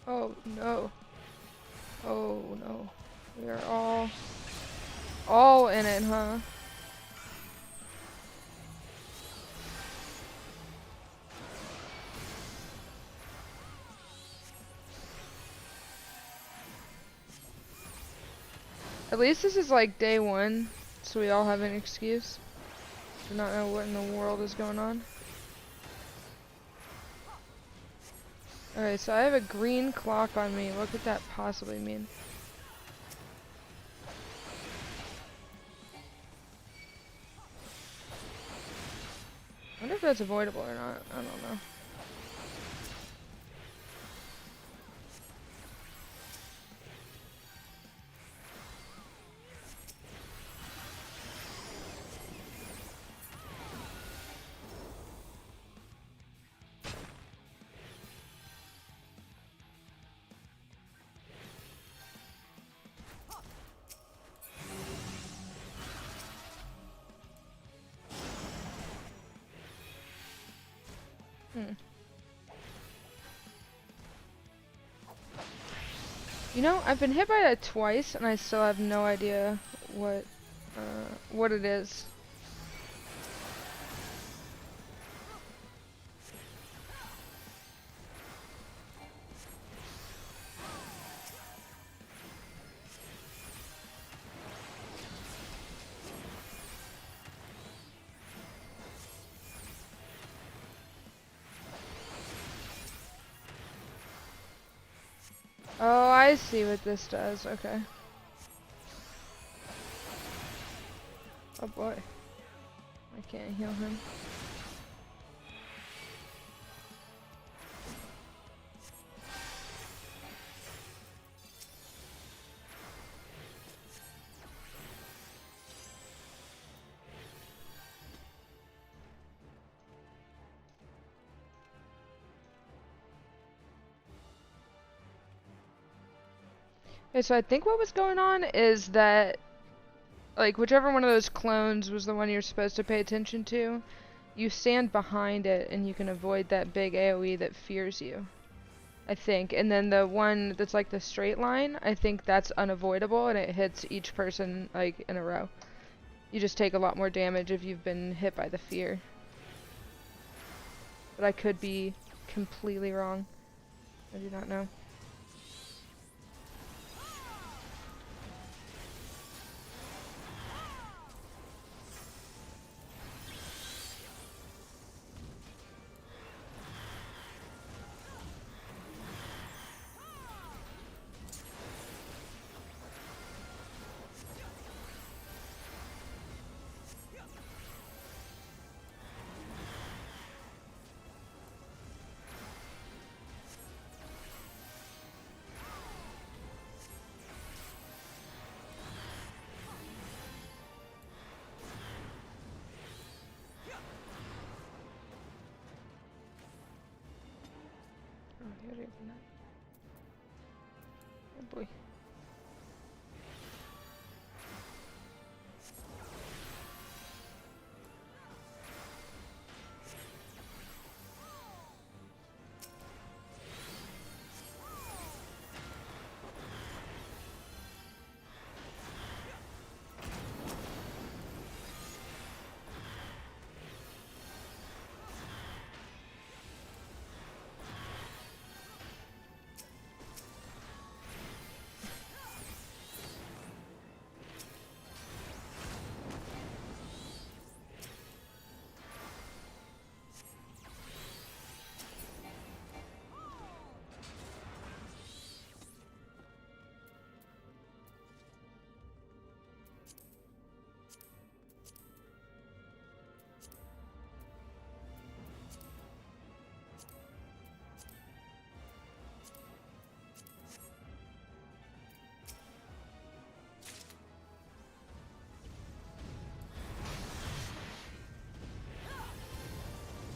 Oh no. Oh no. We are all in it, huh? At least this is like day one, so we all have an excuse. Do not know what in the world is going on. Alright, so I have a green clock on me. What could that possibly mean? I wonder if that's avoidable or not. I don't know. You know, I've been hit by that twice, and I still have no idea what it is. Oh, I see what this does. Okay. Oh boy. I can't heal him. Okay, so I think what was going on is that, like, whichever one of those clones was the one you're supposed to pay attention to, you stand behind it and you can avoid that big AoE that fears you. I think. And then the one that's like the straight line, I think that's unavoidable and it hits each person, like, in a row. You just take a lot more damage if you've been hit by the fear. But I could be completely wrong. I do not know. Oh boy.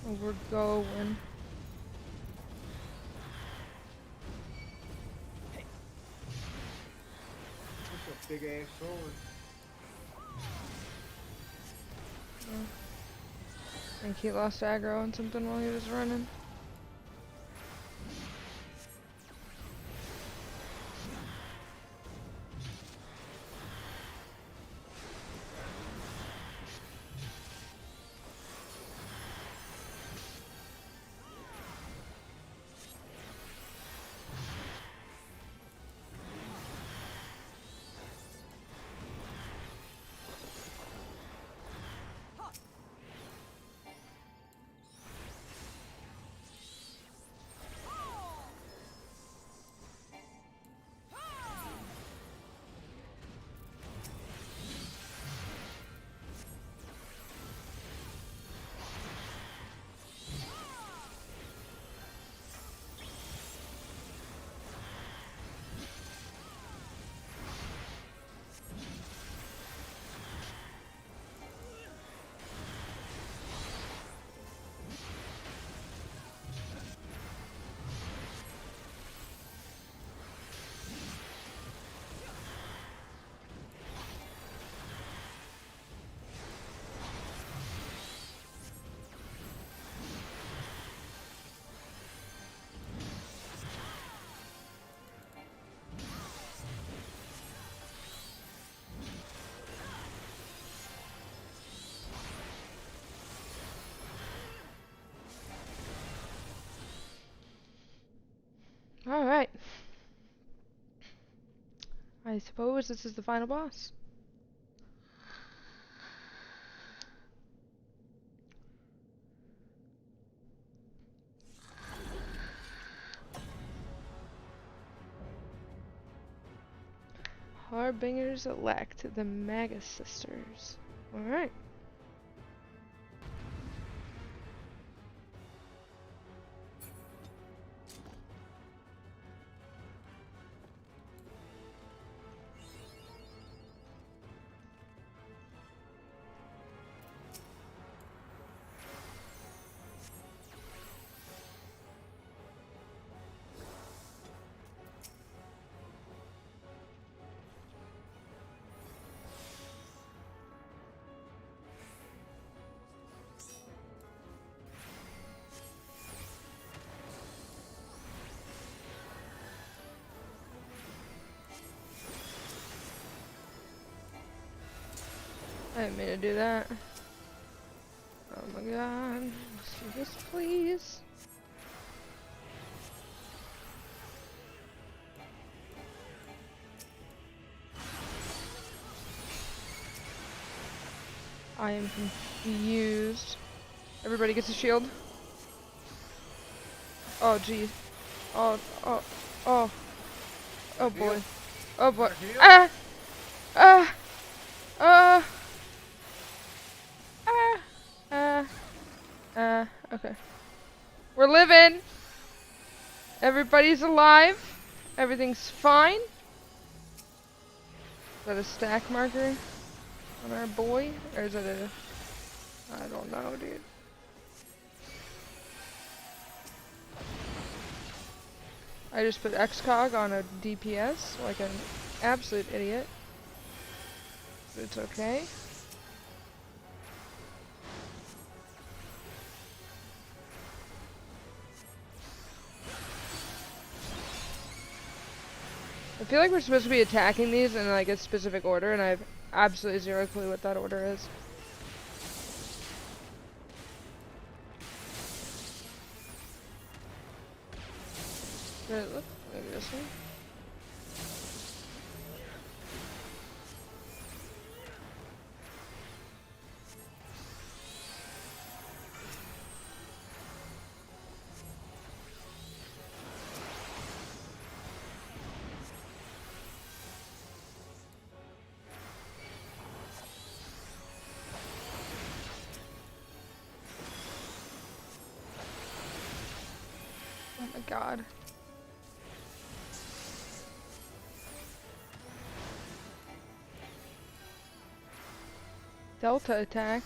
Oh, we're going. That's a big ass sword. I think he lost aggro on something while he was running. Alright. I suppose this is the final boss. Harbingers elect, the Magus sisters. Alright. I didn't mean to do that. Oh my god. Let's do this, please. I am confused. Everybody gets a shield. Oh geez. Oh, oh, oh. Oh boy. Oh boy. Ah! Ah! Ah! Okay. We're living! Everybody's alive. Everything's fine. Is that a stack marker on our boy? Or is it a... I don't know, dude. I just put XCOG on a DPS like an absolute idiot. But it's okay. I feel like we're supposed to be attacking these in like a specific order, and I have absolutely zero clue what that order is. Did it look like this one? Oh my god. Delta attack.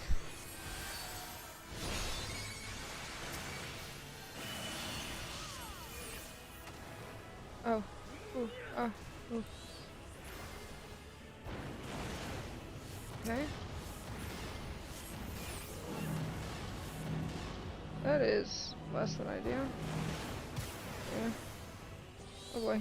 Oh. Ooh. Oh. Ooh. Okay. That is less than ideal. Yeah. Oh boy.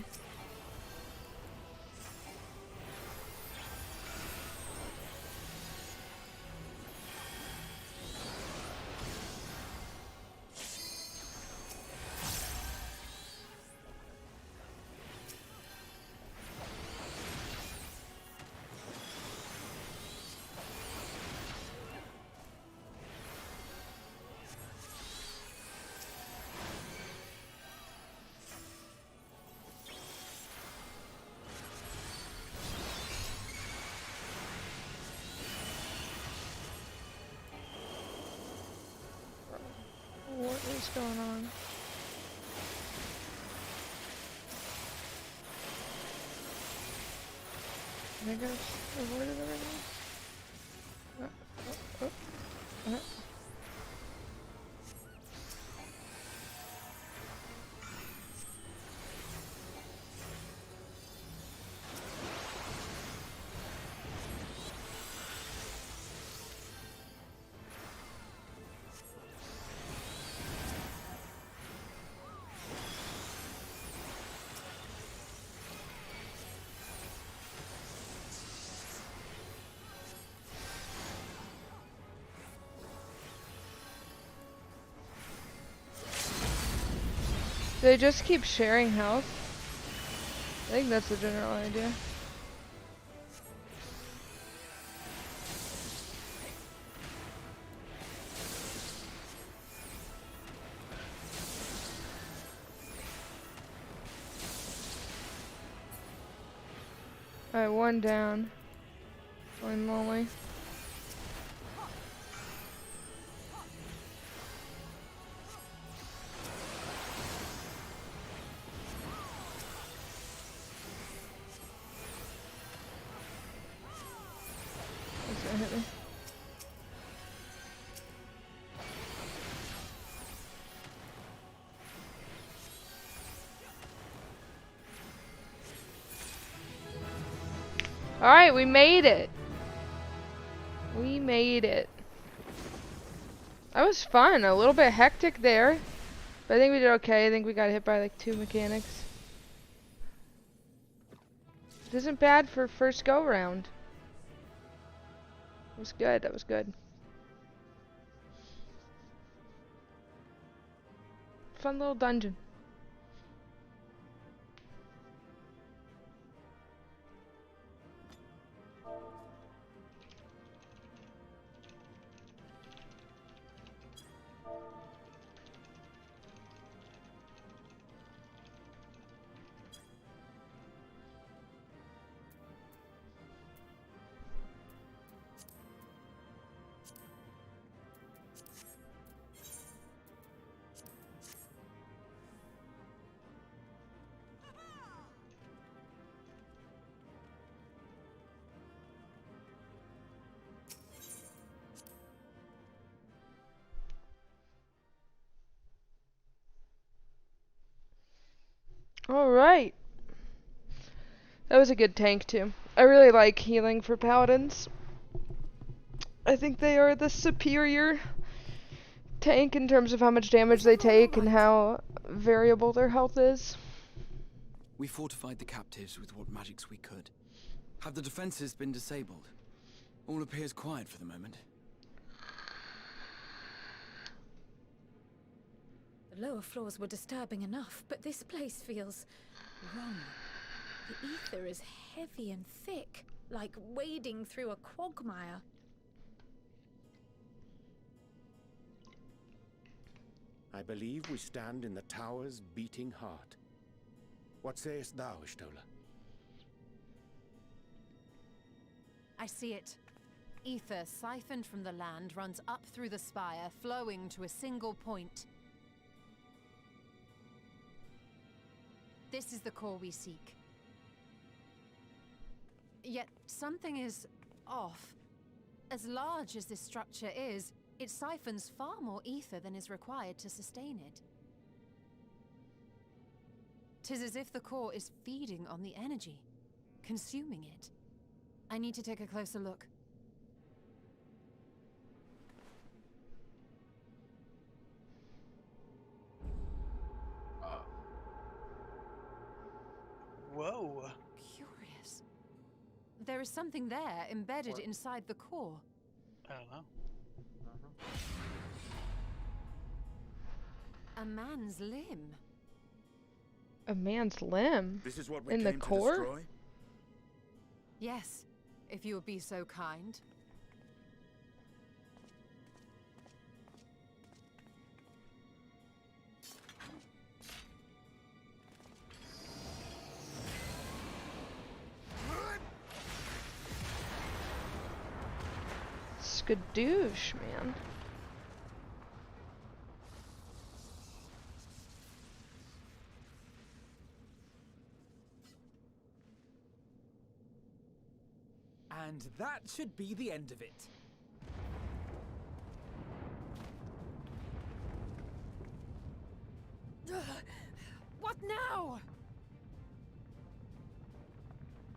What is going on? I think I've avoided everything. They just keep sharing health. I think that's the general idea. Alright, one down. Going lonely. That's gonna hit me. Alright, we made it. We made it. That was fun. A little bit hectic there. But I think we did okay. I think we got hit by like 2 mechanics. It isn't bad for first go round. It was good. That was good. Fun little dungeon. Alright. That was a good tank too. I really like healing for paladins. I think they are the superior tank in terms of how much damage they take and how variable their health is. We fortified the captives with what magics we could. Have the defenses been disabled? All appears quiet for the moment. The lower floors were disturbing enough, but this place feels wrong. The ether is heavy and thick, like wading through a quagmire. I believe we stand in the tower's beating heart. What sayest thou, Ishtola? I see it. Ether siphoned from the land runs up through the spire, flowing to a single point. This is the core we seek. Yet something is off. As large as this structure is, it siphons far more ether than is required to sustain it. 'Tis as if the core is feeding on the energy, consuming it. I need to take a closer look. Whoa. Curious. There is something there embedded inside the core. I don't know. A man's limb. A man's limb? This is what we in the came to core? destroy? Yes, if you would be so kind. Skadoosh, man. And that should be the end of it. What now?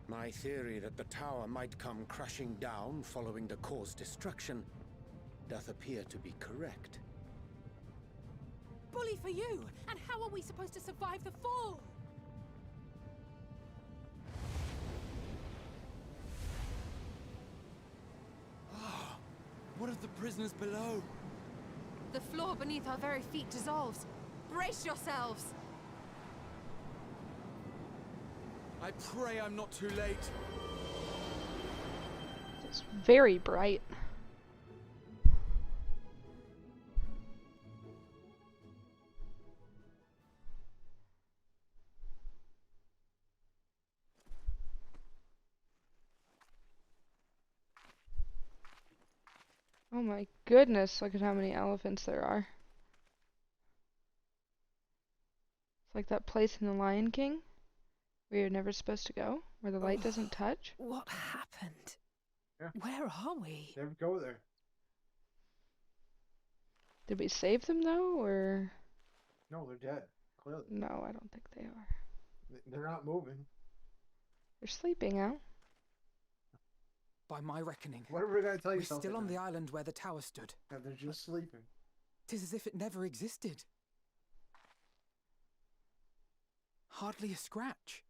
My theory that the tower might come crashing down following the core's destruction doth appear to be correct. Bully for you! And how are we supposed to survive the fall? What of the prisoners below? The floor beneath our very feet dissolves. Brace yourselves! I pray I'm not too late. It's very bright. Oh my goodness, look at how many elephants there are. It's like that place in The Lion King where you're never supposed to go, where the light doesn't touch. What happened? Yeah. Where are we? Never go there. Did we save them though, or? No, they're dead. Clearly. No, I don't think they are. They're not moving. They're sleeping out. By my reckoning, what are we gonna tell you? We're still on the island where the tower stood. Yeah, they're just sleeping. 'Tis as if it never existed. Hardly a scratch.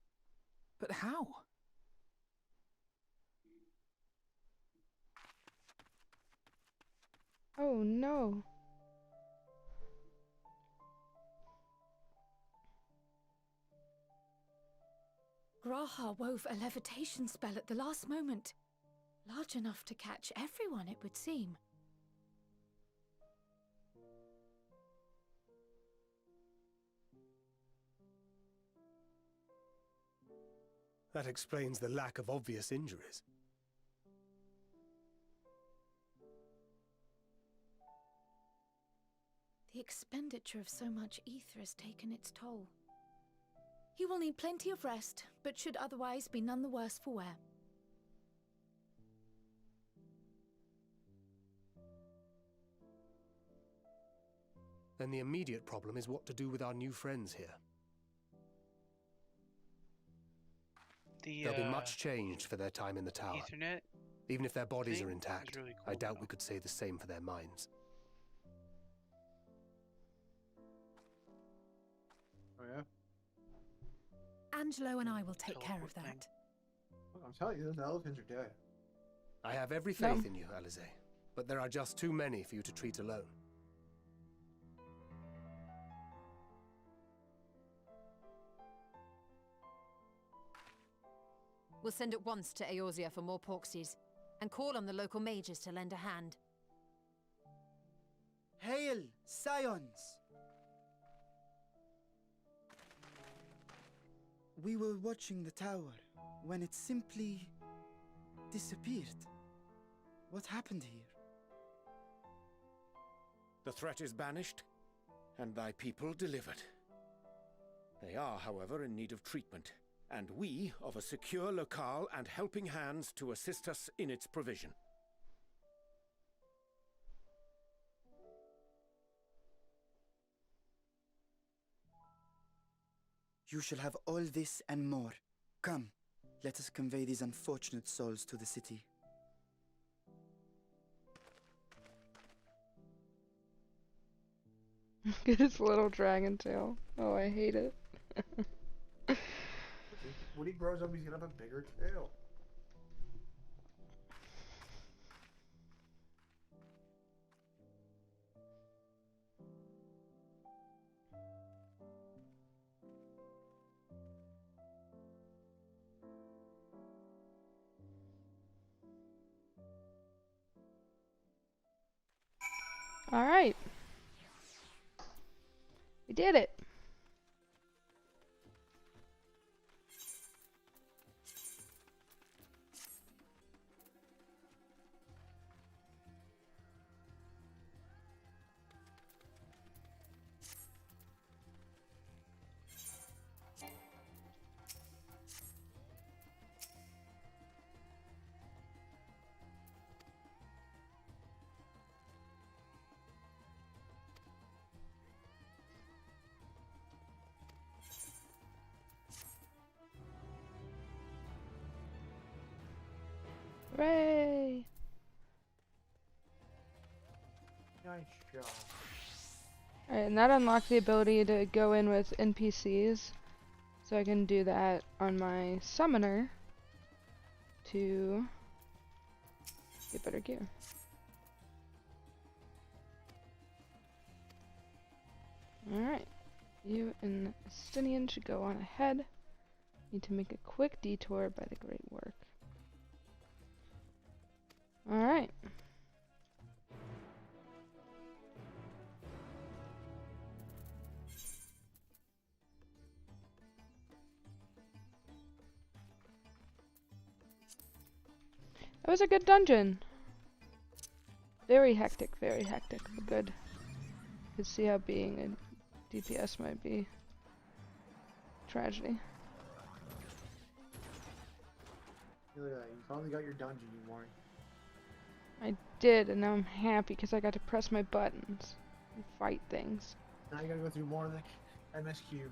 But how? Oh no. Graha wove a levitation spell at the last moment. Large enough to catch everyone, it would seem. That explains the lack of obvious injuries. The expenditure of so much ether has taken its toll. He will need plenty of rest, but should otherwise be none the worse for wear. Then the immediate problem is what to do with our new friends here. There'll be much changed for their time in the tower. Ethernet Even if their bodies are intact, really I cool, doubt we could say the same for their minds. Oh yeah? Angelo and I will take care of that. Look, I'm telling you, those elephants are dead. I have every faith in you, Alize, but there are just too many for you to treat alone. We'll send at once to Eorzea for more Porksies, and call on the local mages to lend a hand. Hail, Scions! We were watching the tower when it simply disappeared. What happened here? The threat is banished, and thy people delivered. They are, however, in need of treatment, and we of a secure locale and helping hands to assist us in its provision. You shall have all this and more. Come, let us convey these unfortunate souls to the city. Look at his little dragon tail. Oh, I hate it. When he grows up, he's gonna have a bigger tail. All right. We did it. Hooray! Nice job. Alright, and that unlocked the ability to go in with NPCs. So I can do that on my summoner to get better gear. Alright, you and Stinian should go on ahead. Need to make a quick detour by the great work. Alright. That was a good dungeon. Very hectic, but good. Could see how being a DPS might be tragedy. Look at that. You finally got your dungeon you wanted. I did, and now I'm happy because I got to press my buttons and fight things. Now you gotta go through more of the MSQ.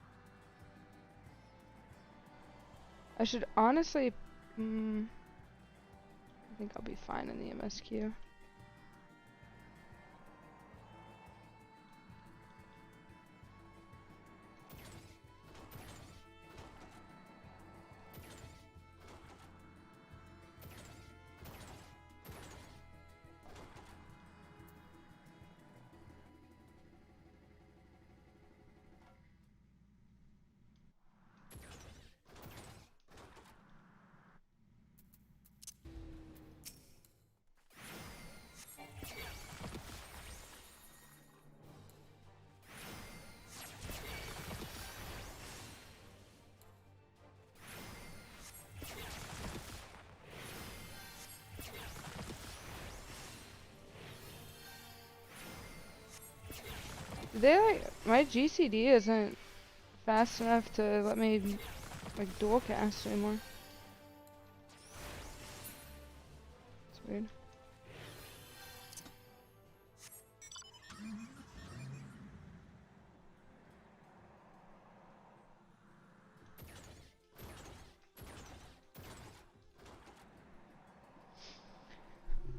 I should honestly... I think I'll be fine in the MSQ. My GCD isn't fast enough to let me like dual cast anymore. It's weird.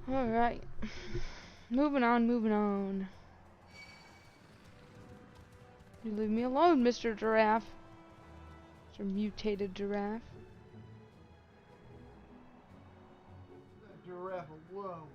Alright. Moving on. You leave me alone, Mr. Giraffe. Mr. Mutated Giraffe. That giraffe alone.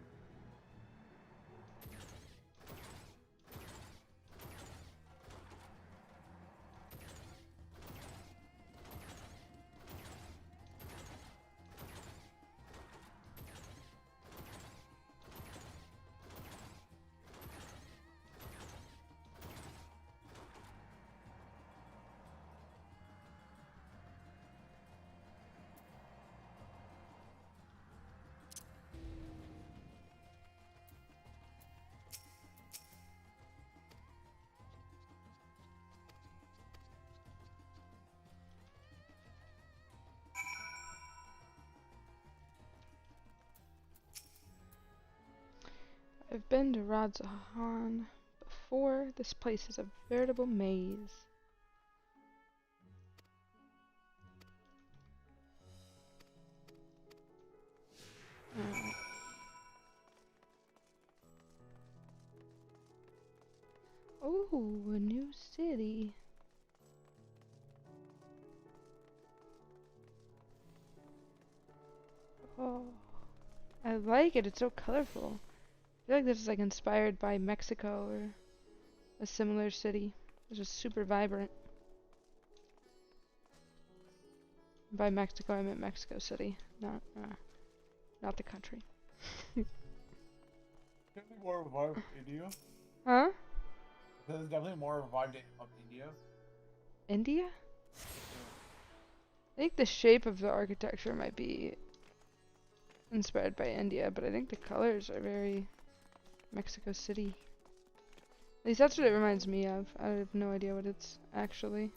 I've been to Radzahan before. This place is a veritable maze. Oh, a new city. Oh, I like it. It's so colorful. I feel like this is like inspired by Mexico or a similar city. It's just super vibrant. By Mexico, I meant Mexico City, not the country. Definitely more of a vibe of India. Huh? There's definitely more of a vibe of India. India? I think the shape of the architecture might be inspired by India, but I think the colors are very Mexico City. At least that's what it reminds me of. I have no idea what it's actually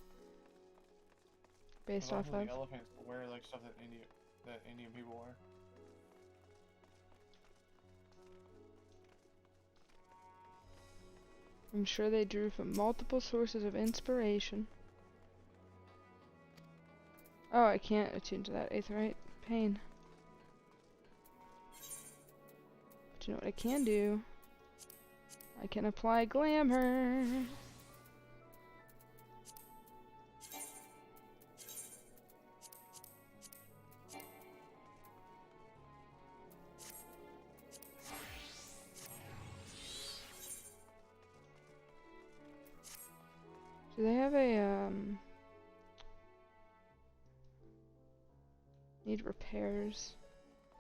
based off of. The elephants wear like stuff that Indian people wear. I'm sure they drew from multiple sources of inspiration. Oh, I can't attune to that aetheryte. Pain. But you know what I can do? I can apply glamour. Do they have a Need repairs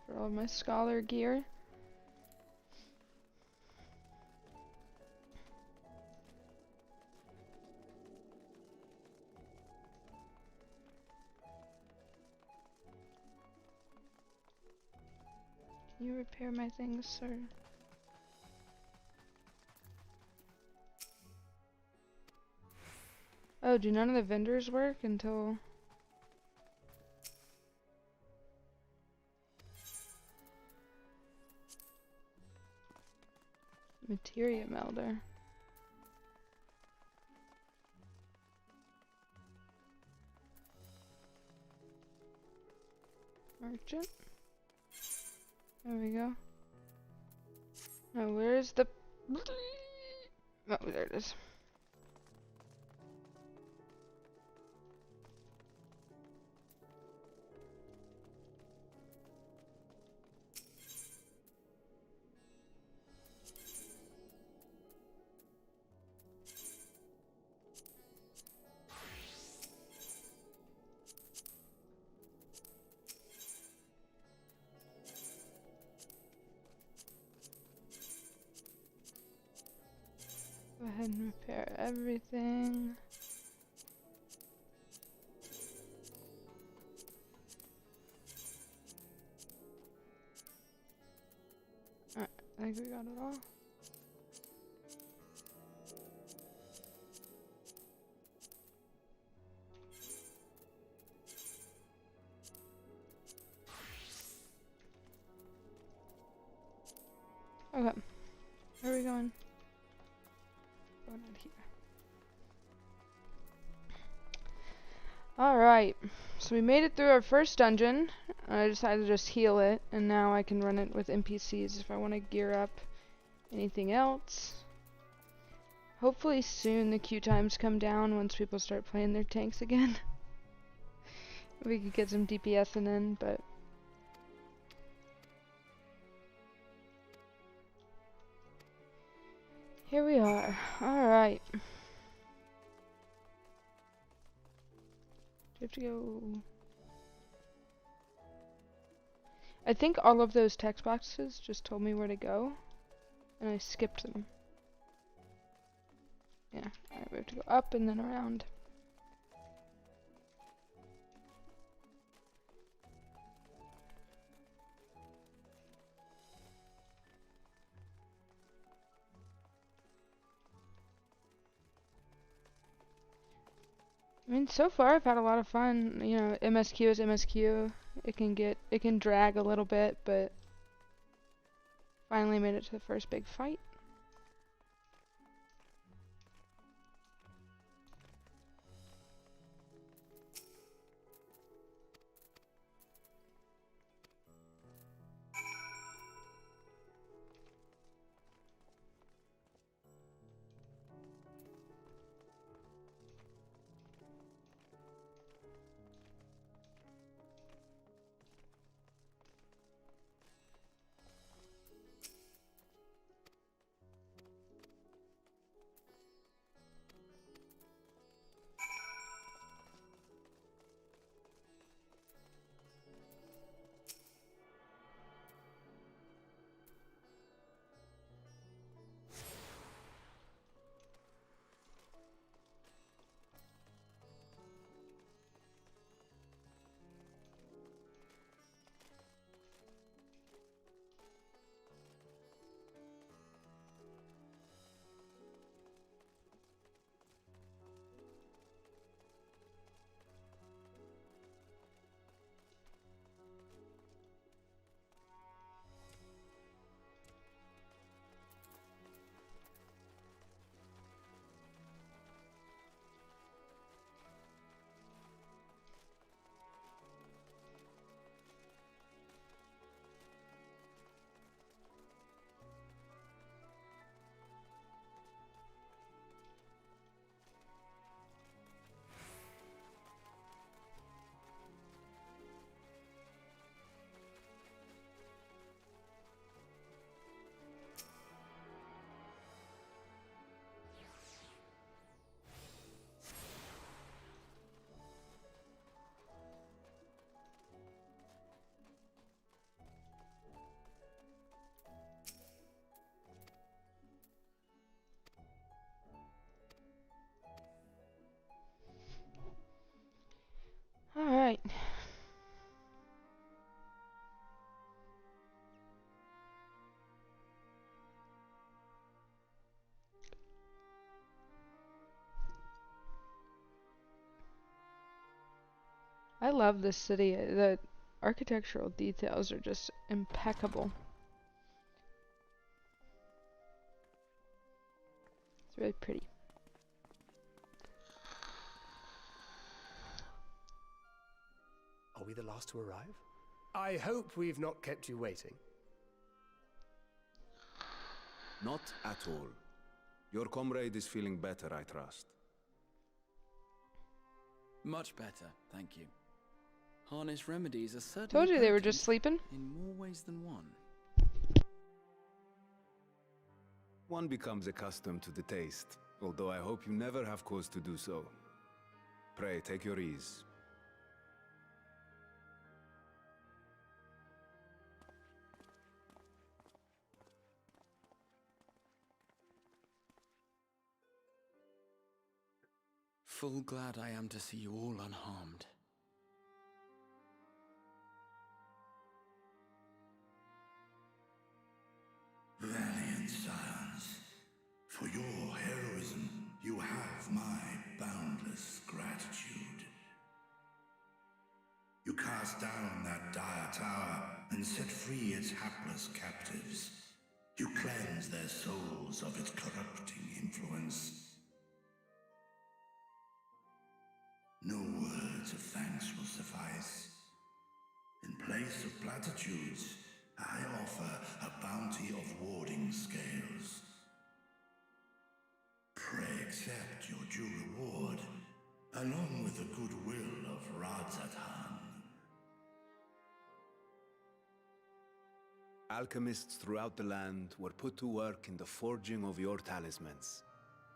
for all of my scholar gear. Can you repair my things, sir? Oh, do none of the vendors work until... Materia melder. Merchant. There we go. Now where's the... Oh, there it is. Go ahead and repair everything. Alright, I think we got it all. Okay, where are we going? Going out here. Alright, so we made it through our first dungeon. I decided to just heal it, and now I can run it with NPCs if I want to gear up anything else. Hopefully soon the queue times come down once people start playing their tanks again. We could get some DPSing in, but... Here we are. Alright. Do you have to go... I think all of those text boxes just told me where to go, and I skipped them. Yeah, alright, we have to go up and then around. I mean, so far I've had a lot of fun. You know, MSQ is MSQ. It can drag a little bit, but finally made it to the first big fight. I love this city. The architectural details are just impeccable. It's really pretty. Are we the last to arrive? I hope we've not kept you waiting. Not at all. Your comrade is feeling better, I trust. Much better, thank you. Harness remedies are certainly Told you they were potent just sleeping. in more ways than one. One becomes accustomed to the taste, although I hope you never have cause to do so. Pray, take your ease. Full glad I am to see you all unharmed. Valiant scions, for your heroism, you have my boundless gratitude. You cast down that dire tower and set free its hapless captives. You cleanse their souls of its corrupting influence. No words of thanks will suffice. In place of platitudes, I offer a bounty of warding scales. Pray accept your due reward, along with the goodwill of Radzatan. Alchemists throughout the land were put to work in the forging of your talismans.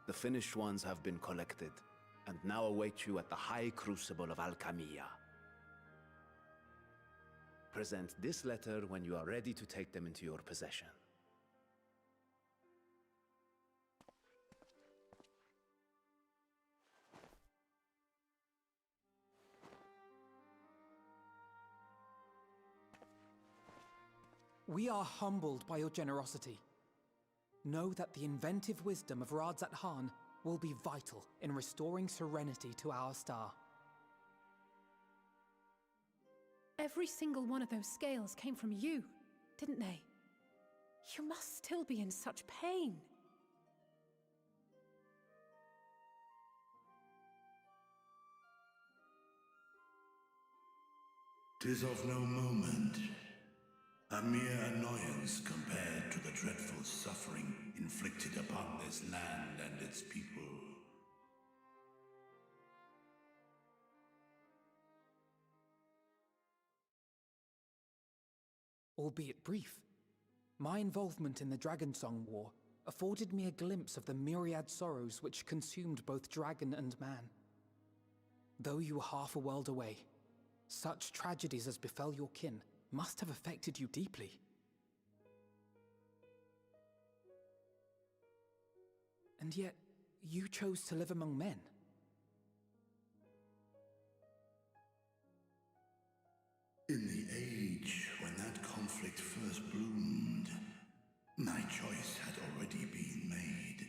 The finished ones have been collected, and now await you at the High Crucible of Alchemia. Present this letter when you are ready to take them into your possession. We are humbled by your generosity. Know that the inventive wisdom of Radzat Han will be vital in restoring serenity to our star. Every single one of those scales came from you, didn't they? You must still be in such pain. 'Tis of no moment. A mere annoyance compared to the dreadful suffering inflicted upon this land and its people. Albeit brief, my involvement in the Dragonsong War afforded me a glimpse of the myriad sorrows which consumed both dragon and man. Though you were half a world away, such tragedies as befell your kin must have affected you deeply. And yet, you chose to live among men. In the age when that conflict first bloomed, my choice had already been made.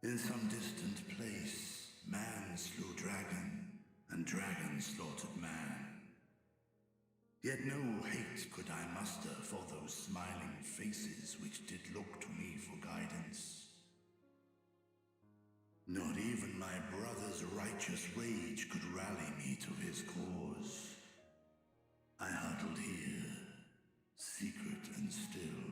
In some distant place, man slew dragon, and dragon slaughtered man. Yet no hate could I muster for those smiling faces which did look to me for guidance. Not even my brother's righteous rage could rally me to his cause. I huddled here, secret and still,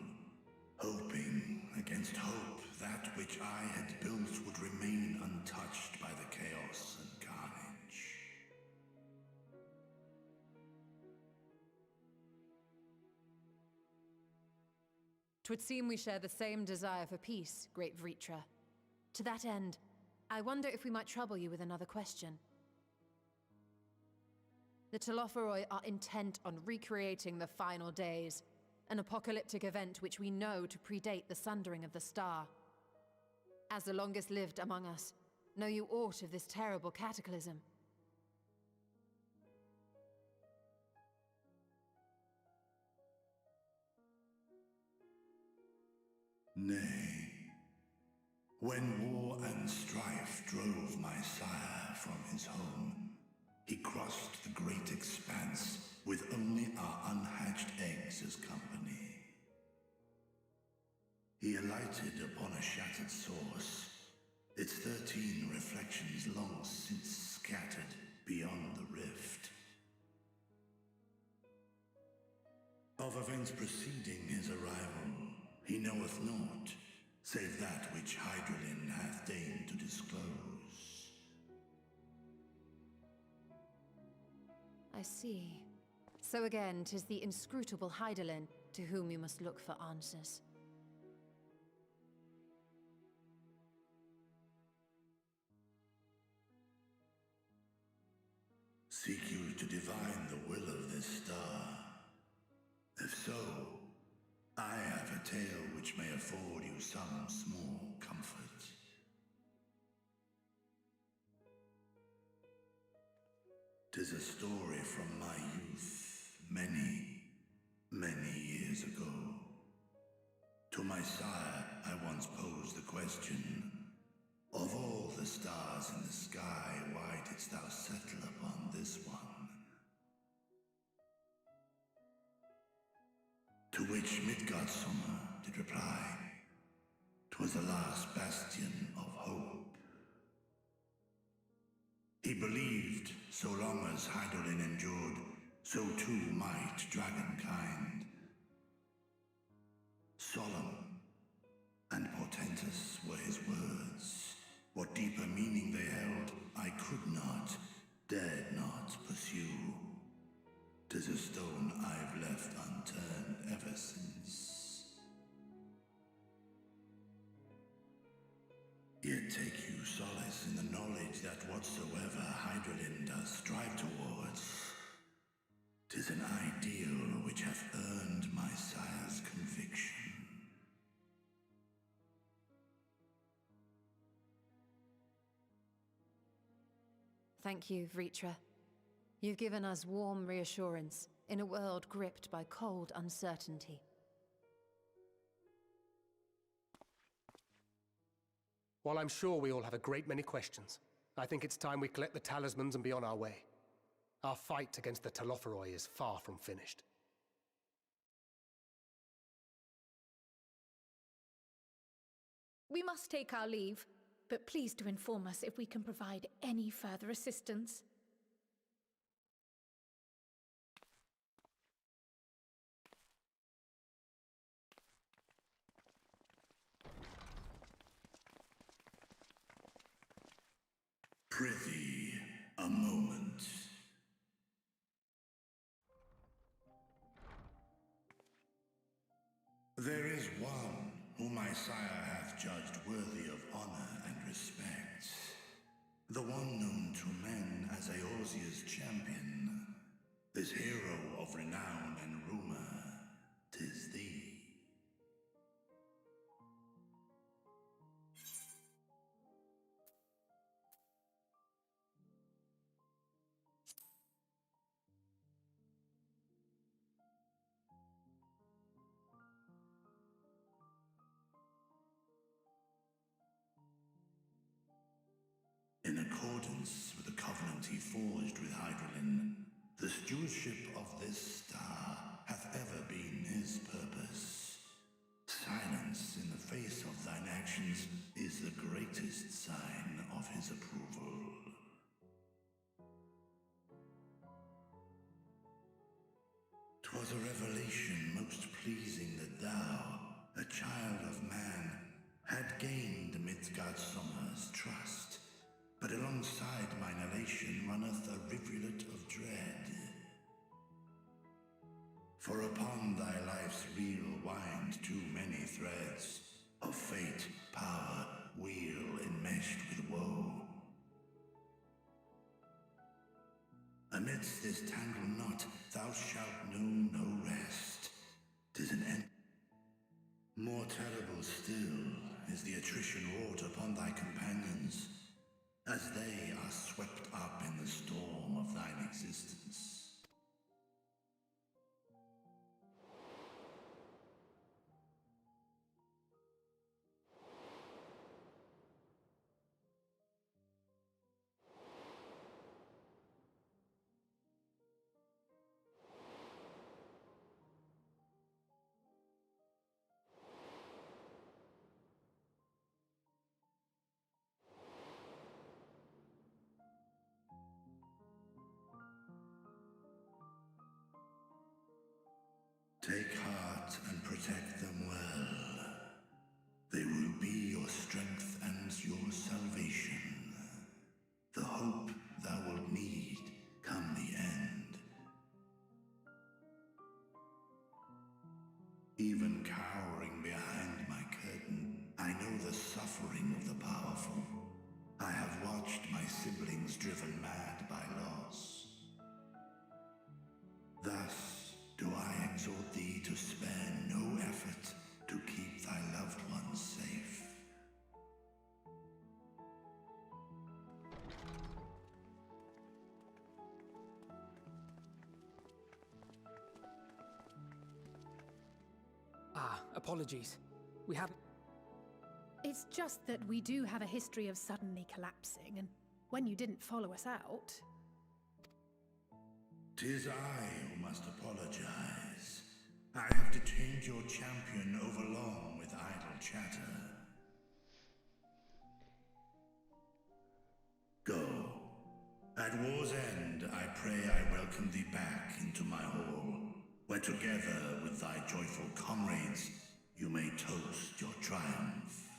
hoping against hope that which I had built would remain untouched by the chaos and carnage. 'Twould seem we share the same desire for peace, great Vritra. To that end, I wonder if we might trouble you with another question. The Telophoroi are intent on recreating the final days, an apocalyptic event which we know to predate the sundering of the star. As the longest lived among us, know you aught of this terrible cataclysm? Nay. When war and strife drove my sire from his home, he crossed the great expanse with only our unhatched eggs as company. He alighted upon a shattered source, its 13 reflections long since scattered beyond the rift. Of events preceding his arrival, he knoweth naught, save that which Hydralin hath deigned to disclose. I see. So again, 'tis the inscrutable Hydaelyn to whom you must look for answers. Seek you to divine the will of this star? If so, I have a tale which may afford you some small comfort. Tis a story from my youth, many, many years ago. To my sire, I once posed the question, of all the stars in the sky, why didst thou settle upon this one? To which Midgardsummer did reply, 'twas the last bastion of hope. He believed so long as Hydaelyn endured, so too might dragonkind. Solemn and portentous were his words. What deeper meaning they held, I could not, dared not pursue. 'Tis a stone I've left unturned ever since. Yet take you solace in the knowledge that whatsoever Hydaelyn does strive towards, 'tis an ideal which hath earned my sire's conviction. Thank you, Vritra. You've given us warm reassurance in a world gripped by cold uncertainty. While I'm sure we all have a great many questions, I think it's time we collect the talismans and be on our way. Our fight against the Telophoroi is far from finished. We must take our leave, but please do inform us if we can provide any further assistance. Prithee, a moment. There is one whom my sire hath judged worthy of honor and respect. The one known to men as Eorzea's champion. This hero of renown and rumor, 'tis thee. In accordance with the covenant he forged with Hydaelyn, the stewardship of this star hath ever been his purpose. Silence in the face of thine actions is the greatest sign of his approval. 'Twas a revelation most pleasing that thou, a child of man, had gained Midgardsummer's trust. But alongside mine elation runneth a rivulet of dread. For upon thy life's reel wind too many threads of fate, power, wheel enmeshed with woe. Amidst this tangled knot thou shalt know no rest. 'Tis an end. More terrible still is the attrition wrought upon thy companions, as they are swept up in the storm of thine existence. heart and protect them well. They will be your strength and your salvation. The hope thou wilt need come the end. Even cowering behind my curtain, I know the suffering of the powerful. I have watched my siblings driven mad by loss. Thus do I exhort thee to spare no effort to keep thy loved ones safe. Apologies. We haven't... It's just that we do have a history of suddenly collapsing, and when you didn't follow us out... 'Tis I who must apologize. I have detained your champion overlong with idle chatter. Go. At war's end, I pray I welcome thee back into my hall, where together with thy joyful comrades, you may toast your triumph.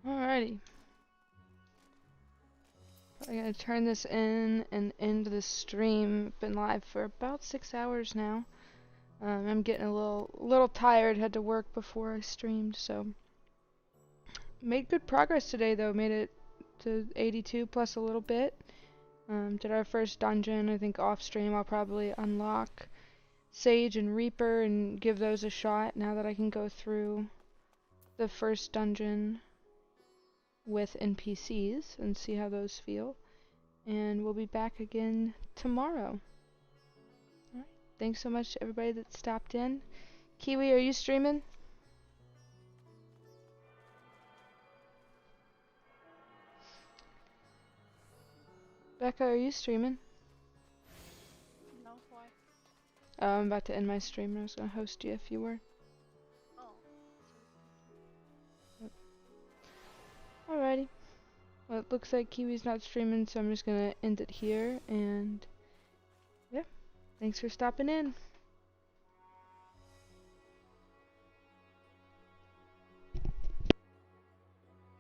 Alrighty. I'm gonna turn this in and end the stream. Been live for about 6 hours now. I'm getting a little tired. Had to work before I streamed, so made good progress today though. Made it to 82 plus a little bit. Did our first dungeon. I think off stream I'll probably unlock Sage and Reaper and give those a shot now that I can go through the first dungeon with NPCs and see how those feel. And we'll be back again tomorrow. Alright, thanks so much to everybody that stopped in. Kiwi, are you streaming? Becca, are you streaming? No, why? I'm about to end my stream and I was gonna host you if you were. Oh. Alrighty. Well, it looks like Kiwi's not streaming, so I'm just gonna end it here, and yeah, thanks for stopping in.